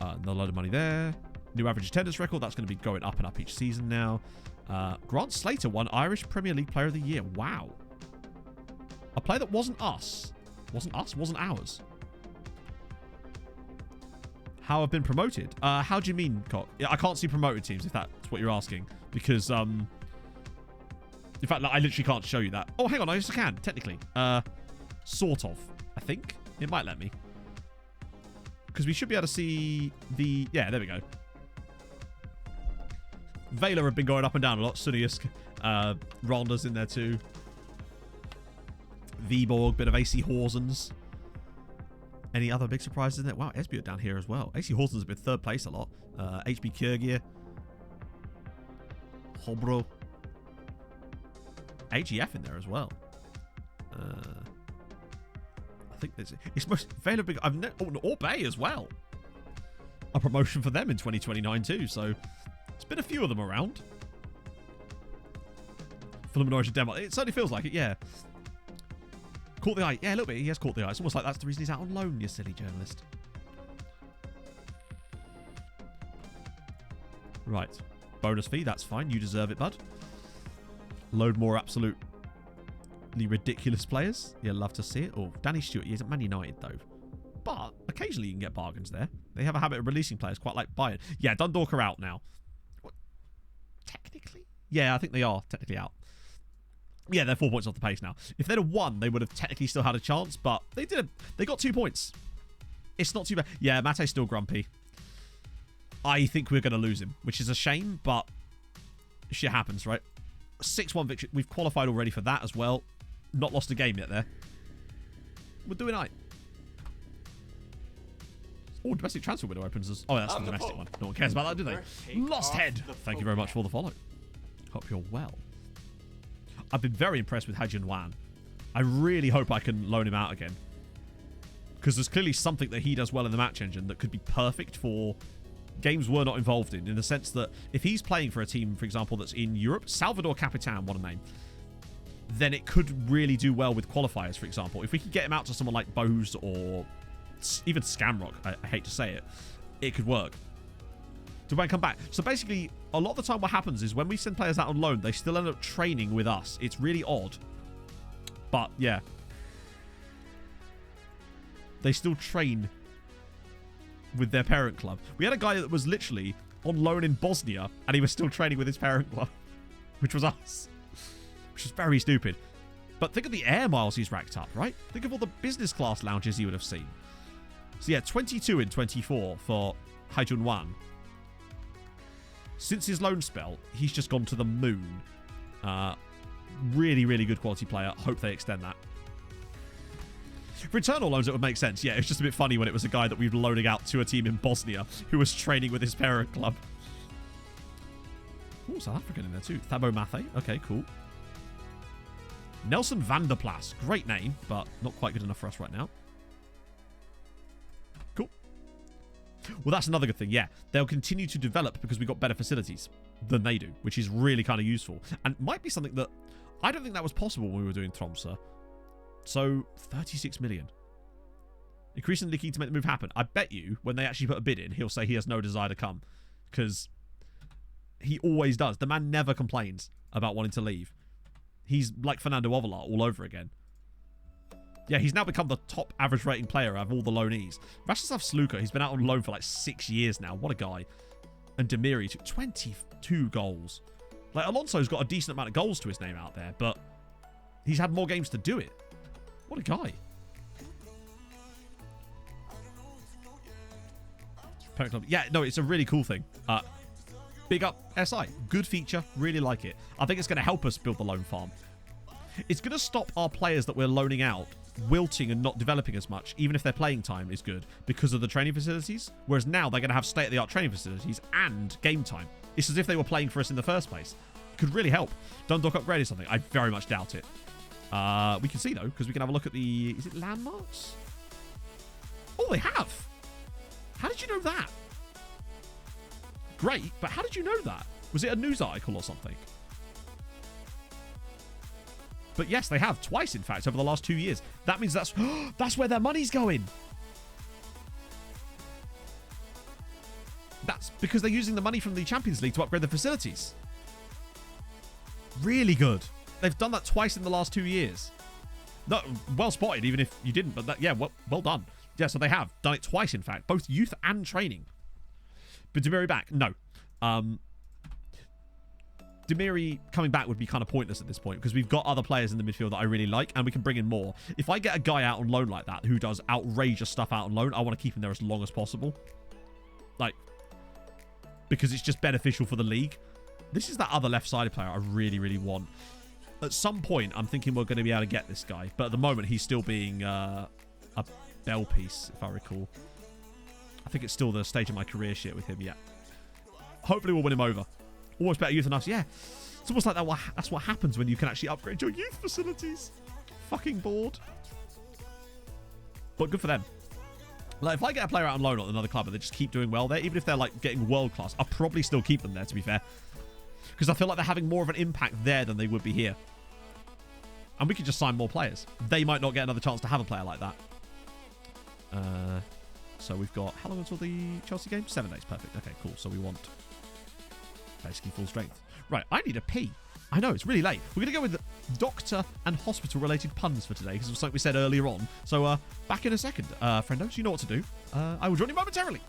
Another load of money there. New average attendance record. That's going to be going up and up each season now. Grant Slater won Irish Premier League Player of the Year. Wow. A player that wasn't us. Wasn't us, wasn't ours. How I've been promoted? How do you mean, Cock? Yeah, I can't see promoted teams, if that's what you're asking. Because, in fact, I literally can't show you that. Oh, hang on. I just can, technically. Sort of, I think. It might let me. Because we should be able to see the... Yeah, there we go. Vela have been going up and down a lot. Suniusk. Ronda's in there too. Viborg, bit of AC Horsens. Any other big surprises in there? Wow, Esbjerg down here as well. AC Horsens has been 3rd place a lot. HB Kyrgyz. Hobro. AGF in there as well. I think it's most Vela big. Or Bay as well. A promotion for them in 2029 too. So it's been a few of them around. Fulham and Norwich Denmark. It certainly feels like it. Yeah. Caught the eye. Yeah, a little bit. He has caught the eye. It's almost like that's the reason he's out on loan, you silly journalist. Right. Bonus fee. That's fine. You deserve it, bud. Load more absolutely ridiculous players. Yeah, love to see it. Oh, Danny Stewart. He's at Man United, though. But occasionally you can get bargains there. They have a habit of releasing players quite like Bayern. Yeah, Dundalk are out now. What? Technically? Yeah, I think they are technically out. Yeah, they're 4 points off the pace now. If they'd have won, they would have technically still had a chance, but they did. They got 2 points. It's not too bad. Yeah, Mate's still grumpy. I think we're going to lose him, which is a shame, but shit happens, right? 6-1 victory. We've qualified already for that as well. Not lost a game yet there. We're doing right. Oh, domestic transfer window opens us. Oh, that's the domestic one. No one cares about that, do they? Lost Head. Thank you very much for the follow. Hope you're well. I've been very impressed with Hajin Wan. I really hope I can loan him out again. Because there's clearly something that he does well in the match engine that could be perfect for games we're not involved in the sense that if he's playing for a team, for example, that's in Europe, Salvador Capitan, what a name, then it could really do well with qualifiers, for example. If we could get him out to someone like Bose or even Scamrock, I hate to say it, it could work. To when come back. So basically, a lot of the time what happens is when we send players out on loan, they still end up training with us. It's really odd. But, yeah. They still train with their parent club. We had a guy that was literally on loan in Bosnia, and he was still training with his parent club, which was us. Which is very stupid. But think of the air miles he's racked up, right? Think of all the business class lounges he would have seen. So yeah, 22 in 24 for Haijun Wan. Since his loan spell, he's just gone to the moon. Really, really good quality player. Hope they extend that. For internal loans, it would make sense. Yeah, it's just a bit funny when it was a guy that we were loaning out to a team in Bosnia who was training with his parent club. Oh, South African in there too. Thabo Mathe. Okay, cool. Nelson van der Plas. Great name, but not quite good enough for us right now. Cool. Well, that's another good thing. Yeah, they'll continue to develop because we've got better facilities than they do, which is really kind of useful. And might be something that... I don't think that was possible when we were doing Tromsø. So, 36 million. Increasingly keen to make the move happen. I bet you, when they actually put a bid in, he'll say he has no desire to come. Because he always does. The man never complains about wanting to leave. He's like Fernando Ovalar all over again. Yeah, he's now become the top average rating player out of all the loanees. Rastislav Sluka, he's been out on loan for like 6 years now. What a guy. And Demiri took 22 goals. Like, Alonso's got a decent amount of goals to his name out there, but he's had more games to do it. What a guy. Parent club. Yeah, no, it's a really cool thing. Big up SI. Good feature. Really like it. I think it's going to help us build the loan farm. It's going to stop our players that we're loaning out wilting and not developing as much, even if their playing time is good, because of the training facilities. Whereas now they're going to have state-of-the-art training facilities and game time. It's as if they were playing for us in the first place. It could really help. Dundalk upgraded something. I very much doubt it. We can see, though, because we can have a look at the... Is it landmarks? Oh, they have! How did you know that? Great, but how did you know that? Was it a news article or something? But yes, they have. Twice, in fact, over the last 2 years. That means that's where their money's going. That's because they're using the money from the Champions League to upgrade the facilities. Really good. They've done that twice in the last 2 years. No, well spotted, even if you didn't. But that, yeah, well done. Yeah, so they have done it twice, in fact. Both youth and training. But Demiri back? No. Demiri coming back would be kind of pointless at this point because we've got other players in the midfield that I really like and we can bring in more. If I get a guy out on loan like that who does outrageous stuff out on loan, I want to keep him there as long as possible. Like, because it's just beneficial for the league. This is that other left-sided player I really, really want. At some point, I'm thinking we're going to be able to get this guy. But at the moment, he's still being a bell piece, if I recall. I think it's still the stage of my career shit with him, yeah. Hopefully we'll win him over. Almost better youth than us, yeah. It's almost like that's what happens when you can actually upgrade your youth facilities. Fucking bored. But good for them. Like, if I get a player out on loan at another club and they just keep doing well there, even if they're, like, getting world class, I'll probably still keep them there, to be fair. Because I feel like they're having more of an impact there than they would be here. And we could just sign more players. They might not get another chance to have a player like that. So we've got... How long until the Chelsea game? 7 days. Perfect. Okay, cool. So we want... basically full strength. Right, I need a pee. I know, it's really late. We're going to go with doctor and hospital-related puns for today, because it was something we said earlier on. So, back in a second. Friendos, you know what to do. I will join you momentarily.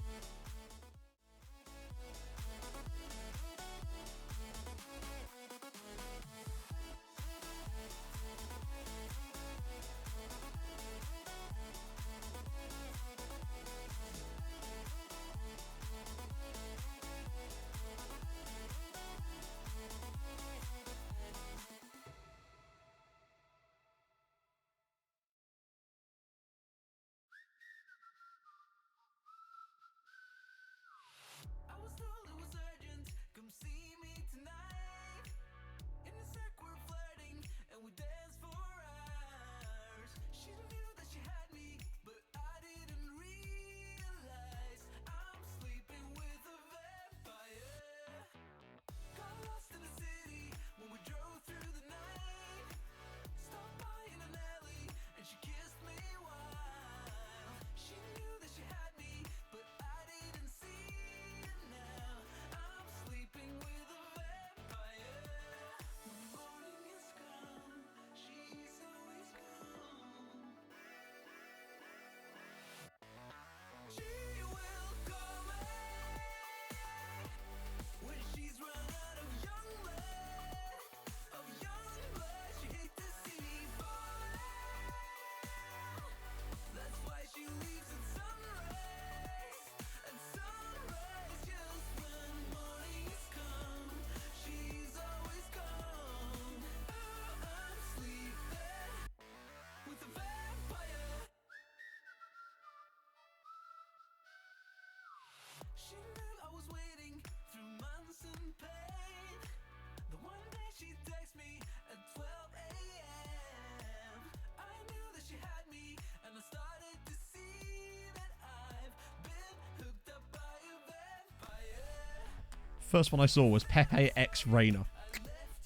First one I saw was Pepe X Rayner.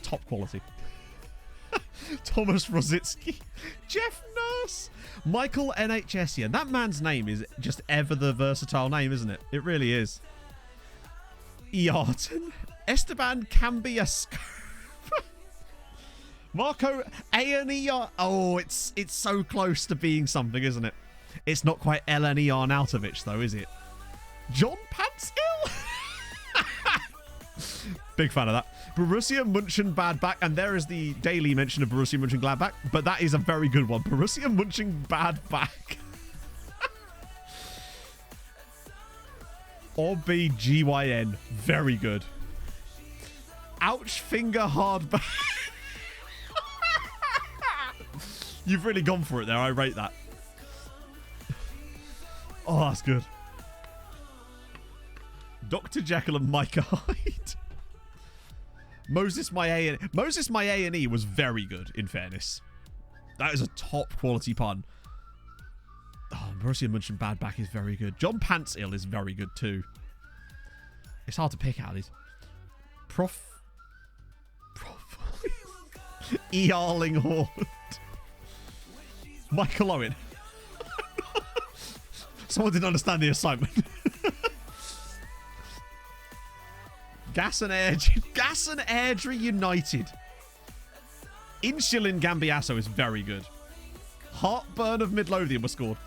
Top quality. Thomas Rositsky. Jeff Nurse. Michael NHSian. That man's name is just ever the versatile name, isn't it? It really is. Earton. Esteban Cambiasco. Marco A&ER. Oh, it's so close to being something, isn't it? It's not quite LNE Arnautovic, though, is it? John Panskill? Big fan of that. Borussia Mönchengladbach, and there is the daily mention of Borussia Mönchengladbach, but that is a very good one. Borussia Mönchengladbach. OBGYN. Very good. Ouch finger hard back. You've really gone for it there. I rate that. Oh, that's good. Dr. Jekyll and Micah Hyde. Moses My A&E was very good, in fairness. That is a top quality pun. Oh, Borussia Mönchengladbach is very good. John Pantsill is very good too. It's hard to pick out these. E. Arlinghorn. Michael Owen. Someone didn't understand the assignment. Gas and Airdrie United. Insulin Gambiasso is very good. Heartburn of Midlothian was scored.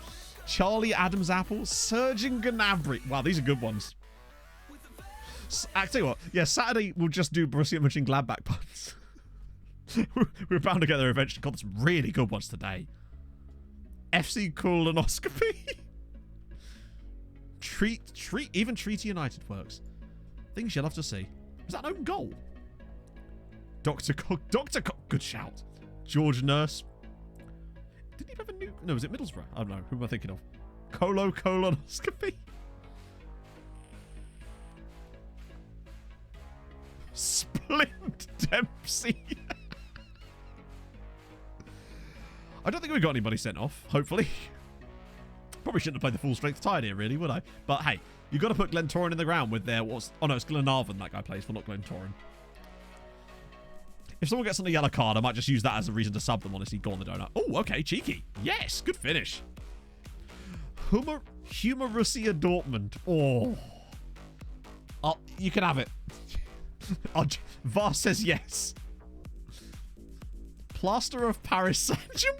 Charlie Adams Apple. Surgeon Gnabry. Wow, these are good ones. I tell you what, yeah, Saturday we'll just do Borussia Mönchengladbach puns. We're bound to get there eventually. Got some really good ones today. FC colonoscopy. Even Treaty United works. Things you'll have to see. Was that an own goal? Dr. Cook. Good shout. George Nurse. Didn't he have a new... No, was it Middlesbrough? I don't know. Who am I thinking of? Colonoscopy. Splint Dempsey. I don't think we got anybody sent off, hopefully. Probably shouldn't have played the full strength tide here, really, would I? But hey, you got to put Glentoran in the ground with their... Oh no, it's Glenarvan that guy plays for, not Glentoran. If someone gets on a yellow card, I might just use that as a reason to sub them, honestly. Go on the donut. Oh, okay, cheeky. Yes, good finish. Humorussia Dortmund. Oh, you can have it. VAR says yes. Plaster of Paris Saint-Germain.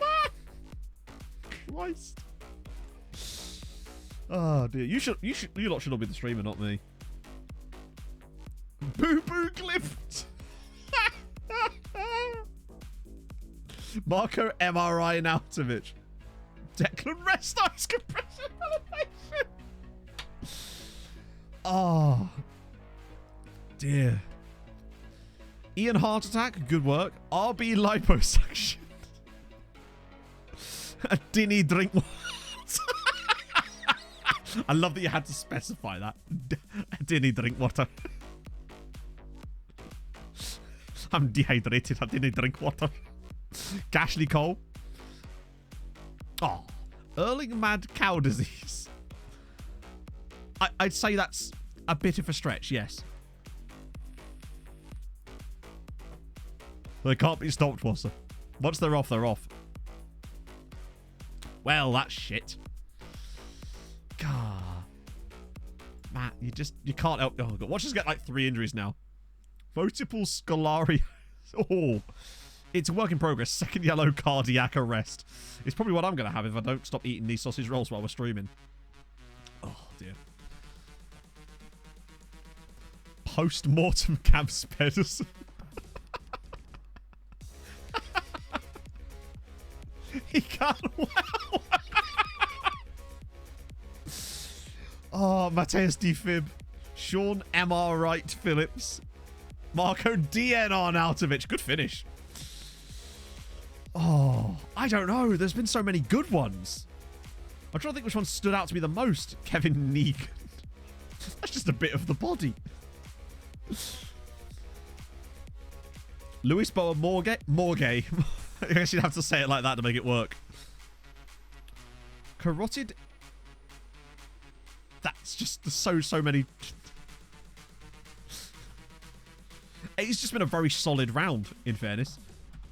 Christ. Oh dear. You lot should all be the streamer, not me. Boo Boo Glift. Marco MRI Nautovic. Declan Rest Ice Compression Elevation. Oh dear. Ian Heart Attack, good work. RB Liposuction. A Dinny Drink Water. I love that you had to specify that. A Dinny Drink Water. I'm dehydrated. I didn't drink water. Gashley Cole. Oh, Erling Mad Cow Disease. I'd say that's a bit of a stretch, yes. They can't be stopped, Wasser. Once they're off, they're off. Well, that's shit. God. Matt, you can't help. Oh, God. Watch us get like 3 injuries now. Multiple scolaria. Oh, it's a work in progress. Second yellow cardiac arrest. It's probably what I'm going to have if I don't stop eating these sausage rolls while we're streaming. Oh, dear. Post-mortem Camps Pedersen. He can't. Wow. Oh, Mateus Defib. Sean M.R. Wright Phillips. Marco DNR Nautovic. Good finish. Oh, I don't know. There's been so many good ones. I'm trying to think which one stood out to me the most. Kevin Negan. That's just a bit of the body. Luis Boa Morgay. I guess you'd have to say it like that to make it work. Carotid. That's just so many. It's just been a very solid round, in fairness.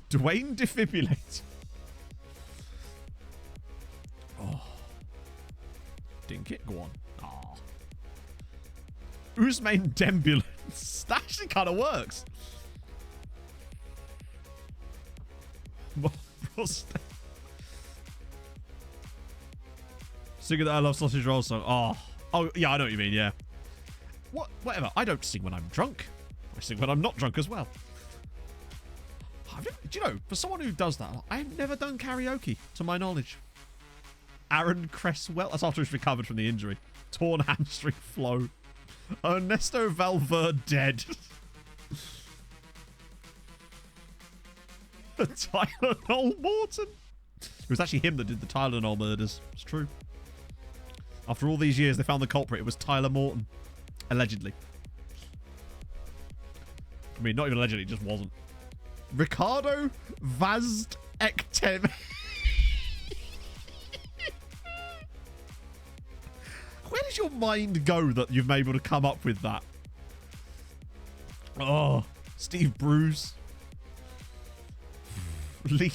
Dwayne defibrillate. Oh. Dink it. Go on. Ah. Usmain Dembulance. That actually kind of works. Singing that I love sausage roll song. Oh, yeah, I know what you mean, yeah. Whatever. I don't sing when I'm drunk. I sing when I'm not drunk as well. Do you know, for someone who does that, I've never done karaoke, to my knowledge. Aaron Cresswell. That's after he's recovered from the injury. Torn hamstring flow. Ernesto Valverde dead. Tylenol Morton. It was actually him that did the Tylenol murders. It's true. After all these years, they found the culprit. It was Tyler Morton. Allegedly. I mean, not even allegedly, it just wasn't. Ricardo Vazd Ektem. Where does your mind go that you've been able to come up with that? Oh, Steve Bruce. Lee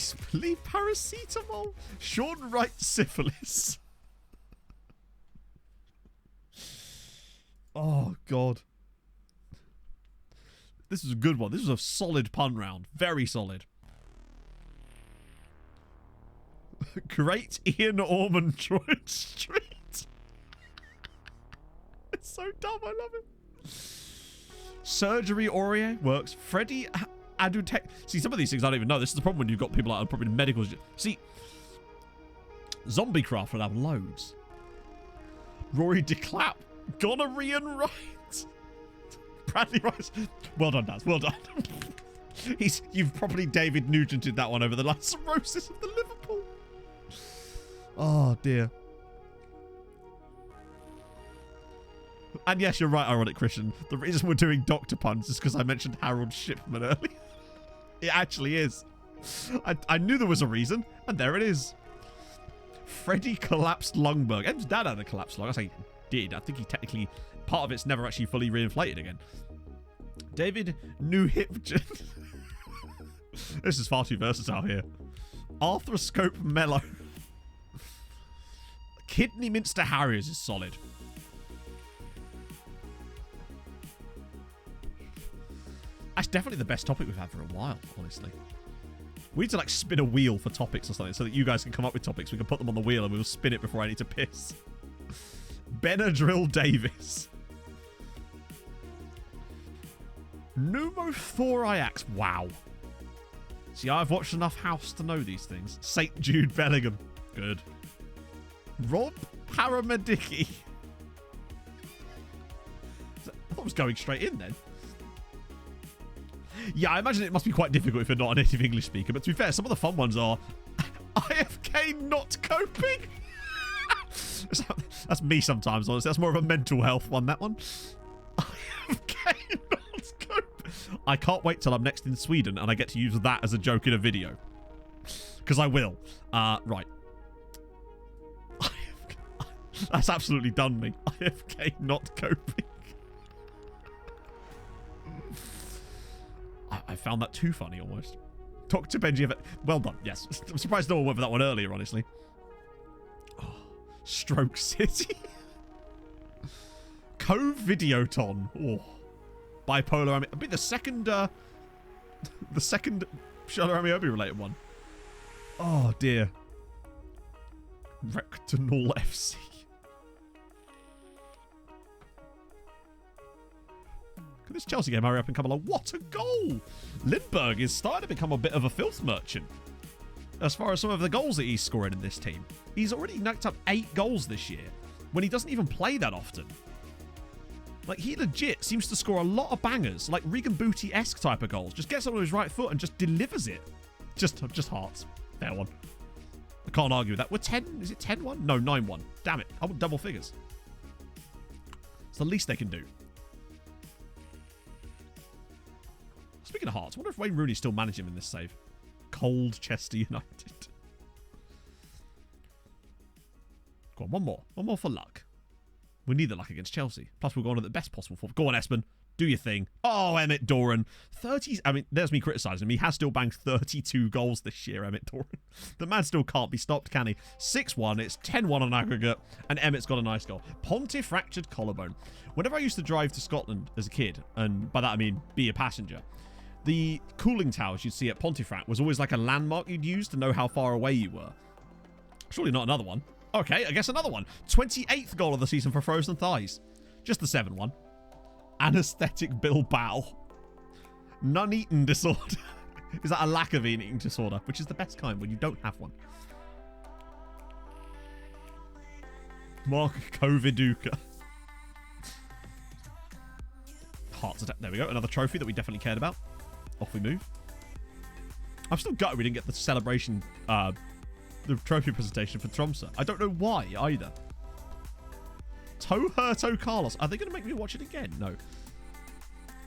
Paracetamol. Sean Wright Syphilis. Oh, God. This was a good one. This was a solid pun round. Very solid. Great Ian Ormond Street. It's so dumb. I love it. Surgery Aurier works. Freddie Adutech. See, some of these things I don't even know. This is the problem when you've got people like probably medical. See, Zombiecraft would have loads. Rory DeClap. Gonorrhean Right. Bradley Rice. Well done, Daz. Well done. You've probably David Nugented that one over the last cirrhosis of the Liverpool. Oh, dear. And yes, you're right, Ironic Christian. The reason we're doing Doctor Puns is because I mentioned Harold Shipman earlier. It actually is. I knew there was a reason, and there it is. Freddie Collapsed Lungberg. Em's dad had a collapsed lung. I say did. I think he technically... Part of it's never actually fully reinflated again. David Newhipton. This is far too versatile here. Arthroscope Mellow. Kidney Minster Harriers is solid. That's definitely the best topic we've had for a while, honestly. We need to like spin a wheel for topics or something so that you guys can come up with topics. We can put them on the wheel and we'll spin it before I need to piss. Benadryl Davis. Pneumothorax. Wow. See, I've watched enough House to know these things. St. Jude Bellingham. Good. Rob Paramedici. I thought it was going straight in then. Yeah, I imagine it must be quite difficult if you're not a native English speaker. But to be fair, some of the fun ones are IFK not coping. That's me sometimes, honestly. That's more of a mental health one, that one. IFK not coping. I can't wait till I'm next in Sweden and I get to use that as a joke in a video. Because I will. Right. That's absolutely done me. IFK not coping. I found that too funny almost. Talk to Benji. Well done. Yes. I'm surprised no one went for that one earlier, honestly. Oh, Stroke City. Co-Videoton. Oh. Bipolar. I mean, the second Shadow Amiobi related one. Oh, dear. Rectanol FC. Can this Chelsea game hurry up and come along? What a goal! Lindbergh is starting to become a bit of a filth merchant. As far as some of the goals that he's scoring in this team. He's already knocked up 8 goals this year, when he doesn't even play that often. Like, he legit seems to score a lot of bangers, like Regan Booty-esque type of goals. Just gets on with his right foot and just delivers it. Just hearts. Fair one. I can't argue with that. We're 10... Is it 10-1? No, 9-1. Damn it. I want double figures. It's the least they can do. Speaking of Hearts, I wonder if Wayne Rooney's still managing him in this save. Cold Chester United. Go on, one more. One more for luck. We need the luck against Chelsea. Plus, we're going at the best possible form. Go on, Espen. Do your thing. Oh, Emmett Doran. 30s. I mean, there's me criticising him. He has still banged 32 goals this year, Emmett Doran. The man still can't be stopped, can he? 6-1. It's 10-1 on aggregate. And Emmett's got a nice goal. Pontifractured collarbone. Whenever I used to drive to Scotland as a kid, and by that I mean be a passenger, the cooling towers you'd see at Pontefract was always like a landmark you'd use to know how far away you were. Surely not another one. Okay, I guess another one. 28th goal of the season for Frozen Thighs. Just the 7-1. Anesthetic Bilbao. None-eaten disorder. Is that a lack of eating disorder? Which is the best kind when you don't have one. Mark Coviduca. Hearts attack. There we go. Another trophy that we definitely cared about. Off we move. I'm still gutted we didn't get the celebration, the trophy presentation for Tromsø. I don't know why either. Toherto Carlos. Are they going to make me watch it again? No.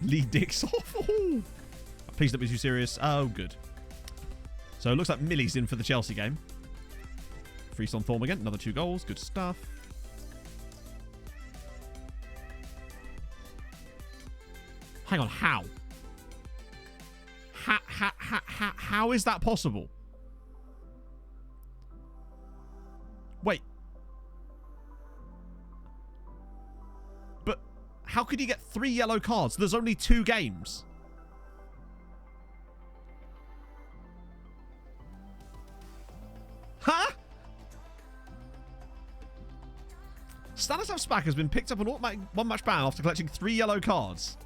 Lee Dixoff. Oh. Please don't be too serious. Oh, good. So it looks like Millie's in for the Chelsea game. Freeze on Thorm again. Another 2 goals. Good stuff. Hang on. How? How is that possible? Wait. But how could he get 3 yellow cards? There's only 2 games. Huh? Stanislav Spak has been picked up on automatic 1-match ban after collecting 3 yellow cards.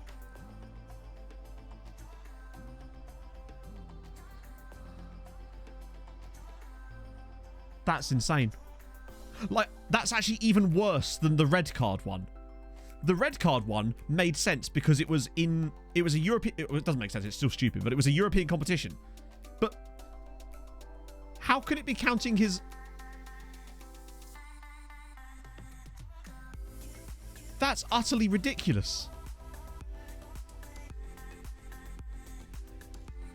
That's insane. Like, that's actually even worse than the red card one. The red card one made sense because it was a European... It doesn't make sense, it's still stupid, but it was a European competition. But how could it be counting his... That's utterly ridiculous.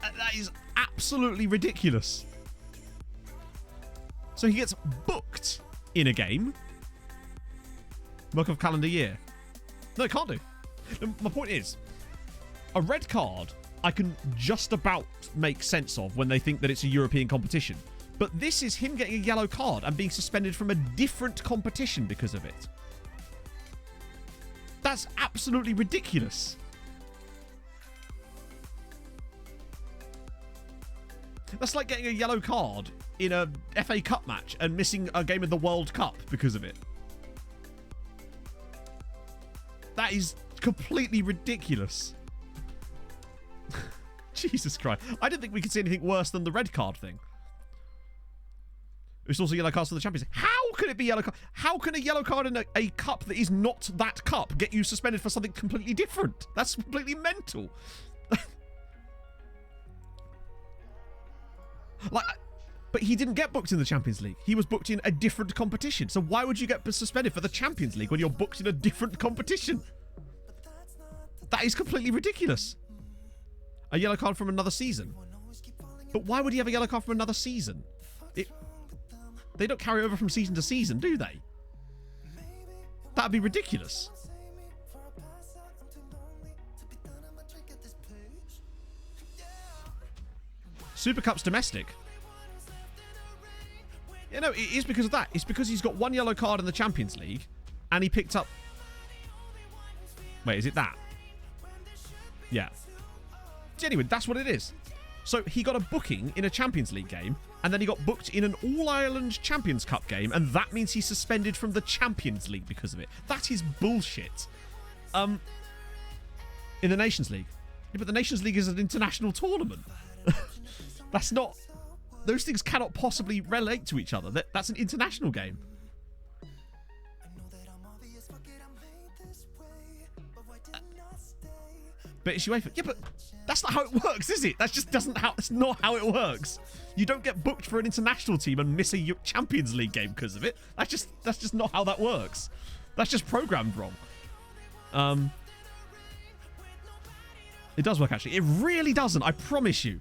That is absolutely ridiculous. So he gets booked in a game. Work of calendar year. No, it can't do. My point is, a red card I can just about make sense of when they think that it's a European competition. But this is him getting a yellow card and being suspended from a different competition because of it. That's absolutely ridiculous. That's like getting a yellow card in a FA Cup match and missing a game of the World Cup because of it. That is completely ridiculous. Jesus Christ. I didn't think we could see anything worse than the red card thing. It's also yellow cards for the Champions League. How can it be yellow card? How can a yellow card in a cup that is not that cup get you suspended for something completely different? That's completely mental. But he didn't get booked in the Champions League. He was booked in a different competition. So why would you get suspended for the Champions League when you're booked in a different competition? That is completely ridiculous. A yellow card from another season. But why would he have a yellow card from another season? They don't carry over from season to season, do they? That'd be ridiculous. Super Cup's domestic. Yeah, no, it is because of that. It's because he's got 1 yellow card in the Champions League, and he picked up... Wait, is it that? Yeah. Anyway, that's what it is. So he got a booking in a Champions League game, and then he got booked in an All-Ireland Champions Cup game, and that means he's suspended from the Champions League because of it. That is bullshit. In the Nations League. Yeah, but the Nations League is an international tournament. That's not... Those things cannot possibly relate to each other. That's an international game. But it's UEFA. Yeah, but that's not how it works, is it? That's not how it works. You don't get booked for an international team and miss a Champions League game because of it. That's just not how that works. That's just programmed wrong. It does work, actually. It really doesn't. I promise you.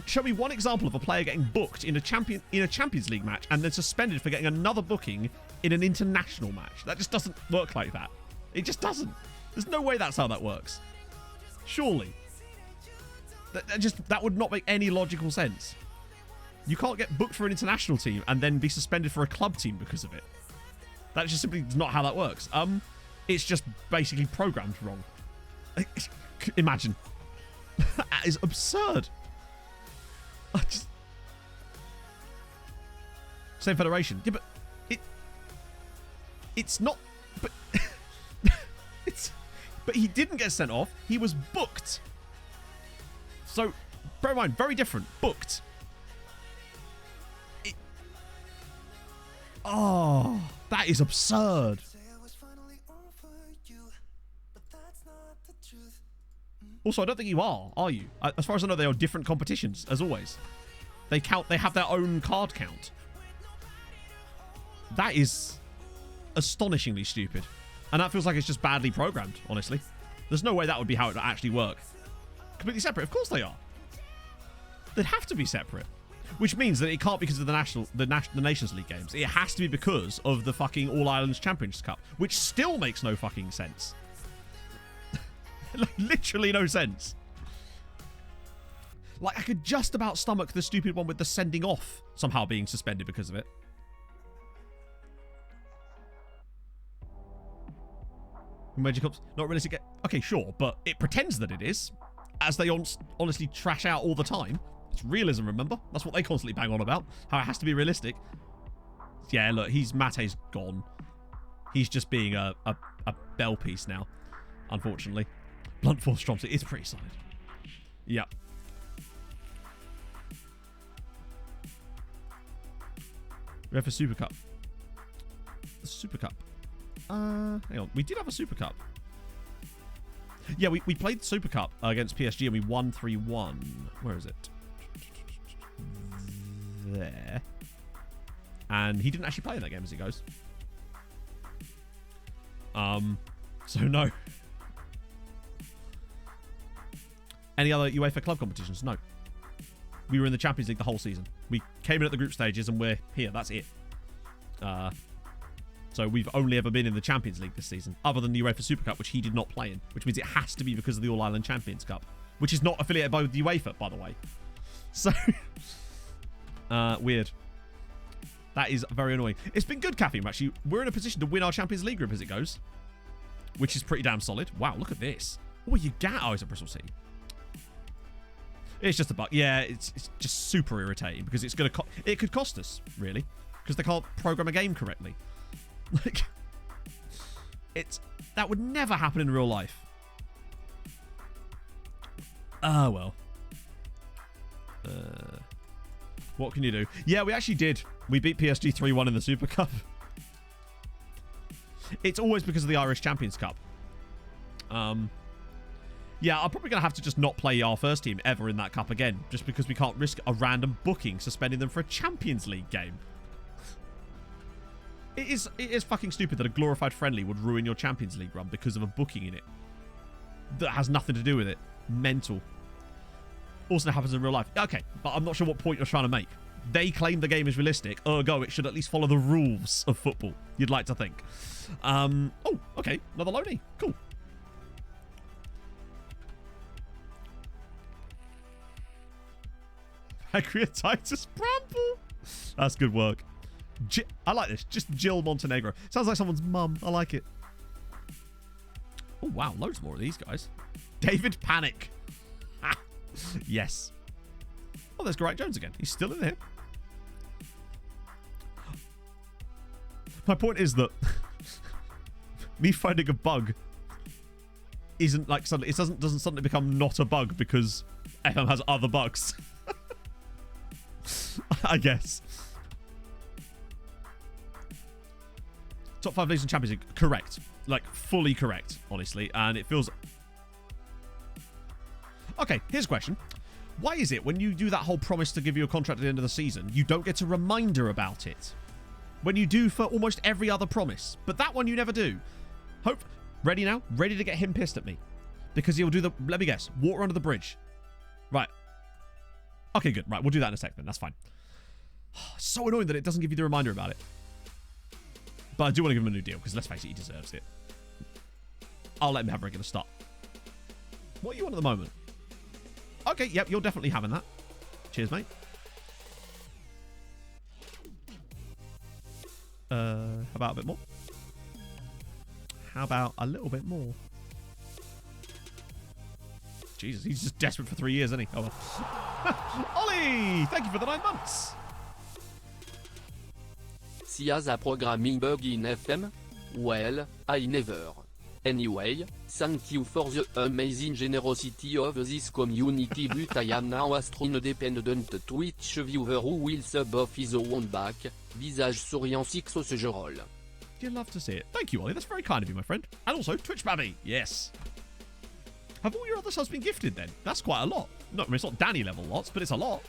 Show me one example of a player getting booked in a Champions League match and then suspended for getting another booking in an international match. That just doesn't work like that. It just doesn't. There's no way that's how that works. Surely. That would not make any logical sense. You can't get booked for an international team and then be suspended for a club team because of it. That's just simply not how that works. It's just basically programmed wrong. Imagine. That is absurd. Same federation. Yeah, but it's not. But but he didn't get sent off. He was booked. So bear in mind, very different. Booked. Oh, that is absurd. Also, I don't think you are you? As far as I know, they are different competitions, as always. They have their own card count. That is astonishingly stupid. And that feels like it's just badly programmed, honestly. There's no way that would be how it would actually work. Completely separate. Of course they are. They'd have to be separate. Which means that it can't be because of the Nations League games. It has to be because of the fucking All Ireland Champions Cup, which still makes no fucking sense. Like, literally no sense. Like, I could just about stomach the stupid one with the sending off somehow being suspended because of it. Major Cups, not realistic. Okay, sure, but it pretends that it is, as they honestly trash out all the time. It's realism, remember? That's what they constantly bang on about, how it has to be realistic. Yeah, look, Mate's gone. He's just being a bell piece now, unfortunately. Blunt Force Tromsø is pretty solid. Yep. We have a Super Cup. The Super Cup. Hang on. We did have a Super Cup. Yeah, we played Super Cup against PSG and we won 3-1. Where is it? There. And he didn't actually play in that game as it goes. So no. Any other UEFA club competitions? No. We were in the Champions League the whole season. We came in at the group stages and we're here. That's it. So we've only ever been in the Champions League this season, other than the UEFA Super Cup, which he did not play in, which means it has to be because of the All Ireland Champions Cup, which is not affiliated by the UEFA, by the way. So, weird. That is very annoying. It's been good, Caffeine, actually. We're in a position to win our Champions League group as it goes, which is pretty damn solid. Wow, look at this. Oh, you get eyes at Bristol City. It's just a bug. Yeah, it's just super irritating because it's it could cost us, really, because they can't program a game correctly. Like, that would never happen in real life. Ah, well. What can you do? Yeah, we actually did. We beat PSG 3-1 in the Super Cup. It's always because of the Irish Champions Cup. Yeah, I'm probably going to have to just not play our first team ever in that cup again, just because we can't risk a random booking suspending them for a Champions League game. It is fucking stupid that a glorified friendly would ruin your Champions League run because of a booking in it that has nothing to do with it. Mental. Also happens in real life. Okay, but I'm not sure what point you're trying to make. They claim the game is realistic, ergo it should at least follow the rules of football, you'd like to think. Oh, okay, another loanee. Cool. Pancreatitis Bramble. That's good work. I like this. Just Jill Montenegro. Sounds like someone's mum. I like it. Oh, wow. Loads more of these guys. David Panic. Yes. Oh, there's Geraint Jones again. He's still in here. My point is that me finding a bug isn't like suddenly, it doesn't suddenly become not a bug because FM has other bugs. I guess. Top 5 leagues in Champions League. Correct. Like, fully correct, honestly. And it feels... Okay, here's a question. Why is it when you do that whole promise to give you a contract at the end of the season, you don't get a reminder about it? When you do for almost every other promise. But that one you never do. Ready now? Ready to get him pissed at me. Because he'll do the... Let me guess. Water under the bridge. Right. Okay, good. Right, we'll do that in a sec then. That's fine. So annoying that it doesn't give you the reminder about it. But I do want to give him a new deal, because let's face it, he deserves it. I'll let him have a regular start. What are you on at the moment? Okay, yep, you're definitely having that. Cheers, mate. How about a bit more? How about a little bit more? Jesus, he's just desperate for 3 years, isn't he? Oh, well. Ollie! Thank you for the 9 months. Si has a programming bug in FM? Well, I never. Anyway, thank you for the amazing generosity of this community, but I am now a stream-dependent Twitch viewer who will sub off his own back. Visage souriant 6 ce jeu rôle. You'd love to see it. Thank you, Ollie. That's very kind of you, my friend. And also, Twitch Babby. Yes. Have all your other subs been gifted then? That's quite a lot. No, I mean, it's not Danny level lots, but it's a lot.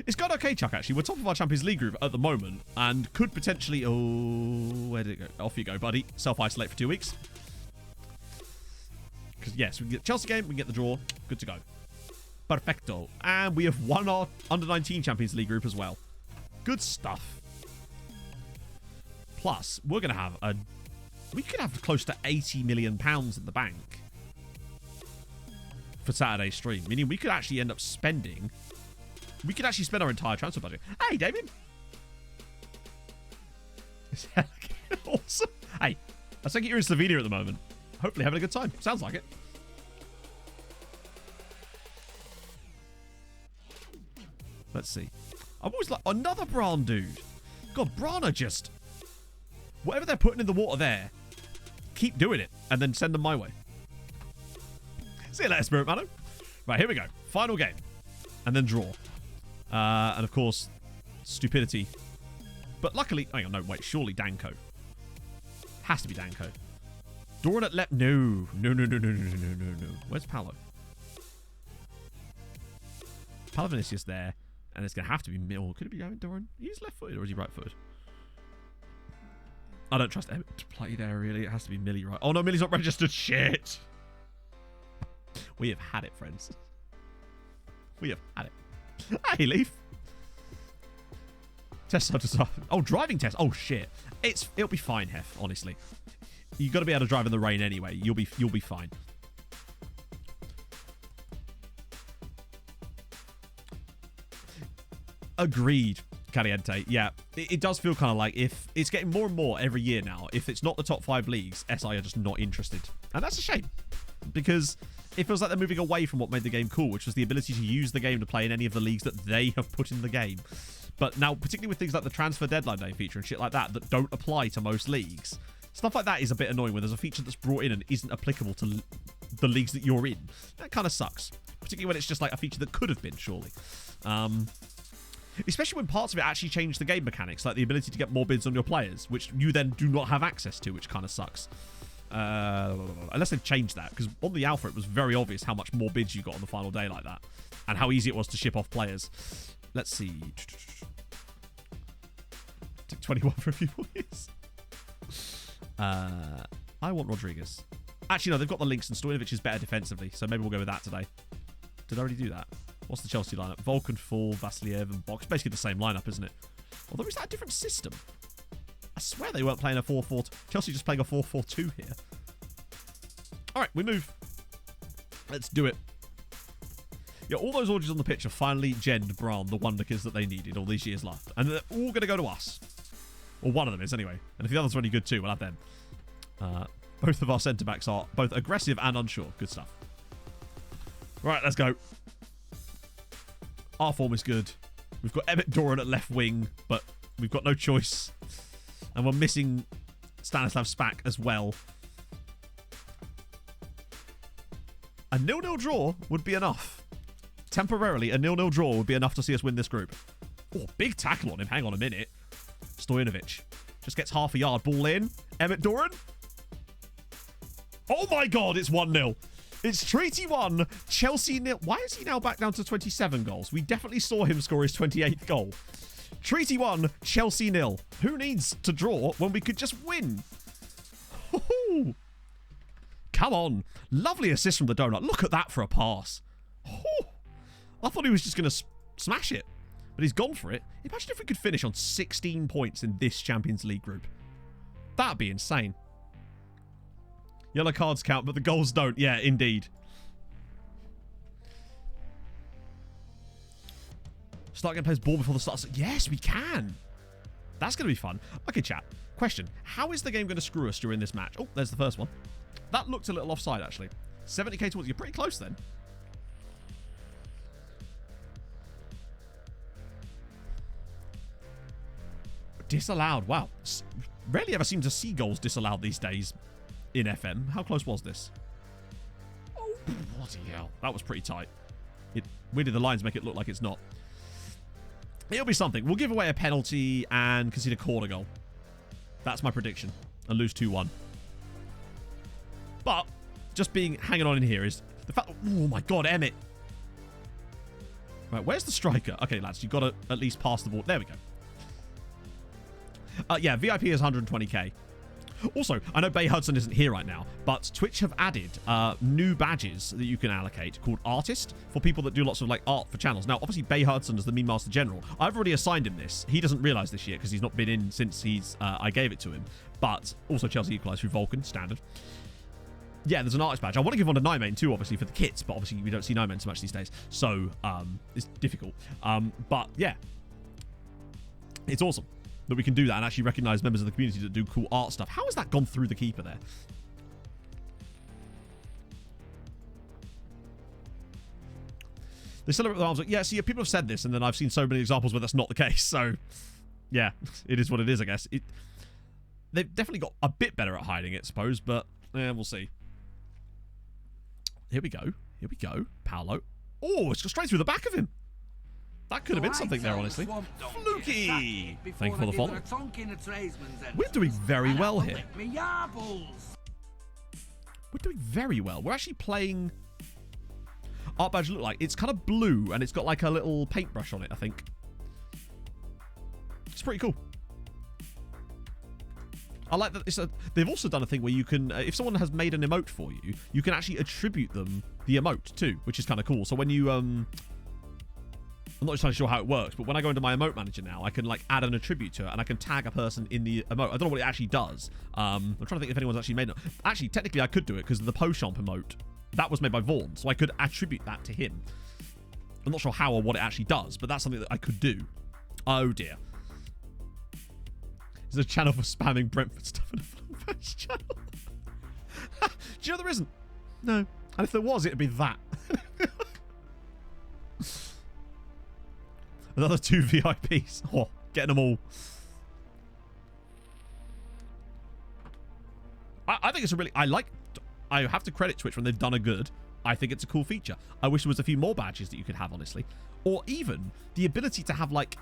It's going okay, Chuck, actually. We're top of our Champions League group at the moment and could potentially... Oh, where did it go? Off you go, buddy. Self-isolate for 2 weeks. Because, yes, we can get the Chelsea game, we can get the draw. Good to go. Perfecto. And we have won our Under-19 Champions League group as well. Good stuff. Plus, we're going to have a... We could have close to £80 million in the bank for Saturday's stream. Meaning we could actually end up spending... We could actually spend our entire transfer budget. Hey, Damien. Is that awesome? Hey, I think you're in Slovenia at the moment. Hopefully having a good time. Sounds like it. Let's see. I've always like another Bran dude. God, Bran are just... Whatever they're putting in the water there, keep doing it and then send them my way. See you later, Spirit Mano. Right, here we go. Final game. And then draw. And of course, stupidity. But luckily... Hang on, no, wait. Surely Danko. Has to be Danko. Doran at left... No. No. Where's Paolo? Paolo Vinicius there. And it's going to have to be Mill. Could it be Doran? He's left-footed or is he right-footed? I don't trust Emmett to play there, really. It has to be Millie, right? Oh, no, Millie's not registered. Shit. We have had it, friends. We have had it. Hey, Leaf. Test subjects. Oh, driving test. Oh, shit. It'll be fine, Hef, honestly. You've got to be able to drive in the rain anyway. You'll be fine. Agreed, Caliente. Yeah, it does feel kind of like if it's getting more and more every year now. If it's not the top 5 leagues, SI are just not interested. And that's a shame because it feels like they're moving away from what made the game cool, which was the ability to use the game to play in any of the leagues that they have put in the game. But now, particularly with things like the transfer deadline day feature and shit like that don't apply to most leagues, stuff like that is a bit annoying when there's a feature that's brought in and isn't applicable to the leagues that you're in. That kind of sucks, particularly when it's just like a feature that could have been, surely. Especially when parts of it actually change the game mechanics, like the ability to get more bids on your players, which you then do not have access to, which kind of sucks. Unless they've changed that, because on the alpha it was very obvious how much more bids you got on the final day like that, and how easy it was to ship off players. Let's see. Took 21 for a few more years. I want Rodriguez. Actually, no, they've got the links, and Stojanovic is better defensively, so maybe we'll go with that today. Did I already do that? What's the Chelsea lineup? Volkan, Fall, Vasiliev, and Box. Basically the same lineup, isn't it? Although, is that a different system? I swear they weren't playing a 4-4. Chelsea just playing a 4-4-2 here. All right, we move. Let's do it. Yeah, all those orders on the pitch have finally genned Bran, the wonder kids that they needed all these years left. And they're all going to go to us. Or one of them is, anyway. And if the others are any good too, we'll have them. Both of our centre-backs are both aggressive and unsure. Good stuff. Right, let's go. Our form is good. We've got Emmett Doran at left wing, but we've got no choice. And we're missing Stanislav Spak as well. A 0-0 draw would be enough. Temporarily, a 0-0 draw would be enough to see us win this group. Oh, big tackle on him. Hang on a minute. Stojanovic just gets half a yard. Ball in. Emmett Doran. Oh my God, it's 1-0. It's Treaty 1, Chelsea 0. Why is he now back down to 27 goals? We definitely saw him score his 28th goal. Treaty 1, Chelsea 0. Who needs to draw when we could just win? Hoo-hoo. Come on. Lovely assist from the donut. Look at that for a pass. Hoo. I thought he was just going to smash it. But he's gone for it. Imagine if we could finish on 16 points in this Champions League group. That'd be insane. Yellow cards count, but the goals don't. Yeah, indeed. Start getting players ball before the start. Yes, we can. That's going to be fun. Okay, chat. Question. How is the game going to screw us during this match? Oh, there's the first one. That looked a little offside, actually. 70k towards... You're pretty close, then. Disallowed. Wow. Rarely ever seem to see goals disallowed these days in FM. How close was this? Oh, bloody hell. That was pretty tight. Weirdly, the lines make it look like it's not. It'll be something. We'll give away a penalty and concede a corner goal. That's my prediction. And lose 2-1. But just hanging on in here is the fact... Oh, my God, Emmett. Right, where's the striker? Okay, lads, you've got to at least pass the ball. There we go. Yeah, VIP is 120k. Also, I know Bay Hudson isn't here right now, but Twitch have added new badges that you can allocate called Artist for people that do lots of like art for channels. Now, obviously, Bay Hudson is the Meme Master General. I've already assigned him this. He doesn't realise this year because he's not been in since I gave it to him. But also Chelsea equalised through Vulcan, standard. Yeah, there's an artist badge. I want to give one to Nymane too, obviously, for the kits, but obviously we don't see Nymane so much these days. So, it's difficult. But, yeah. It's awesome that we can do that and actually recognise members of the community that do cool art stuff. How has that gone through the keeper there? They celebrate with arms. Like, yeah, see, people have said this, and then I've seen so many examples where that's not the case. So, yeah, it is what it is, I guess. They've definitely got a bit better at hiding it, I suppose, but yeah, we'll see. Here we go. Here we go. Paolo. Oh, it's gone straight through the back of him. That could have been something there, honestly. Fluky! Thank you for the follow. We're doing very well here. We're doing very well. We're actually playing... Art badge look like. It's kind of blue, and it's got like a little paintbrush on it, I think. It's pretty cool. I like that. They've also done a thing where you can, if someone has made an emote for you, you can actually attribute them the emote too, which is kind of cool. So when you... I'm not entirely sure how it works, but when I go into my emote manager now, I can like add an attribute to it, and I can tag a person in the emote. I don't know what it actually does. I'm trying to think if anyone's actually made it. Actually, technically, I could do it because the Pochamp emote that was made by Vaughn, so I could attribute that to him. I'm not sure how or what it actually does, but that's something that I could do. Oh dear. There's a channel for spamming Brentford stuff in a Flowfest channel. Do you know there isn't? No. And if there was, it'd be that. Another 2 VIPs. Oh, getting them all. I think it's a really... I have to credit Twitch when they've done a good. I think it's a cool feature. I wish there was a few more badges that you could have, honestly. Or even the ability to have, like,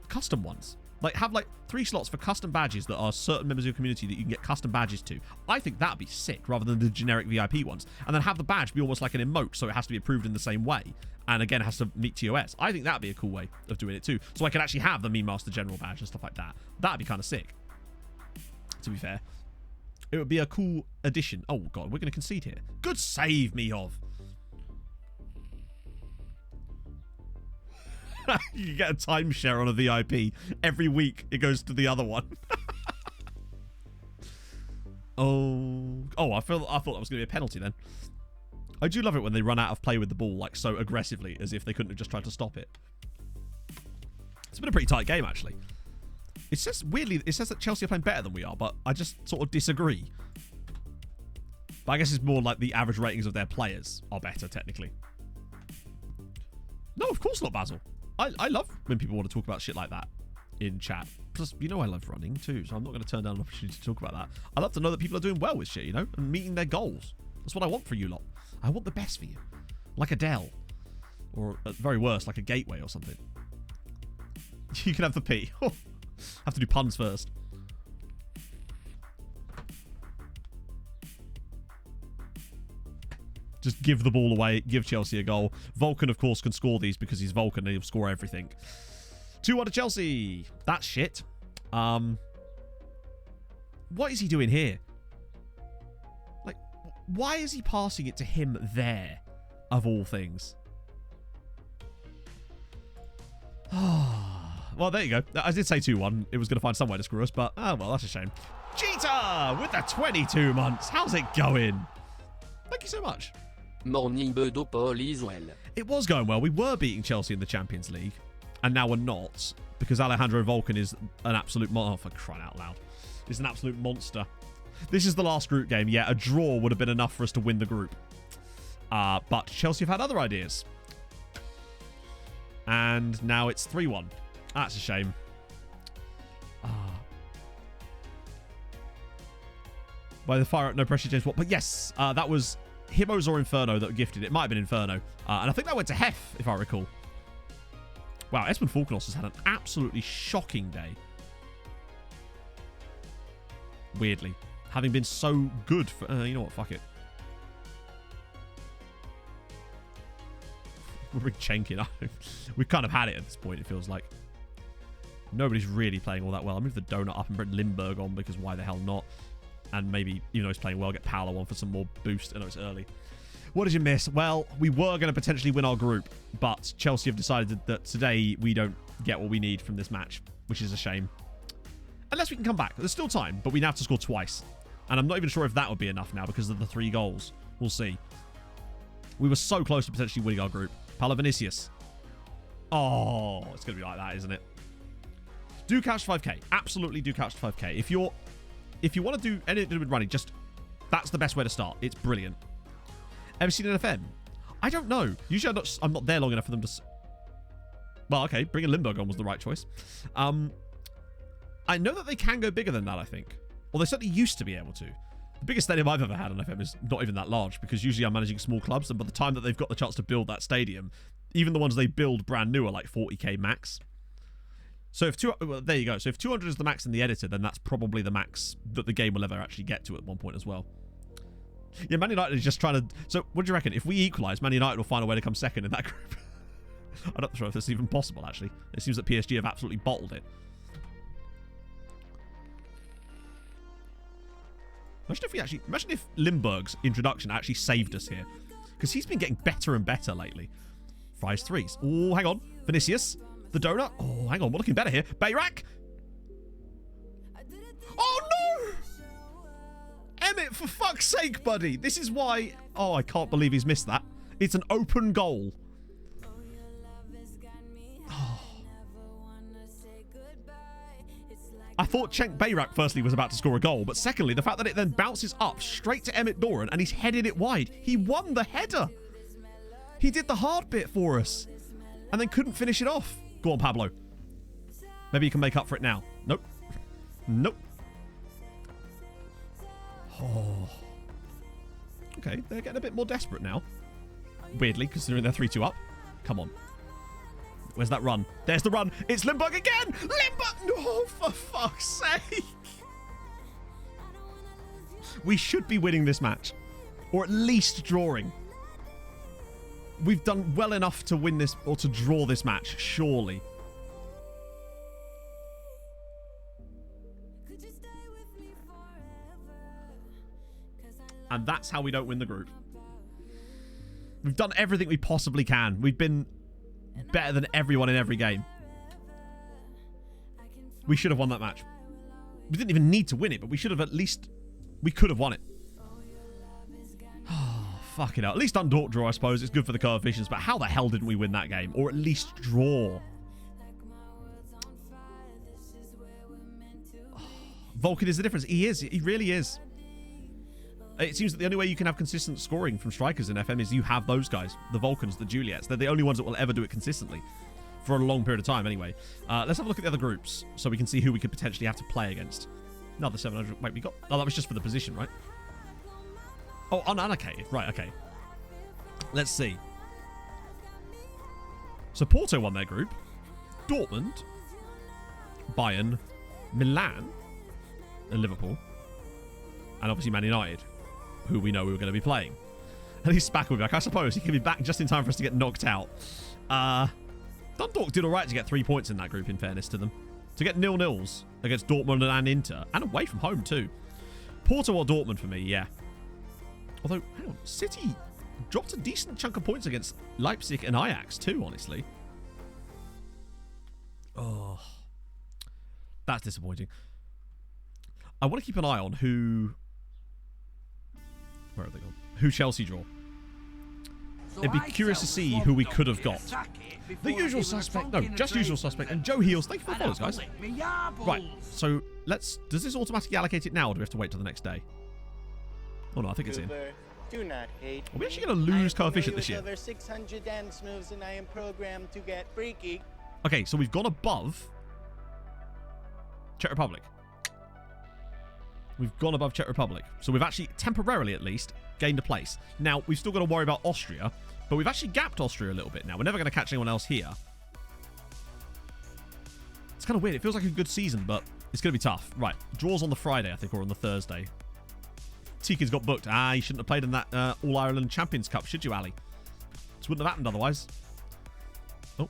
custom ones. Like, have, like, 3 slots for custom badges that are certain members of your community that you can get custom badges to. I think that'd be sick, rather than the generic VIP ones. And then have the badge be almost like an emote, so it has to be approved in the same way. And again, it has to meet TOS. I think that'd be a cool way of doing it too. So I could actually have the Meme Master General badge and stuff like that. That'd be kind of sick, to be fair. It would be a cool addition. Oh, God, we're going to concede here. Good save, Mihov. You get a timeshare on a VIP. Every week, it goes to the other one. Oh, I thought that was going to be a penalty then. I do love it when they run out of play with the ball like so aggressively, as if they couldn't have just tried to stop it. It's been a pretty tight game, actually. It says, weirdly, it says that Chelsea are playing better than we are, but I just sort of disagree. But I guess it's more like the average ratings of their players are better, technically. No, of course not, Basil. I love when people want to talk about shit like that in chat. Plus, you know I love running too, so I'm not going to turn down an opportunity to talk about that. I love to know that people are doing well with shit, you know, and meeting their goals. That's what I want for you lot. I want the best for you. Like Adele. Or, at very worst, like a Gateway or something. You can have the P. Have to do puns first. Just give the ball away. Give Chelsea a goal. Vulcan, of course, can score these because he's Vulcan and he'll score everything. 2-1 to Chelsea. That's shit. What is he doing here? Like, why is he passing it to him there, of all things? Well, there you go. I did say 2-1. It was going to find some way to screw us, but, oh, well, that's a shame. Cheetah with the 22 months. How's it going? Thank you so much. Morning Bedo Paul is well. It was going well. We were beating Chelsea in the Champions League, and now we're not, because Alejandro Vulcan is an absolute oh, for crying out loud. He's an absolute monster. This is the last group game. Yeah, a draw would have been enough for us to win the group. But Chelsea have had other ideas. And now it's 3-1. That's a shame. By the fire up, no pressure, James Watt. But yes, that was Himmos or Inferno that gifted it. It might have been Inferno. And I think that went to Hef, if I recall. Wow, Esmond Falconos has had an absolutely shocking day. Weirdly. Having been so good for... you know what, fuck it. We're bring Cenk in. We've kind of had it at this point, it feels like. Nobody's really playing all that well. I moved the donut up and bring Lindbergh on because why the hell not? And maybe, even though he's playing well, get Paolo on for some more boost. I know it's early. What did you miss? Well, we were going to potentially win our group, but Chelsea have decided that today we don't get what we need from this match, which is a shame. Unless we can come back. There's still time, but we now have to score twice. And I'm not even sure if that would be enough now because of the 3 goals. We'll see. We were so close to potentially winning our group. Paulo Vinicius. Oh, it's going to be like that, isn't it? Do couch to 5k. Absolutely do couch to 5k. If you want to do anything to do with running, just that's the best way to start. It's brilliant. Ever seen an FM? I don't know. Usually I'm not there long enough for them to... Well, okay. Bringing Lindbergh on was the right choice. I know that they can go bigger than that, I think. Well, they certainly used to be able to. The biggest stadium I've ever had on FM is not even that large because usually I'm managing small clubs, and by the time that they've got the chance to build that stadium, even the ones they build brand new are like 40k max. So if well, there you go. So if 200 is the max in the editor, then that's probably the max that the game will ever actually get to at one point as well. Yeah, Man United is just trying to... So what do you reckon? If we equalise, Man United will find a way to come second in that group. I'm not sure if that's even possible, actually. It seems that PSG have absolutely bottled it. Imagine if Lindbergh's introduction actually saved us here. Because he's been getting better and better lately. Fries 3s. Oh, hang on. Vinicius. The donut. Oh, hang on. We're looking better here. Bayrak. Oh, no! Emmett, for fuck's sake, buddy. This is why... Oh, I can't believe he's missed that. It's an open goal. Oh. I thought Cenk Bayrak, firstly, was about to score a goal, but secondly, the fact that it then bounces up straight to Emmett Doran and he's headed it wide. He won the header. He did the hard bit for us and then couldn't finish it off. Go on, Pablo. Maybe you can make up for it now. Nope. Nope. Oh. Okay, they're getting a bit more desperate now. Weirdly, considering they're 3-2 up. Come on. Where's that run? There's the run. It's Lindbergh again. Lindbergh. No, for fuck's sake. We should be winning this match. Or at least drawing. We've done well enough to win this, or to draw this match, surely. And that's how we don't win the group. We've done everything we possibly can. We've been better than everyone in every game. We should have won that match. We didn't even need to win it, but we should have at least... We could have won it. Oh, fuck it out. At least undought draw, I suppose. It's good for the coefficients, but how the hell didn't we win that game? Or at least draw? Oh, Vulcan is the difference. He is. He really is. It seems that the only way you can have consistent scoring from strikers in FM is you have those guys. The Vulcans, the Juliets. They're the only ones that will ever do it consistently. For a long period of time, anyway. Let's have a look at the other groups so we can see who we could potentially have to play against. Another 700. Wait, we got... Oh, that was just for the position, right? Oh, unallocated. Right, okay. Let's see. So Porto won their group. Dortmund. Bayern. Milan. And Liverpool. And obviously Man United, who we know we were going to be playing. At least Spack will be back. I suppose he can be back just in time for us to get knocked out. Dundalk did all right to get 3 points in that group, in fairness to them. To get 0-0s against Dortmund and Inter. And away from home, too. Porto or Dortmund for me, yeah. Although, hang on. City dropped a decent chunk of points against Leipzig and Ajax, too, honestly. That's disappointing. I want to keep an eye on who... Where are they gone? Who Chelsea draw. It'd be curious to see who we could have got. The usual suspect. No, just usual suspect. And Joe Heels. Thank you for the follows, guys. Right, so let's... Does this automatically allocate it now, or do we have to wait till the next day? Oh, no, I think it's in. Do not hate. Are we actually going to lose coefficient this year? Over 600 dance moves, and I am programmed to get freaky. Okay, so we've gone above Czech Republic. We've gone above Czech Republic. So we've actually, temporarily at least, gained a place. Now, we've still got to worry about Austria, but we've actually gapped Austria a little bit now. We're never going to catch anyone else here. It's kind of weird. It feels like a good season, but it's going to be tough. Right, draws on the Friday, I think, or on the Thursday. Tika's got booked. You shouldn't have played in that All-Ireland Champions Cup, should you, Ali? This wouldn't have happened otherwise. Oh.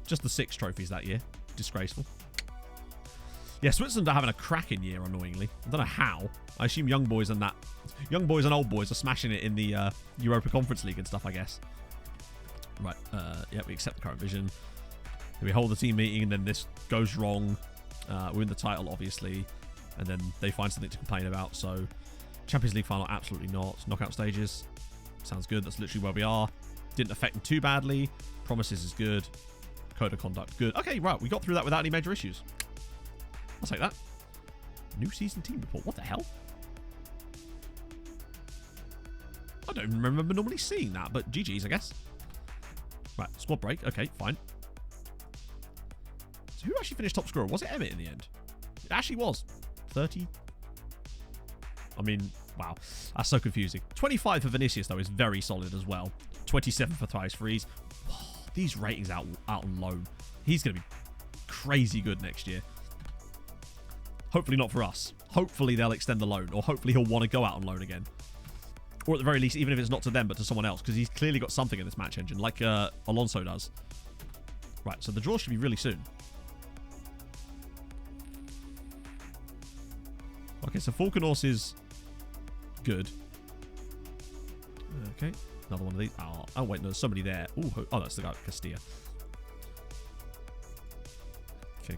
Just the 6 trophies that year. Disgraceful. Yeah, Switzerland are having a cracking year, annoyingly. I don't know how. I assume young boys and old boys are smashing it in the Europa Conference League and stuff, I guess. Right, yeah, we accept the current vision. We hold the team meeting, and then this goes wrong. We win the title, obviously. And then they find something to complain about. So, Champions League final, absolutely not. Knockout stages, sounds good. That's literally where we are. Didn't affect them too badly. Promises is good. Code of conduct, good. Okay, right. We got through that without any major issues. I'll take that. New season team report. What the hell? I don't remember normally seeing that, but GG's, I guess. Right, squad break. Okay, fine. So who actually finished top scorer? Was it Emmett in the end? It actually was. 30. I mean, wow. That's so confusing. 25 for Vinicius, though, is very solid as well. 27 for Thrice Freeze. These ratings out on loan. He's going to be crazy good next year. Hopefully not for us. Hopefully they'll extend the loan, or hopefully he'll want to go out on loan again. Or at the very least, even if it's not to them, but to someone else, because he's clearly got something in this match engine, like Alonso does. Right, so the draw should be really soon. Okay, so Falkenhorst is good. Okay, another one of these. Oh wait, no, there's somebody there. Ooh, oh, that's the guy, Castilla. Okay.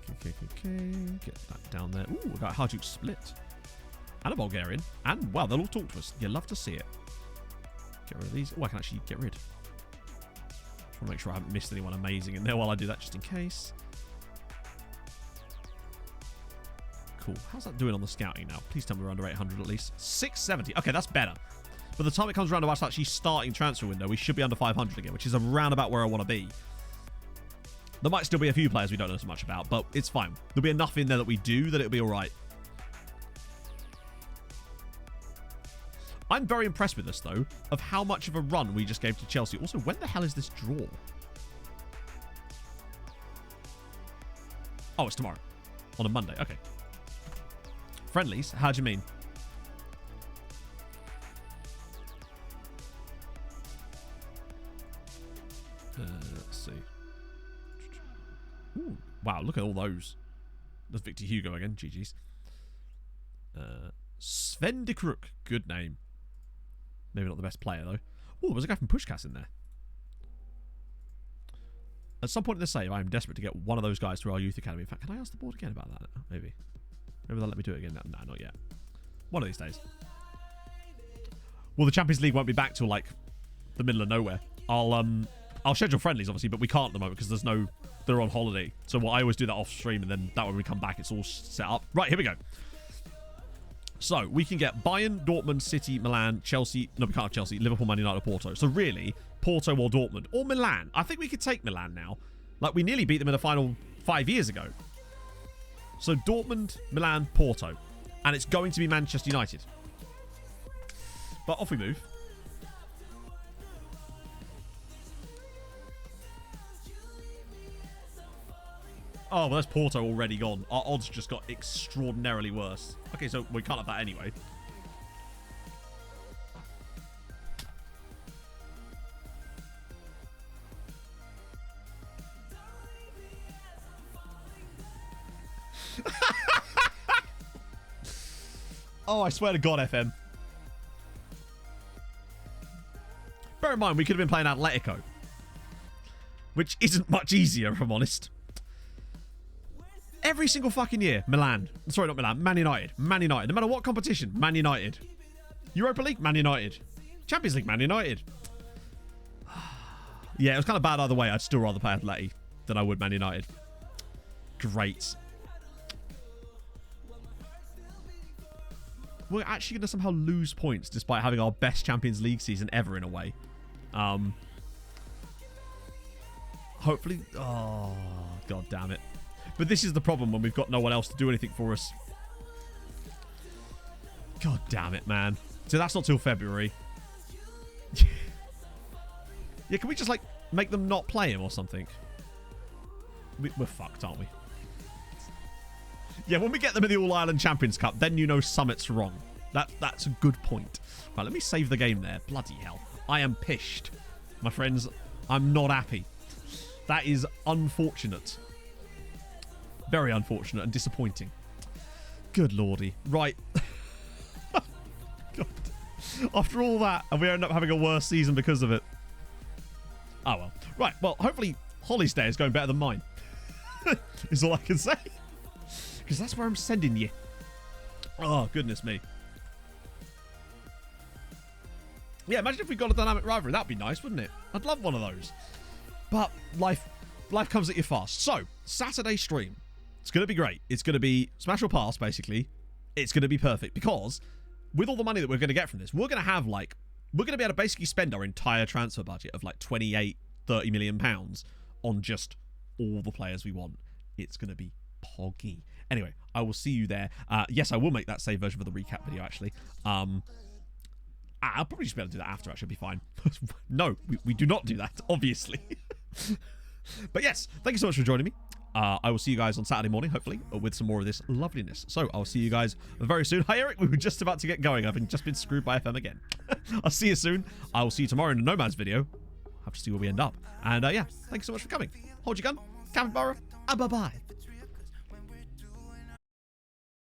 Get that down there. Ooh, we got a Hajduk split. And a Bulgarian. And, wow, they'll all talk to us. You love to see it. Get rid of these. Oh, I can actually get rid. Just want to make sure I haven't missed anyone amazing in there while I do that, just in case. Cool. How's that doing on the scouting now? Please tell me we're under 800 at least. 670. Okay, that's better. By the time it comes around to us actually starting transfer window, we should be under 500 again, which is around about where I want to be. There might still be a few players we don't know so much about, but it's fine. There'll be enough in there that we do that it'll be all right. I'm very impressed with this, though, of how much of a run we just gave to Chelsea. Also, when the hell is this draw? Oh, it's tomorrow. On a Monday. Okay. Friendlies? How do you mean? Let's see. Ooh, wow, look at all those. There's Victor Hugo again. GG's. Sven de Krook. Good name. Maybe not the best player, though. Oh, there's a guy from Pushkas in there. At some point in the save, I am desperate to get one of those guys to our youth academy. In fact, can I ask the board again about that? Maybe. Maybe they'll let me do it again. No, not yet. One of these days. Well, the Champions League won't be back till, like, the middle of nowhere. I'll schedule friendlies, obviously, but we can't at the moment because they're on holiday. So what I always do that off stream, and then that when we come back, it's all set up. Right, here we go. So, we can get Bayern, Dortmund, City, Milan, Chelsea. No, we can't have Chelsea. Liverpool, Man United, Porto. So, really, Porto or Dortmund. Or Milan. I think we could take Milan now. Like, we nearly beat them in the final 5 years ago. So, Dortmund, Milan, Porto. And it's going to be Manchester United. But off we move. Oh, well, there's Porto already gone. Our odds just got extraordinarily worse. Okay, so we can't have that anyway. Oh, I swear to God, FM. Bear in mind, we could have been playing Atletico. Which isn't much easier, if I'm honest. Every single fucking year, Milan. Sorry, not Milan. Man United. Man United. No matter what competition, Man United. Europa League, Man United. Champions League, Man United. Yeah, it was kind of bad either way. I'd still rather play Atleti than I would Man United. Great. We're actually going to somehow lose points despite having our best Champions League season ever in a way. Hopefully... Oh, god damn it. But this is the problem when we've got no one else to do anything for us. God damn it, man. So that's not till February. Yeah, can we just, like, make them not play him or something? We're fucked, aren't we? Yeah, when we get them in the All-Ireland Champions Cup, then you know Summit's wrong. That's a good point. Right, let me save the game there. Bloody hell. I am pissed. My friends, I'm not happy. That is unfortunate. Very unfortunate and disappointing. Good lordy. Right. God. After all that, and we end up having a worse season because of it. Oh, well. Right, well, hopefully Holly's day is going better than mine. Is all I can say. Because that's where I'm sending you. Oh, goodness me. Yeah, imagine if we got a dynamic rivalry. That'd be nice, wouldn't it? I'd love one of those. But life comes at you fast. So, Saturday stream. It's going to be great. It's going to be smash or pass, basically. It's going to be perfect. Because with all the money that we're going to get from this, we're going to have, like... We're going to be able to basically spend our entire transfer budget of, like, 28, 30 million pounds on just all the players we want. It's going to be poggy. Anyway, I will see you there. Yes, I will make that save version for the recap video, actually. I'll probably just be able to do that after, actually. It'll be fine. No, we do not do that, obviously. But yes, thank you so much for joining me. I will see you guys on Saturday morning, hopefully, with some more of this loveliness. So I'll see you guys very soon. Hi, Eric. We were just about to get going. I've just been screwed by FM again. I'll see you soon. I will see you tomorrow in a Nomads video. Have to see where we end up. And yeah, thank you so much for coming. Hold your gun. Capybara. Bye-bye.